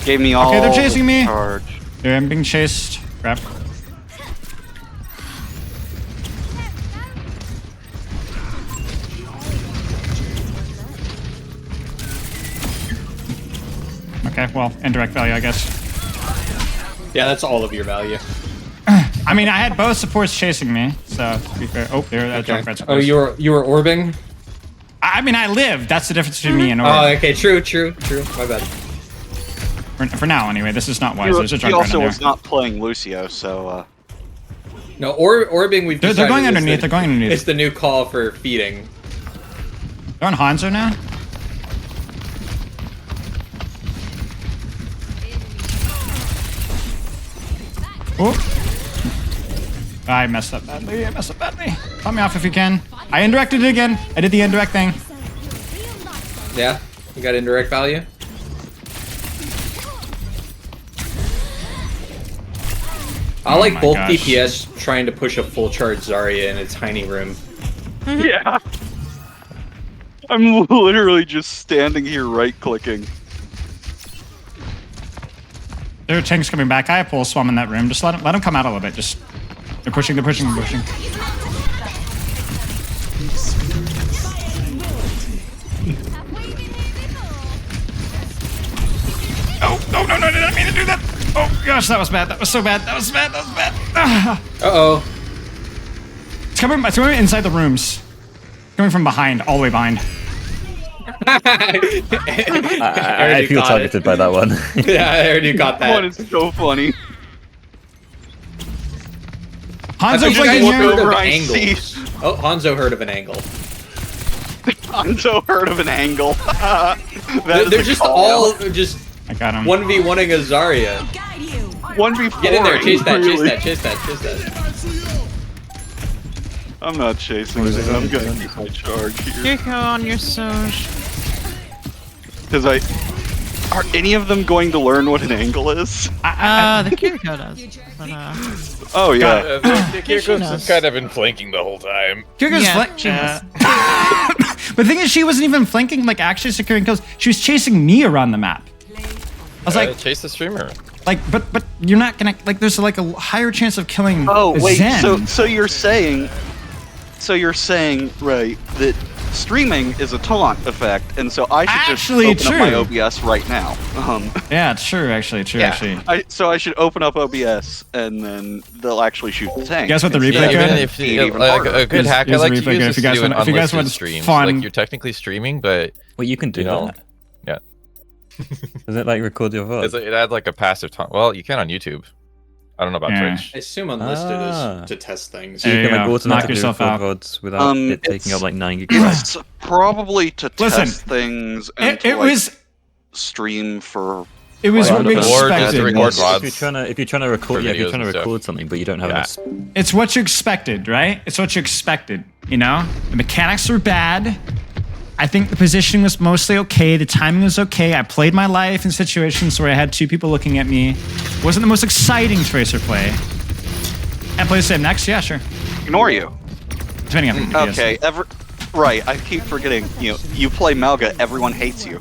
Gave me all. Okay, they're chasing me. Charge. I'm being chased. Crap. Okay, well, indirect value, I guess. Yeah, that's all of your value. I mean, I had both supports chasing me, so to be fair. Oh, there, that Junkrat's Oh, you were orbing? I mean, I lived. That's the difference between me and orb. Oh, okay, true. My bad. For now, anyway. This is not wise. There's a He Junkrat also in there. was not playing Lucio, so, No, orbing, we've They're decided going is underneath. They're going underneath. It's the new call for feeding. They're on Hanzo now? Oh. I messed up badly. Cut me off if you can. I indirected it again. I did the indirect thing. Yeah? You got indirect value? I like both gosh. DPS trying to push a full charge Zarya in a tiny room. yeah. I'm literally just standing here right-clicking. There are tanks coming back. I have pulse swam in that room. Just let them come out a little bit. Just they're pushing. Oh, no, I didn't mean to do that. Oh gosh, that was bad. That was so bad. That was bad. Uh-oh. It's coming inside the rooms. Coming from behind, all the way behind. I feel targeted by that one. Yeah, I already got that. That one is so funny. Hanzo flanking here. Oh, Hanzo heard of an angle. Hanzo heard of an angle. They're just all just I got him. 1v1ing a Zarya. 1v4. Get in there, chase that. I'm not chasing it. I'm gonna keep my charge here. Kiriko on your Soj. Because are any of them going to learn what an angle is? The Kiriko does. But, Oh yeah. The Kiriko's just kind of been flanking the whole time. Kiriko's flanking. But the thing is, she wasn't even flanking, like actually securing kills. She was chasing me around the map. I was like, chase the streamer. Like, but you're not gonna like. There's like a higher chance of killing. Oh wait, Zen. so you're saying, right, that streaming is a taunt effect, and so I should Actually, just open up my OBS right now. Yeah, it's true. Actually, actually. So I should open up OBS, and then they'll actually shoot the tank. You guys want the replay Even code? if like a good hack I like to use is to do an unlisted streams. fun. Like you're technically streaming, but well, you can do that. Yeah. Does it like record your voice? It adds like a passive taunt. Well, you can on YouTube. I don't know about Twitch. I assume unlisted is to test things. So you can like automatically yourself record out. VODs without it taking up like 9 gigabytes. It's probably to Listen, test things and it was stream for It was Well, what we or just expected. record If you're trying to record, if you're trying to record something, but you don't have enough. It's what you expected, right? It's what you expected, you know? The mechanics were bad. I think the positioning was mostly okay. The timing was okay. I played my life in situations where I had 2 people looking at me. Wasn't the most exciting Tracer play. And play the same next? Yeah, sure. Ignore you. Depending on who Okay, right, I keep forgetting, you play Malga, everyone hates you.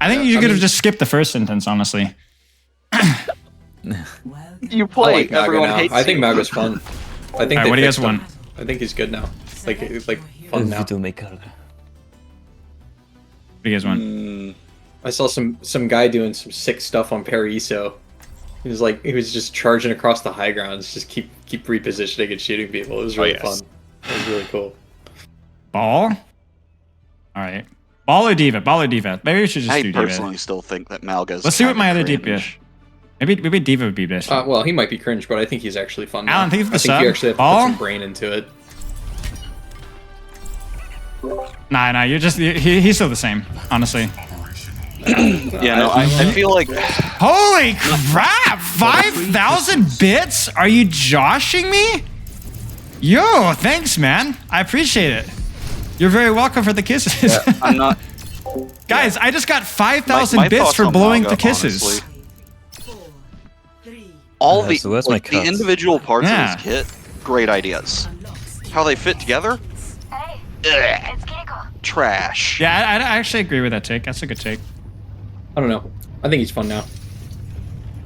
I think you could have just skipped the first sentence, honestly. You play, I like Maga everyone now. hates I think you. Maga's fun. I think Alright, what do you guys fixed him. want? I think he's good now. Like fun now. What do you guys want? I saw some guy doing some sick stuff on Paraiso. He was just charging across the high grounds, just keep repositioning and shooting people. It was really fun. It was really cool. Ball? Alright. Ball or Diva? Ball or Diva? Maybe we should just do Diva. I personally still think that Malga's Let's see what my other cringe. DP is. Maybe Diva would be best. Well, he might be cringe, but I think he's actually fun. Now. Alan, think of the I think sub. you actually have to Ball? put some brain into it. Nah, you're just he's still the same, honestly. Yeah, no, I feel like... Holy crap! 5,000 bits? Are you joshing me? Yo, thanks, man. I appreciate it. You're very welcome for the kisses. Yeah, I'm not... Guys, I just got 5,000 My bits thoughts for on blowing Malga, the kisses. honestly. All the, so where's my the cut? individual parts Yeah. of this kit, great ideas. How they fit together? Ugh. Trash. Yeah, I actually agree with that take. That's a good take. I don't know. I think he's fun now.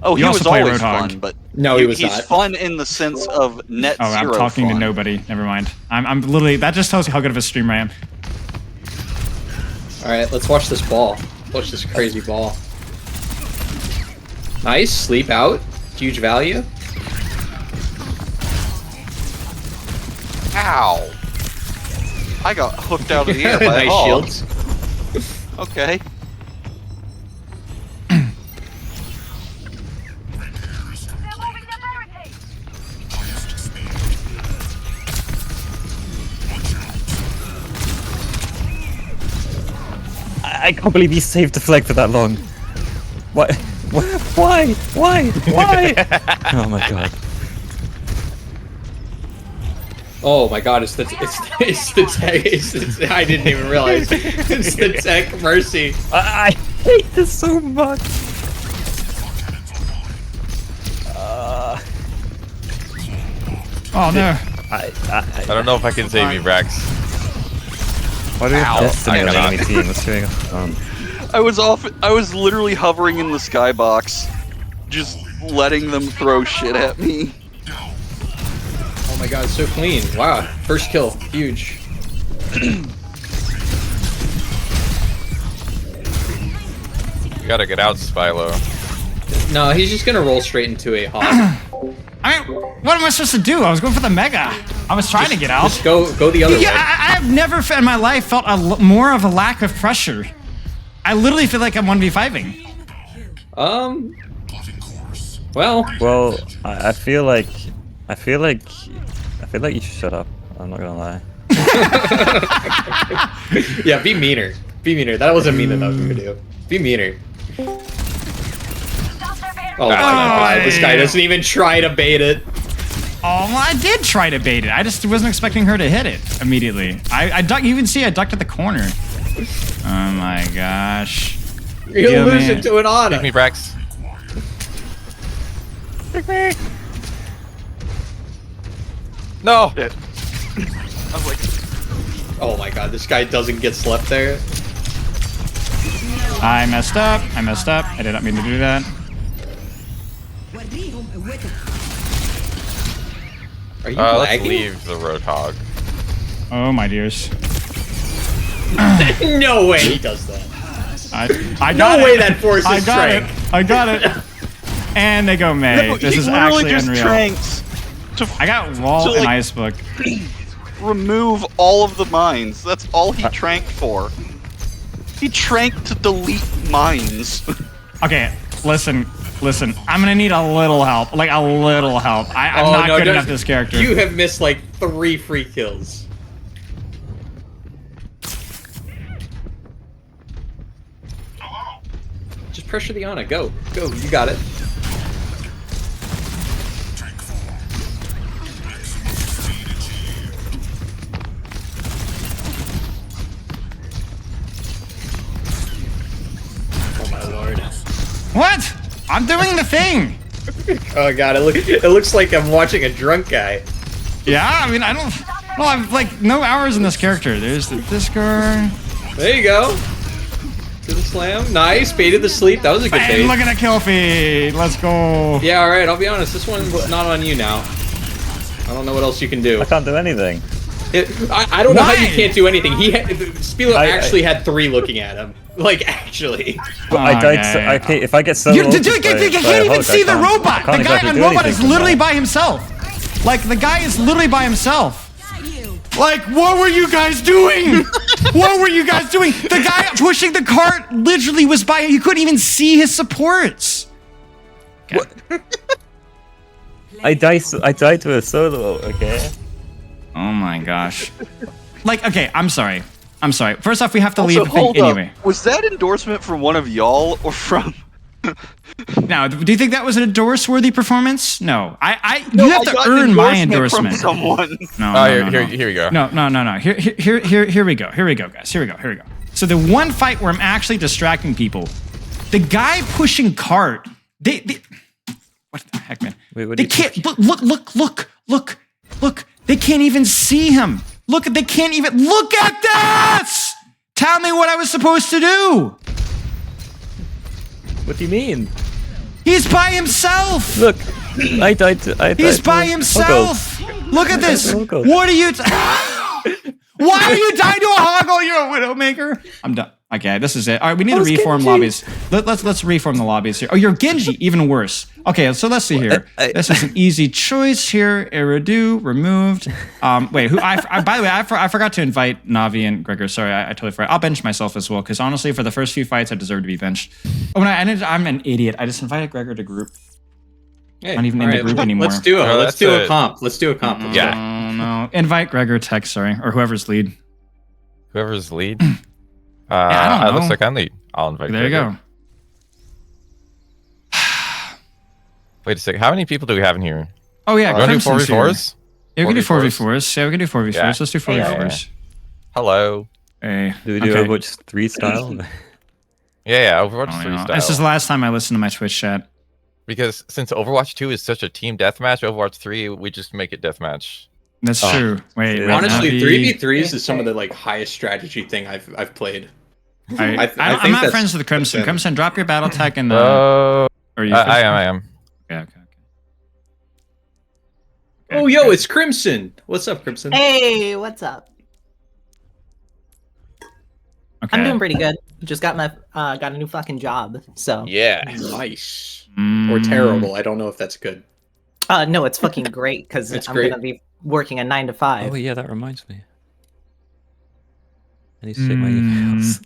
Oh, You he also was play always Roadhog. fun, but No, he was he's not. fun in the sense of net Oh, I'm zero talking to fun. nobody. Never mind. I'm literally, that just tells you how good of a streamer I am. Alright, let's watch this ball. Watch this crazy ball. Nice, sleep out. Huge value. Ow! I got hooked out of the air by a Nice hog. shields. Okay. I can't believe you saved the flag for that long. What? Why? Why? Why? Oh my god. Oh my god, it's the tech. I didn't even realize. It's the tech mercy. I hate this so much. Oh no. I don't know if I can save you, Brax. Why do we have Ow, Destiny I on the cannot. enemy team? What's going on? I was literally hovering in the skybox, just letting them throw shit at me. Oh my god, so clean. Wow, first kill, huge. You gotta get out, Spylo. No, he's just gonna roll straight into a hog. I mean, what am I supposed to do? I was going for the mega. I was trying to get out. Just go the other Yeah, way. I have never in my life felt more of a lack of pressure. I literally feel like I'm 1v5ing. Well, I feel like you should shut up. I'm not gonna lie. Yeah, be meaner. Be meaner. That wasn't mean enough of a do. Be meaner. Oh my god, this guy doesn't even try to bait it. Oh, well, I did try to bait it. I just wasn't expecting her to hit it immediately. I ducked. You can see I ducked at the corner. Oh my gosh. You're losing to an Ana. Take me, Brax. Pick me. No. I was like, Oh my god, this guy doesn't get slept there. I messed up. I messed up. I did not mean to do that. Are you Let's lagging? leave the Roadhog. Oh my dears. No way he does that. I got No it. way that forces I got Trank. it. I got it. And they go May. no, This he is literally actually just unreal. tranks to I got wall to, and like, icebook. remove all of the mines. That's all he tranked for. He tranked to delete mines. Okay, listen. I'm gonna need a little help. Like a little help. I'm not good enough this character. You have missed like 3 free kills. Just pressure the Ana. Go. You got it. Oh my lord. What? I'm doing the thing. Oh god, it looks like I'm watching a drunk guy. Yeah, I mean, I don't. Well, I've like no hours in this character. There's the Discord. There you go. To the slam. Nice. Baited the sleep. That was a good bait. And look at that kill feed. Let's go. Yeah, alright. I'll be honest. This one's not on you now. I don't know what else you can do. I can't do anything. I don't know how you can't do anything. Spilo actually had 3 looking at him. Like, actually. I died. Okay, if I get solo, You can't even see the robot. The guy on robot is literally by himself. Like, the guy is literally by himself. Like, what were you guys doing? What were you guys doing? The guy pushing the cart literally was by. You couldn't even see his supports. What? I died to a solo. Okay. Oh my gosh. Like, okay, I'm sorry. First off, we have to Also, leave the thing hold up. anyway. Was that endorsement from one of y'all or from? Now, do you think that was an endorse-worthy performance? No. No, you have I to got earn my from endorsement. someone. No. Here we go. No. Here we go. Here we go, guys. Here we go. So the one fight where I'm actually distracting people, the guy pushing cart, they what the heck, man? Wait, they can't look. They can't even see him. They can't even look at this. Tell me what I was supposed to do. What do you mean? He's by himself. Look, I died. He's by himself. Look at this. What are you? Why are you dying to a hoggle? You're a Widowmaker. I'm done. Okay, this is it. All right, we need to reform Genji. lobbies. Let's reform the lobbies here. Oh, you're Genji, even worse. Okay, so let's see here. This is an easy choice here. Eridu removed. Wait, who? By the way, I forgot to invite Navi and Gregor. Sorry, I totally forgot. I'll bench myself as well because honestly, for the first few fights, I deserve to be benched. Oh, I'm an idiot. I just invited Gregor to group. Hey, Not even in the group anymore. Let's do it. No, Let's do a comp. Let's do a comp. Yeah. No. Invite Gregor Tech, sorry, or whoever's lead. Whoever's lead. I don't know. Looks like I'm lead. I'll invite. There you go. Wait a second. How many people do we have in here? Oh yeah, you want to do Crimson's here. 4v4s? Yeah, we can do 4v4s. Yeah, we can do 4v4s. Yeah. Let's do 4v4s. Hello. Hey. Do we do Overwatch 3 style? Yeah, Overwatch 3 style. This is the last time I listened to my Twitch chat. Because since Overwatch 2 is such a team deathmatch, Overwatch 3 we just make it deathmatch. That's true. Wait, honestly, 3v3s is some of the like highest strategy thing I've played. I'm not friends with the Crimson. Crimson, drop your battle tech in the. I am. Okay. Oh, yo, it's Crimson. What's up, Crimson? Hey, what's up? Okay. I'm doing pretty good. Just got my got a new fucking job. So yeah, nice or terrible. I don't know if that's good. No, it's fucking great because I'm gonna be working a 9 to 5. Oh yeah, that reminds me. I need to check my emails.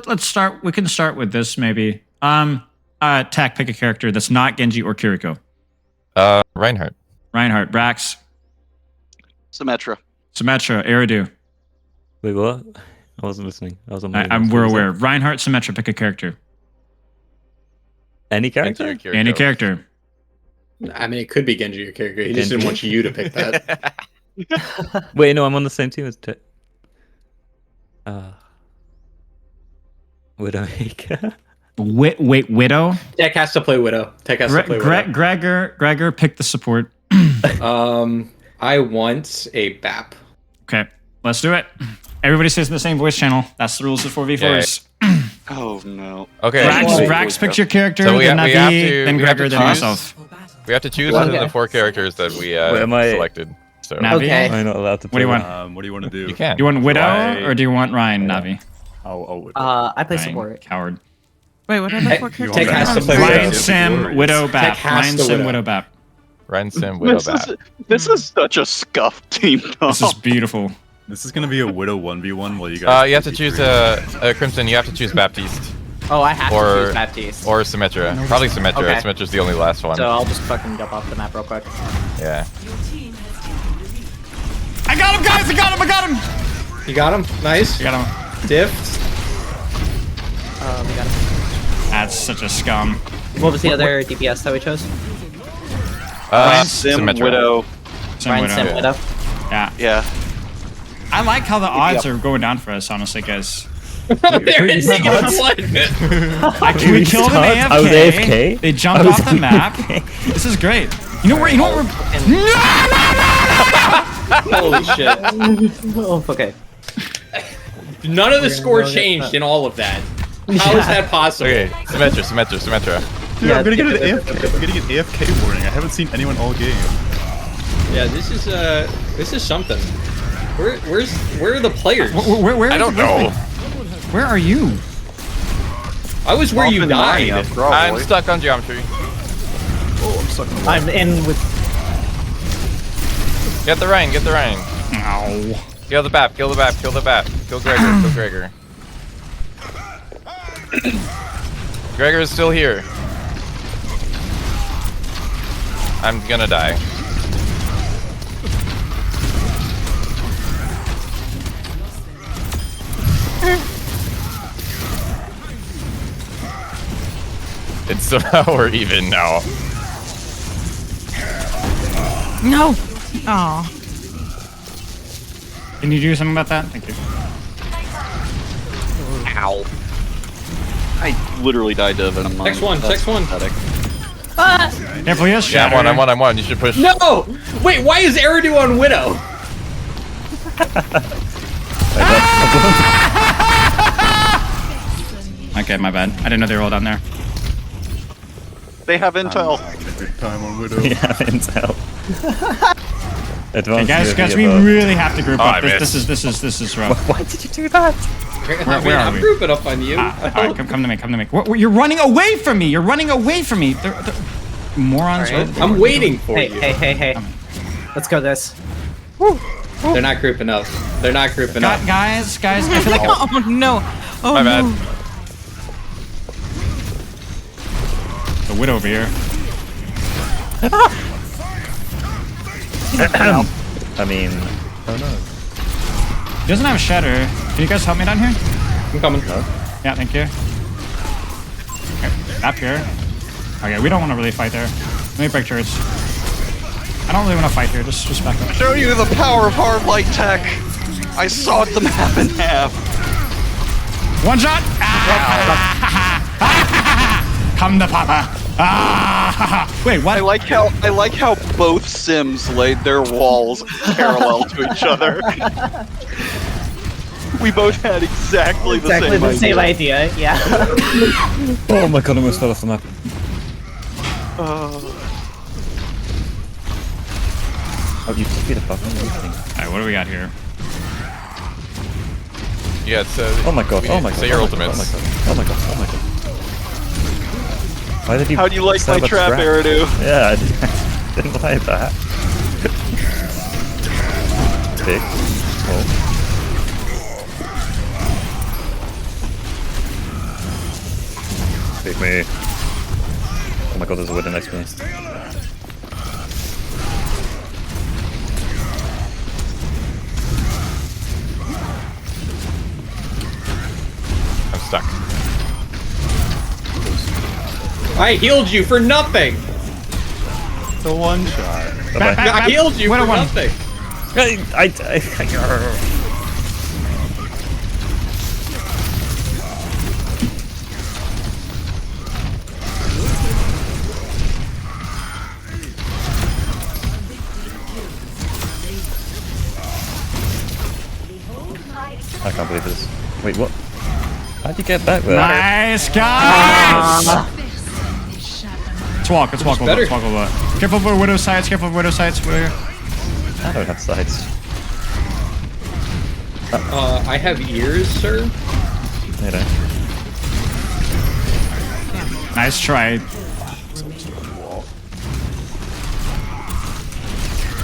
Let's start. We can start with this maybe. Tack, pick a character that's not Genji or Kiriko. Reinhardt. Brax. Symmetra. Eridu. Wait, what? I wasn't listening. I was on. We're aware. Reinhardt, Symmetra, pick a character. Any character? Any character. I mean, it could be Genji or Kiriko. He just didn't want you to pick that. Wait, no, I'm on the same team as Widowmaker. Wait, Widow? Tech has to play Widow. Gregor, pick the support. I want a BAP. Okay, let's do it. Everybody says in the same voice channel. That's the rules of 4v4s. Oh no. Okay. Brax picked your character, So then Navi, then Gregor, then choose- myself. We have to choose one of the 4 characters that we selected. So Navi? Am I not allowed to What do you play want? What do you want to do? You can. Do you want Widow or do you want Ryan, Navi? I play support. Coward. Wait, what are the 4 characters? Tech has to play Ryan, Widow. Sim, Widow, Bap. Ryan, Sim, Widow, Bap. Ryan, Sim, Widow, Bap. This is such a scuffed team. This is beautiful. This is gonna be a Widow 1v1 while you guys. You have to choose Crimson. You have to choose Baptiste. Oh, I have to choose Baptiste. Or Symmetra. Probably Symmetra. Okay. Symmetra's the only last one. So I'll just fucking jump off the map real quick. Yeah. I got him, guys! I got him! You got him? Nice. I got him. Diff. We got it. That's such a scum. What was the other DPS that we chose? Sim, Symmetra. Widow. Ryan Sim Widow. Yeah. Yeah. I like how the odds are going down for us, honestly, guys. There is one. Actually, we killed an AFK. I was AFK? They jumped off the map. This is great. You know where? You know what? Holy shit. Oh, okay. None of the score changed in all of that. How is that possible? Okay, Symmetra. Dude, I'm getting an AFK warning. I haven't seen anyone all game. Yeah, this is something. Where are the players? Where I don't know. Where are you? I was where you died. I'm stuck on geometry. Oh, I'm stuck on the I'm in with. Get the Ryan. Ow. Kill the BAP. Kill Gregor. Gregor is still here. I'm gonna die. It's somehow we're even now. No. Oh. Can you do something about that? Thank you. Ow. I literally died to Venom. Next one. Careful, yes, Yeah, Shatter. I'm one. You should push. No! Wait, why is Eridu on Widow? Okay, my bad. I didn't know they were all down there. They have intel. Big time on Widow. We have intel. Okay, guys, we really have to group up. This is rough. Why did you do that? Where are I'm we? grouping up on you. All right, come to me. You're running away from me. They're morons. Right. I'm waiting for you. Hey. Let's go this. They're not grouping up. Guys, I feel like Oh no. Oh My bad. no. the Widow over here. I mean, oh no. He doesn't have a shatter. Can you guys help me down here? I'm coming. Yeah, thank you. Okay, up here. Okay, we don't want to really fight there. Let me break turrets. I don't really want to fight here. Just back up. Show you the power of hard light tech. I sawed the map in half. One shot. Come to Papa. Wait, what? I like how both Sims laid their walls parallel to each other. We both had exactly the same idea. Yeah. Oh my god, I almost fell off the map. Oh, you took it above me. Alright, what do we got here? Yeah, it's oh my god, oh my god. Say your ultimates. Oh my god. Why did you How do you like my trap, Eridu? Yeah, I didn't like that. Big. Oh. Pick me. Oh my god, there's a Widow next to me. I'm stuck. I healed you for nothing. The one shot. I healed you for nothing. I can't believe this. Wait, what? How'd you get back there? Nice, guys! Let's walk a little. Careful for Widow sights, Widow here. I don't have sights. I have ears, sir. You know. Nice try.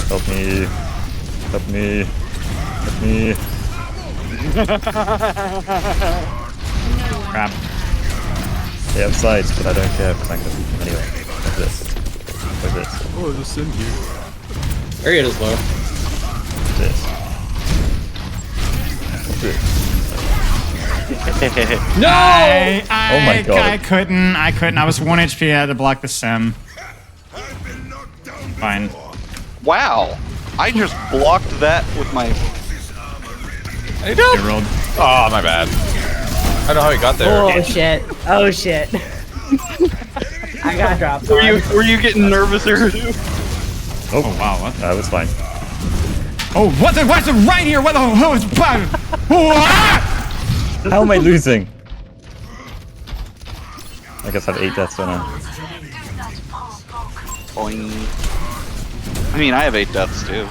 Help me. Help me. Help me. Crap. They have sides, but I don't care because I can get them anyway. Like this. Like this. Oh, there's a Sim here. Area is low. This. No! Oh my God. I couldn't. I was 1 HP. I had to block the Sem. Fine. Wow. I just blocked that with my... Hey, rolled. Oh, my bad. I don't know how he got there. Oh shit. Oh shit. I got dropped. Were you getting nervouser? Oh wow, what? That was fine. Oh, what's it right here? What the hell is... How am I losing? I guess I have 8 deaths, don't I? Boing. I mean, I have 8 deaths too.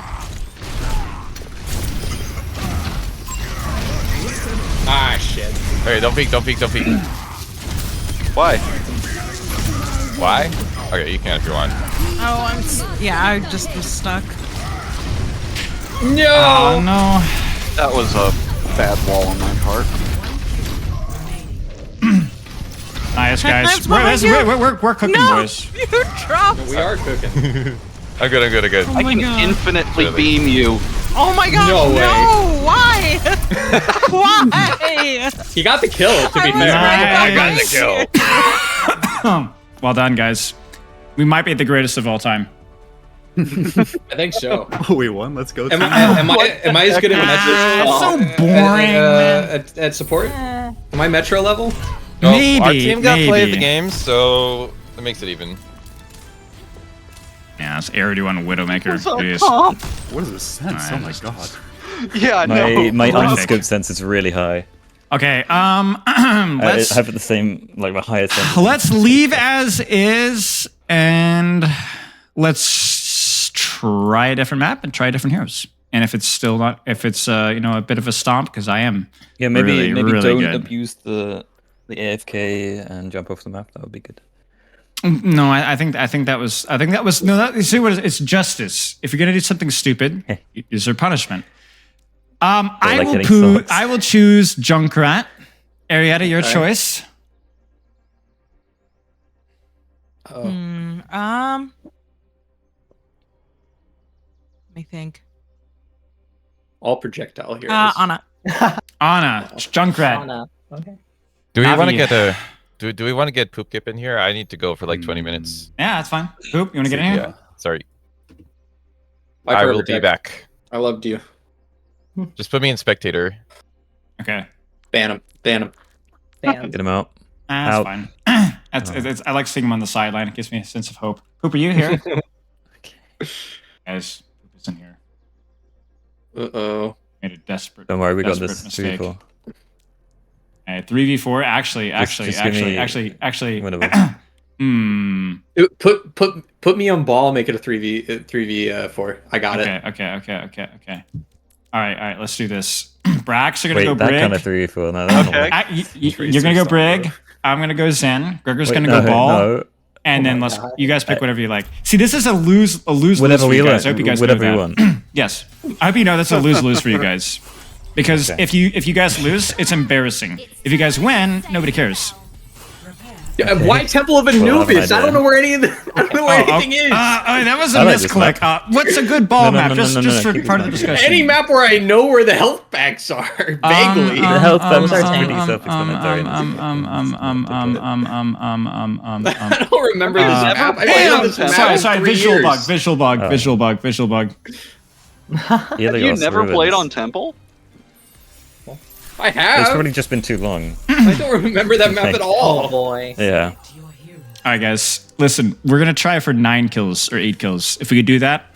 Ah, shit. Hey, don't peek. Why? Why? Okay, you can if you want. Oh, yeah, I just was stuck. No! Oh, no. That was a bad wall on my part. Nice, guys. That's what I do. We're cooking, boys. You dropped. We are cooking. I'm good. Oh I my can God. infinitely beam you. Oh my God! No way. No! Why? Why? He got the kill, to be fair. Nice. I got the kill. Well done, guys. We might be the greatest of all time. I think so. Oh, we won. Let's go. Am I as good at Metro? It's so boring, man. At support? Am I Metro level? No, Maybe, our team got play of the maybe. game, so that makes it even. Yeah, it's Eridu on Widowmaker. Jeez. What is this sense? Oh my god. Yeah, My unscope sense is really high. Okay, I let's have the same, like my highest sense. let's leave as is, and let's try a different map and try different heroes. And if it's still not, if it's you know, a bit of a stomp, because I am. Yeah, maybe really don't good. abuse the AFK and jump off the map. That would be good. No, I think that was no. You see what you see, it's justice. If you're gonna do something stupid, you deserve punishment. I will choose Junkrat. Arietta, your choice. Let me think. All projectile heroes. Ana. Ana, Junkrat. Ana. Okay. Do we want to Navi. get a? Do we want to get Poop Kip in here? I need to go for like 20 minutes. Yeah, that's fine. Poop, you want to get in here? Yeah. Sorry. Bye, I will Protect. be back. I loved you. Just put me in spectator. Okay. Ban him. Ban him. Bam. Get him out. That's Out. fine. I like seeing him on the sideline. It gives me a sense of hope. Poop, are you here? Guys, Poop is in here. Uh-oh. Made a desperate. Don't worry, we got desperate this. mistake. 3v4. 3v4. Actually. Whatever. Put me on ball. Make it a 3v4. I got it. Okay. All right. Let's do this. Brax are gonna Wait, go that Brig. kind of 3v4. No, that's Okay. not You're gonna go Brig. I'm gonna go Zen. Gregor's Wait, gonna no, go Ball. no. And then you guys pick whatever you like. See, this is a lose Whatever for we you guys. want. I hope you guys Whatever know we that. want. Yes, I hope you know that's a lose for you guys. Because Okay. if you guys lose, it's embarrassing. If you guys win, nobody cares. Yeah, why Temple of Well, I have an Anubis? I don't idea. know where any of the, I don't know where anything is. That was a I like this misclick. map. What's a good ball No, map? Just for keep part of it the in mind. discussion. Any map where I know where the health packs are, vaguely. The health packs are um, pretty self-explanatory. I don't remember this map. I played on this map in Sorry, 3 visual years. bug. Have you never played on Temple? I It's have. probably just been too long. I don't remember that map at Oh all. boy. Yeah. All right, guys. Listen, we're gonna try for 9 kills or 8 kills. If we could do that,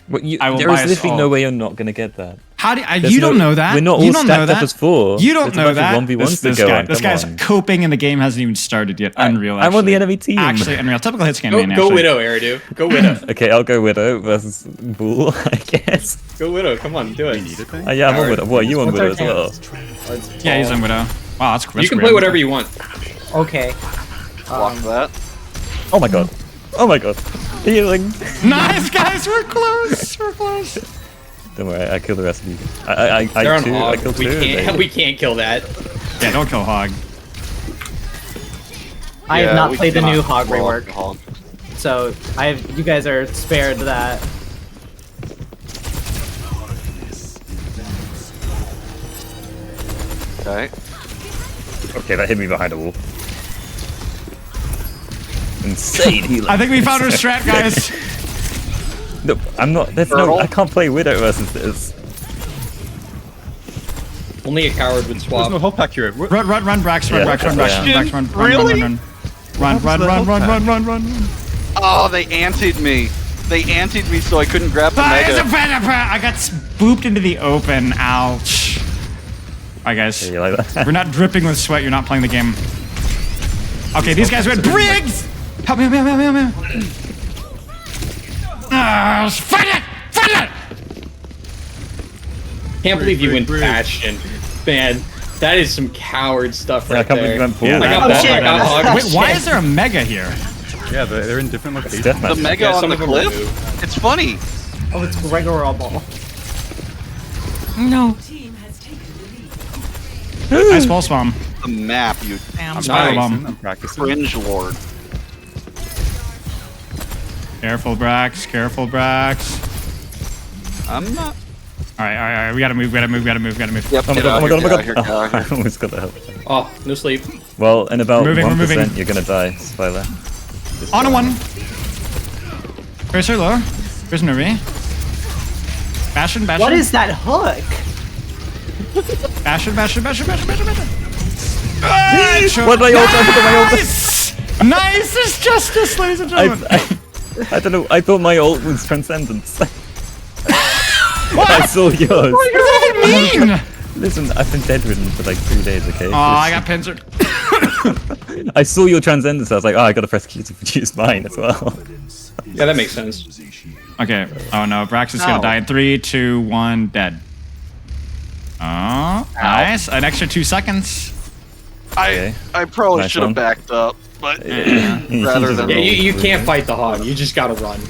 I will There buy is us literally all. no way you're not gonna get that. How do There's you don't know that? We're not You all don't know stacked up that. as 4. You don't There's a know bunch that. of 1v1s to go on. This Come guy's on. coping and the game hasn't even started yet. Unreal. I'm on the enemy team. Actually, unreal. Typical hit scan Go, main. go Actually. Widow, Eridu. Go Widow. Okay, I'll go Widow versus Bull, I guess. Go Widow. Come on, do it. Yeah, I'm on Widow. What, you on What's Widow our as well? Yeah, he's on Widow. Wow, that's You can play whatever you want. Okay. Block that. Oh my god. Oh my god. Healing. Nice, guys. We're close. Don't worry, I killed the rest of you. I They're on I Hog. killed We 2. can't. We can't kill that. Yeah, don't kill Hog. I have not we played the new cannot Hog blow up rework, the Hog. so you guys are spared that. Okay. Okay, that hit me behind a wall. Insane healing. I think we found our strat, guys. No, I'm not. There's no. I can't play Widow versus this. Only a coward would swap. There's no health pack here. Run, Brax, run, Brax, run, run. Oh, they anted me. They anted me so I couldn't grab the mega. I got booped into the open. Ouch. Alright, guys. Yeah, like that. We're not dripping with sweat. You're not playing the game. Okay, these guys went Briggs! Help me, help me, help me, help me, help me. Fight it! Fight it! Can't believe you went Bastion. Man, that is some coward stuff right I can't there. believe you went I got hogged. Wait, why is there a mega here? Yeah, they're in different locations. The mega on the cliff? It's funny. Oh, it's Gregor ball. No. Nice pulse bomb. The map, you Spiral bomb. I'm practicing. cringe lord. Careful, Brax. Careful, Brax. I'm not. Alright. We gotta move. Yep, Oh my get god, out oh my here, god, oh my get out here, god. get out I here. almost got the help. Oh, no sleep. Well, in about We're moving. 1%, you're gonna die, spoiler. On a one. Tracer low. Prisoner V. Bastion. What is that hook? Bastion. What my ult? I put my ult. Nice is justice, ladies and gentlemen. I don't know. I thought my ult was Transcendence. I saw yours. What does that mean? Listen, I've been bedridden for like 3 days, okay? Oh, I got pincered. I saw your Transcendence, I was like, oh, I gotta press Q to produce mine as well. Yeah, that makes sense. Okay. Oh no, Brax is gonna die in 3, 2, 1, dead. Oh, nice. An extra 2 seconds. I probably Nice should have one. backed up, but rather than. Yeah, you can't fight the hog. You just gotta run.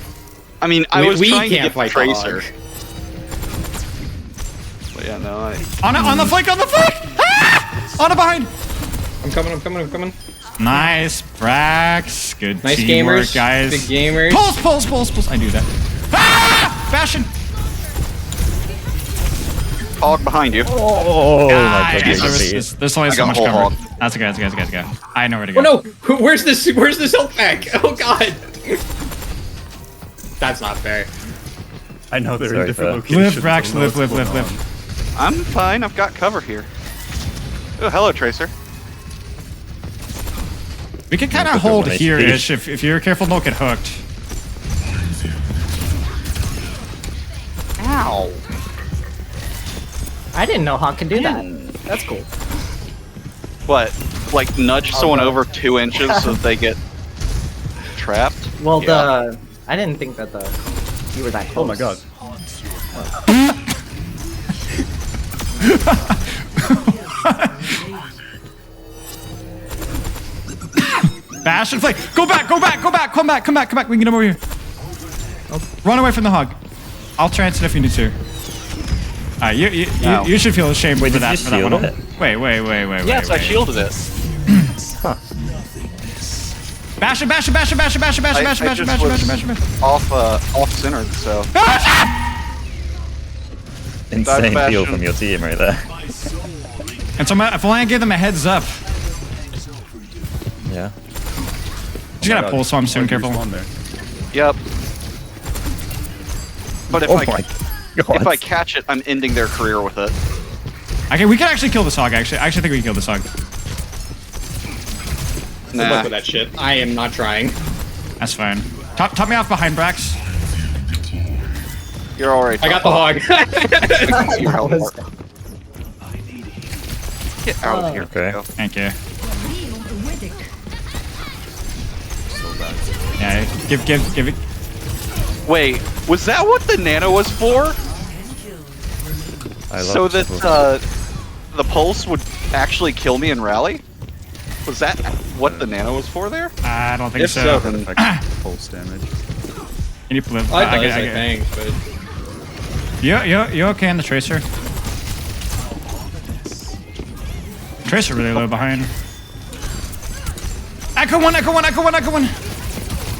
I mean, I was we trying to can't get fight the the tracer. hog. But yeah, no, On the flank, on the flank! Ah! On the behind! I'm coming. Nice, Brax. Good Nice teamwork, gamers, guys. big gamers. Pulse. I do that. Ah! Bastion! Hog behind you. Oh my god, There's only I so got much whole cover. hog. That's okay. I know where to go. Oh no! Where's this health pack? Oh god! That's not fair. I know they're in Sorry, different Fer. locations. Live, Brax, I don't know what's live. going on. I'm fine. I've got cover here. Oh, hello, Tracer. We can kind of Put them hold on here-ish if you're careful, don't get hooked. Ow. I didn't know Hawk can do that. That's cool. What? Like nudge someone over 2 inches so that they get trapped? Well, I didn't think that you were that close. Oh my god. Bastion flank. Go back. Come back. We can get him over here. Run away from the hog. I'll trance it if you need to. You should feel ashamed for that one. Wait. Yes, I shielded it. Bastion. I just was off center, so. Insane Bastion. feel from your team right there. And so if only I give them a heads up. Yeah. You gotta pull some soon, careful. Yep. But if Oh my if I catch it, I'm ending their career with it. Okay, we can actually kill this hog, actually. I actually think we can kill this hog. Good luck with that shit. I am not trying. That's fine. Top me off behind, Brax. You're alright. I got the hog. Get out of here. Okay. Thank you. Yeah, give it. Wait, was that what the nano was for? So that the pulse would actually kill me in rally? Was that what the nano was for there? I don't think If so. then Pulse damage. Can you flip? I think, but You okay on the tracer? Tracer really low behind. Echo one.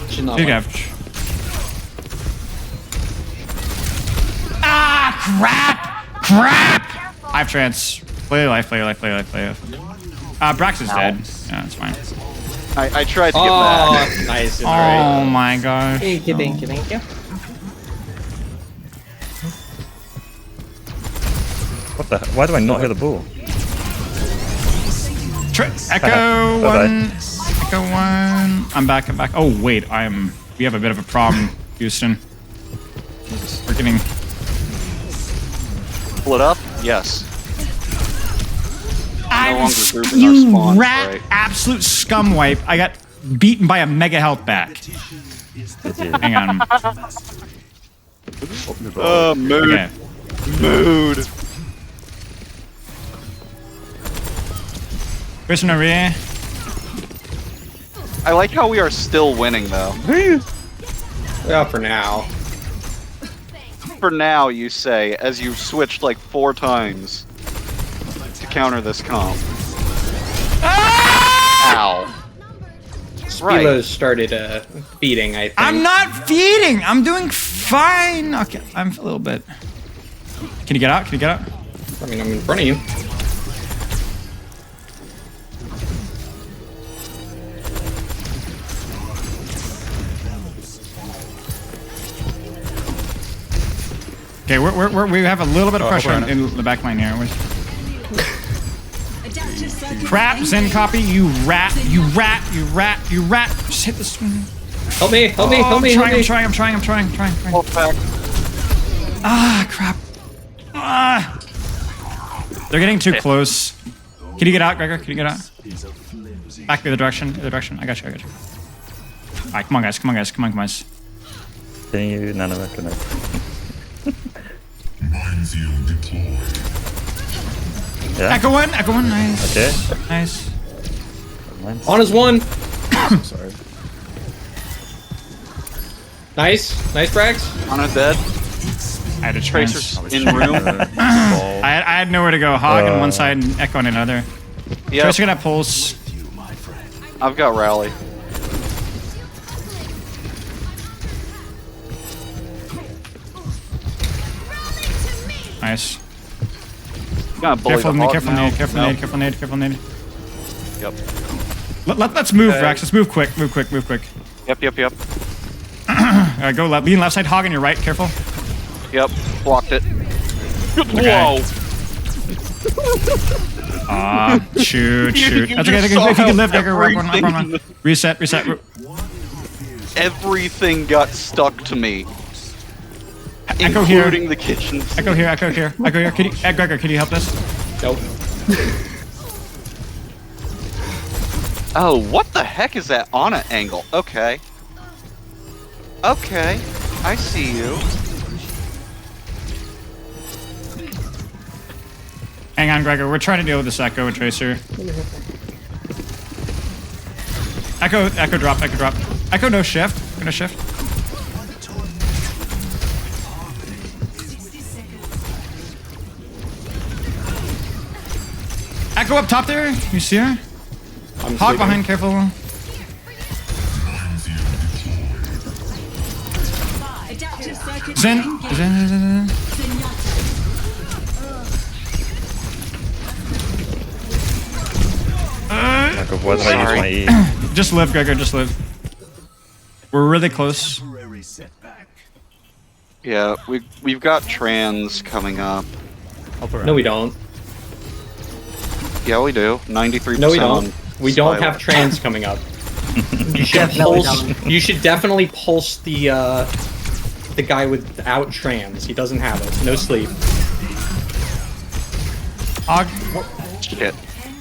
she's not. Big like- average. Ah, crap! I have trance. Play your life. Brax is dead. Yeah, that's fine. I tried to get back. Nice. Oh my gosh. Thank you, thank you, thank you. What the? Why do I not hear the ball? Echo one. Echo one. I'm back. I'm back. Oh wait, we have a bit of a problem, Houston. We're getting Split up? Yes. You rat absolute scum wipe. I got beaten by a mega health back. Hang on. Mood. Okay. Mood. Christian Maria. I like how we are still winning though. Well, for now. For now, you say, as you've switched like 4 times to counter this comp. Ow. Spilo started feeding, I think. I'm not feeding. I'm doing fine. Okay, I'm a little bit. Can you get out? Can you get out? I mean, I'm in front of you. Okay, we have a little bit of pressure in the back line here. Crap, Zen copy, you rat. Just hit the swing. Help me, help me, help me, help me. I'm trying. Ah, crap. Ah. They're getting too close. Can you get out, Gregor? Can you get out? Back the other direction. I got you. Alright, come on, guys. Come on. Can you nano-recognize? Yeah. Echo one, nice. Okay. Nice. On his one. Sorry. Nice Brax. On a dead. I had a Tracers in room. I had nowhere to go. Hog on one side and Echo on another. Yep. Tracer gonna pulse. I've got rally. Nice. Careful nade. Yep. Let's move, Rax. Let's move quick. Yep. Go lean left side. Hog on your right. Careful. Yep. Blocked it. Okay. Whoa. Shoot. That's okay. If you can live, Digger. Run. Reset. Everything got stuck to me. Echo here. Including the kitchen. Echo here. Gregor, can you help us? Nope. Oh, what the heck is that on an angle? Okay. I see you. Hang on, Gregor. We're trying to deal with this Echo and Tracer. Echo drop. Echo no shift. Gonna shift. Echo up top there. You see her? Hog behind. Careful. Zen. Why did I use my E? Just live, Gregor. Just live. We're really close. Yeah, we've got trans coming up. No, we don't. Yeah, we do. 93%. No, we don't. We don't have trans coming up. You should definitely pulse the guy without trans. He doesn't have it. No sleep. Shit.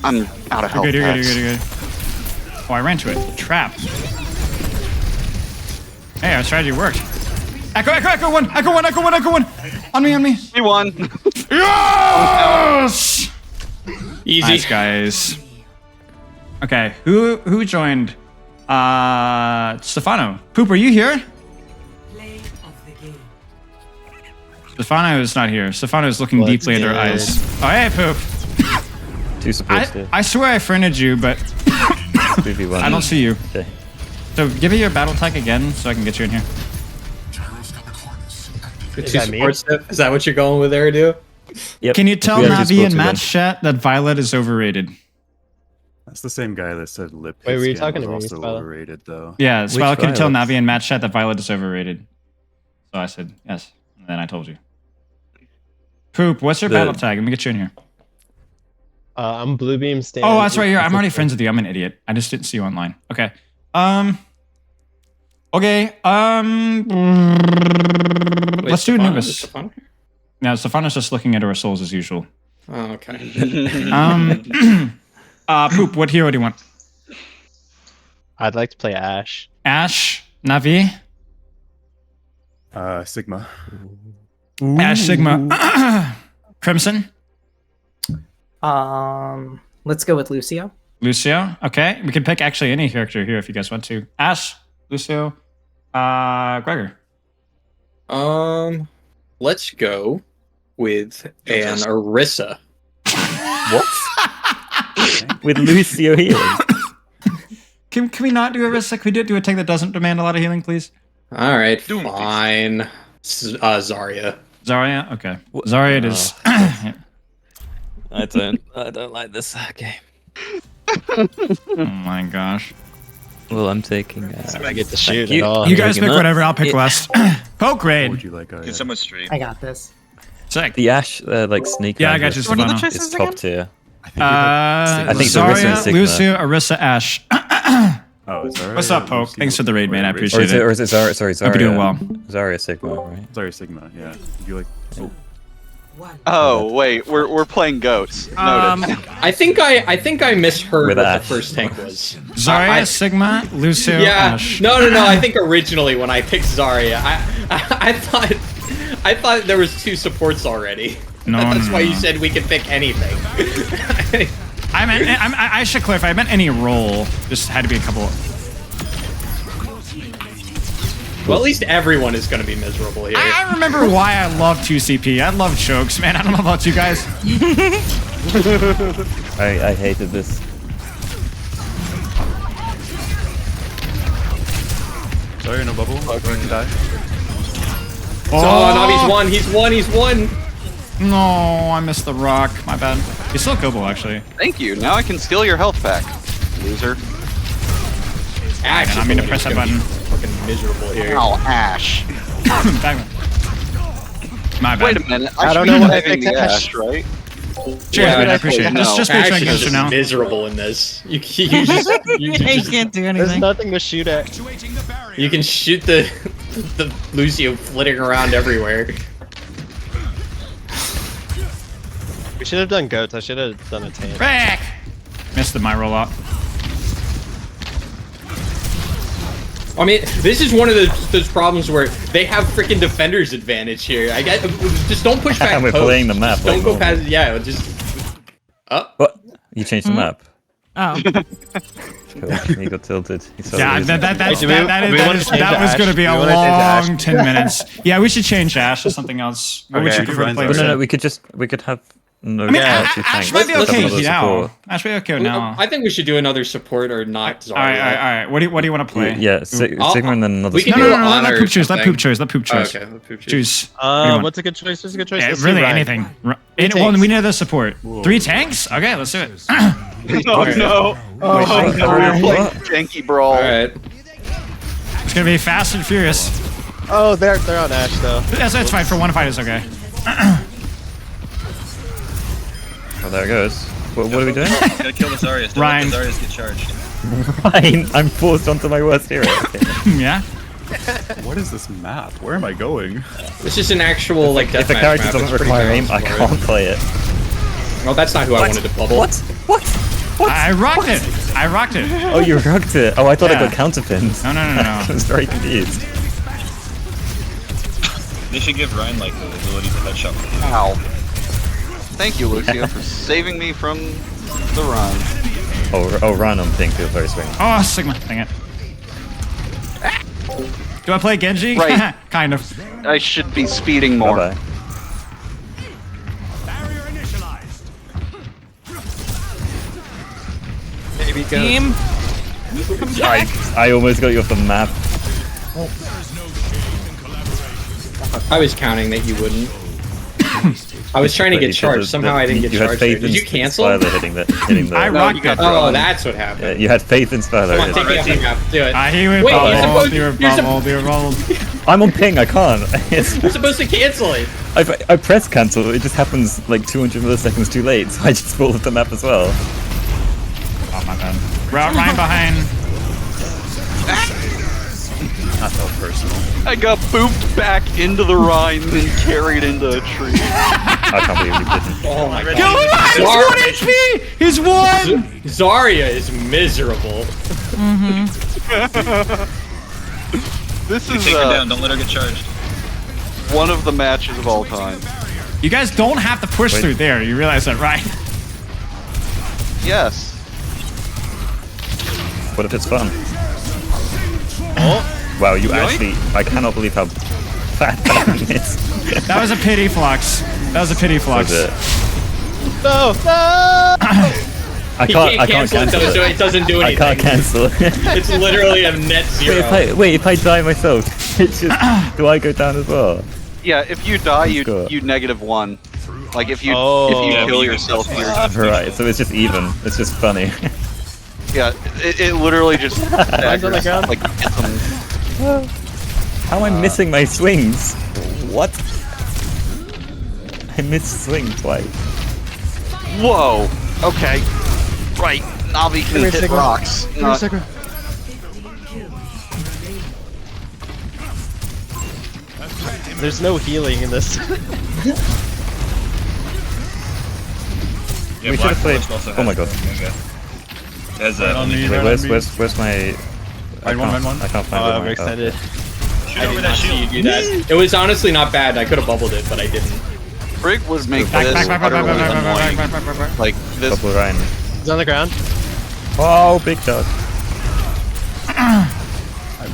I'm out of health. You're good. Oh, I ran to it. Trap. Hey, our strategy worked. Echo one. On me. We won. Yes! Easy. Nice, guys. Okay, who joined? Stefano. Poop, are you here? Stefano is not here. Stefano is looking deeply into her eyes. Oh, hey, Poop. Two supports there. I swear I friended you, but I don't see you. Okay. So give me your battle tag again so I can get you in here. Is that what you're going with there, dude? Yep. Can you tell Navi and Matt Chat that Violet is overrated? It's the same guy that said lip. Wait, were you scan talking to me, was also Spyla? overrated though. Yeah, Spyla, can you tell Violet? Navi in match chat that Violet is overrated? So I said yes, and then I told you. Poop, what's your battle tag? Let me get you in here. I'm Bluebeam Stan. Oh, that's right. I'm already friends with you. I'm an idiot. I just didn't see you online. Okay. Okay. Let's do Anubis. No, Stefano's just looking at our souls as usual. Oh, okay. Poop, what hero do you want? I'd like to play Ash. Ash, Navi, Sigma. Ash, Sigma, Crimson, Let's go with Lucio. Lucio. Okay, we can pick actually any character here if you guys want to. Ash, Lucio, Gregor. Let's go with an Orisa. What? With Lucio healing. Can we not do a risk? Can we do a tank that doesn't demand a lot of healing, please? All right, fine. Zarya. Zarya, okay. Zarya it is. I don't like this game. Oh my gosh. Well, I'm taking. I get to shoot at all. You guys pick whatever. I'll pick last. Poke raid. Would you like? Get someone straight. I got this. Sick. The Ash, like sneak. Yeah, I got you, is Stefano. top tier. I think it's Zarya, Orisa and Sigma. Lucio, Orisa, Ash. Oh, Zarya. What's up, Poke? Thanks for the raid, man. I Or appreciate is it Zarya? Sorry, Zarya. Hope you're doing well. Zarya Sigma, right? Zarya Sigma. Yeah. Would you like? Oh. Oh wait, we're playing goats. Noted. I think I misheard With what Ash. the first tank was. Zarya, Sigma, Lucio, Yeah. Ash. No. I think originally when I picked Zarya, I thought there was 2 supports already. No, That's why no. you said we could pick anything. I should clarify. I meant any role. Just had to be a couple. Well, at least everyone is going to be miserable here. I remember why I love 2CP. I love chokes, man. I don't know about you guys. I hated this. Zarya, no bubble. Going to die. Oh, no, he's won. No, I missed the rock. My bad. He's still killable, actually. Thank you. Now I can steal your health back, loser. I didn't mean to press that button. Fucking miserable here. Oh, Ash. My bad. Wait a minute. I don't know what I picked picked Ash, right? Cheers, man. I appreciate it. Just be Ash trying is to now. miserable in this. You You can't do There's anything. nothing to shoot at. You can shoot the Lucio flitting around everywhere. We should have done goats. I should have done a tank. Back. Missed the my rollout. I mean, this is one of those problems where they have freaking defender's advantage here. I get just don't push back. And we're post. playing the map. Don't like go normal. past. Yeah, just. What? You changed the map. Oh. Cool. He got tilted. He saw Yeah, the that was going to be a long 10 minutes. Yeah, we should change Ash to something else. What would you prefer to play? No, we could have. No, I mean, two Ash tanks. might be Let's have okay another now. support. Ash might be okay now. I think we should do another support or not. Zarya. All right. What do you want to play? Yeah, Sigma and then another. We can support. do Let honor poop choose. Let something. poop choose. Let poop choose. Okay, let poop Choose. What do you want? What's a good choice? What's a good choice? Yeah, Let's do really, Ryan. anything. Tanks. Well, we need another support. 3 tanks? Okay, let's do it. Oh no! Oh no! We're playing janky brawl. All right. It's gonna be fast and furious. Oh, they're on Ash though. That's fine. For one fight, it's okay. Oh, there it goes. What are we doing? Gotta kill the Zaryas. Don't Ryan. let the Zaryas get charged. Fine, I'm forced onto my worst hero. Okay. Yeah. What is this map? Where am I going? This is an actual like If deathmatch the character map. doesn't It's pretty require aim, balanced I for it. can't play it. Well, that's not who I wanted to bubble. What? I rocked it. I rocked it. Oh, you rugged it. Oh, I thought Yeah. it got counterpinned. No. I was very confused. They should give Ryan like the ability to headshot. Ow. Thank you, Lucio, for saving me from the run. Oh, run on pink feels very strange. Oh, Sigma. Dang it. Do I play Genji? Right. Kind of. I should be speeding more. Bye-bye. Maybe go. Team. I almost got you off the map. I was counting that you wouldn't. I was trying to get charged. Somehow I didn't get charged. Did you cancel? Sparler hitting the I rocked that. Oh, that's what happened. Yeah, you had faith in Sparler. Come on, take me off the map. Do it. He went bubbled. You were bubbled. I'm on ping. I can't. You're supposed to cancel it. I press cancel. It just happens like 200 milliseconds too late. So I just fall off the map as well. Oh my god. Ryan behind. Not so personal. I got booped back into the Rhine and then carried into a tree. I can't believe you didn't. Oh my god. Kill him! He's 1 HP! He's 1! Zarya is miserable. This is Take her down, don't let her get charged. one of the matches of all time. You guys don't have to push through there. You realize that, right? Yes. What if it's fun? Oh. Wow, you actually... I cannot believe how fat that is. That was a pity flux. That was a pity flux. No! I can't cancel it. It doesn't do anything. I can't cancel. It's literally a net 0. Wait, if I die myself, it's just, do I go down as well? Yeah, if you die, you -1. Like if you kill yourself, you're right. So it's just even. It's just funny. Yeah, it literally just staggers, like How am I missing my swings? What? I missed swing twice. Whoa. Okay. Right. Navi can hit rocks. There's no healing in this. We should have played. Oh my god. Where's my? I can't find it. Extended. I did not see you do that. It was honestly not bad. I could have bubbled it, but I didn't. Brig would make this utterly annoying. Like this. He's on the ground. Oh, big dog.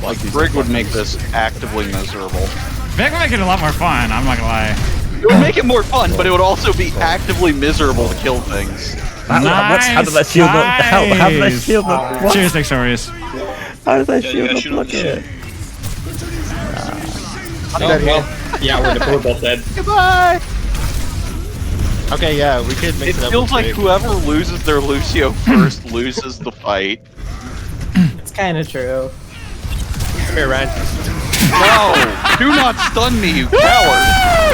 Like Brig would make this actively miserable. Vic would make it a lot more fun. I'm not gonna lie. It would make it more fun, but it would also be actively miserable to kill things. How did that shield not? How did that shield not? Cheers, Victorious. How did that shield not block it? Yeah, we're both dead. Goodbye! Okay, yeah, we could mix it up. It feels like whoever loses their Lucio first loses the fight. It's kind of true. Come here, Ryan. No! Do not stun me, you coward!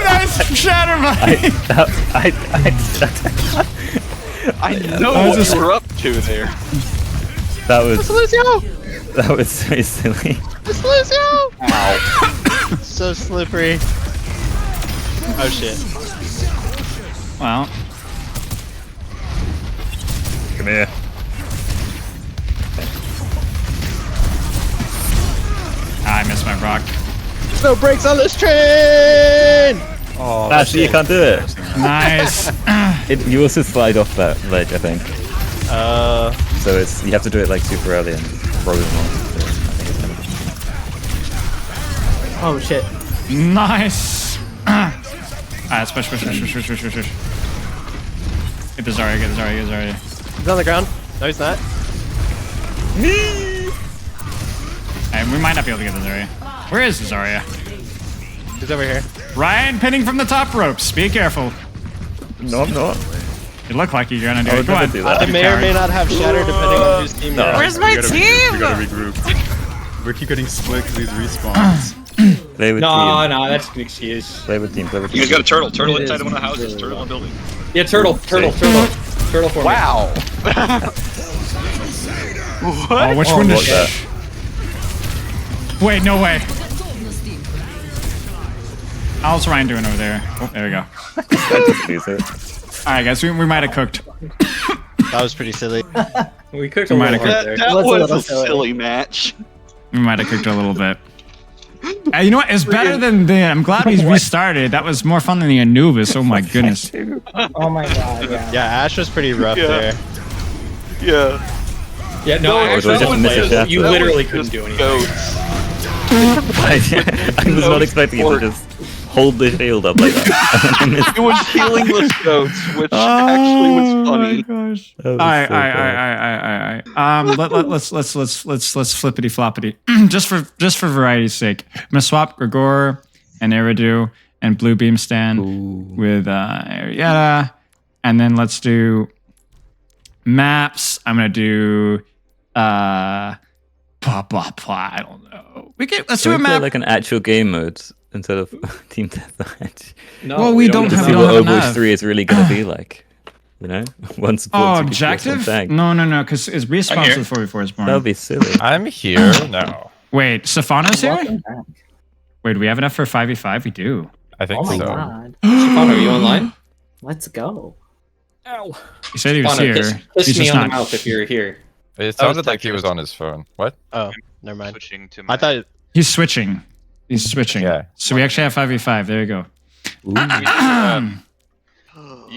Nice shatter, buddy! I know what you were up to there. That was Lucio! That was so silly. It's Lucio! Ow. So slippery. Oh shit. Well. Come here. I missed my rock. There's no brakes on this train! Oh, actually, you can't do it. Nice. You also slide off that ledge, I think. So it's you have to do it like super early and probably more. Oh shit. Nice. Alright, push. Get the Zarya, get the Zarya. He's on the ground. No, he's not. And we might not be able to get the Zarya. Where is the Zarya? He's over here. Ryan pinning from the top ropes. Be careful. No, I'm not. It looked like you're gonna do it. Go on. I may or may not have shatter depending on whose team you're on. Where's my team? We gotta regroup. We keep getting split because these respawns. Play with team. No, that's an excuse. Play with team. You guys got a turtle. Turtle inside one of the houses. Turtle in the building. Yeah, turtle for me. Wow. What? Oh, which one is that? Wait, no way. How's Ryan doing over there? Oh, there we go. Alright, guys, we might have cooked. That was pretty silly. We cooked a little hard there. That was a silly match. We might have cooked a little bit. You know what? It's better than the. I'm glad we restarted. That was more fun than the Anubis. Oh my goodness. Oh my god, yeah. Yeah, Ash was pretty rough there. Yeah. Yeah, no, you literally couldn't do anything. I was not expecting you to just hold the shield up like that. It was healing the goats, which actually was funny. Oh my gosh. Let's flippity floppity. just for variety's sake. I'm gonna swap Grigor and Eridu and blue beam stand with Arietta. And then let's do maps. I'm gonna do blah blah blah. I don't know. Let's do a map like an actual game mode instead of team deathmatch. No, well, we don't have see what enough. Overwatch 3 is really gonna be like. You know, one support. Oh, two DPS, objective? one tank. No, because it's respawn to the 4v4 is born. That would be silly. I'm here now. Wait, Stefano's here? Wait, do we have enough for 5v5? We do. I think Oh my so. god. Stefano, are you online? Let's go. Ow. He said he was Stefano, here. kiss He's me just on not. the mouth if you're here. It sounded like he was on his phone. What? Oh, never mind. Switching to I thought He's switching. Yeah. So we actually have 5v5. There you go.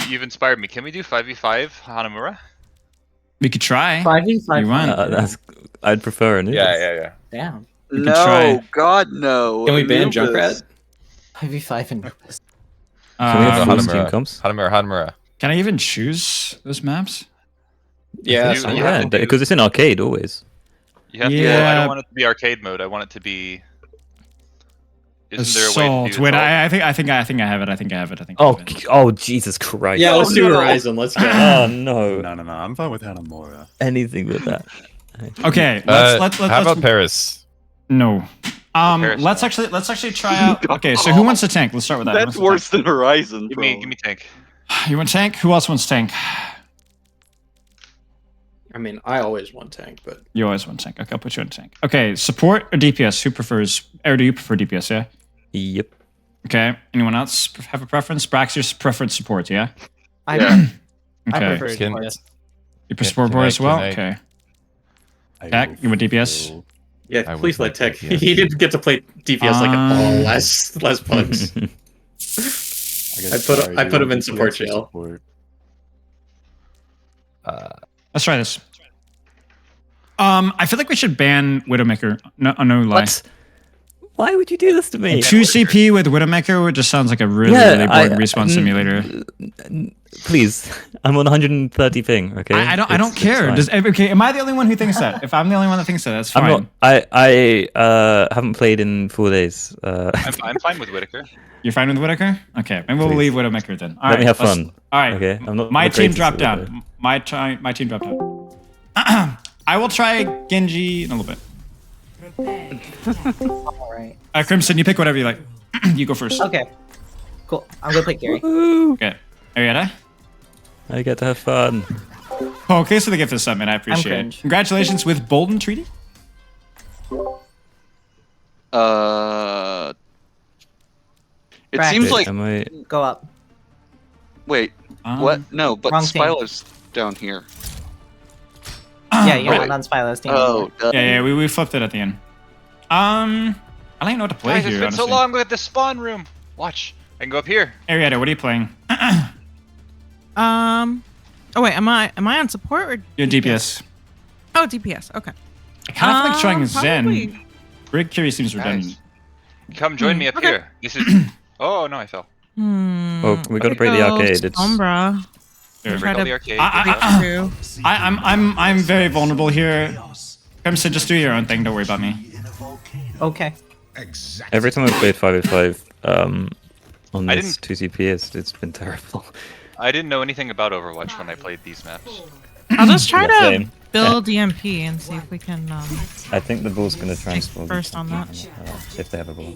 You've inspired me. Can we do 5v5 Hanamura? We could try. 5v5. You want? I'd prefer an Yeah. Damn. could No, try. God no. Can we ban Anubis. Junkrat? 5v5 and Anubis. Can we have full team Hanamura. comps? Hanamura. Can I even choose those maps? Yeah, Yeah, because it's in arcade always. You have to. Yeah. I don't want it to be arcade mode. I want it to be. Isn't there a way Assault. to do Wait, assault? I think I have it. I think I have it. Oh, Jesus Christ. Yeah, let's do Horizon. Let's go. Oh, no. No, I'm fine with Hanamura. Anything with that. Okay, How let's about Paris? No. Paris, Let's actually try out. Okay, so who wants to tank? Let's start with that. That's worse than Horizon, Give bro. me tank. You want tank? Who else wants tank? I mean, I always want tank, but You always want tank. Okay, I'll put you on tank. Okay, support or DPS? Who prefers? Or do you prefer DPS? Yeah. Yep. Okay. Anyone else have a preference? Brax, your preference support, yeah? I Okay. prefer Can- sports. You prefer support board as well? Can I- Okay. Tech, you want DPS? yeah, I please would let Tech. like DPS. He didn't get to play DPS like all last bugs. I put him in support jail. Let's try this. I feel like we should ban Widowmaker. No lie. What? Why would you do this to me? 2 CP with Widowmaker just sounds like a really boring respawn simulator. Please, I'm on 130 ping. Okay. I don't care. Okay, am I the only one who thinks that? If I'm the only one that thinks that, that's fine. I'm not. I haven't played in 4 days. I'm fine with Whitaker. You're fine with Whitaker? Okay, maybe we'll leave Widowmaker then. All Let me right, have fun. All right. Okay. I'm not my the team greatest dropped at it, down. My team dropped down. I will try Genji in a little bit. Alright. Crimson, you pick whatever you like. You go first. Okay. Cool. I'm gonna play Gary. Okay. Arietta? I get to have fun. Oh, okay, so they give this up, man. I appreciate it. cringe. Congratulations with Bolden Treaty. It Brax. seems like. Am I? Go up. Wait, what? No, but wrong team. Spylo's down here. Yeah, you're wait. not on Spylo's team. Oh, Yeah, we flipped it at the end. I don't even know what to play Guys, here, it's been honestly. so long with the spawn room. Watch. I can go up here. Arietta, what are you playing? Oh wait, am I on support or You're DPS. Oh, DPS. Okay. I kind of feel like trying probably- Zen. Rick Curie seems redundant. Come join me up Okay. here. This is. Oh no, I fell. Oh, we gotta break the arcade. It's Sombra. Here. Try Break all to the arcade. I'm very vulnerable here. Crimson, just do your own thing. Don't worry about me. Okay. every time I've played 5v5 on I this didn't- 2CPS, it's been terrible. I didn't know anything about Overwatch when I played these maps. I'll just try Yeah, to same. build EMP and see if we can. I think the ball's gonna transform. first on that. If they have a ball.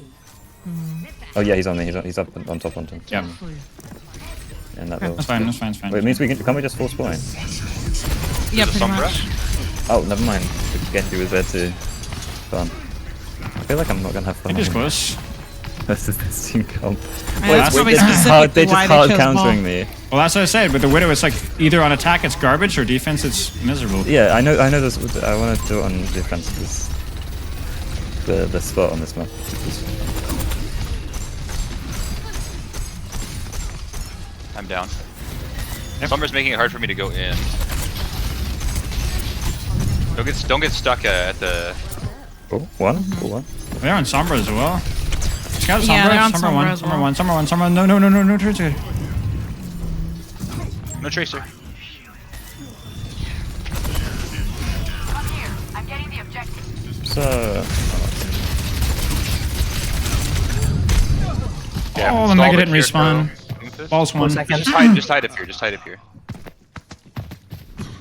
Oh yeah, he's on me. He's up on top. Yeah. And that That's fine. That's fine. That's fine. Wait, it means we can we just force point? Yeah, pretty Sombra? much. Oh, never mind. Genji was there too. Fun. I feel like I'm not gonna have fun. Genji's close. That's the best team comp. That's probably They're just hard specifically why they chose countering ball. me. Well, that's what I said. With the Widow, it's like either on attack it's garbage or defense it's miserable. Yeah, I know. This. I want to do it on defense because the spot on this map. I'm down. Summer's making it hard for me to go in. Don't get stuck at the. Oh, one. Oh, one. They're on Sombra as well. Scout Sombra. Yeah, they're on Sombra Sombra one. as well. Sombra one. Sombra one. Sombra. No. Tracer. No tracer. So. Yeah, Oh, the stall Mega the didn't tier respawn. throw. Ball's one. Just hide up here. Just hide up here.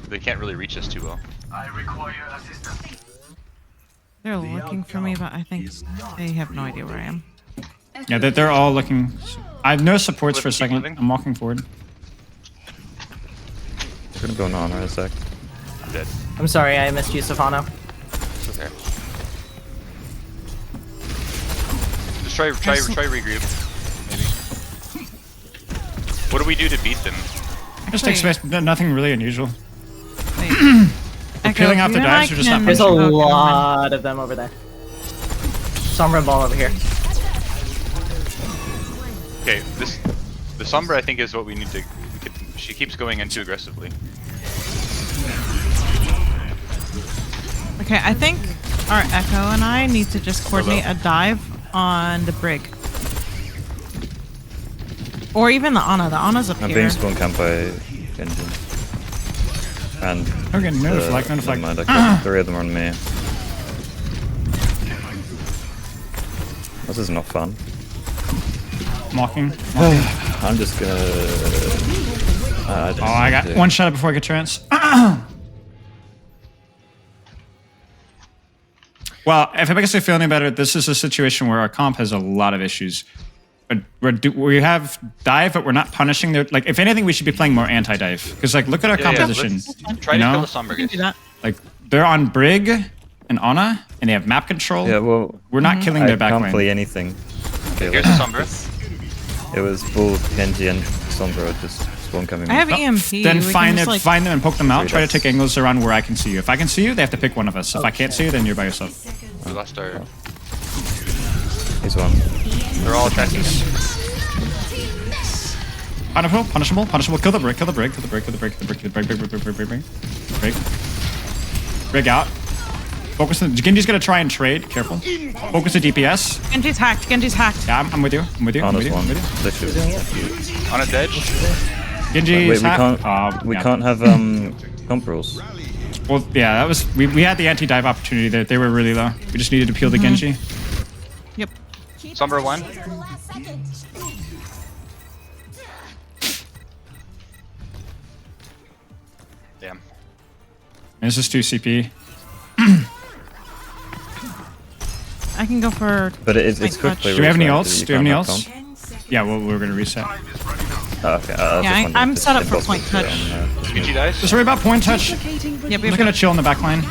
They can't really reach us too well. They're looking for me, but I think they have no idea where I am. Yeah, they're all looking. I have no supports for a second. I'm walking forward. I'm gonna go on in a sec. I'm dead. I'm sorry, I missed you, Savano. It's okay. Just try regroup. Maybe. What do we do to beat them? Just take space. Nothing really unusual. We're peeling off the dives or just not There's a punching? lot of them over there. Sombra ball over here. Okay, the Sombra I think is what we need to. She keeps going in too aggressively. Okay, I think our Echo and I need to just coordinate a dive on the Brig. Or even the Ana. The Ana's up I'm here. being spawn camped by Genji. And okay, no deflect, no deflect. Never mind, okay, 3 of them are on me. This is not fun. Walking. I'm just gonna... I got one shot before I get trance. Well, if it makes me feel any better, this is a situation where our comp has a lot of issues. We have dive, but we're not punishing their. Like, if anything, we should be playing more anti-dive. Because, like, look at our composition. Try to kill the Sombra, guys. Like, they're on Brig and Ana, and they have map control. Yeah, well... We're not killing their back I can't lane. play anything. Okay, Here's the Sombra. It was both Genji and Sombra just spawn coming. I have EMP. Then We find can them, just, find them and poke them out. Three Try to dice. take angles around where I can see you. If I can see you, they have to pick one of us. If I can't see you, then you're by yourself. We lost our. He's one. They're all attacking us. Punishable. Kill the Brig. Brig out. Focus on Genji's gonna try and trade. Careful. Focus the DPS. Genji's hacked. Yeah, I'm with you. Honest one. On a dead. Genji's Wait, hacked. we can't have comp rules. Well, yeah, that was we had the anti-dive opportunity there. They were really low. We just needed to peel the Genji. Yep. Sombra 1. Damn. This is 2 CP. I can go for. But it's quickly. Do we have any rules, ults? right? Do we have any You ults? can't have Yeah, well, we're gonna reset. comp. Oh, okay. Yeah, I'm set up for point touch. Genji dies. Just worry about point touch. Yep, I'm just gonna chill in the back line.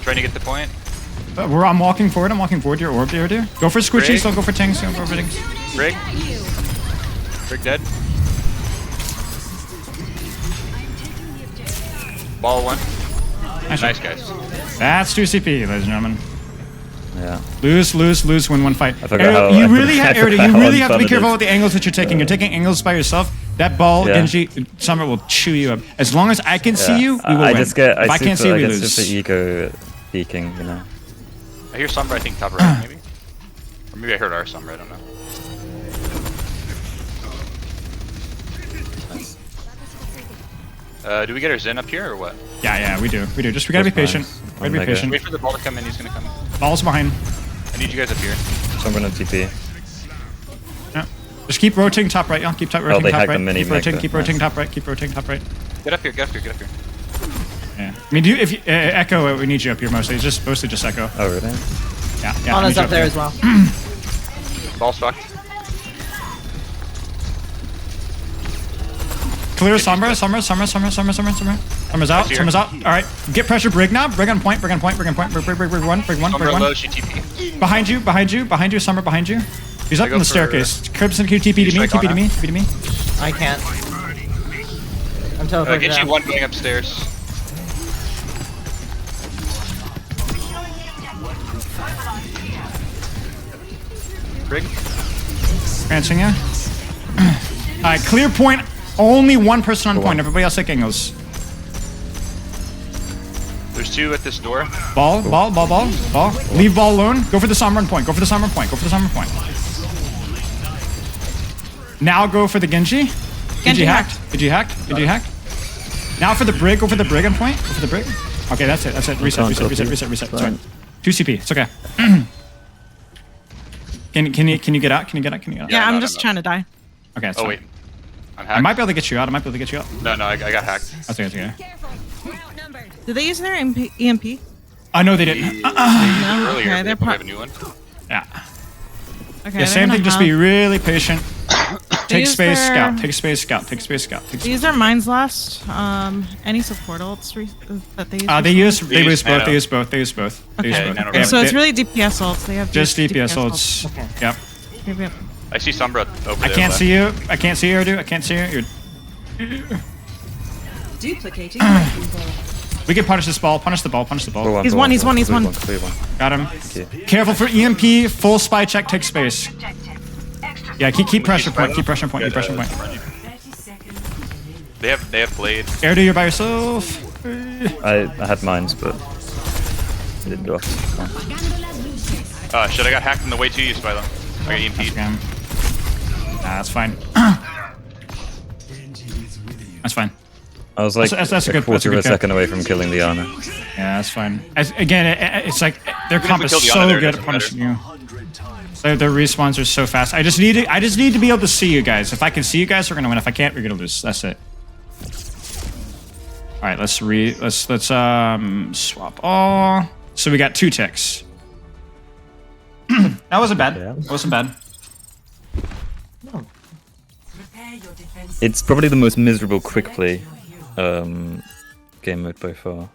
Trying to get the point. I'm walking forward. Your orb there, dude. Go for squishies. Brig. Don't go for tanks. Don't go for tanks. Brig. Brig dead. Ball 1. Nice guys. That's 2 CP, ladies and gentlemen. Yeah. Lose, win one fight. forgot Ariel, how- you I really, forgot Ariel, how you really have to be unfun it careful is. with the angles that you're taking. You're taking angles by yourself. That ball, Yeah. Genji, Summer will chew you up. As long as I can see you, we will I win. just get. If I can't see you, we I get lose. super ego peeking, you know. I hear Sombra, I think top right, maybe. Or maybe I heard our Sombra, I don't know. Do we get our Zen up here or what? Yeah, we do. Just we gotta be patient. Gotta be patient. Wait for the ball to come in, he's gonna come. Ball's behind. I need you guys up here. Sombra no TP. Yeah. Just keep rotating top right. Yeah, keep rotating they top hacked right. the mini Keep rotating. mega. Keep rotating top right. Keep rotating top right. Get up here, get up here, get up here. Yeah. I mean, if you, Echo, we need you up here mostly. It's just mostly just Echo. Oh really? Yeah. I Ana's need you up there as well. Ball's fucked. Clear Sombra. Sombra's out. Here. Sombra's out. All right. Get pressure. Brig now. Brig on point. Brig one. Brig one. Sombra low, she TP. Behind you. Sombra behind you. He's I up go on the for- staircase. Cribson, can you TP to me? strike TP to me. I can't. I'm teleported Genji down. 1 going upstairs. Brig. Prancing ya. Alright, clear point. Only one person on point. Everybody else take angles. There's 2 at this door. Ball. Leave ball alone. Go for the Sombra point. Now go for the Genji. Genji hacked. Now for the Brig. Go for the Brig on point. Okay, that's it. Reset. It's fine. 2 CP. It's okay. Can you get out? Can you get out? Can you get out? Yeah, I'm just trying to die. Okay. That's Oh fine. wait, I'm hacked. I might be able to get you out. I might be able to get you out. No, I got hacked. That's okay. Did they use their EMP? I know they didn't. No? Earlier, Okay, they they're have a new one. Yeah. Okay, Yeah, same thing. Just be really patient. Take use space, their- scout. Take space, scout. Take space, scout. Take They space. use their mines last. Any support ults that they use? They use both. They use both. They use both. They use Okay. both. Okay, so it's really DPS ults. They have just DPS ults. Okay. Yep. Yep. I see Sombra over I there. can't see you. I can't see you, dude. I can't see you. Duplicating. We can punish this ball. Punish the ball. Punish the ball. He's one. Got him. Careful for EMP. Full spy check. Take space. Yeah, keep pressure point. Keep pressure point. Keep pressure point. They have blade. Erdo, you're by yourself. I had mines, but it didn't go off. Shit, I got hacked on the way to you, Spylo. I got EMP'd. Nah, that's fine. That's fine. I was like that's a good quarter of a kill. second away from killing the Ana. Yeah, that's fine. Again, it's like their comp is so good at punishing you. Their respawns are so fast. I just need to be able to see you guys. If I can see you guys, we're gonna win. If I can't, we're gonna lose. That's it. All right, let's swap all. So we got 2 ticks. That wasn't bad. That wasn't bad. It's probably the most miserable quick play game mode by far.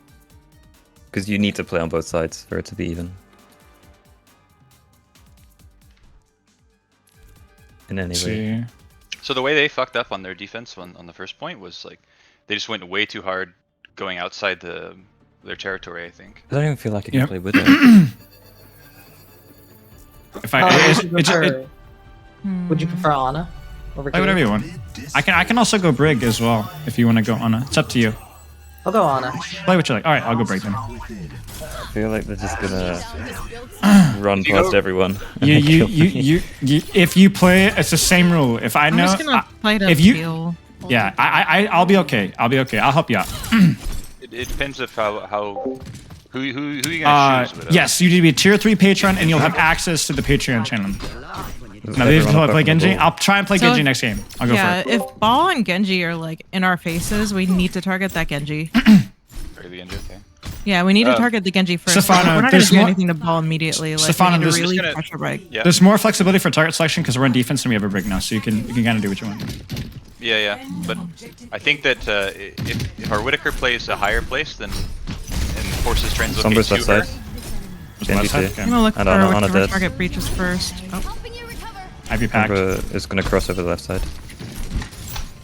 Because you need to play on both sides for it to be even. In any way. So the way they fucked up on their defense on the first point was like they just went way too hard going outside their territory, I think. I don't even feel like I can play with it. Would you prefer Ana? Over Play whatever you want. I can also go Brig as well if you want to go Ana. It's up to you. I'll go Ana. Play what you like. All right, I'll go Brig then. I feel like they're just gonna run past everyone. If you play, it's the same rule. If I know, I'm just gonna play to if you, feel. yeah, I'll be okay. I'll be okay. I'll help you out. It depends of who you gonna choose. Yes, you need to be a tier 3 patron, and you'll have access to the Patreon channel. Now, these people play Genji. I'll try and play Genji next game. I'll go for it. If Ball and Genji are like in our faces, we need to target that Genji. The Genji, okay. Yeah, we need to target the Genji first. Stefano, we're not going to do anything to Ball immediately. Like, Stefano, we need to really pressure break. Yeah. There's more flexibility for target selection because we're on defense and we have a Brig now, so you can kind of do what you want. Yeah. But I think that if our Whitaker plays a higher place and forces translocate Sombra's to left her, side. Genji too. I'm gonna look for Ana whichever dead. target breaches first. Oh. I'd be packed. Is gonna cross over the left side.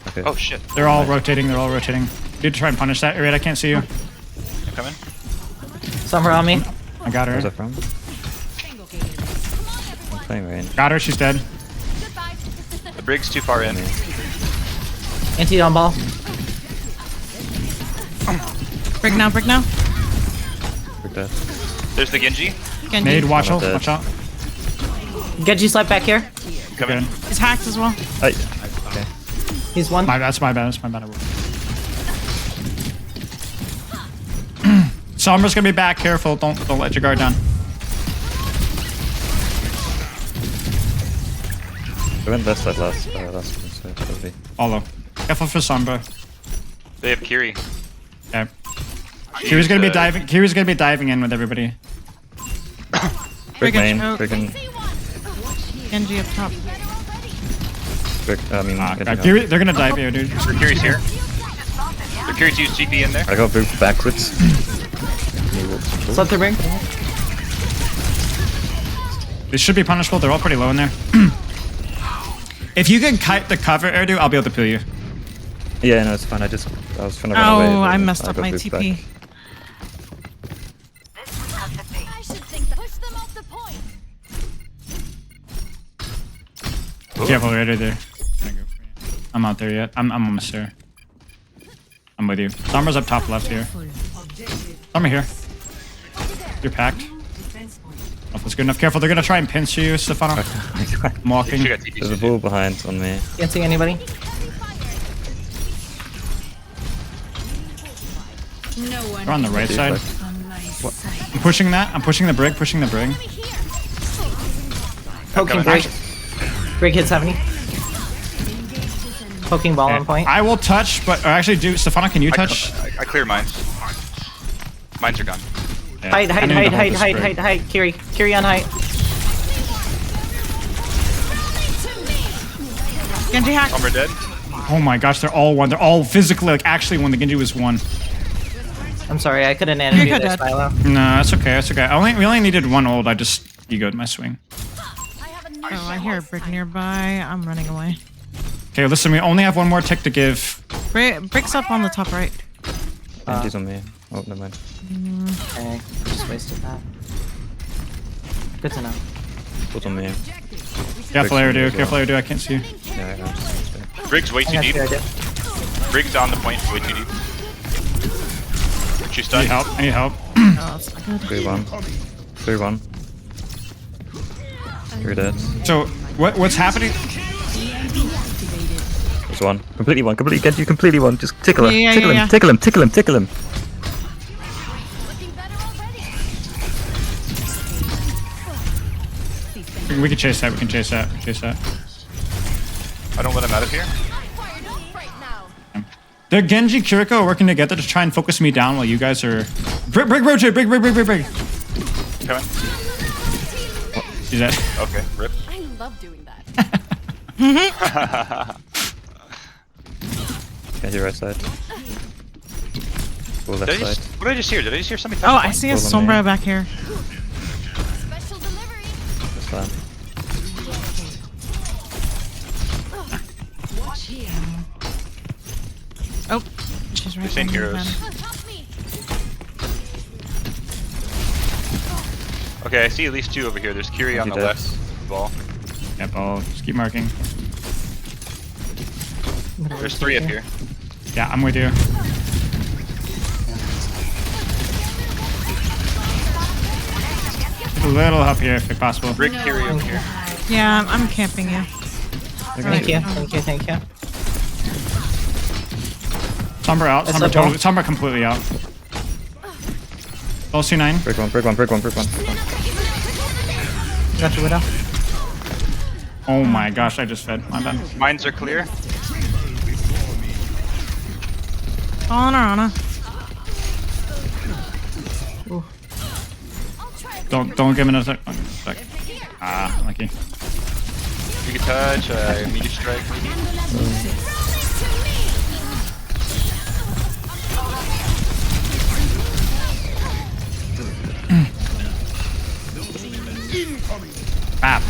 Okay. Oh shit. They're all rotating. They're all rotating. Dude, try and punish that. Alright, I can't see you. I'm coming. Sombra on me. I got her. Where's that from? I'm playing Rain. Got her. She's dead. The Brig's too far in. Anti on ball. Break now. Break dead. There's the Genji. Genji. Nade, watch I'm out. dead. Watch out. Genji slide back here. Coming. He's hacked as well. Okay. He's one. That's my bad. Sombra's gonna be back. Careful. Don't let your guard down. We went left side last game, so probably. Follow. Careful for Sombra. They have Kiri. Okay. Kiri's gonna be diving. Kiri's gonna be diving in with everybody. Break main. choke. Breaking. Genji up top. Kiri, they're gonna dive here, dude. Kiri's here. The Kiri's used GP in there. I got moved backwards. Slip the ring. This should be punishable. They're all pretty low in there. If you can kite the cover, Erdu, I'll be able to peel you. Yeah, no, it's fine. I was trying to run away. Oh, but I messed got up my moved TP. back. Careful, Erdu there. I'm out there yet. I'm almost there. I'm with you. Sombra's up top left here. Sombra here. You're packed. Oh, that's good enough. Careful, they're gonna try and pinch you, Stefano. I'm walking. There's a ball behind on me. Can't see anybody. They're on the right side. pushing that. I'm pushing the brig. Pushing the brig. Poking brig. Brig hit 70. Poking ball on point. I will touch, but or actually, Stefano, can you touch? I clear mines. Mines are gone. Yeah. Hide. Kiri on height. Genji hack. Sombra dead. Oh my gosh, they're all one. They're all physically, like actually one. The Genji was one. I'm sorry, I couldn't animate this, Philo. No, it's okay. It's okay. We only needed one ult. I just egoed my swing. Oh, I hear a brick nearby. I'm running away. Okay, listen, we only have one more tick to give. Brick's up on the top right. Genji's on me. Oh, never mind. Okay, just wasted that. Good to know. What's on me? Careful, Air do. I can't see you. Yeah, I know. Briggs way too deep. Briggs on the point, way too deep. She's stunned. I need help. Oh, it's not good. 3-1. 3-1. You're dead. So, what's happening? There's one. Completely one. Genji, completely one. Just tickle him. Yeah, tickle him. yeah. Tickle him. We can chase that. I don't let him out of here. They're Genji, Kiriko are working together to try and focus me down while you guys are... Brig, rotate, brig. Coming. She's dead. Okay, rip. I love doing that. Genji right side. Full left side. What did I just hear? Did I just hear something? Oh, I see a Sombra back here. Special delivery. That's fine. Oh, she's right This ain't there. heroes. Okay, I see at least two over here. There's Kiri on the dead. left ball. Yep, I'll just keep marking. There's three up here. Yeah, I'm with you. A little help here if possible. Brig Kiri over here. Yeah, I'm camping you. Thank you. Sombra out. Sombra completely out. All C9. Break one. Got your Widow. Oh my gosh, I just fed. My bad. Mines are clear. On Ana. Don't give him another sec. Ah, lucky. You can touch, immediate strike maybe. Bap.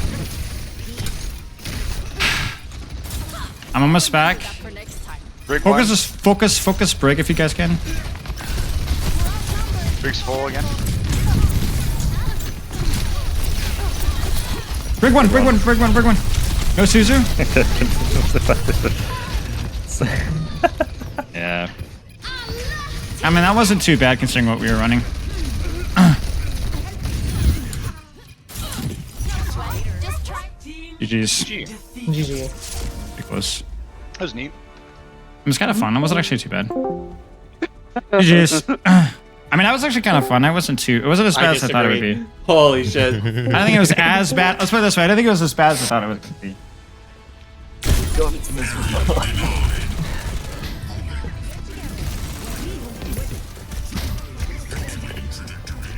I'm almost back. Focus break if you guys can. Brig's full again. Brig one. No Suzu? Yeah. I mean, that wasn't too bad considering what we were running. GG's. GG. Pretty close. That was neat. It was kind of fun. That wasn't actually too bad. GG's. I mean, that was actually kind of fun. It wasn't as bad as I thought it would be. Holy shit. I don't think it was as bad. Let's put it this way. I don't think it was as bad as I thought it would be.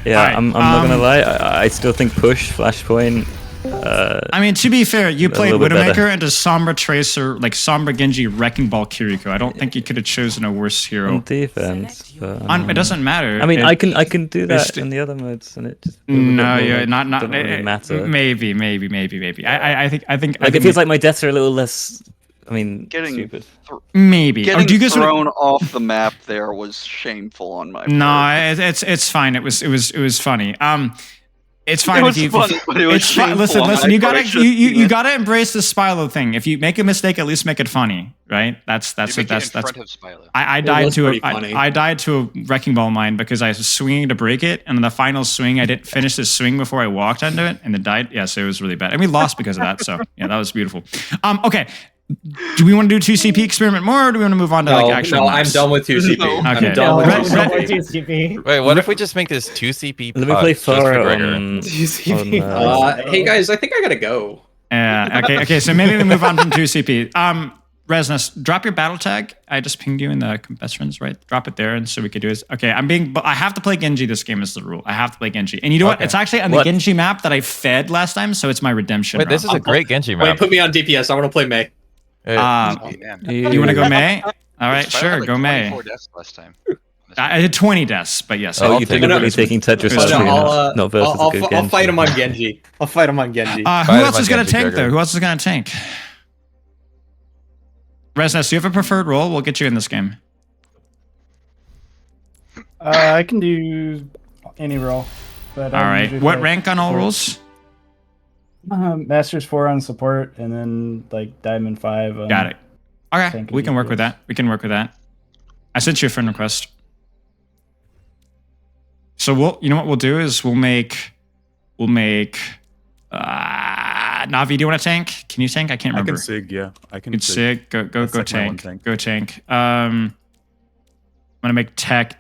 Yeah, right, I'm not gonna lie. I still think push Flashpoint. I mean, to be fair, you played little bit Widowmaker better. and a Sombra Tracer, like Sombra Genji Wrecking Ball Kiriko. I don't think you could have chosen a worse hero. On defense, but, It doesn't matter. I mean, I can do that in the other modes, and it just No, you're not. doesn't really matter. Maybe. I think. Like it feels like my deaths are a little less. I mean, Getting stupid. Maybe. Getting do you guys thrown off the map there was shameful on my part. No, it's fine. It was funny. It's fine It if you. was funny, but it was it's fine. shameful on Listen. my You part. gotta you gotta embrace the Spilo thing. If you make a mistake, at least make it funny, right? That's You make it in front of Spilo. I died to I died to a wrecking ball mine because I was swinging to break it, and in the final swing, I didn't finish the swing before I walked onto it, and it died. Yeah, so it was really bad, and we lost because of that. So yeah, that was beautiful. Okay, do we want to do 2CP experiment more, or do we want to move on to like actual? No, maps? I'm done with 2CP. Okay. I'm done with 2CP. Wait, what if we just make this 2CP? Let me play just for Gregor? 2CP. Hey guys, I think I gotta go. Yeah. Okay. So maybe we move on from 2CP. Resnus, drop your battle tag. I just pinged you in the best friends, right? Drop it there, and so we could do this. Okay, but I have to play Genji. This game is the rule. I have to play Genji, and you know what? It's actually on the Genji map that I fed last time, so it's my redemption. Wait, this is a great Genji map. Wait, put me on DPS. I want to play Mei. You want to go Mei? All right, sure, go Mei. 24 deaths last time. I had 20 deaths, but yes. Oh, you deliberately taking Tetris not versus a good Genji. I'll fight him on Genji. Who else is going to tank, though? Who else is going to tank? Resnus, do you have a preferred role? We'll get you in this game. I can do any role. But all right. What rank on all roles? Masters 4 on support, and then like Diamond 5 on... Got it. Okay, we can work with that. I sent you a friend request. So you know what we'll do is we'll make Navi, do you want to tank? Can you tank? I can't remember. I can sig, yeah. I can sig. Go tank. Go tank. I'm gonna make tech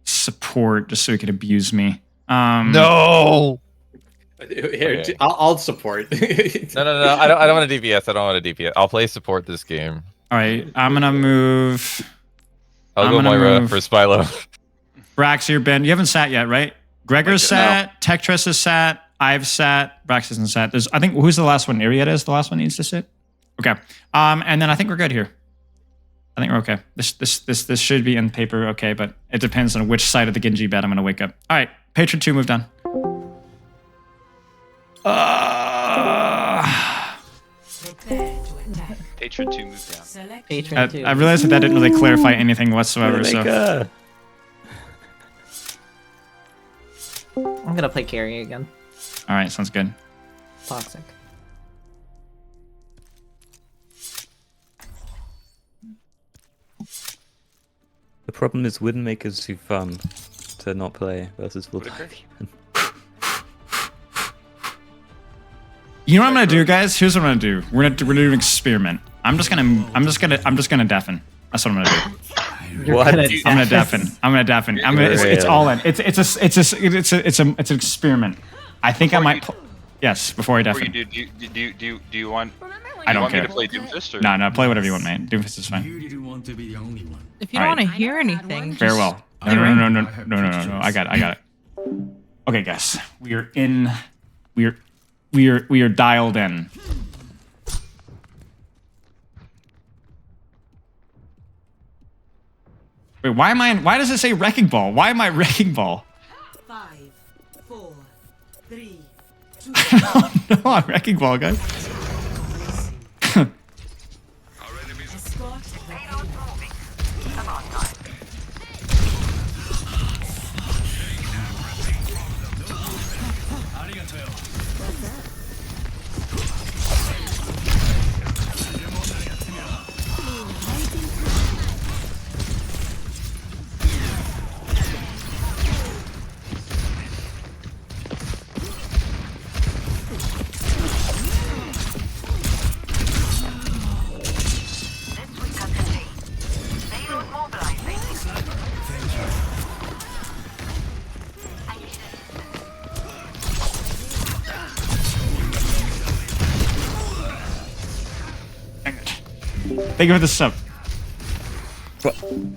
support just so he can abuse me. No. Here, I'll support. No. I don't want a DPS. I'll play support this game. All right. I'm gonna move. I'll go Moira for Spylo. Brax, you're Ben. You haven't sat yet, right? Gregor's sat. Tektress is sat. I've sat. Brax isn't sat. I think who's the last one? Arietta is the last one needs to sit. Okay. And then I think we're good here. I think we're okay. This should be in paper okay, but it depends on which side of the Genji bed I'm gonna wake up. All right. Patron 2 moved on. Patron 2 moved down. Patron 2. I realized that didn't really clarify anything whatsoever. So. I'm gonna play carry again. All right, sounds good. Toxic. The problem is Widowmaker's too fun to not play versus full time. You know what I'm gonna do, guys? Here's what I'm gonna do. We're gonna do an experiment. I'm just gonna deafen. That's what I'm gonna do. What? I'm gonna deafen. It's all in. It's an experiment. I think I might. Yes, before I deafen. Do you want? I don't want care. Me to play Doomfist or? No, play whatever you want, man. Doomfist is fine. You didn't want to be the only one. If you don't want to hear anything, farewell. No. I got it. Okay, guys, we are dialed in. Wait, why does it say wrecking ball? Why am I wrecking ball? 5, 4, 3, 2. No, I'm wrecking ball, guys. Thank you for the sub.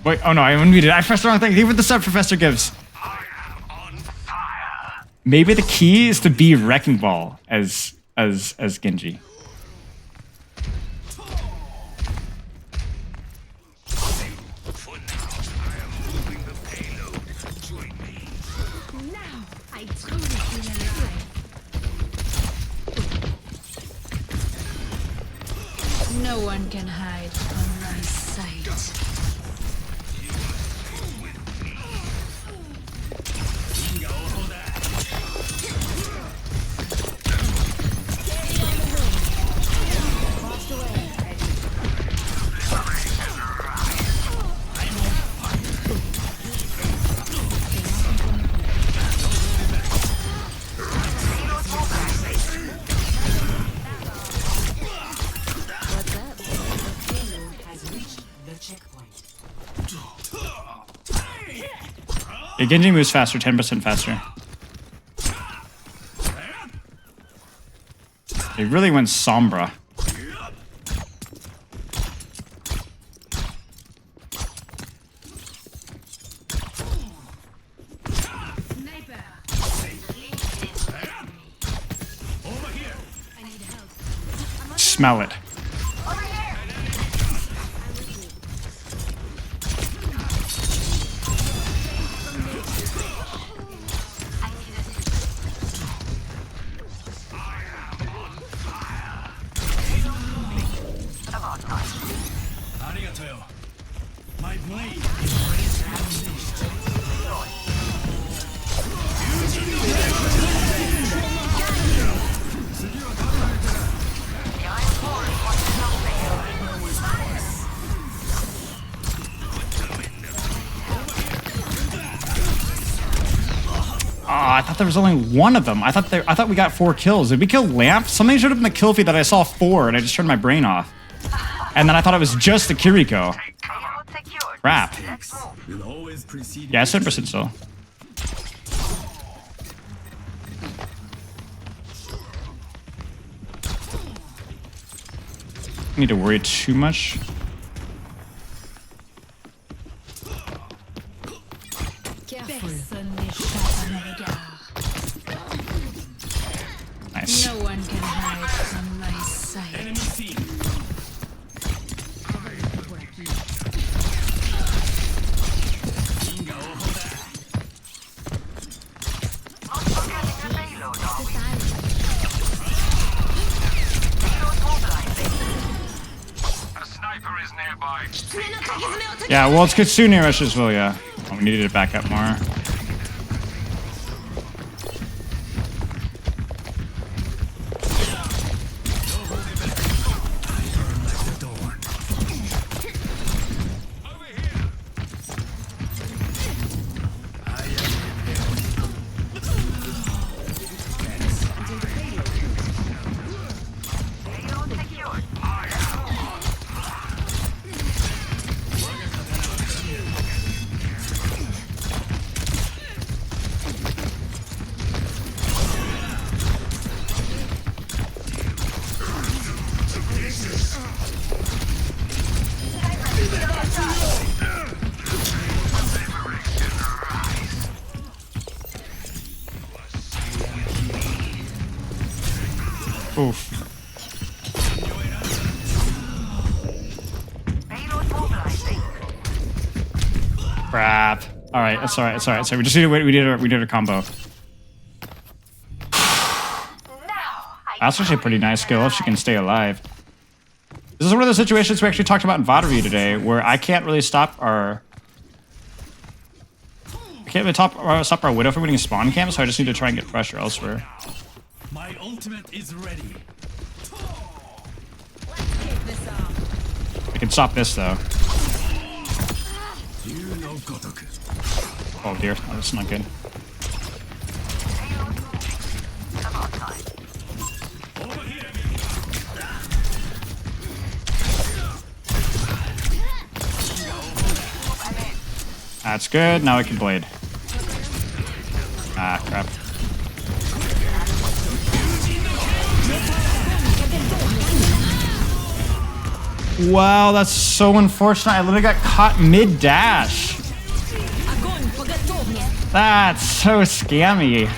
Wait, oh no, I unmuted. I pressed the wrong thing. Thank you for the sub, Professor Gibbs. Maybe the key is to be Wrecking Ball as Genji. No one can hide from my sight. Yeah, Genji moves faster, 10% faster. He really went Sombra. Smell it. My blade is I thought there was only one of them. I thought we got 4 kills. Did we kill Lamp? Something showed up in the kill feed that I saw 4, and I just turned my brain off. And then I thought it was just the Kiriko. Crap. Yeah, it's 10% still. Need to worry too much. Nice. No one can hide from my sight. Enemy seen. Yeah, well, it's Kitsune Rush as well, yeah. Oh, we needed to back up more. Oof. Crap. All right, it's all right. It's all right. So we just need to wait. We did a combo. That's actually a pretty nice skill if she can stay alive. This is one of the situations we actually talked about in VOD review today, where I can't really stop our. I can't really stop our Widow from winning a spawn camp, so I just need to try and get pressure elsewhere. My ultimate is ready. I can stop this though. Oh dear, oh, that's not good. That's good, now we can blade. Ah, crap. Wow, that's so unfortunate. I literally got caught mid-dash. That's so scammy.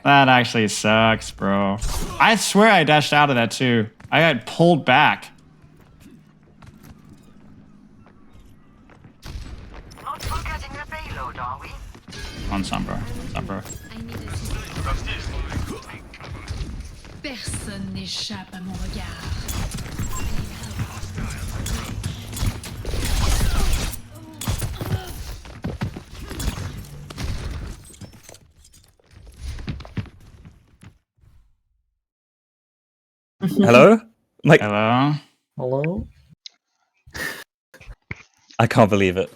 That actually sucks, bro. I swear I dashed out of that too. I got pulled back. On Sombra. Sombra. Personne n'échappe à mon regard. Hello? Like, hello? Hello? I can't believe it.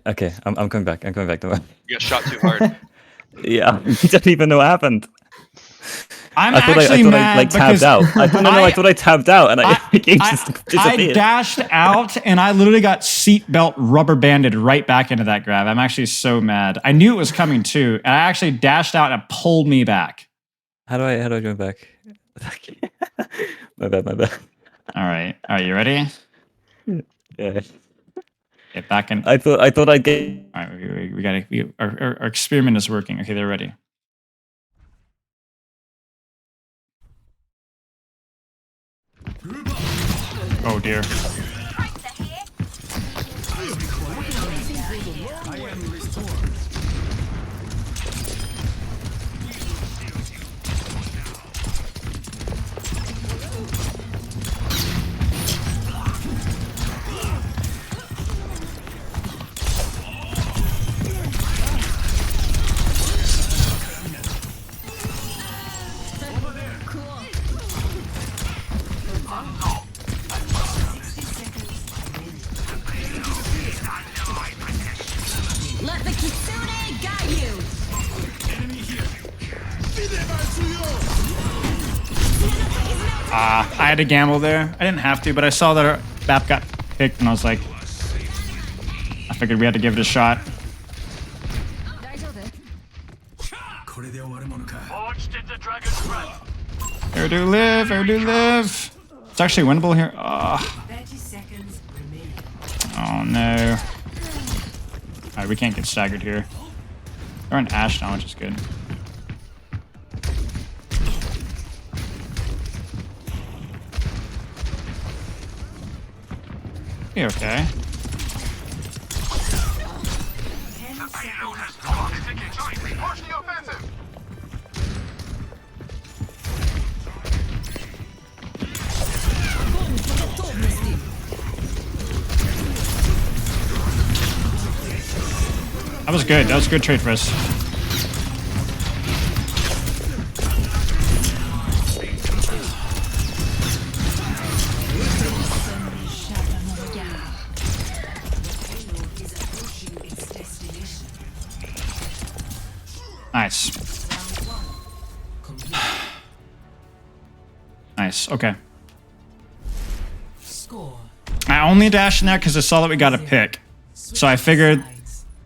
Okay, I'm coming back. I'm coming back. Don't worry. You got shot too hard. Yeah, I don't even know what happened. I'm I thought actually I mad tabbed because out. I thought I tabbed out and the game just I disappeared. dashed out and I literally got seatbelt rubber banded right back into that grab. I'm actually so mad. I knew it was coming too, and I actually dashed out and it pulled me back. How do I join back? My bad. All right, you ready? Yeah. Get back in. I thought I'd get. All right, we gotta. Our experiment is working. Okay, they're ready. Oh dear. Let the Kitsune guide you. I had to gamble there. I didn't have to, but I saw that our BAP got picked, and I was like, I figured we had to give it a shot. Air do live, air do live. It's actually winnable here. Oh no. Alright, we can't get staggered here. They're on Ashe now, which is good. Be okay. That was good. That was a good trade for us. Nice. Nice. Okay. I only dashed in there because I saw that we got a pick. So I figured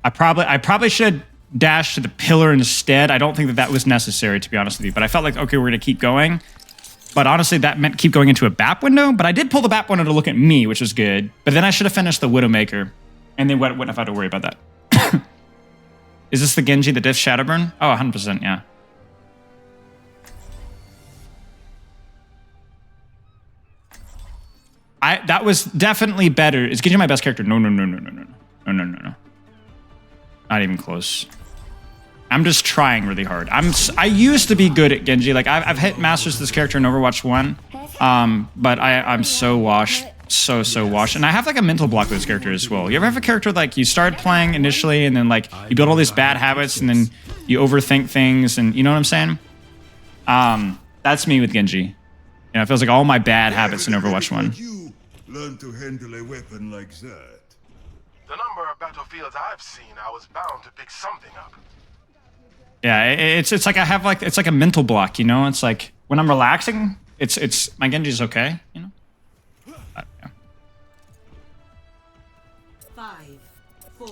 I probably should have dashed to the pillar instead. I don't think that was necessary, to be honest with you. But I felt like, okay, we're going to keep going. But honestly, that meant keep going into a BAP window. But I did pull the BAP window to look at me, which was good. But then I should have finished the Widowmaker. And then wouldn't have had to worry about that. Is this the Genji, the diff Shadowburn? Oh, 100%, yeah. That was definitely better. Is Genji my best character? No. Not even close. I'm just trying really hard. I used to be good at Genji. Like I've hit masters this character in Overwatch 1. But I'm so washed. So washed. And I have like a mental block with this character as well. You ever have a character like you start playing initially and then like you build all these bad habits and then you overthink things and you know what I'm saying? That's me with Genji. You know, it feels like all my bad habits in Overwatch 1. Learn to handle a weapon like that. The number of battlefields I've seen, I was bound to pick something up. Yeah, it's like I have like it's like a mental block, you know? It's like when I'm relaxing, it's my Genji's okay, you know? Yeah.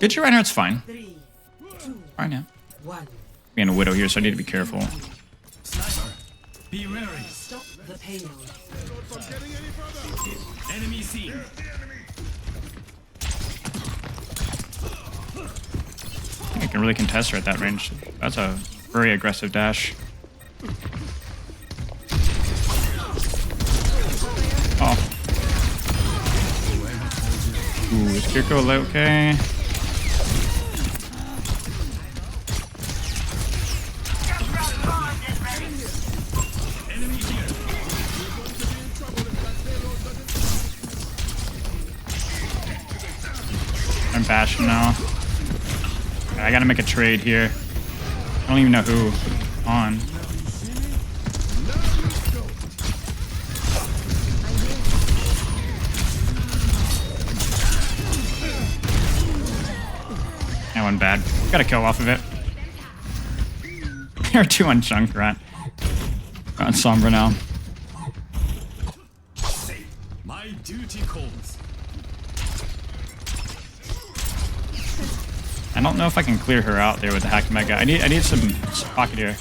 Genji right now, it's fine. Right now. I'm being a widow here, so I need to be careful. Be wary. Stop the payload. Enemy seen. I can really contest her at that range. That's a very aggressive dash. Oh. Ooh, is Kiriko okay? I'm bashing now. I gotta make a trade here. I don't even know who on. That one bad. Got a kill off of it. They're 2 on Junkrat. Got Sombra now. My duty calls. I don't know if I can clear her out there with the hack mega. I need some pocket here.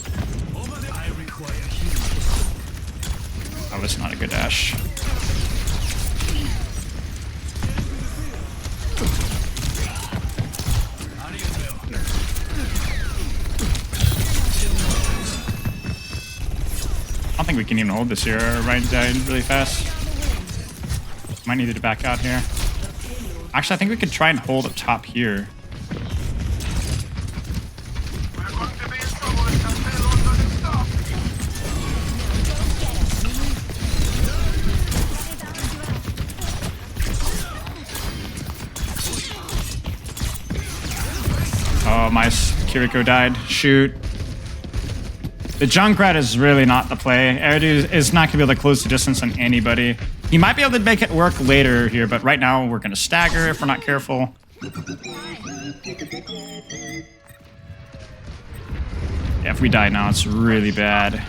Oh, that's not a good dash. I don't think we can even hold this here. Right, died really fast. Might need to back out here. Actually, I think we could try and hold up top here. Oh, my Kiriko died. Shoot. The Junkrat is really not the play. Eridu is not going to be able to close the distance on anybody. He might be able to make it work later here, but right now we're going to stagger if we're not careful. Yeah, if we die now, it's really bad.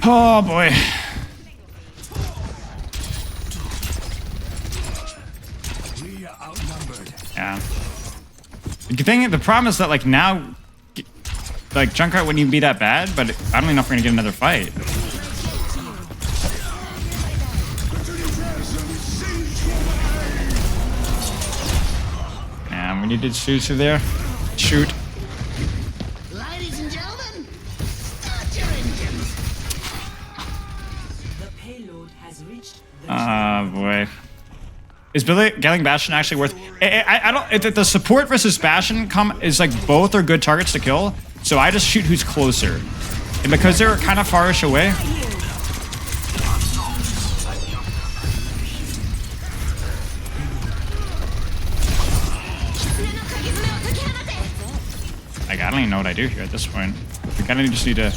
Oh, boy. Yeah. The problem is that, like, now, like, Junkrat wouldn't even be that bad, but I don't even know if we're gonna get another fight. And we need to shoot through there. Shoot. Ladies and gentlemen, start your engines. The payload has reached. Boy. Is getting Bastion actually worth? I don't. The support versus Bastion is like both are good targets to kill. So I just shoot who's closer, and because they're kind of farish away. Like, I don't even know what I do here at this point. We kind of just need to.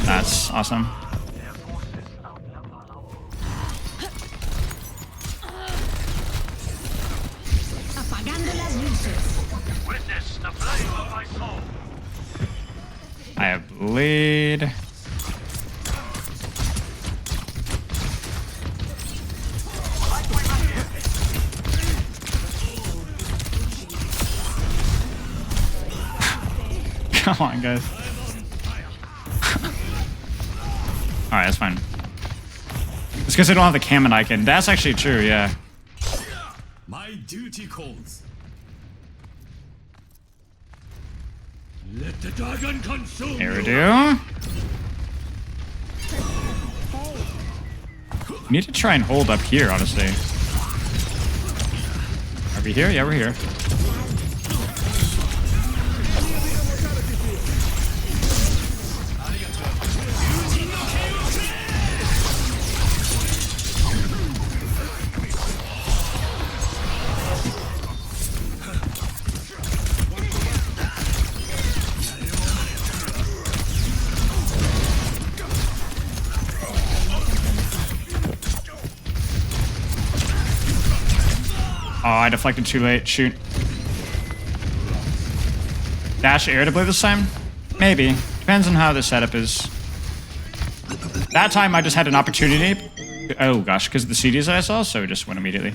That's awesome. I have Blade. Come on, guys. Alright, that's fine. It's because I don't have the Kamen icon. That's actually true, yeah. My duty calls. Let the dragon consume Eridu. We need to try and hold up here, honestly. Are we here? Yeah, we're here. Oh, I deflected too late. Shoot. Dash air to blade this time? Maybe. Depends on how the setup is. That time I just had an opportunity. Oh gosh, because of the CDs that I saw, so we just went immediately.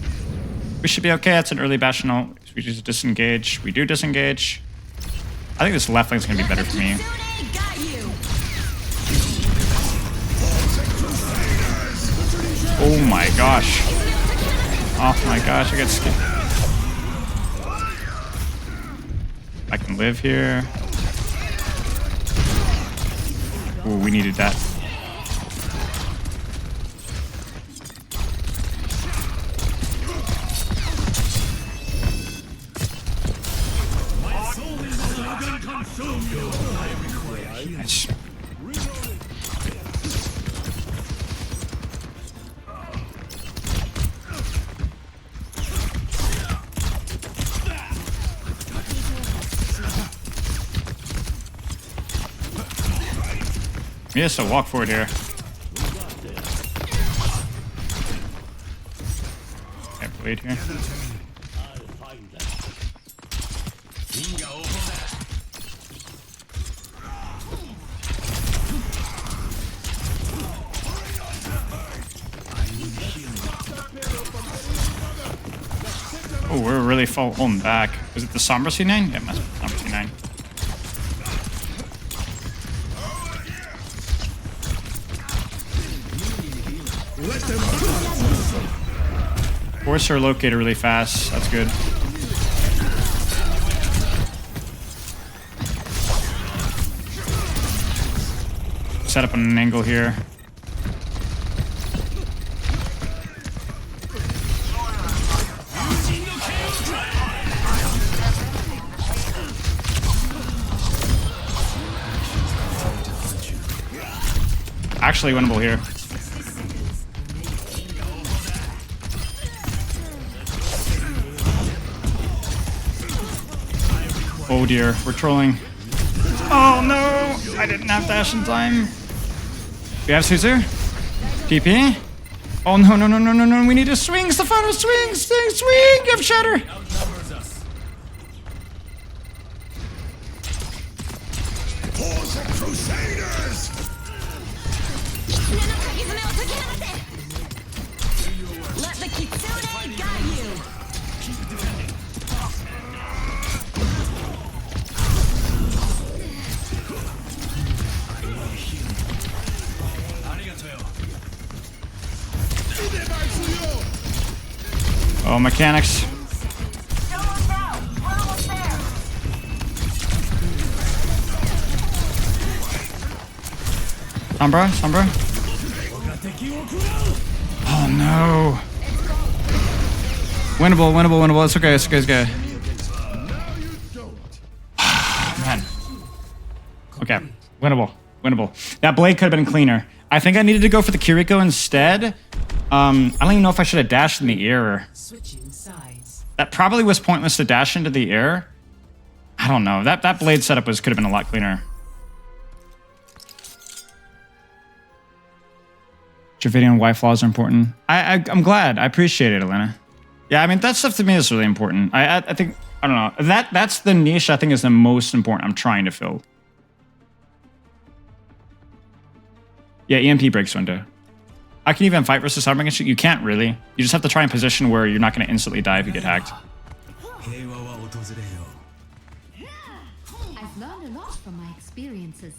We should be okay. That's an early Bastion ult. We just disengage. We do disengage. I think this left lane's gonna be better for me. Oh my gosh. Oh my gosh, I got scared. I can live here. Ooh, we needed that. Nice. Yes, a walk forward here. Wait here. Oh, we're really holding back. Was it the Sombra C9? Yeah, it must be Sombra C9. Force our locator really fast. That's good. Set up an angle here. Actually winnable here. Oh dear, we're trolling. Oh no! I didn't have dash in time. We have Caesar? TP? Oh no, no, no, no, no, no, we need to swing! Stefano, swing! Swing! Swing! You have Shatter! Crusaders! Let the Kitsune guide you. Oh, mechanics. Sombra, Sombra. Oh no. Winnable, winnable, winnable. It's okay, it's okay, it's okay. Man. Okay, winnable, winnable. That blade could have been cleaner. I think I needed to go for the Kiriko instead. I don't even know if I should have dashed in the air. That probably was pointless to dash into the air. I don't know. That blade setup could have been a lot cleaner. Your video and why flaws are important. I'm glad. I appreciate it, Elena. Yeah, I mean, that stuff to me is really important. I think, I don't know. That's the niche I think is the most important I'm trying to fill. Yeah, EMP breaks window. I can even fight versus cyber against you. You can't really. You just have to try and position where you're not going to instantly die if you get hacked. I've learned a lot from my experiences.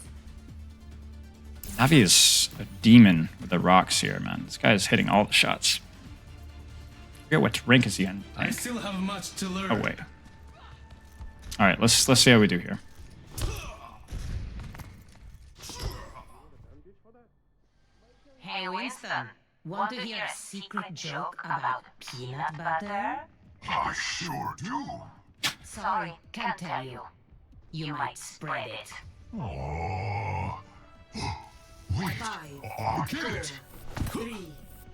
Navi is a demon with the rocks here, man. This guy is hitting all the shots. I forget what rank is he in. I still have much to learn. Oh wait. All right, let's see how we do here. Hey Winston, want to hear a secret joke about peanut butter? I sure do. Sorry, can't tell you. You might spread it. Oh. Wait, I'll get it.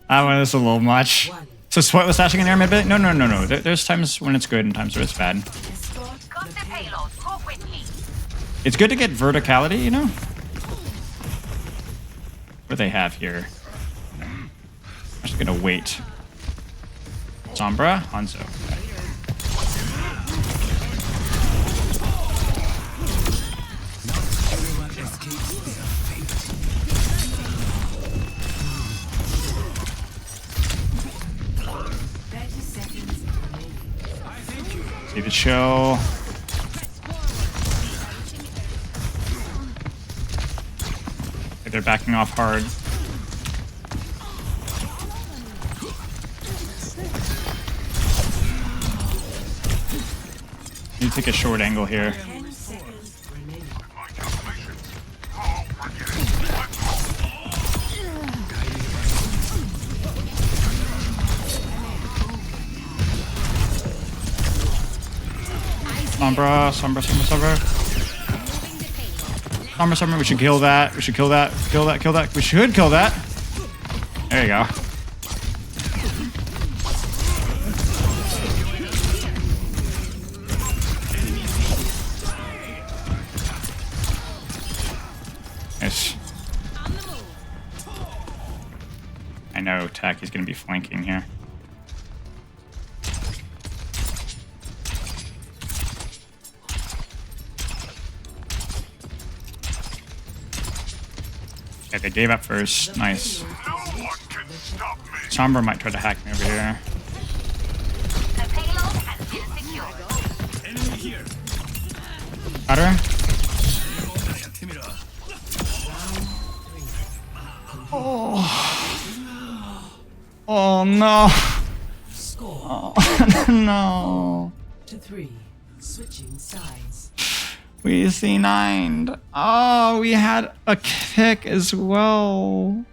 That one is a little much. So Spoitless dashing in air mid bit? No, no, no, no. There's times when it's good and times where it's bad. It's good to get verticality, you know? What do they have here? I'm just gonna wait. Sombra, Hanzo. Okay. See the chill. They're backing off hard. Need to take a short angle here. Sombra, Sombra, Sombra, Sombra. Sombra, Sombra, we should kill that. We should kill that. Kill that, kill that. We should kill that. There you go. Nice. I know Taki's gonna be flanking here. Okay, gave up first. Nice. Sombra might try to hack me over here. Got her? Oh. Oh no. Oh no. To 3. Switching sides. We C9'd. Oh, we had a kick as well.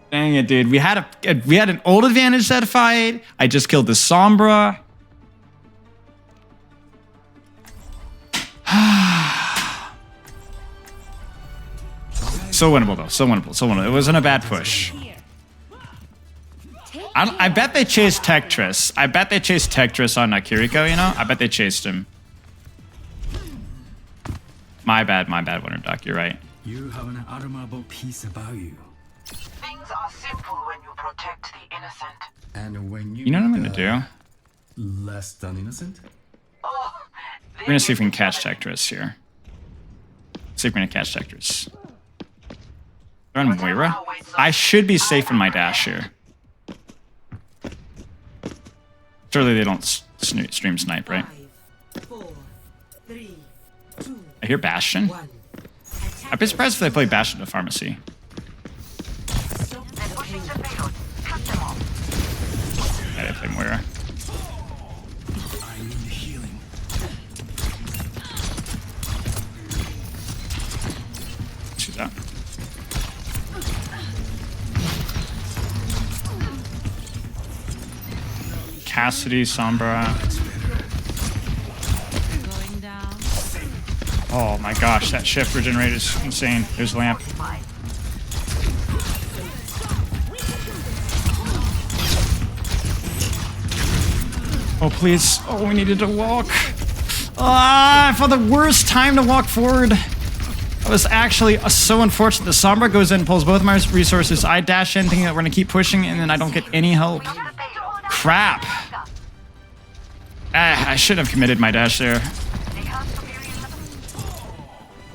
Dang it, dude. We had an old advantage that fight. I just killed the Sombra. So winnable though. So winnable. So winnable. It wasn't a bad push. I bet they chased Tetris. I bet they chased Tetris on Kiriko, you know? I bet they chased him. My bad, Winter Duck. You're right. You have an admirable piece about you. Things are simple when you protect the innocent. And when You know what I'm gonna do? less than innocent? We're gonna see if we can catch Tetris here. See if we're gonna catch Tetris. They're on Moira. I should be safe in my dash here. Surely they don't stream snipe, right? 4, 3, 2, I hear Bastion. I'd be surprised if they play Bastion to Pharmacy. Yeah, they play Moira. I need healing. Shoot that. Cassidy, Sombra. Oh my gosh, that shift regenerate is insane. There's Lamp. Oh please. Oh, we needed to walk. Ah, I found the worst time to walk forward. That was actually so unfortunate. The Sombra goes in, pulls both my resources. I dash in thinking that we're gonna keep pushing, and then I don't get any help. Crap. I should have committed my dash there.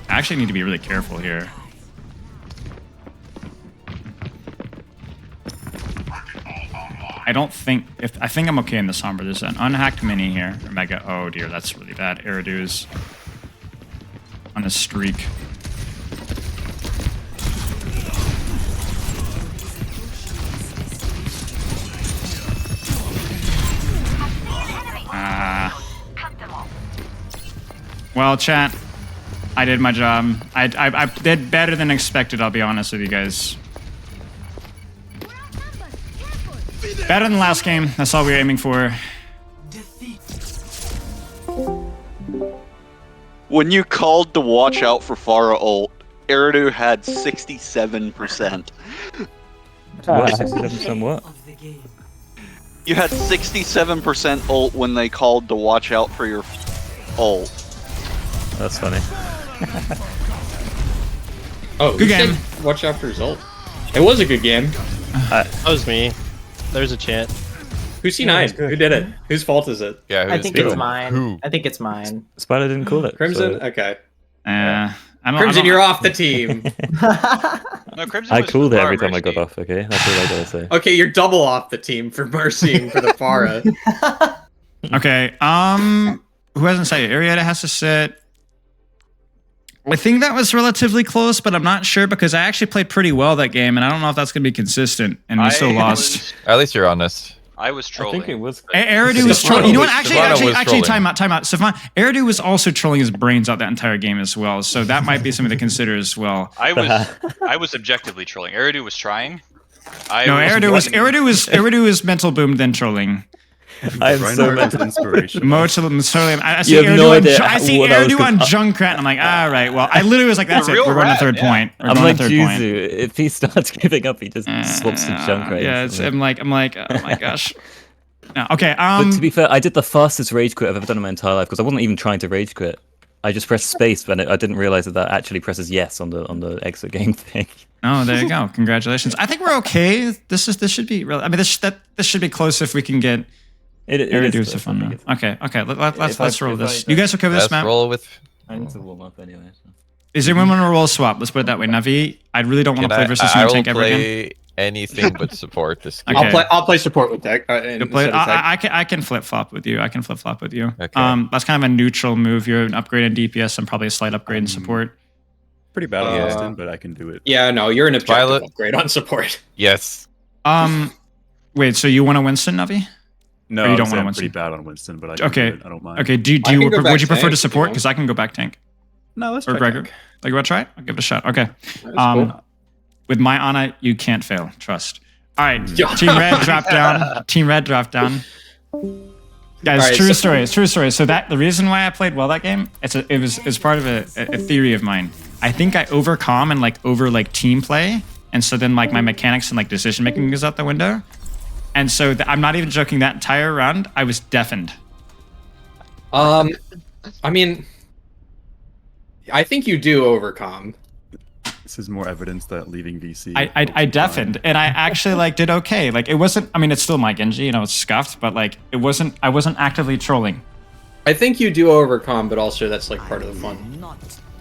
I actually need to be really careful here. I think I'm okay in the Sombra. There's an unhacked mini here. Or Mega. Oh dear, that's really bad. Eridu's on a streak. Well, chat, I did my job. I did better than expected, I'll be honest with you guys. Better than the last game. That's all we were aiming for. When you called to watch out for Pharah ult, Eridu had 67%. What? 67% what? You had 67% ult when they called to watch out for your ult. That's funny. Oh, good game. Watch out for his ult. It was a good game. That was me. There's a chant. Who's C9? Who did it? Whose fault is it? Yeah, I think it's mine. I think it's mine. Spider didn't call it. Crimson? So. Okay. Crimson, you're off the team. No, Crimson I was called it far every time I mercy. got off, okay? That's all I gotta say. Okay, you're double off the team for mercying for the Pharah. Okay, who hasn't said it? Arietta has to sit. I think that was relatively close, but I'm not sure because I actually played pretty well that game, and I don't know if that's going to be consistent, and we still lost. At least you're honest. I was trolling. I think it was. Eridu was trolling. You know what? Actually, trolling. time out. Stefan, Eridu was also trolling his brains out that entire game as well, so that might be something to consider as well. I was objectively trolling. Eridu was trying. Eridu was mental boomed then trolling. I am so mental inspiration. I see Eridu on Junkrat, and I'm like, all right, well, I literally was like, that's it. We're going to third point. I'm like Juzu. If he starts giving up, he just swaps to Junkrat. Yeah, I'm like, oh my gosh. No, okay. But to be fair, I did the fastest rage quit I've ever done in my entire life because I wasn't even trying to rage quit. I just pressed space, but I didn't realize that actually presses yes on the exit game thing. Oh, there you go. Congratulations. I think we're okay. This should be real. I mean, this should be close if we can get. It do some fun. Okay. Let's roll this. You guys okay with this map? Roll with. I need to warm up anyway. So. Is anyone want to roll swap? Let's put it that way. Navi, I really don't want to play versus you tank ever again. Anything but support this game. Okay. I'll play support with tech. I can flip flop with you. Okay. That's kind of a neutral move. You're an upgrade in DPS and probably a slight upgrade in support. Pretty bad on Winston, but I can do it. Yeah, no, you're an objective upgrade on support. Yes. Wait, so you want to Winston, Navi? No, you don't want to Winston. Pretty bad on Winston, but I don't mind. Okay, would you prefer to support? Because I can go back tank. No, let's try Gregor. tank. Like, you want to try it? I'll give it a shot. Okay. Cool. With my Ana, you can't fail. Trust. All right. Team Red drop down. Team Red drop down. Guys, Right, true story. It's true story. So the reason why I played well that game, it's part of a theory of mine. I think I overcom and over team play, and so then my mechanics and decision making goes out the window. And so I'm not even joking. That entire round, I was deafened. I mean, I think you do overcome. This is more evidence that leaving VC. I deafened, and I actually did okay. It wasn't. I mean, it's still my Genji, it's scuffed, but it wasn't. I wasn't actively trolling. I think you do overcome, but also that's part of the fun.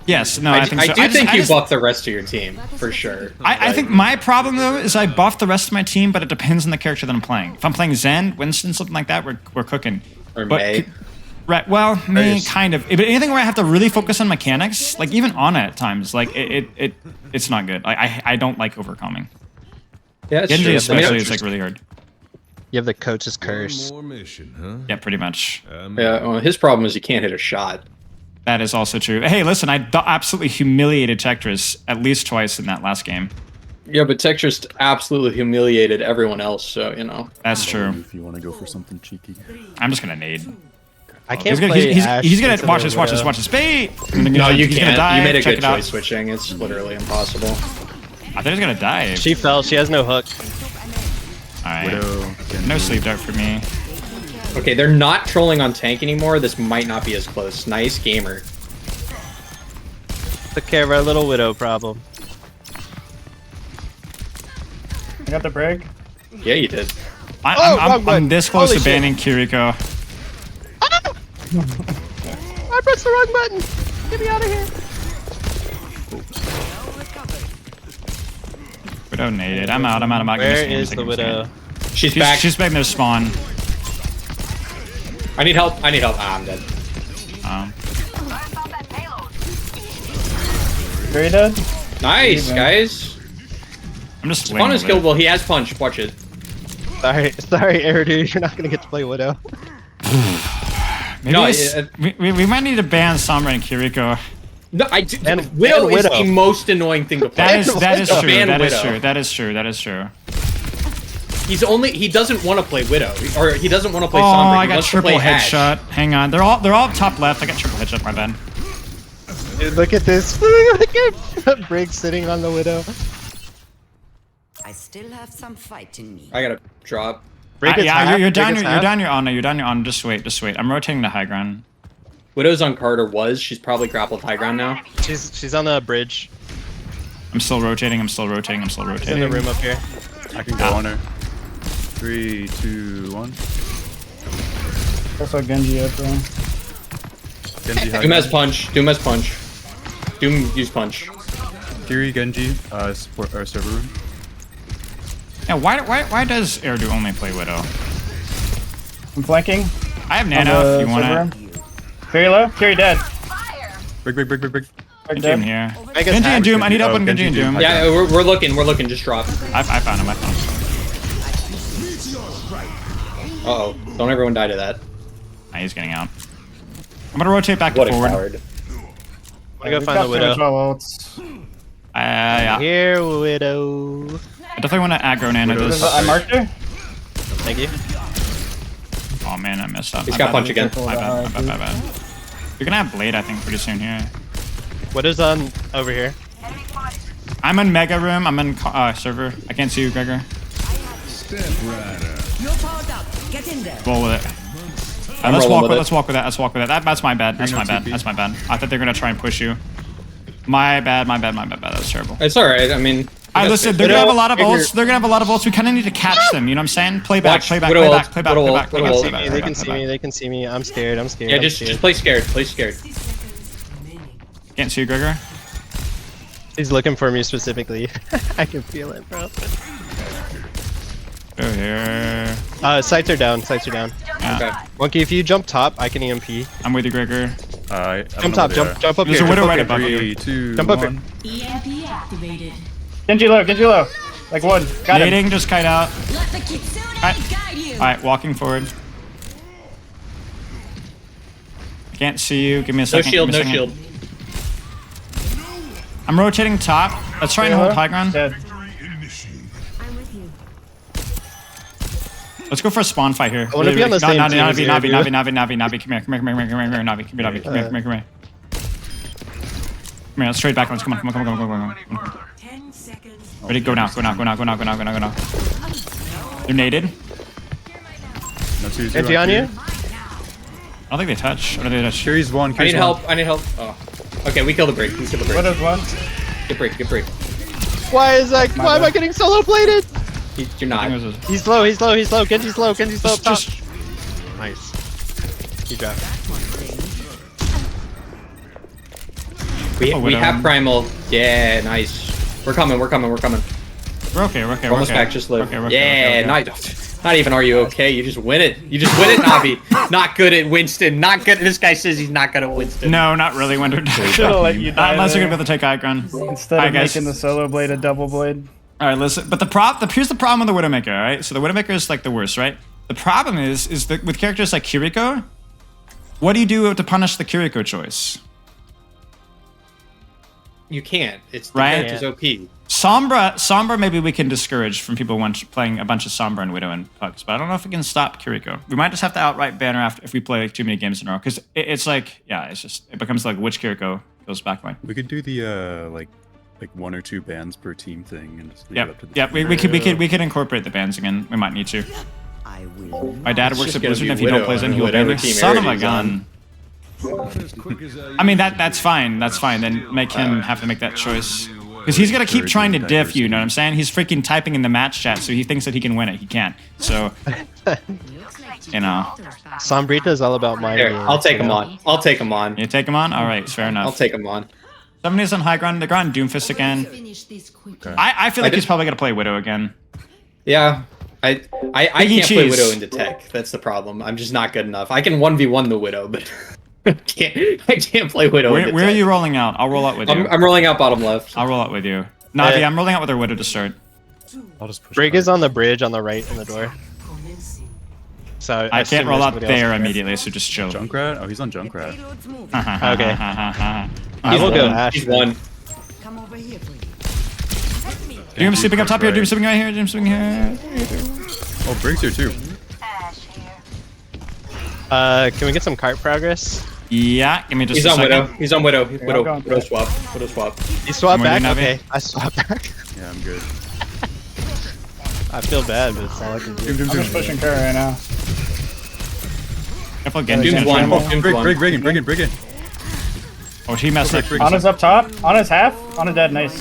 Yes, no, I think so. I think you buff the rest of your team for sure. I think my problem though is I buff the rest of my team, but it depends on the character that I'm playing. If I'm playing Zen, Winston, something like that, we're cooking. Or May. Right. Well, me kind of. But anything where I have to really focus on mechanics, even Ana at times, it's not good. I don't like overcoming. Yeah, it's Genji true. especially is really hard. You have the coach's curse. More mission, huh? Yeah, pretty much. Yeah. Well, his problem is he can't hit a shot. That is also true. Hey, listen, I absolutely humiliated Tektris at least twice in that last game. Yeah, but Tech just absolutely humiliated everyone else, so That's true. If you want to go for something cheeky. I'm just gonna nade. I can't play Ashe. He's gonna watch this. Bait. No, you can't. Die, you made a check good it out. choice switching. It's literally impossible. I thought he was gonna die. She fell. She has no hook. All right. No sleep dart for me. Okay, they're not trolling on tank anymore. This might not be as close. Nice gamer. Took care of our little widow problem. I got the break. Yeah, you did. I'm this close to banning Kiriko. I pressed the wrong button. Get me out of here. Widow naded. I'm out. Where is the widow? She's back. She's back in their spawn. I need help. Ah, I'm dead. Very dead. Nice, guys. I'm just Spawn is killable. He has punch. Watch it. Sorry, Eridu. You're not gonna get to play widow. Maybe we might need to ban Sombra and Kiriko. No, Widow is the most annoying thing to play. That is true. That is true. He doesn't want to play Widow, or he doesn't want to play Oh, Sombra. I got triple headshot. Hang on, they're all top left. I got triple headshot. My bad. Dude, look at this. Look at Briggs sitting on the widow. I still have some fight in me. I gotta drop. You're down your Ana. Just wait. I'm rotating to high ground. Widow's on Carter was. She's probably grappled high ground now. She's on the bridge. I'm still rotating. She's in the room up here. I can go on her. 3, 2, 1. Also Genji up there. Doom has punch. Doom use punch. Kiri, Genji, support our server room. Yeah, why does Eridu only play Widow? I'm flanking. I have Nano if you want it. Very low. Kiri dead. Big. Genji in here. Genji and Doom. I need help on Genji and Doom. Yeah, we're looking. Just drop. I found him. Uh-oh. Don't everyone die to that. Nah, he's getting out. I'm gonna rotate back and forward. Coward. I gotta find the widow. Yeah. Here, widow. I definitely want to aggro Nano this. I marked her. Thank you. Oh man, I messed up. He's got punch again. My bad. You're gonna have Blade, I think, pretty soon here. Widow's on over here. I'm in Mega Room. I'm in server. I can't see you, Gregor. Step rider. You're powered up. Get in there. Roll with it. let's walk with that. Let's walk with that. That's my bad. That's my bad. That's my bad. I thought they were gonna try and push you. My bad. That was terrible. It's all right. I mean, listen. They're gonna have a lot of ults. They're gonna have a lot of ults. We kind of need to catch them. You know what I'm saying? Play back. They can see me. I'm scared. Yeah, just play scared. Play scared. Can't see you, Gregor. He's looking for me specifically. I can feel it, bro. Go here. Sights are down. Yeah. Okay. Monkey, if you jump top, I can EMP. I'm with you, Gregor. Jump top. Jump up here. There's a widow right above you. 3, 2, jump up 1. here. EMP activated. Genji low. Like one. Got him. Just kite out. Let the kitsune guide you. Alright, walking forward. I can't see you. Give me a second. No shield. I'm rotating top. Let's try and hold high ground. Dead. Let's go for a spawn fight here. I want to be on the same team. Navi, come here, Navi, come here. Come here, let's trade back ones. Come on. 10 seconds. Ready, go now. They're naded. Empty on you? I don't think they touch. Or do they touch? Carries one. I need help. Oh. Okay, we kill the break. What is one? Get break. Why am I getting solo plated? You're not. He's low. Genji's low. Top. Nice. He dropped. We have primal. Yeah, nice. We're coming. We're okay. We're almost back. Just live. Okay. Nice. Not even are you okay? You just win it, Navi. Not good at Winston. Not good. This guy says he's not good at Winston. No, not really, Winder. Should've let you die Unless you're there. gonna be able to take high ground. Instead of making the solo blade a double blade. All right, listen. But here's the problem with the Widowmaker. All right, so the Widowmaker is like the worst, right? The problem is that with characters like Kiriko, what do you do to punish the Kiriko choice? You can't. It's the right. character's OP. Sombra, maybe we can discourage from people playing a bunch of Sombra and Widow and Pugs, but I don't know if we can stop Kiriko. We might just have to outright ban her if we play too many games in a row, because it's like, yeah, it becomes like which Kiriko goes backline. We could do the like 1 or 2 bans per team thing and just leave it up to the we could incorporate the bans again. We might need to. My dad works at Blizzard, and if he don't play then he'll ban you. Son of a gun. I mean that's fine. Then make him have to make that choice. Because he's gonna keep trying to diff you, know what I'm saying? He's freaking typing in the match chat, so he thinks that he can win it. He can't. So, you know. Sombrita is all about my. I'll take him on. You take him on? All right, fair enough. I'll take him on. Somebody's on high ground. They're on Doomfist again. Okay. I feel like he's probably gonna play Widow again. Yeah. I can't play Widow into tech. That's the problem. I'm just not good enough. I can 1v1 the Widow, but I can't play Widow. Where are you rolling out? I'll roll out with you. I'm rolling out bottom left. I'll roll out with you. Navi, I'm rolling out with her Widow to start. I'll just push. Brig is on the bridge on the right in the door. So I can't roll out there immediately, so just chill. Junkrat? Oh, he's on Junkrat. Okay. I will go. He's one. Come over here, please. Doom sleeping up top here. Doom sleeping right here. Doom sleeping here. Oh, Brig's here too. Can we get some cart progress? Yeah, give me just He's a on second. Widow. He's on Widow. Widow swap. Widow swap. He swapped back? Navi. Okay, I swapped back. Yeah, I'm good. I feel bad, but it's all I can do. I'm just pushing Kara right now. Careful, Genji's Doom's gonna one. try. Doom's one. Brig in. Oh, he messed up. Ana's up top. Ana's half. Ana dead. Nice.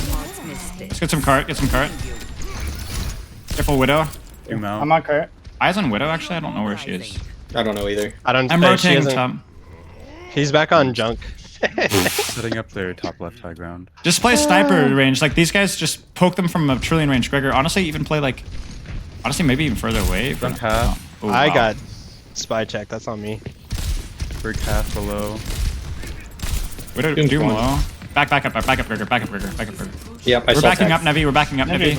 Let's get some cart. Careful, Widow. Doom out. I'm on cart. Eyes on Widow, actually? I don't know where she is. I don't know either. I'm rotating top. He's back on junk. Setting up their top left high ground. Just play sniper range. Like, these guys just poke them from a trillion range. Gregor, honestly, even play, like... Honestly, maybe even further away. Front half. Oh, I wow. got spy check. That's on me. Brig half below. Widow, Doom low. Back up, Gregor. Yep, We're backing up, Nevi. We're backing up, Nevi.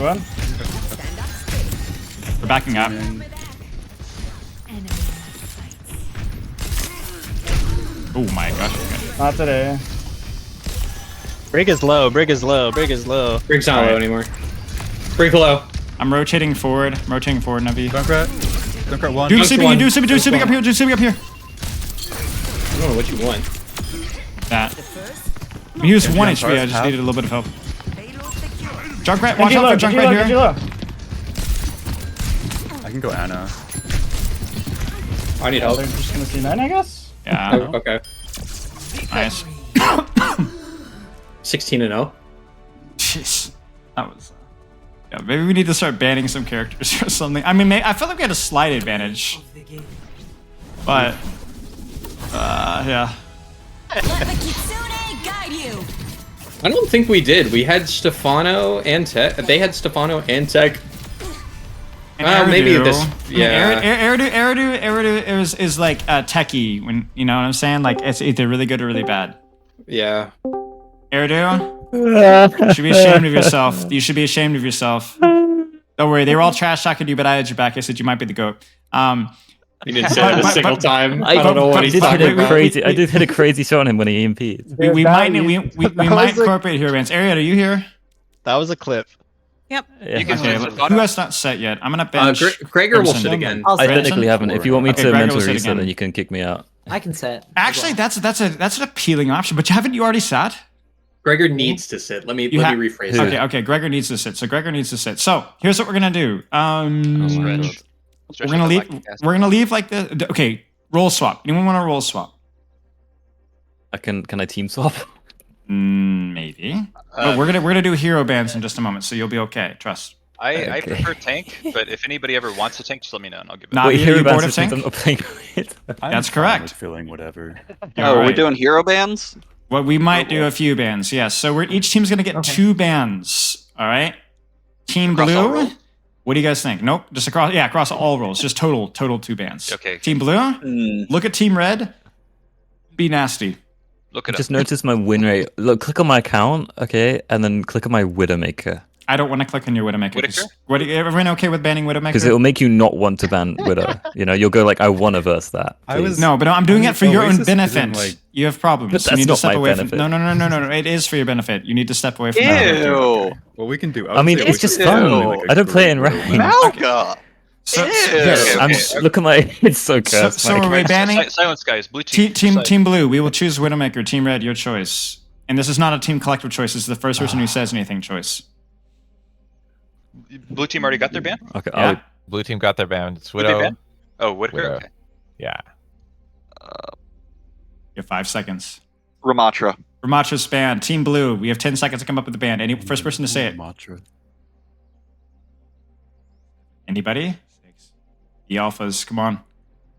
We're backing up. Oh my gosh. Okay. Not today. Brig is low. Brig's not low anymore. Brig low. I'm rotating forward. Nevi. Junkrat one. Doom sleeping up here. I don't know what you want. That. He was 1 HP. I just needed a little bit of help. Junkrat, watch out for Junkrat here. I can go Ana. I need help. They're just gonna see 9, I guess. Yeah. Oh, okay. Nice. 16-0. Jeez, that was. Yeah, maybe we need to start banning some characters or something. I mean, I felt like we had a slight advantage, but yeah. Let the Kitsune guide you. I don't think we did. We had Stefano and Tech. They had Stefano and Tech. Maybe this. Yeah. Eridu is like techie, when you know what I'm saying. Like it's either really good or really bad. Yeah. Eridu, you should be ashamed of yourself. You should be ashamed of yourself. Don't worry, they were all trash talking to you, but I had your back. I said you might be the GOAT. He didn't say it a single time. I don't know what he's talking about. I did hit a crazy shot on him when he EMP'd. We might incorporate hero bands. Ariad, are you here? That was a clip. Yep. Yeah. Okay, who has not set yet? I'm gonna bench. Gregor will sit again. I technically haven't. If you want me to Gregor mental will sit reset, again. then you can kick me out. I can set. Actually, that's an appealing option. But haven't you already sat? Gregor needs to sit. Let me rephrase that. Okay. Gregor needs to sit. So Gregor needs to sit. So here's what we're gonna do. We're gonna leave like this. Okay, roll swap. Anyone want to roll swap? Can I team swap? Maybe. But we're gonna do hero bands in just a moment, so you'll be okay. Trust. I prefer tank, but if anybody ever wants a tank, just let me know and I'll give it. Nah, you bored of tank? I'm That's fine correct. with feeling whatever. Oh, are we doing hero bands? Well, we might do a few bands, yes. So each team's gonna get 2 bands. All right. Team Blue. What do you guys think? Nope. Just across all roles. Just total 2 bands. Okay. Team Blue. Look at Team Red. Be nasty. Look at Just notice my win rate. Look, click on my account, okay, and then click on my Widowmaker. I don't want to click on your Widowmaker. Everyone okay with banning Widowmaker? Because it will make you not want to ban Widow. You know, you'll go like, I want to verse that. No, but I'm doing it for your own benefit. You have problems. But You that's need to not step my away benefit. from. No. It is for your benefit. You need to step away from that. Ew. Well, we can do. I mean, it's just fun. I don't play in rank. Malga. Look at my. It's so cursed. So are we banning? Silence, guys. Blue team. Team Blue. We will choose Widowmaker. Team Red. Your choice. And this is not a team collective choice. This is the first person who says anything choice. Blue team already got their ban? Okay. Yeah. Blue team got their ban. It's Who'd they Widow. ban? Oh, Whitaker? Widow. Okay. Yeah. You have 5 seconds. Ramatra. Ramatra's banned. Team Blue. We have 10 seconds to come up with the ban. Any first person to say it. Ramatra. Anybody? The alphas. Come on.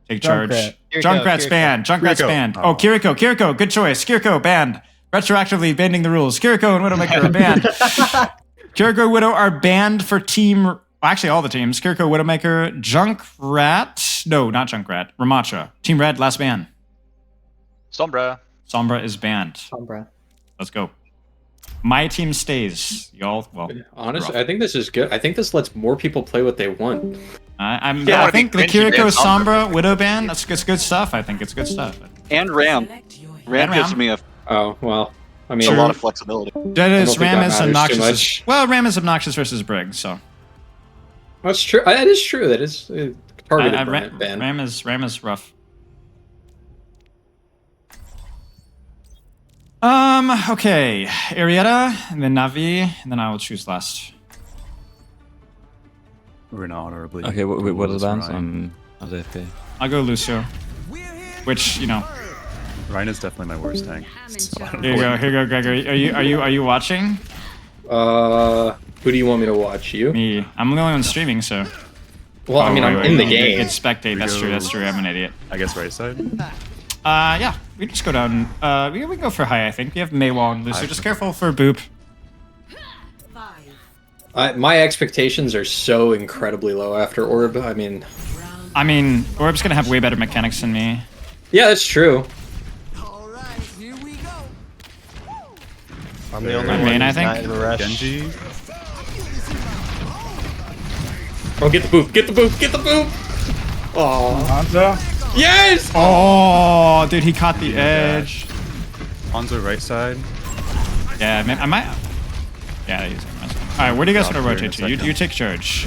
Take charge. Junkrat. Junkrat's banned. Junkrat's Kiriko. banned. Oh, Kiriko. Kiriko. Good choice. Kiriko banned. Retroactively bending the rules. Kiriko and Widowmaker are banned. Kiriko and Widow are banned for team. Actually, all the teams. Kiriko, Widowmaker, Junkrat. No, not Junkrat. Ramatra. Team Red, last ban. Sombra. Sombra is banned. Sombra. Let's go. My team stays. Y'all, well. Honestly, I think this is good. I think this lets more people play what they want. I think the Kiriko, Sombra, Widow ban, that's good stuff. I think it's good stuff. And Ram. Ram gives me a Oh, well. I mean, a lot of flexibility. That is, Ram Ram is obnoxious. Well, Ram is obnoxious versus Brig, so. That's true. That is true. That is a targeted ban. Ram is rough. Okay. Arietta, and then Navi, and then I will choose last. We're not honorably. Okay, what are the bans? Ryan. I'll go Lucio. Which, you know. Ryan is definitely my worst tank. So Here you go, Gregory. Are you watching? Who do you want me to watch? You? Me. I'm the only one streaming, so. Well, I mean, I'm in the game. It's spectate. That's true. I'm an idiot. I guess right side. Yeah. We just go down. We go for high. I think we have Maywall and Lucio. Just careful for Boop. My expectations are so incredibly low after Orb. I mean, Orb's gonna have way better mechanics than me. Yeah, that's true. I'm the only I one mean, I who's think not in a rush. Genji. Oh, get the boop! Get the boop! Get the boop! Oh, Hanzo. Yes! Oh, dude, he caught the edge. Hanzo right side. Yeah, man, I might. Yeah, he's. All right, where do you guys want to rotate to? You take charge.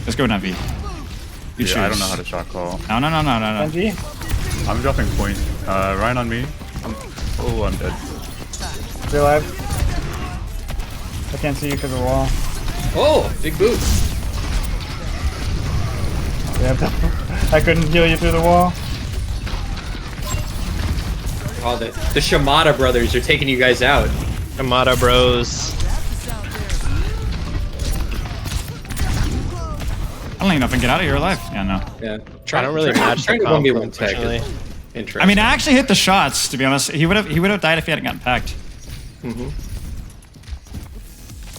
Let's go, Navi. You choose. I don't know how to shot call. No. Genji. I'm dropping point. Ryan on me. I'm dead. You're alive. I can't see you because of the wall. Oh, big boot. Yeah. I couldn't heal you through the wall. Oh, the Symmetra brothers are taking you guys out. Symmetra bros. I don't even know if I can get out of here alive. Yeah, no. Yeah. I don't really match the to comp, 1v1 tech. unfortunately. Interesting. I mean, I actually hit the shots. To be honest, he would have died if he hadn't gotten packed.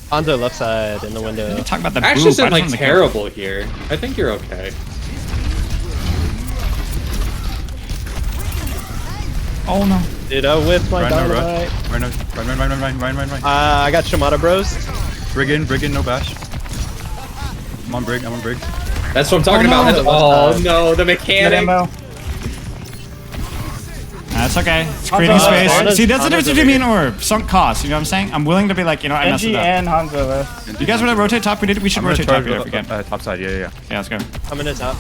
Hanzo left side in the window. Talk about the Ash boop. isn't I like just wanted to terrible here. I think you're okay. Oh no. Did I whiff my Rhino, dynamite? Run. I got Symmetra bros. Brig in, no bash. I'm on Brig. That's what I'm talking about. Oh no, the mechanic. That's okay. It's creating space. See, that's the difference between me and Orb. Sunk cost. You know what I'm saying? I'm willing to be like, you know, I messed it Genji up. and Hanzo left. You guys want to rotate top? We should rotate top here if we can. Top side, yeah. Yeah, let's go. Coming to top.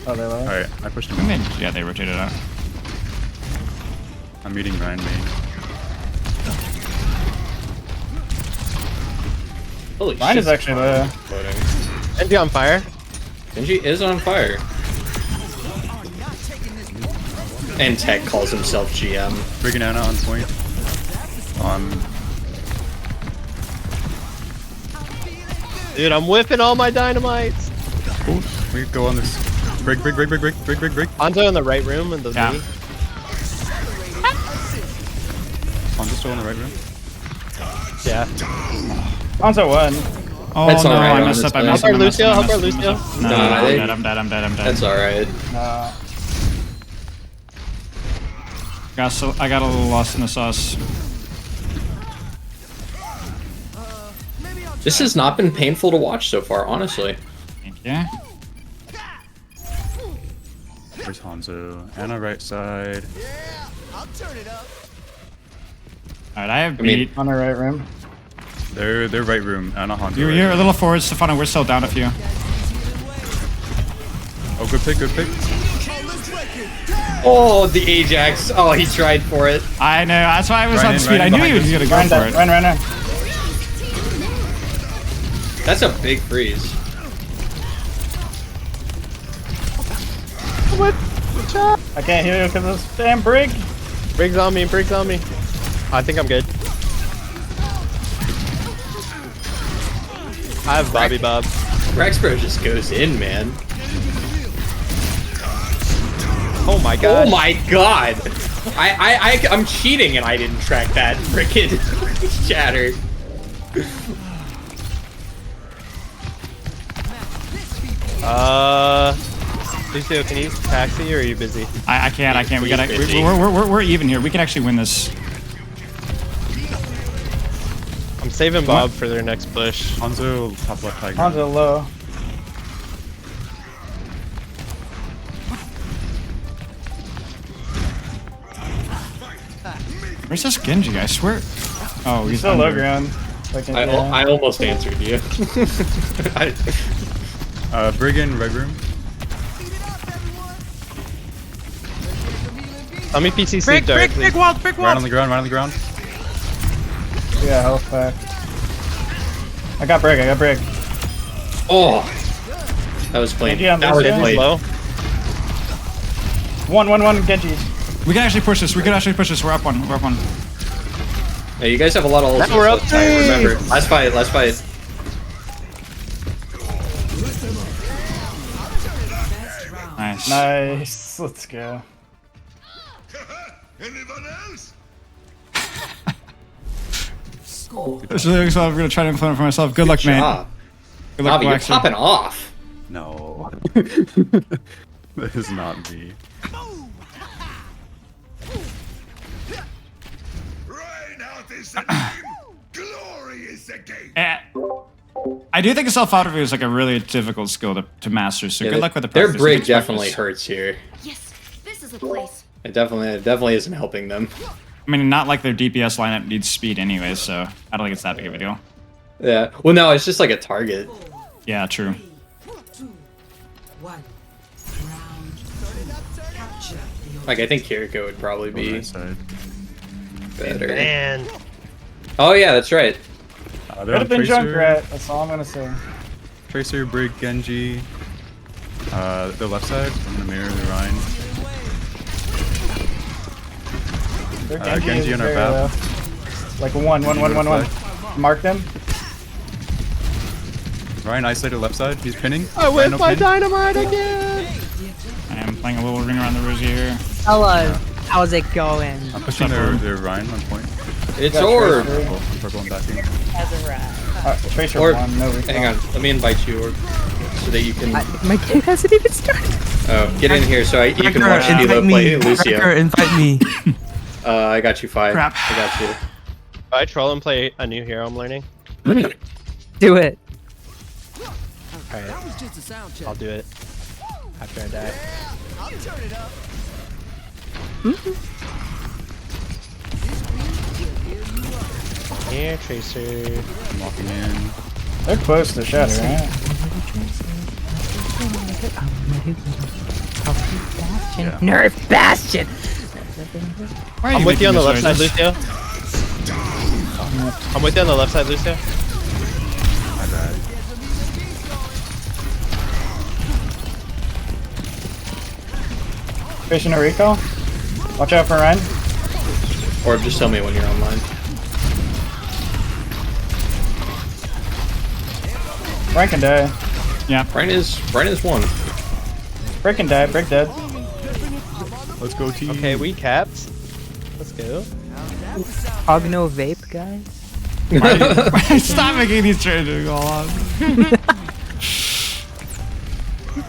Oh, they left. Alright, I pushed him. Yeah, they rotated out. I'm meeting Ryan main. Holy Mine shit. is actually there. Genji on fire. Genji is on fire. And Tech calls himself GM. Brig and Ana on point. Dude, I'm whipping all my dynamites. Cool. We go on this. Brig. Hanzo in the right room in the yeah. B. Hanzo's still in the right room. Yeah. Hanzo won. Oh That's no, alright, I messed up. Help our Lucio. No, I'm dead. That's alright. Nah. I got a little lost in the sauce. This has not been painful to watch so far, honestly. Yeah. Where's Hanzo? Ana right side. Alright, I have beat. On the right rim. They're right room. Ana Hanzo. You're a little forward, Stefano. We're still down a few. Oh, good pick. Oh, the Ajax. Oh, he tried for it. I know. That's why I was on speed. I Ryan knew he was gonna go for it. Run. That's a big freeze. What? I can't heal you because of this damn Brig. Brig's on me. I think I'm good. I have Bobby Bob. Rexbro just goes in, man. Oh my god. Oh my god. I'm cheating and I didn't track that frickin' chatter. Lucio, can you use taxi or are you busy? I can't. We gotta. We're even here. We can actually win this. I'm saving Bob for their next push. Hanzo top left high. Hanzo low. Where's this Genji? I swear. Oh, he's still low ground. I almost answered you. Brig in right room. Let me PC sleep directly. Big wall. Right on the ground. Yeah, health pack. I got Brig. Oh, that was played. That was played. Low. One, Genji. We can actually push this. We're up one. Yeah, you guys have a lot of ults. Now we're up remember. Last fight. Nice. Let's go. Anyone else? This is I'm gonna try to implement for myself. Good luck, man. Good luck, Bobby, you're Waxer. popping off. No. That is not me. Rain out is the game. Glory is the game. I do think a self-auto review is like a really difficult skill to master. So Yeah, good luck with the their practice. Brig definitely hurts here. Yes, this is a place. It definitely isn't helping them. I mean, not like their DPS lineup needs speed anyway, so I don't think it's that big of a deal. Yeah. Well, no, it's just like a target. Yeah, true. Like I think Kiriko would probably be better. Man. Oh yeah, that's right. Could have been Junkrat. That's all I'm gonna say. Tracer, Brig, Genji. The left side, I'm gonna mirror the Rhine. Genji on our back. Like one. Mark them. Ryan isolated left side. He's pinning. I whipped my pin. dynamite again. I am playing a little ring around the rosy here. Hello. How's it going? I'm pushing their Ryan on point. It's Orb. I'm purple and backing. Tracer Orb. one. No, Hang on. Let me invite you, Orb, so that you can. My game hasn't even started. Oh, get in here so you can watch Hilo play Lucio. Invite me. I got you, Fi. Crap. I got you. If I troll and play a new hero I'm learning. Do it. Alright. I'll do it. After I die. Here, Tracer. I'm walking in. They're close to Shadow, right? Yeah. Nerf Bastion! I'm with you on the left side, Lucio. I'm with you on the left side, Lucio. My bad. Fishing a recall. Watch out for Ryan. Orb, just tell me when you're online. Ryan can die. Yeah. Brian is one. Brick can die. Brick dead. Let's go team. Okay, we capped. Let's go. Ogno vape, guys. Stop making these trades go on.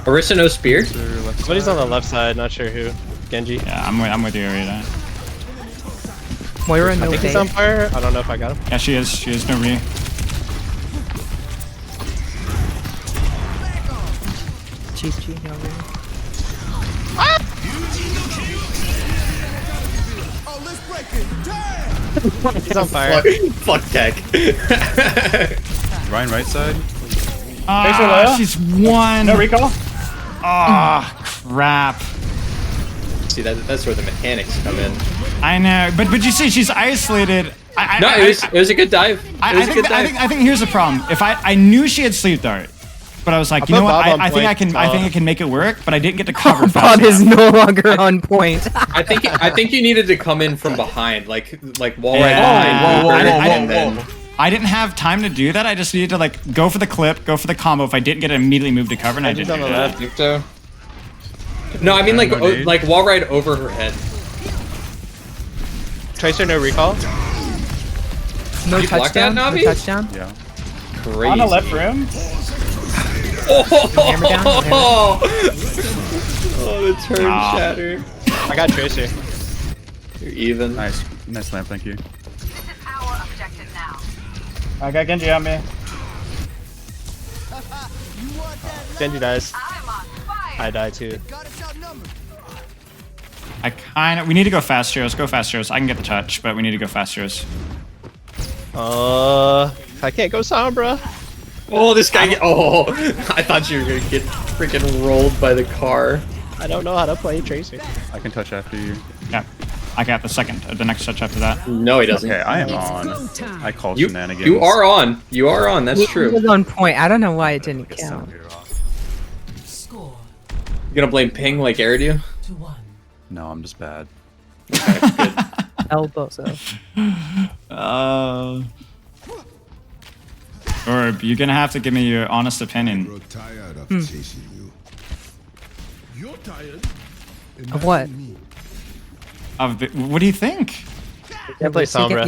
Orisa no spear? Somebody's on the left side, not sure who. Genji. Yeah, I'm with you, Arita. Moira I no think he's vape. on fire. I don't know if I got him. Yeah, she is. She is no re. Chi no vape. He's on fire. Fuck tech. Ryan right side. She's one. No recall. Ah, crap. See, that's where the mechanics come in. I know, but you see, she's isolated. It was a good dive. I think here's the problem. If I knew she had sleep dart, but I was like, you know what? I think I can make it work, but I didn't get to cover. Bob is no longer on point. I think you needed to come in from behind, like wall Yeah. right behind. Whoa. I didn't have time to do that. I just needed to like go for the clip, go for the combo. If I didn't get it, immediately move to cover, and I didn't do that. So. No, I mean like wall ride over her head. Tracer no recall. No you touchdown. That, no touchdown. Yeah. Crazy. On the left room. Hammer down. Oh, the turn shatter. I got Tracer. You're even. Nice lamp, thank you. I got Genji on me. Genji dies. I die too. We need to go fast, Heroes. Go fast, Heroes. I can get the touch, but we need to go fast, Heroes. I can't go Sombra. Oh, this guy. Oh, I thought you were gonna get freaking rolled by the car. I don't know how to play Tracer. I can touch after you. Yeah. I got the next touch after that. No, he doesn't. Okay, I am on. I call shenanigans. You are on. You are on. That's true. He was on point. I don't know why it didn't count. You gonna blame ping like Eridu? No, I'm just bad. Okay, good. Elbow, so. Orb, you're gonna have to give me your honest opinion. Grow tired of chasing you. You're tired. Of what? What do you think? I play Sombra.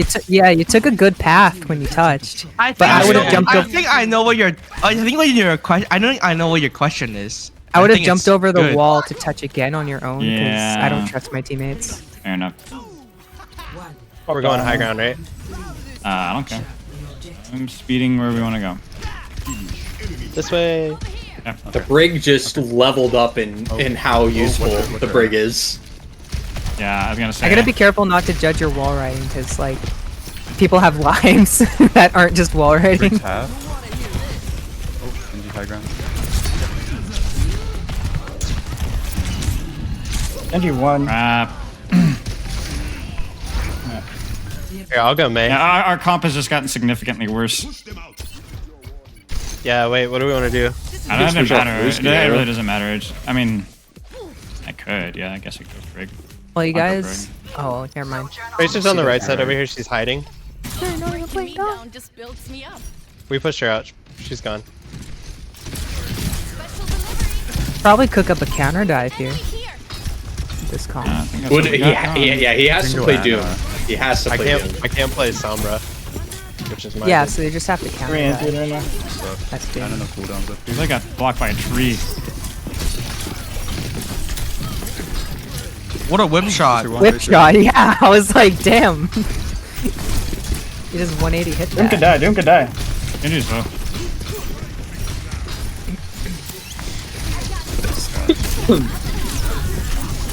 You took a good path when you touched. I would have jumped. I think I know what your. I think what your question. I know what your question is. I would have jumped over the wall to touch again on your own because Yeah. I don't trust my teammates. Fair enough. We're going high ground, right? I don't care. I'm speeding where we want to go. This way. Yeah, The brig just leveled up in how useful the brig is. Yeah, I was gonna say. I gotta be careful not to judge your wall riding because like people have lives that aren't just wall riding. Briggs half. Oh, Genji high ground. Genji won. Here, I'll go May. Yeah, our comp has just gotten significantly worse. Yeah, wait, what do we want to do? It doesn't matter. It really doesn't matter. I mean, I could. Yeah, I guess I could Brig. Well, you guys. Oh, never mind. Tracer's on the right side over here. She's hiding. Down just builds me up. We pushed her out. She's gone. Probably cook up a counter dive here. This comp. He has to play Doom. He has to play Doom. I can't play Sombra, which is my. Yeah, so they just have to counter dive. Right now. That's good. I don't know cooldowns up here. I got blocked by a tree. What a whip shot. Whip shot, yeah. I was like, damn. He just 180 hit that. Doom could die. Doom could die. Genji's low.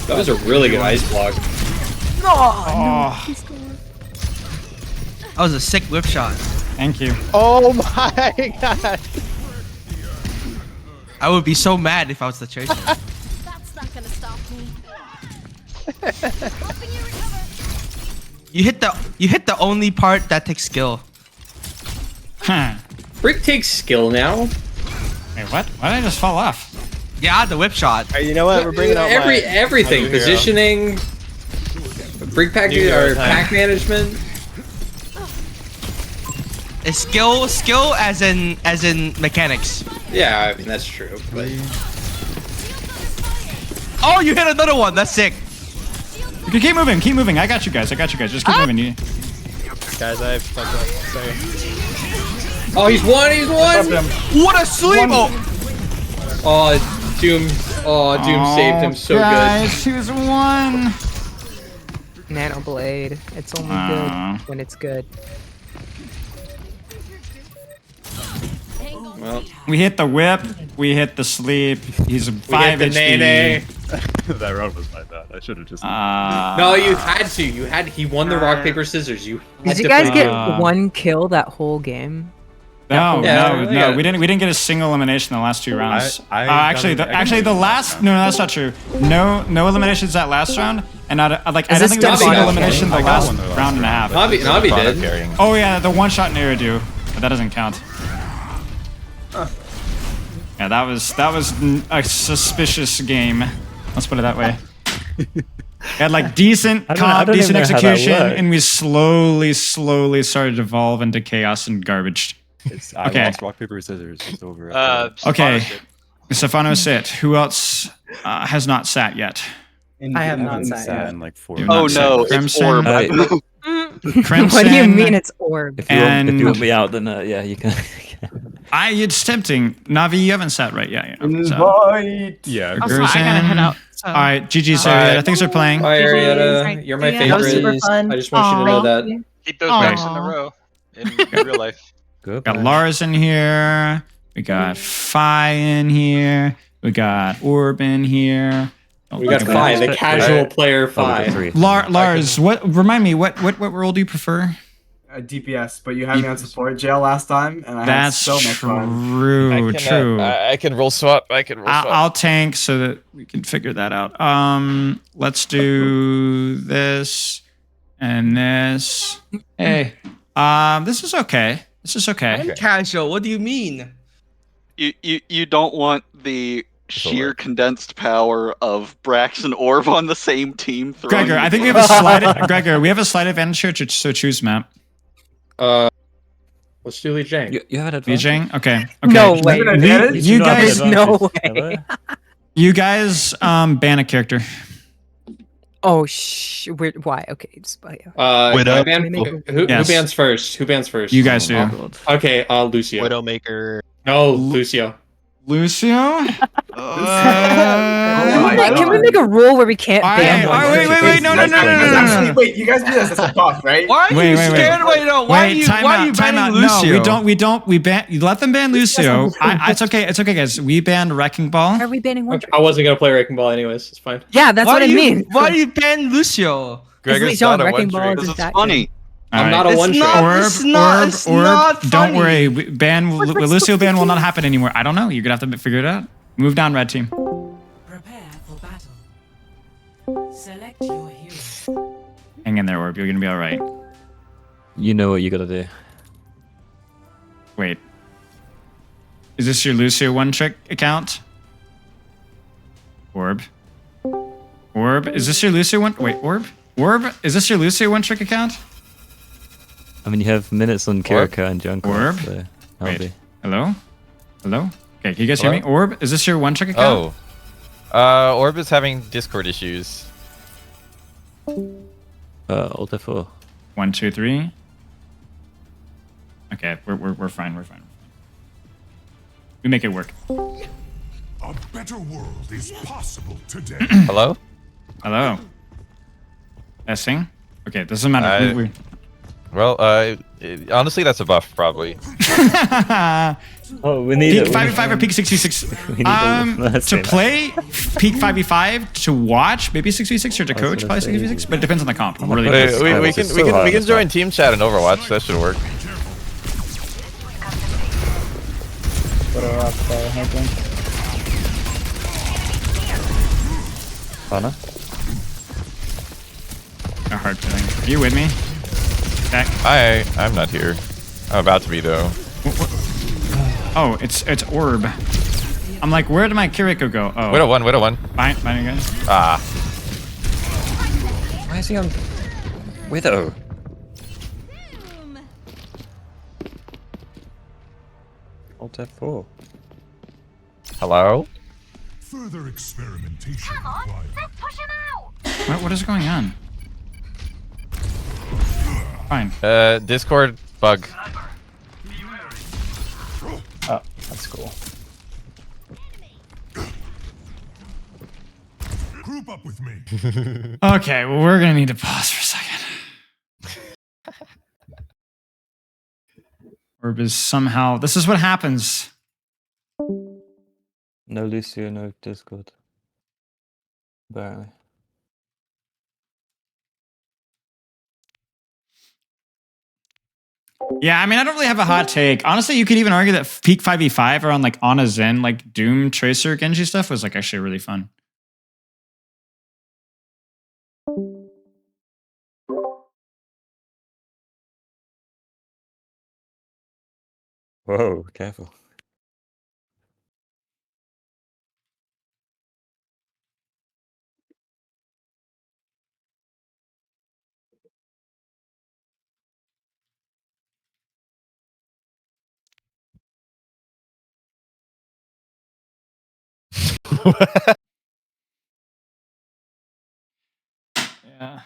That was a really good ice block. Oh. That was a sick whip shot. Thank you. Oh my god. I would be so mad if I was the Tracer. That's not gonna stop me. You hit the only part that takes skill. Huh. Brick takes skill now. Wait, what? Why did I just fall off? Yeah, the whip shot. Hey, you know what? We're bringing out everything. Positioning, brick pack or pack management. It's skill as in mechanics. Yeah, I mean that's true. But oh, you hit another one. That's sick. Okay, keep moving. Keep moving. I got you guys. Just keep moving. You. Guys, I fucked up. Sorry. Oh, he's one. What a sleep! Oh, Doom. Oh, Doom saved him so guys, he was one. Nano Blade. It's only good when it's good. Well, we hit the whip. We hit the sleep. He's a 5 HD. That round was my bad. I should have just. No, you had to. He won the rock paper scissors. Did you guys get one kill that whole game? No, we didn't get a single elimination in the last 2 rounds. Actually, the last that's not true. No eliminations that last round, and not I don't think there was a single elimination the last round and a half. Navi did. Oh yeah, the one shot in Iridu, but that doesn't count. Yeah, that was a suspicious game. Let's put it that way. We had like decent comp, decent execution, and we slowly started to evolve into chaos and garbage. I lost rock paper scissors. It's over. Okay, Stefano sit. Who else has not sat yet? I have not sat yet. In like 4 Oh no, it's Orb. Crimson. What do you mean it's Orb? If you want me out, then yeah, you can. It's tempting. Navi, you haven't sat right yet. Yeah. Also, I gotta head out. So. All right, GG's Arietta. Thanks for playing. Bye, Arietta. You're my favorite. I just want you to know that. Keep those backs in a row in real life. Good. Got Lars in here. We got Phi in here. We got Orb in here. We got Phi, the casual player Phi. Lars, remind me, what role do you prefer? DPS, but you had me on support jail last time, and I had so much fun. True. I can roll swap. I'll tank so that we can figure that out. Let's do this and this. Hey, this is okay. I'm casual. What do you mean? You don't want the sheer condensed power of Brax and Orb on the same team. Gregor, I think we have a slight. Gregor, we have a slight advantage here, so choose map. Let's do Li Jing. You have an Li advantage. Jing? Okay. No way. You guys, no way. You guys, ban a character. Oh why? Okay, just who bans first? Who bans first? You guys do. Okay, Lucio. Widowmaker. No, Lucio. Lucio? Can we make a rule where we can't ban one? Wait, no. Wait, you guys do this as a talk, right? Why are you scared? Wait, no. Why are you banning Lucio? No, we don't. We ban. You let them ban Lucio. It's okay. It's okay, guys. We banned Wrecking Ball. Are we banning one? I wasn't gonna play Wrecking Ball anyways. It's fine. Yeah, that's what I mean. Why do you ban Lucio? Gregor's not a Wrecking Ball This is is funny. I'm not a one shot. Orb, don't worry. Lucio ban will not happen anymore. I don't know. You're gonna have to figure it out. Move down, red team. Prepare for battle. Select your hero. Hang in there, Orb. You're gonna be all right. You know what you gotta do. Wait. Is this your Lucio one-trick account? Orb. Orb, is this your Lucio one? Wait, Orb? Orb, is this your Lucio one-trick account? I mean, you have minutes on Kirika and Junkrat. Orb? So Wait. Hello? Hello? Okay, can you guys hear me? Orb, is this your one-trick account? Oh. Orb is having Discord issues. Alt F4. 1, 2, 3. Okay, we're fine. We're fine. We make it work. A better world is possible today. Hello? Hello. Testing. Okay, doesn't matter. Well, honestly, that's a buff, probably. Oh, we need Peak 5v5 or Peak 6v6. To play Peak 5v5, to watch maybe 6v6 or to coach probably 6v6, but it depends on the comp. Really we can join team chat in Overwatch. That should work. Anna? A hard feeling. Are you with me? Jack? I'm not here. I'm about to be though. Oh, it's Orb. I'm like, where did my Kiriko go? Oh. Widow one. Fine again. Ah. Why is he on Widow? Alt F4. Hello? Further experimentation required. What is going on? Fine. Discord bug. Oh, that's cool. Group up with me. Okay, well, we're gonna need to pause for a second. Orb is somehow. This is what happens. No Lucio, no Discord. Apparently. Yeah, I mean, I don't really have a hot take. Honestly, you could even argue that Peak 5v5 or on like Ana Zen, like Doom, Tracer, Genji stuff was like actually really fun. Whoa, careful. Yeah.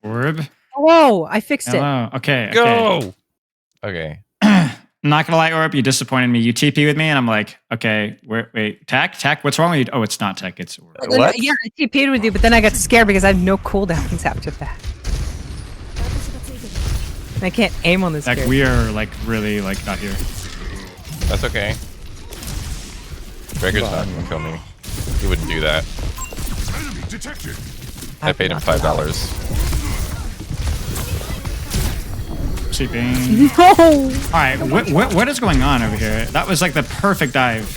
Orb. Whoa, I fixed it. Hello. Okay. Go. Okay. Not gonna lie, Orb, you disappointed me. You TP with me, and I'm like, okay, wait, Tech, what's wrong with you? Oh, it's not Tech, it's Orb. What? Yeah, I TP'd with you, but then I got scared because I have no cooldowns after that. I can't aim on this. Like, we are like really like not here. That's okay. Gregor's not gonna kill me. He wouldn't do that. Enemy detected. I paid him $5. Sleeping. No. All right, what is going on over here? That was like the perfect dive.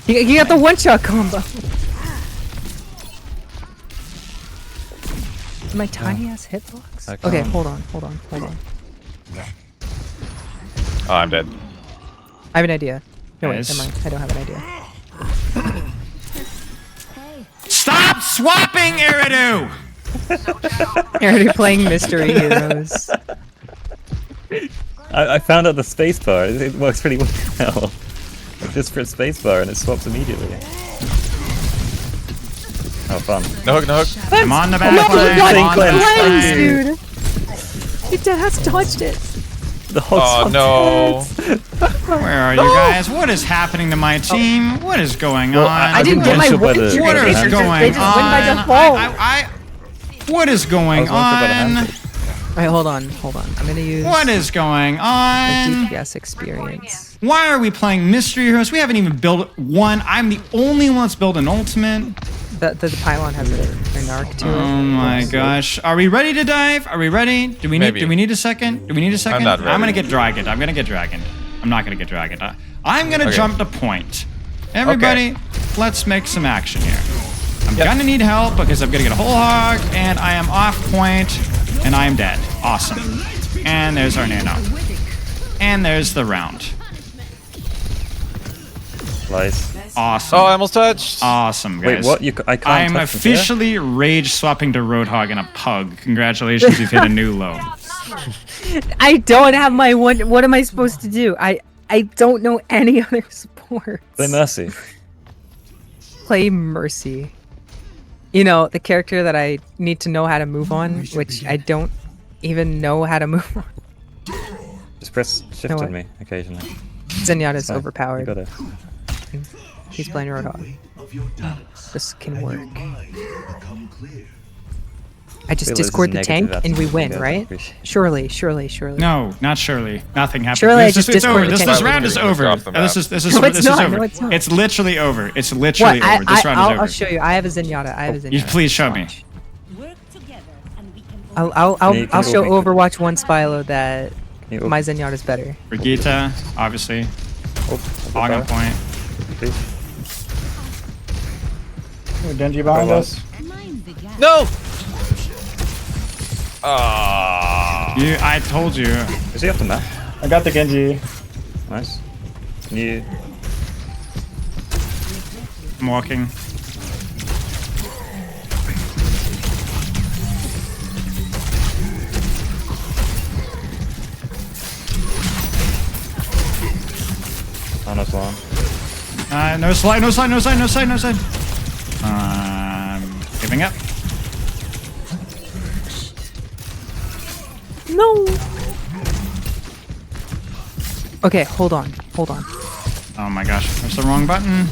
You got the one-shot combo. My tiny ass hitbox. Okay, hold on. Oh, I'm dead. I have an idea. No, wait, Guys. never mind. I don't have an idea. Stop swapping, Iridu! Already playing Mystery Heroes. I found out the spacebar. It works pretty well. Just press spacebar and it swaps immediately. Oh, fun. No hook. I'm on the back No, line. not I'm on the back cleanse, line. dude. Your dad has touched it. The hot no. Where are you guys? What is happening to my team? What is going on? I didn't get my What win. is What is They going just win by on? default. What is going on? Alright, hold on. I'm gonna use What is going my on? DPS experience. Why are we playing Mystery Heroes? We haven't even built one. I'm the only one that's built an ultimate. The pylon has an arc to it. Oh my gosh. Are we ready to dive? Are we ready? Do we Maybe. need a second? Do we need a second? I'm not ready. I'm gonna get dragoned. I'm not gonna get dragoned. I'm not gonna get dragoned. I'm gonna Okay. jump to point. Everybody, let's make some action here. I'm gonna need help because I'm gonna get a whole hog, and I am off point, and I am dead. Awesome. And there's our nano. And there's the round. Nice. Awesome. Oh, I almost touched. Awesome, guys. Wait, what? I can't I'm touch officially rage swapping to Roadhog and a pug. Congratulations, you've hit a new low. I don't have my one. What am I supposed to do? I don't know any other sports. Play Mercy. Play Mercy. You know, the character that I need to know how to move on, which I don't even know how to move on. Just press shift on me occasionally. Zenyatta's overpowered. You got it. He's playing Roadhog. This can work. I just discord the tank and we win, right? Surely. No, not surely. Nothing happened. Surely I It's just over. discord the tank. This round is over. This is No, it's not. over. No, it's not. It's literally over. It's literally What? over. This round is over. I'll show you. I have a Zenyatta. You please show me. I'll show Overwatch 1 Spylo that my Zenyatta's better. Brigitte, obviously. Hog on point. Ooh, Genji behind us. No! I told you. Is he up the map? I got the Genji. Nice. Can you... I'm walking. Oh, no slide. No slide. Giving up. No. Okay, hold on. Oh my gosh, there's the wrong button.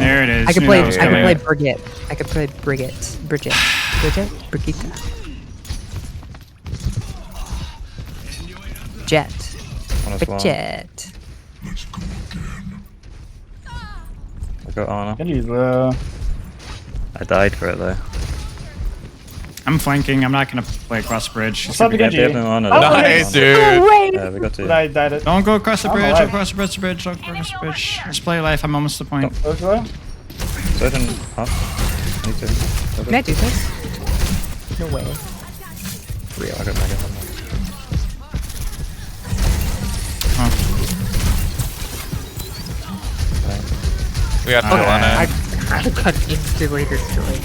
There it is. I can play Brigitte. Brigitte. Jet. Brigitte. I got Ana. Genji's low. I died for it though. I'm flanking. I'm not gonna play across the bridge. What's up, Genji? They have no Ana. Nice, dude. Yeah, we got to. I died it. Don't go across the I'm bridge. alive. Don't cross the bridge. Don't cross the bridge. Just play life. I'm almost to the point. Okay. Certain half. Need to. Can I do this? No way. Real. I got mega. We got purple on it. I got instantly destroyed.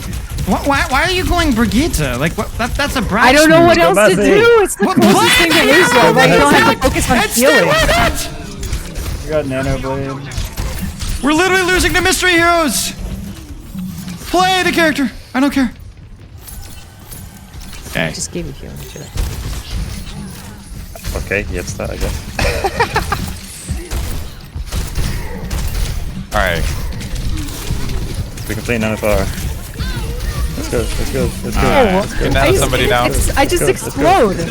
Why are you going Brigitte? Like what? That's a Brax I don't know move. what else to do. It's the closest thing to Asia. Like, you don't have to focus on healing. We got Nano Blade. We're literally losing to Mystery Heroes. Play the character. I don't care. Okay. I just gave you healing. Should I? Okay, yes, that I guess. Alright. We can play none of our. Let's go. Get down to somebody now. I just explode. This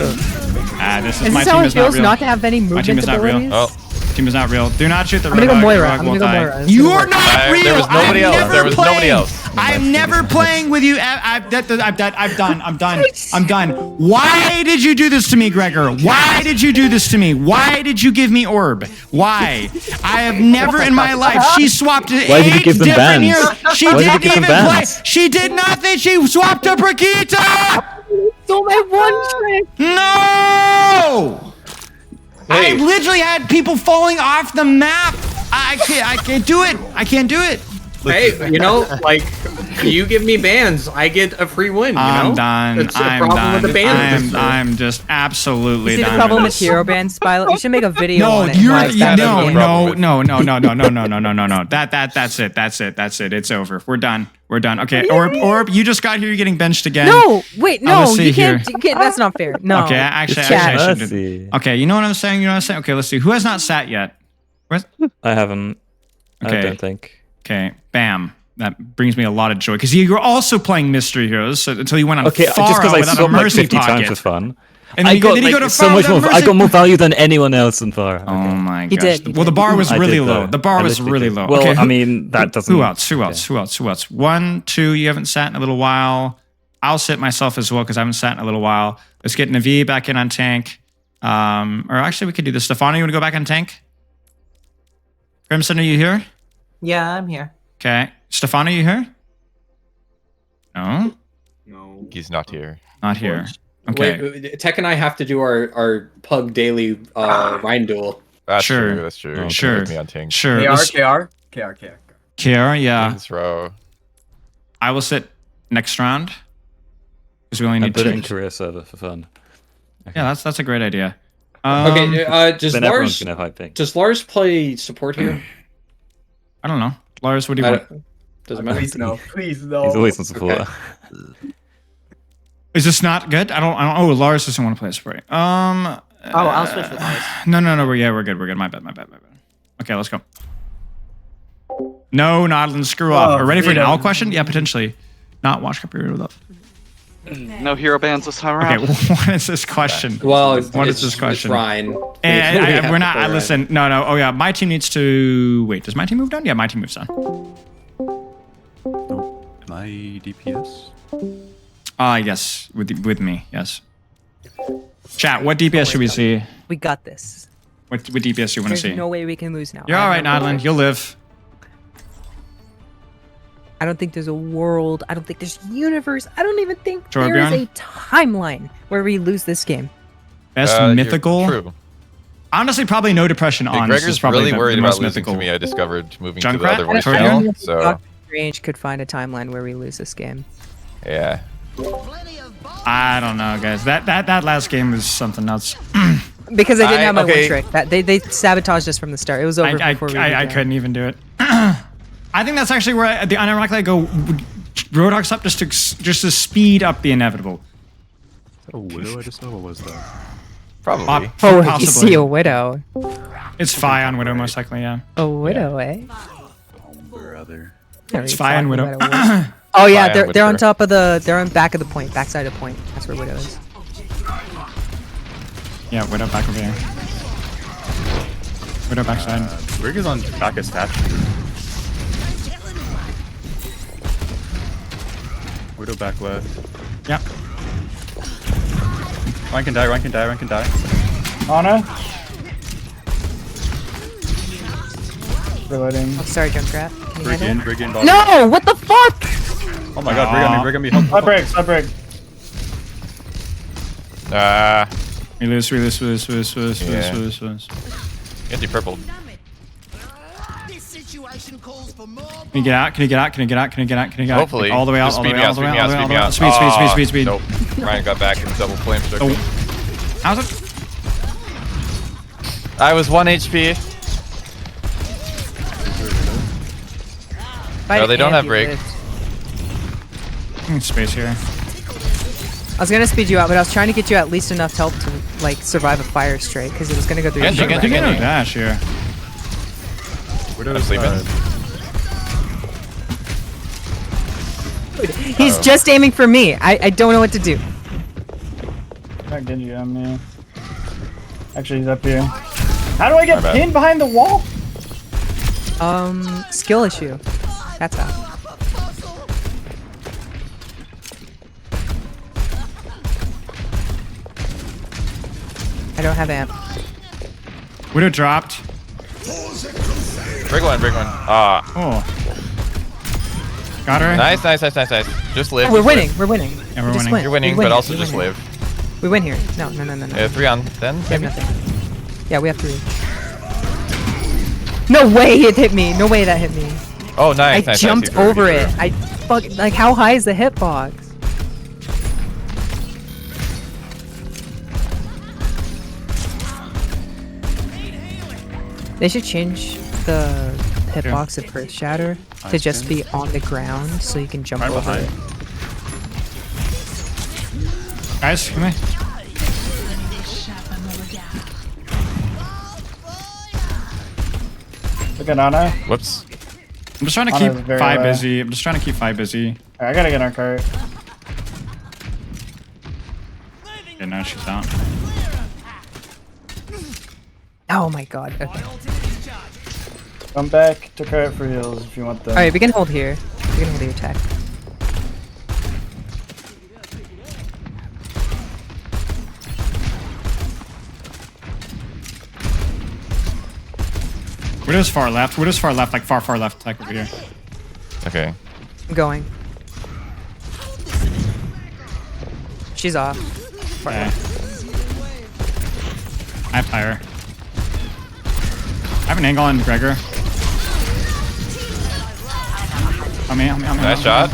is Is my this how team it is not feels real. not to have any My movement team is not real. abilities? Oh. Team is not real. Do not shoot the I'm gonna go Roadhog. Moira. Roadhog I'm will gonna go die. Moira. You are not real. There was nobody else. There was nobody else. I'm never playing with you. I'm done. Why did you do this to me, Gregor? Why did you do this to me? Why did you give me orb? Why? I have never in my life. She swapped it. Why did you give them bans? She Why did you didn't give them even play. bans? She did nothing. She swapped to Brigitte. Stole my one trick. No. Hey. I literally had people falling off the map. I can't do it. I can't do it. Hey, you know, like, you give me bans, I get a free win, you know? I'm done. That's the I'm problem done. with the ban. I'm just absolutely You see done. the problem with with this. hero band Spylo? You should make a video No, on it. you're why it's bad for the game. no. That's it. It's over. We're done. Okay, Orb, you just got here. You're getting benched again. No, wait, no, let's see you can't, here. you can't. That's not fair. No. Okay, actually, Chat. I shouldn't. Okay, you know what I'm saying? Okay, let's see. Who has not sat yet? I haven't. Okay. I don't think. Okay, bam. That brings me a lot of joy because you're also playing Mystery Heroes until you went on Okay, Pharah just because I without a swapped like mercy 50 pocket. times was fun. And I then got did he go to so Pharah much without more. mercy? I got more value than anyone else in Pharah. Oh my He gosh. did. Well, the bar was I really did, low. though. The bar I was literally really did. low. Well, okay, I mean, that doesn't. Who else? 1, 2, you haven't sat in a little while. I'll sit myself as well because I haven't sat in a little while. Let's get Navi back in on tank. Or actually, we could do this. Stefano, you want to go back on tank? Crimson, are you here? Yeah, I'm here. Okay. Stefano, you here? No? No. He's not here. Not here. Okay. Wait, Tech and I have to do our pug daily Rhine duel. That's Sure. true. That's true. Oh, You can sure. put me on Ting. Sure. KR. KR, yeah. Kings row. I will sit next round. Because we only I need put it two. in career server for fun. Yeah, that's a great idea. Okay, does then everyone's Lars gonna hype Ting. does Lars play support here? I don't know. Lars, what do you want? Doesn't matter. Please no. Please no. He's always on support. Okay. Is this not good? I don't. Oh, Lars doesn't want to play a spray. I'll switch with Lars. No. We're good. My bad. Okay, let's go. No, Nodlin, screw up. Are ready for an owl question? Yeah, potentially. Not watch period without. No hero bans this time around. Okay, what is this question? Well, what is this question? It's Rhine. And we're not. Listen, no. Oh yeah, my team needs to wait. Does my team move down? Yeah, my team moves down. Am I DPS? Yes, with me. Yes. Chat. What DPS should we see? We got this. What DPS do you want to There's see? no way we can lose now. You're all right, Nodlin. You'll live. I don't think there's a world. I don't think there's universe. I don't even think there is Torbjorn? a timeline where we lose this game. Best You're mythical. True. Honestly, probably no depression on. This is Gregor's probably really the worried most about losing mythical. to me. I discovered moving to Junkrat? the other voice Torbjorn? channel. So Doctor Strange could find a timeline where we lose this game. yeah. I don't know, guys. That last game was something else. Because I didn't have my okay. one trick. That they sabotaged us from the start. It was over before we I couldn't even do it. I think that's actually where the unironically I go Roadhog's up just to speed up the inevitable. Is that a widow I just saw? What was that? Probably. Oh, you see a widow. It's Fi on Widow, most likely, yeah. A widow, eh? Brother. It's Fi on Widow. Oh yeah, they're on top of they're on back of the point, backside of point. That's where Widow is. Yeah, Widow back over here. Widow backside. Rig is on back of statue. Widow back left. Yep. Ryan can die. Ana. Reloading. Oh, sorry, Junkrat. Can you handle it? Brig in. No! What the fuck? Oh my god, Brig on me. Help. Side break. We lose. Anti purple. Can you get out? Can you get out? Hopefully. All the way out. Just speed me out. Speed. Nope. Ryan got back and double flame struck me. How's it? I was 1 HP. No, they don't have break. Space here. I was gonna speed you out, but I was trying to get you at least enough help to like survive a fire strike because it was gonna go through. Genji. Dash here. I'm sleeping. He's just aiming for me. I don't know what to do. Not Genji on me. Actually, he's up here. How do I get pinned behind the wall? Skill issue. That's how. I don't have amp. Widow dropped. Brig one. Oh. Got her. Nice. Just live. Oh, we're winning. We're winning. Yeah, we're We just winning. win. You're winning, We win but here. also We just win here. live. We win here. No. 3 on then. We have Maybe. nothing. Yeah, we have 3. No way it hit me. No way that hit me. Oh, nice. I jumped over it. I like how high is the hitbox? They should change the hitbox of Earth Shatter to just be on the ground so you can jump over it. Guys, come here. Look at Ana. Whoops. I'm just trying to Ana's keep very Fi low. busy. I'm just trying to keep Fi busy. I gotta get our cart. Okay, now she's out. Oh my god. Okay. Come back to cart for heals if you want them. Alright, we can hold here. We can hold your attack. Widow's far left. Widow's far left, like far left, like over here. Okay. I'm going. She's off. Okay. I have Pyre. I have an angle on Gregor. I'm in. Nice shot.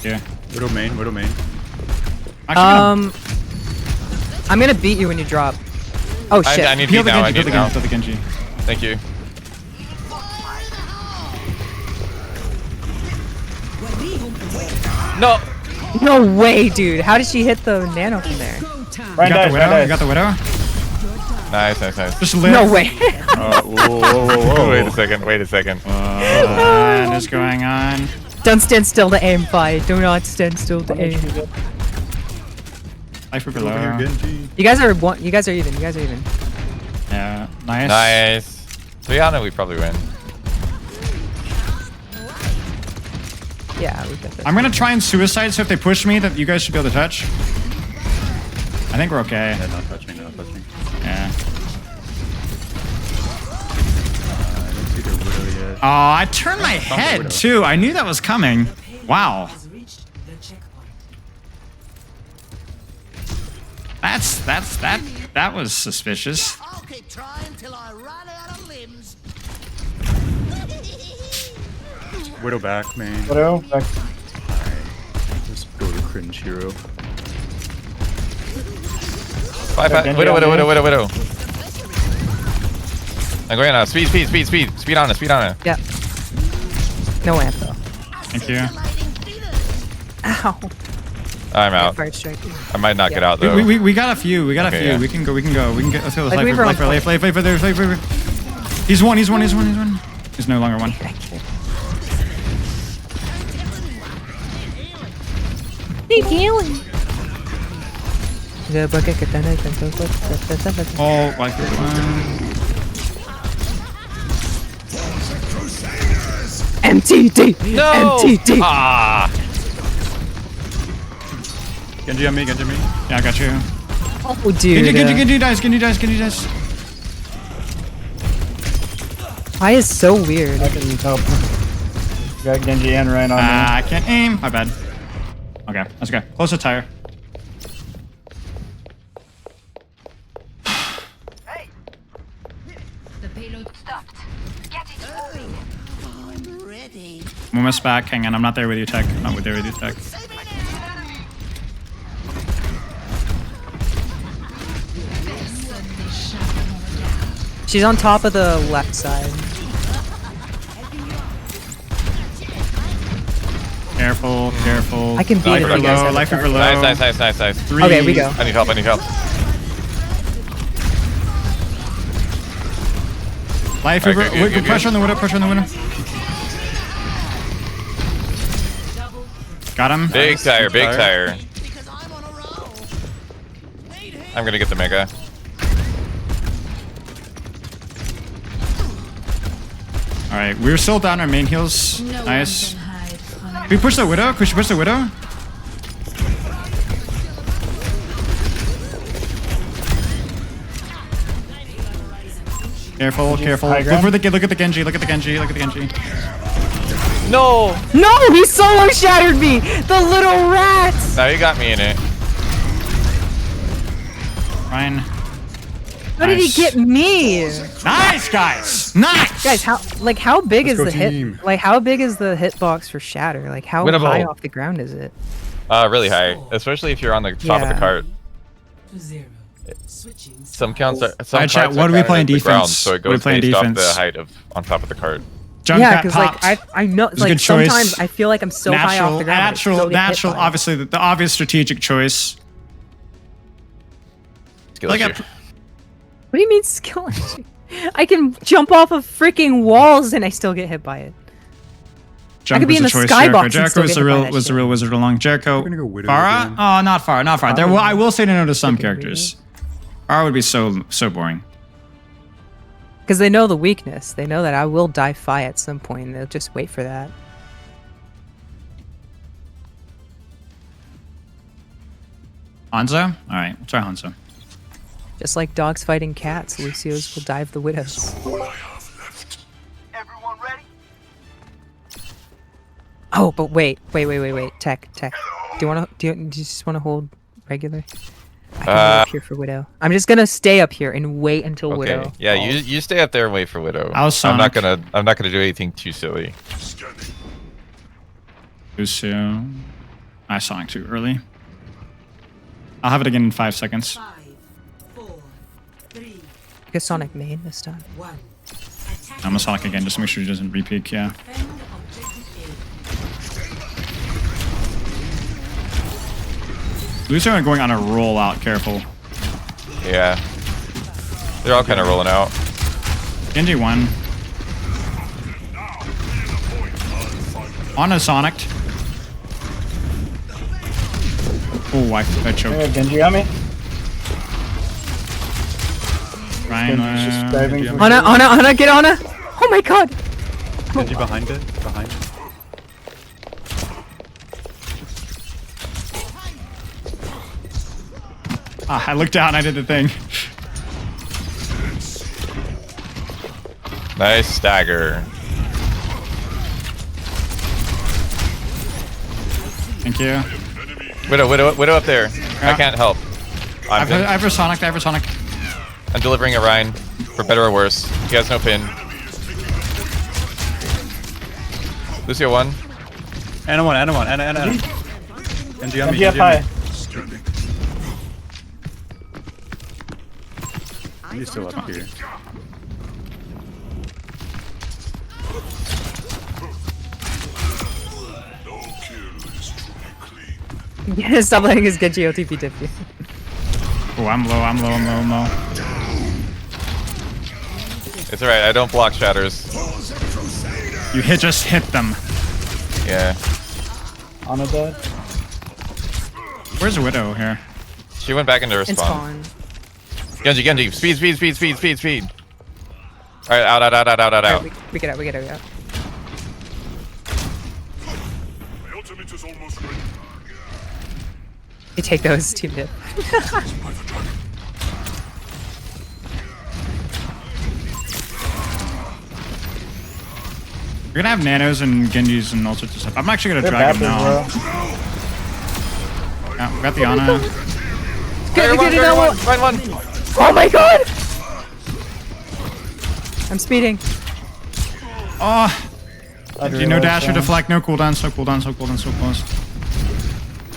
Yeah. Widow main, Widow main. I'm gonna beat you when you drop. Oh shit. I need heat now. I need now. The Genji. Thank you. No. No way, dude. How did she hit the nano from there? You got the Widow? You got the Widow? Nice. Just live. No way. Whoa. Wait a second. What is going on? Don't stand still to aim, fight. Do not stand still to aim. Life Reaper low. You guys are even. Yeah. Nice. Nice. So yeah, I know we probably win. Yeah, we got this. I'm gonna try and suicide, so if they push me, that you guys should be able to touch. I think we're okay. Yeah, not touch me. Yeah. I don't see their Widow yet. Oh, I turned my head too. I knew that was coming. Wow. That was suspicious. I'll keep trying till I run out of limbs. Widow back, main. Widow back. Alright. Just go to cringe hero. Widow. I'm going on. Speed on it. Yeah. No amp though. Thank you. Ow. I'm out. Fire strike. I might not get out though. We got a few. We got a few. Yeah. We can go. Let's go. Like Life. He's one. He's no longer one. Need healing. Oh, like this one. MTD. No. MTD. Ah. Genji on me. Yeah, I got you. Oh, dude. Genji dies. Why is so weird? I can help. Got Genji and Ryan on me. I can't aim. My bad. Okay, let's go. Close the tire. The payload stopped. Get it moving. I'm ready. I'm almost back. Hang on, I'm not there with you, Tech. Not there with you, Tech. She's on top of the left side. Careful. I can beat it. Life Reaper low. Nice. 3. Okay, we go. I need help. Life Okay, Reaper. good. Pressure on the Widow. Got him. Big tire. I'm gonna get the mega. Alright, we're still down our main heals. Nice. Can we push the Widow? Careful. Look at the Genji. No. No, he solo shattered me. The little rats. Now you got me in it. Ryan. How did he get me? Nice, guys. Nice. Guys, how big is the team. hit? Like, how big is the hitbox for shatter? Like, how Winnable. high off the ground is it? Really high, especially if you're on the top of the cart. Some counts are. Some Alright, chat, carts what are are we kind of playing the ground, defense? so it What are we goes playing based off defense? the height of on top of the cart. Yeah, because like I know, like good choice. sometimes I feel like I'm so high off the ground. but I still get hit Natural. by it. Obviously, the obvious strategic choice. Skill issue. What do you mean skill issue? I can jump off of freaking walls and I still get hit by it. Jump I could be was in the the choice, skybox and Jericho still was get the hit by real that was the shit. real wizard along. Jericho. We're gonna go Widow Farah? again. Oh, not Farah. There, I will say no to some characters. Farah would be so boring. Because they know the weakness. They know that I will die Fi at some point. And they'll just wait for that. Hanzo? All right, we'll try Hanzo. Just like dogs fighting cats, Lucio's will dive the widows. Oh, but wait. Tech. Do you just want to hold regular? I can wait up here for Widow. I'm just gonna stay up here and wait until Widow. Yeah, you stay up there and wait for Widow. I'm not gonna do anything too silly. Too soon. I Sonic too early. I'll have it again in 5 seconds. 5, 4, 3. Get Sonic main this time. 1. I'm gonna Sonic again just to make sure he doesn't re-peek, yeah. Lucio are going on a rollout, careful. Yeah. They're all kind of rolling out. Genji won. On a Sonic. Oh, I choked. Yeah, Genji on me. Ryan, Ana, get Ana! Oh my god! Genji behind it, behind. Ah, I looked down, I did the thing. Nice stagger. Thank you. Widow up there. Yeah. I can't help. I have a Sonic, I'm delivering a Ryan, for better or worse. He has no pin. Lucio 1. Ana 1. Genji on me. Genji up high. He's still up here. Yeah, stop letting his Genji OTP dip you. Oh, I'm low. It's alright, I don't block shatters. You just hit them. Yeah. Ana dead. Where's Widow here? She went back into her It's spawn. fine. Genji, speed. Alright, out. Right, we get out. My ultimate is almost ready. You take those, team dip. We're gonna have nanos and Genjis and all sorts of stuff. I'm actually gonna They're drag him backwards, now. bro. Yeah, we got the Ana. Get it Run. Oh my god! I'm speeding. Oh! Genji, no dash or deflect, no cooldown, so close.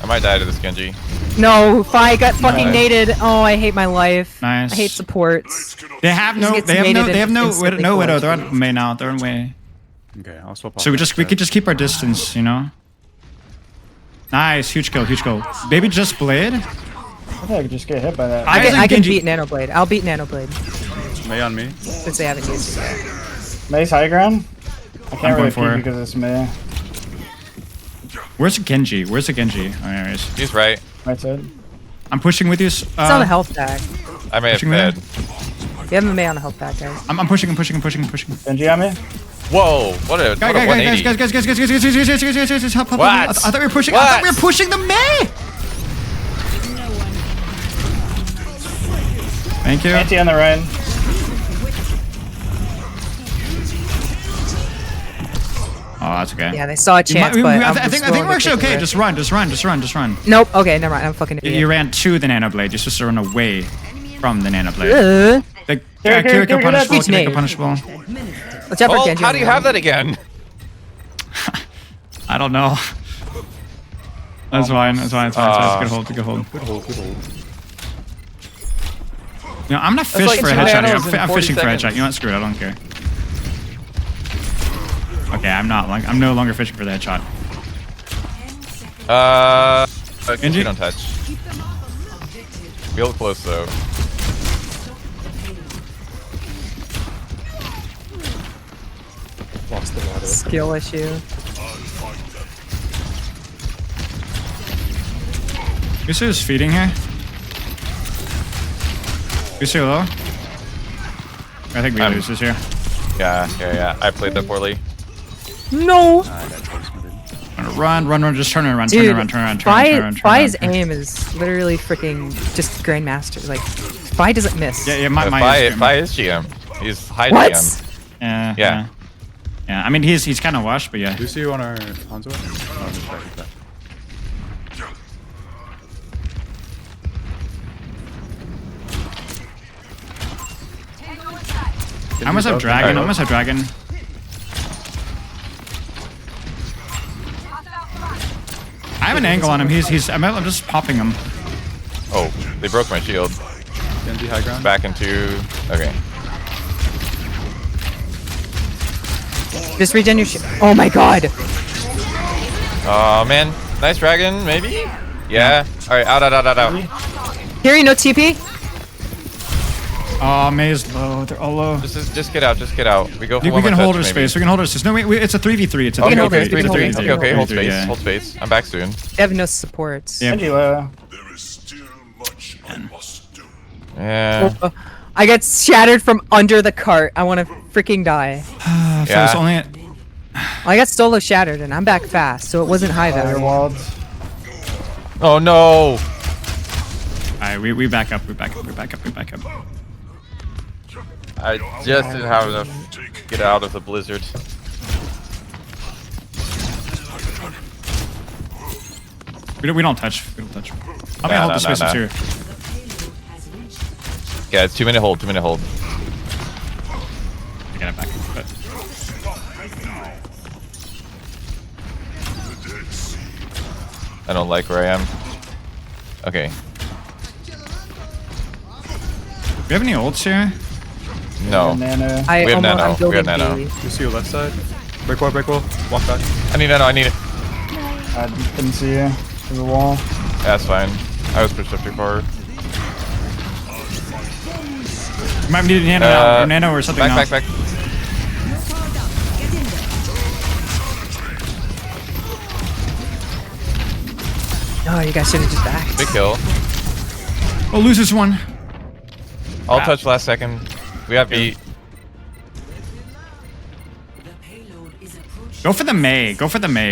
I might die to this Genji. No, Fi got fucking Nice. naded. Oh, I hate my life. Nice. I hate supports. They have no Widow. They're on May now. They're on May. Okay, I'll swap off. So we could just keep our distance, you know. Nice, huge kill. Baby just blade. I think I could just get hit by that. I can beat Nanoblade. I'll beat Nanoblade. May on me. Since they haven't used it. May's high ground? I I'm can't really going for peek it. because it's May. Where's the Genji? Oh, there he is. He's right. Right side. I'm pushing with you. It's on the health pack. I may have Pushing fed. You have a May on the health pack, guys. I'm pushing. Genji on me? Whoa, what a 180. Guys, help. What? I thought we were pushing. What? I thought we were pushing the May. Thank you. Anti on the right. Oh, that's okay. Yeah, they saw a chance, but I think we're actually okay. Just run. Nope. Okay, never mind. I'm fucking idiot. You ran to the Nanoblade. You're supposed to run away from the Nanoblade. The Kiriko punishable. Watch out for Genji. How do you have that again? I don't know. That's fine. It's good hold. You know, I'm not fish like for a 2 headshot nanos here. in I'm 40 fishing for a headshot. seconds. You know what? Screw it. I don't care. Okay, I'm no longer fishing for the headshot. Genji don't touch. Feel close though. Lost the water. Skill issue. Usu is feeding here. Usu low. I think we lose this here. Yeah. I played that poorly. No. Run, just turn around, Dude, turn around. Fi's aim is literally freaking just Grandmaster. Like, Fi doesn't miss. Yeah, my Fi is GM. He's high What? GM. Yeah. Yeah, I mean he's kind of washed, but yeah. Lucio on our Hanzo? Oh, he's back, he's back. I almost have dragon. I almost have dragon. I have an angle on him. I'm just popping him. Oh, they broke my shield. Genji high ground. Back into. Okay. Just regen your shit. Oh my god. Oh man, nice dragon, maybe. Yeah. All right, out. Carry no TP. Oh, May's low. They're all low. Just get out. We go. For we can hold our space. We can hold our space. No, wait. It's a 3v3. It's a 3v3. Okay. Hold space. Yeah. Hold space. I'm back soon. They have no supports. Yeah. There is still much I must do. Yeah. Oh, I got shattered from under the cart. I want to freaking die. Yeah. I got solo shattered and I'm back fast, so it wasn't high value. Oh no. Alright, we back up. We back up. I just didn't have enough to get out of the blizzard. We don't touch. I'm gonna hold the space too. Yeah, it's 2 minute hold. I get it back. I don't like where I am. Okay. Do we have any ults here? No. We have nano. We have nano. We have nano. Lucio left side. Break wall. Walk back. I need nano. I need it. I didn't see you. There's a wall. That's fine. I was pushed up too far. You might need a nano now, or nano or something now. Back. Oh, you guys should have just backed. Big kill. Oh, loses one. I'll touch last second. We have beat. Go for the Mei.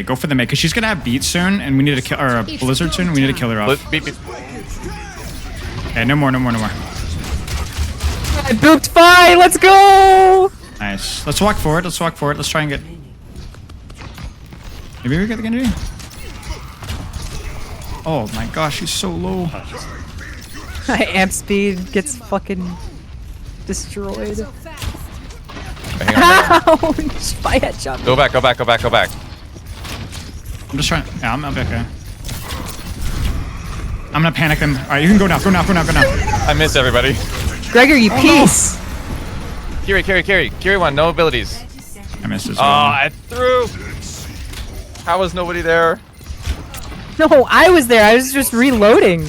Because she's gonna have beat soon, and we need to kill, or a blizzard soon. We need to kill her off. Beat. Okay, no more. I booped fine. Let's go. Nice. Let's walk forward. Let's try and get. Maybe we get the Genji. Oh my gosh, she's so low. My amp speed gets fucking destroyed. Ouch! By headshot. Go back. I'm just trying. Yeah, I'm back here. I'm gonna panic them. All right, you can go now. I missed everybody. Gregor, you piece. No. Carry one. No abilities. I missed as well. Oh, I threw. How was nobody there? No, I was there. I was just reloading.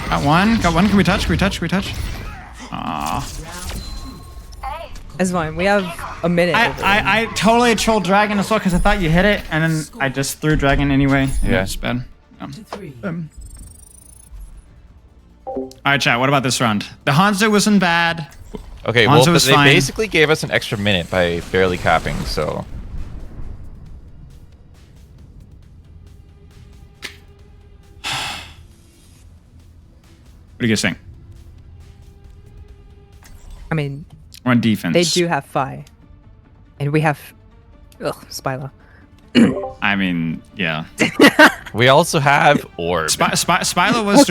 Got one. Can we touch? Aww. That's fine. We have a minute. I totally trolled dragon as well because I thought you hit it, and then I just threw dragon anyway. Yeah, it's bad. Alright, chat, what about this round? The Hanzo wasn't bad. Okay, Hanzo well, was they fine. basically gave us an extra minute by barely capping, so. What do you guys think? I mean, we're on defense. They do have Phi. And we have Spyla. I mean, yeah. We also have Orb. Spyla was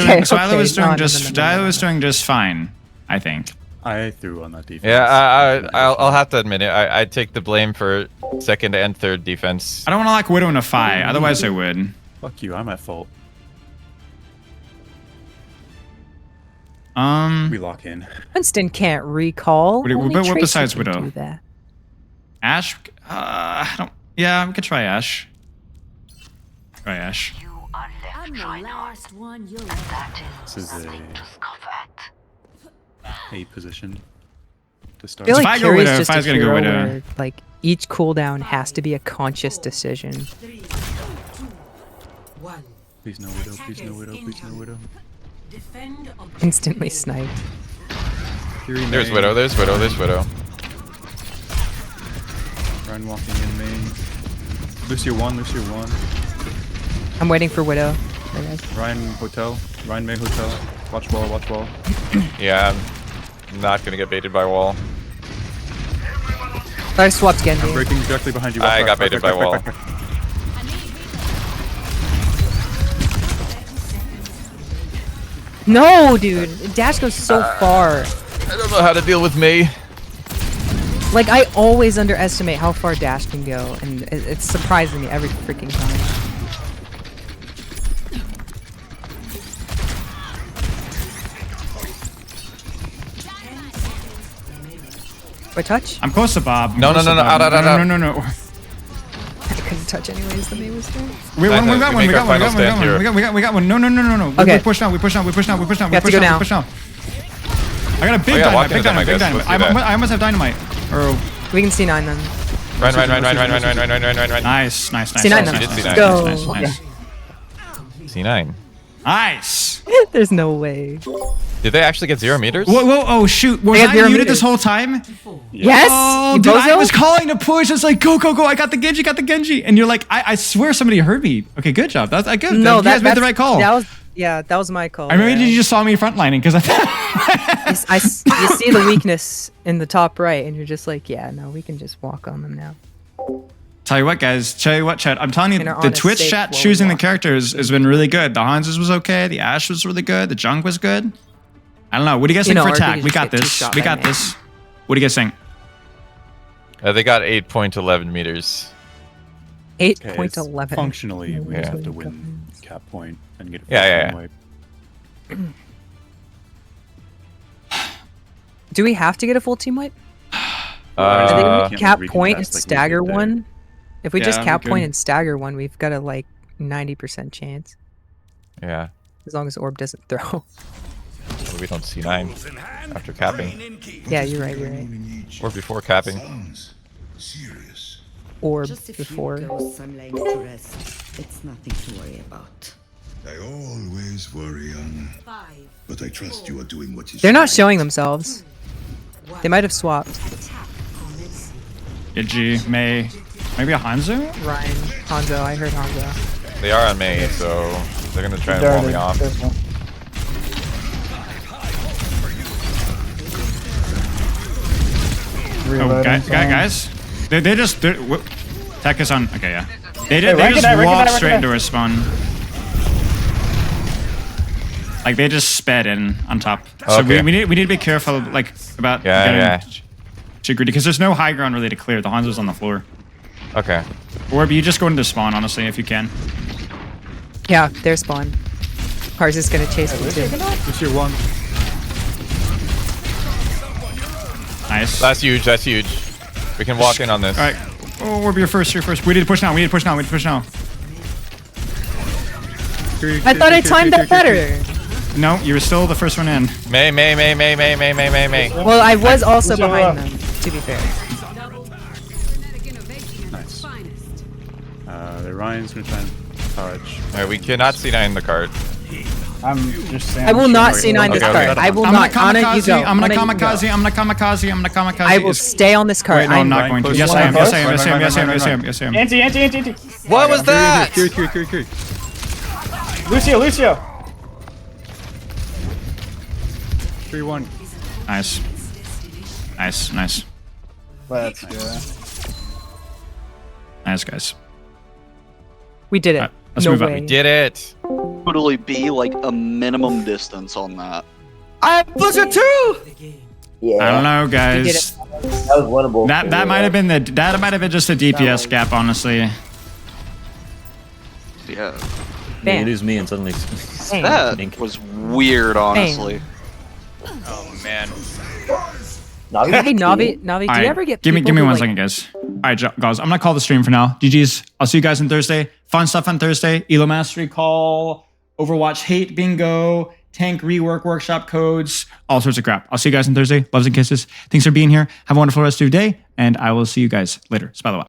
doing just fine, I think. I threw on that defense. Yeah, I'll have to admit it. I take the blame for second and third defense. I don't want to like Widow in a Phi, otherwise I would. Fuck you, I'm at fault. We lock in. Winston can't recall. What besides Tracer can Widow? do that. Ash? I don't. Yeah, we could try Ash. Try Ash. I'm the last one you'll This is a position to I start. feel If like I go Carrie's Widow, just if I a was gonna go hero Widow. where, like, each cooldown has to be a conscious decision. Please no Widow, please no Widow, please no Widow. Instantly sniped. There's Widow. Ryan walking in main. Lucio 1. I'm waiting for Widow. Ryan hotel. Ryan May hotel. Watch wall. Yeah, I'm not gonna get baited by wall. I swapped Genji. I'm breaking directly behind you. I got baited by wall. No, dude. Dash goes so far. I don't know how to deal with Mei. Like, I always underestimate how far Dash can go, and it's surprising me every freaking time. Wait, touch? I'm close to Bob. No. No. I couldn't touch anyways, the Mei was there. We got one. No. Okay. We push now. We have to go now. I got a big dynamite. I almost have dynamite. Or we can C9 then. Run. Nice. C9 then. C9. Go. Nice. C9. Nice. There's no way. Did they actually get 0 meters? Whoa, oh shoot. Was I muted this whole time? Yes. Oh, dude, I was calling to push. I was like, go. I got the Genji. And you're like, I swear somebody heard me. Okay, good job. That's good. No, you guys made the right call. That was my call. I remember you just saw me frontlining because you see the weakness in the top right, and you're just like, yeah, no, we can just walk on them now. Tell you what, guys. Chat. I'm telling you, And the Twitch chat choosing the characters has been really good. The Hanses was okay. The Ashe was really good. The Junk was good. I don't know. What do you guys think for attack? We got this. What do you guys think? They got 8.11 meters. 8.11. Functionally, we just have to win cap point and get a Yeah. Do we have to get a full team wipe? I think we cap point and stagger one. If we just Yeah, cap we point could. and stagger one, we've got a like 90% chance. Yeah. As long as Orb doesn't throw. We don't see 9 after capping. Yeah, you're right. Or before capping. Orb Just a before. few ghosts I'm laying to rest. It's nothing to worry about. I always worry, young. But I trust you are doing what you They're not showing themselves. They might have swapped. Genji, Mei, maybe a Hanzo? Ryan, Hanzo, I heard Hanzo. They are on Mei, so they're gonna try and wall me off. Oh, guys. They just... Tech is on... Okay, yeah. They just walked straight into a spawn. Like, they just sped in on top. So Okay. we need to be careful, like, about getting too greedy. Because there's no high ground really to clear. The Hanzo's on the floor. Okay. Or you just go into spawn, honestly, if you can. Yeah, their spawn. Cars is gonna chase them too. It's your one. Nice. That's huge. We can walk in on this. Alright. Oh, Orb, you're first. We need to push now. I thought I timed that better. No, you were still the first one in. Mei. Well, I was also behind them, to be fair. Nice. The Ryan's gonna try and touch. Alright, we cannot see 9 in the cart. I'm just saying. I will not C9 this cart. I will not. Anna, you go. I'm gonna kamikaze. I will stay on this cart. Wait, no, I'm not going to. Yes, I am. Anti. What was that? Carry. Lucio. 3-1. Nice. Let's go. Nice, guys. We did it. Let's no move way. up. We did it. Totally be like a minimum distance on that. I Blizzard 2! I don't know, guys. That was winnable. That might have been just a DPS gap, honestly. Yeah. Yeah, you lose me and suddenly. That was weird, honestly. Oh man. Hey, Navi, do you ever get Give me people who, 1 like- second, guys. Alright, guys, I'm gonna call the stream for now. GG's. I'll see you guys on Thursday. Fun stuff on Thursday. Elo Mastery call, Overwatch hate bingo, tank rework workshop codes, all sorts of crap. I'll see you guys on Thursday. Loves and kisses. Thanks for being here. Have a wonderful rest of your day, and I will see you guys later. Spell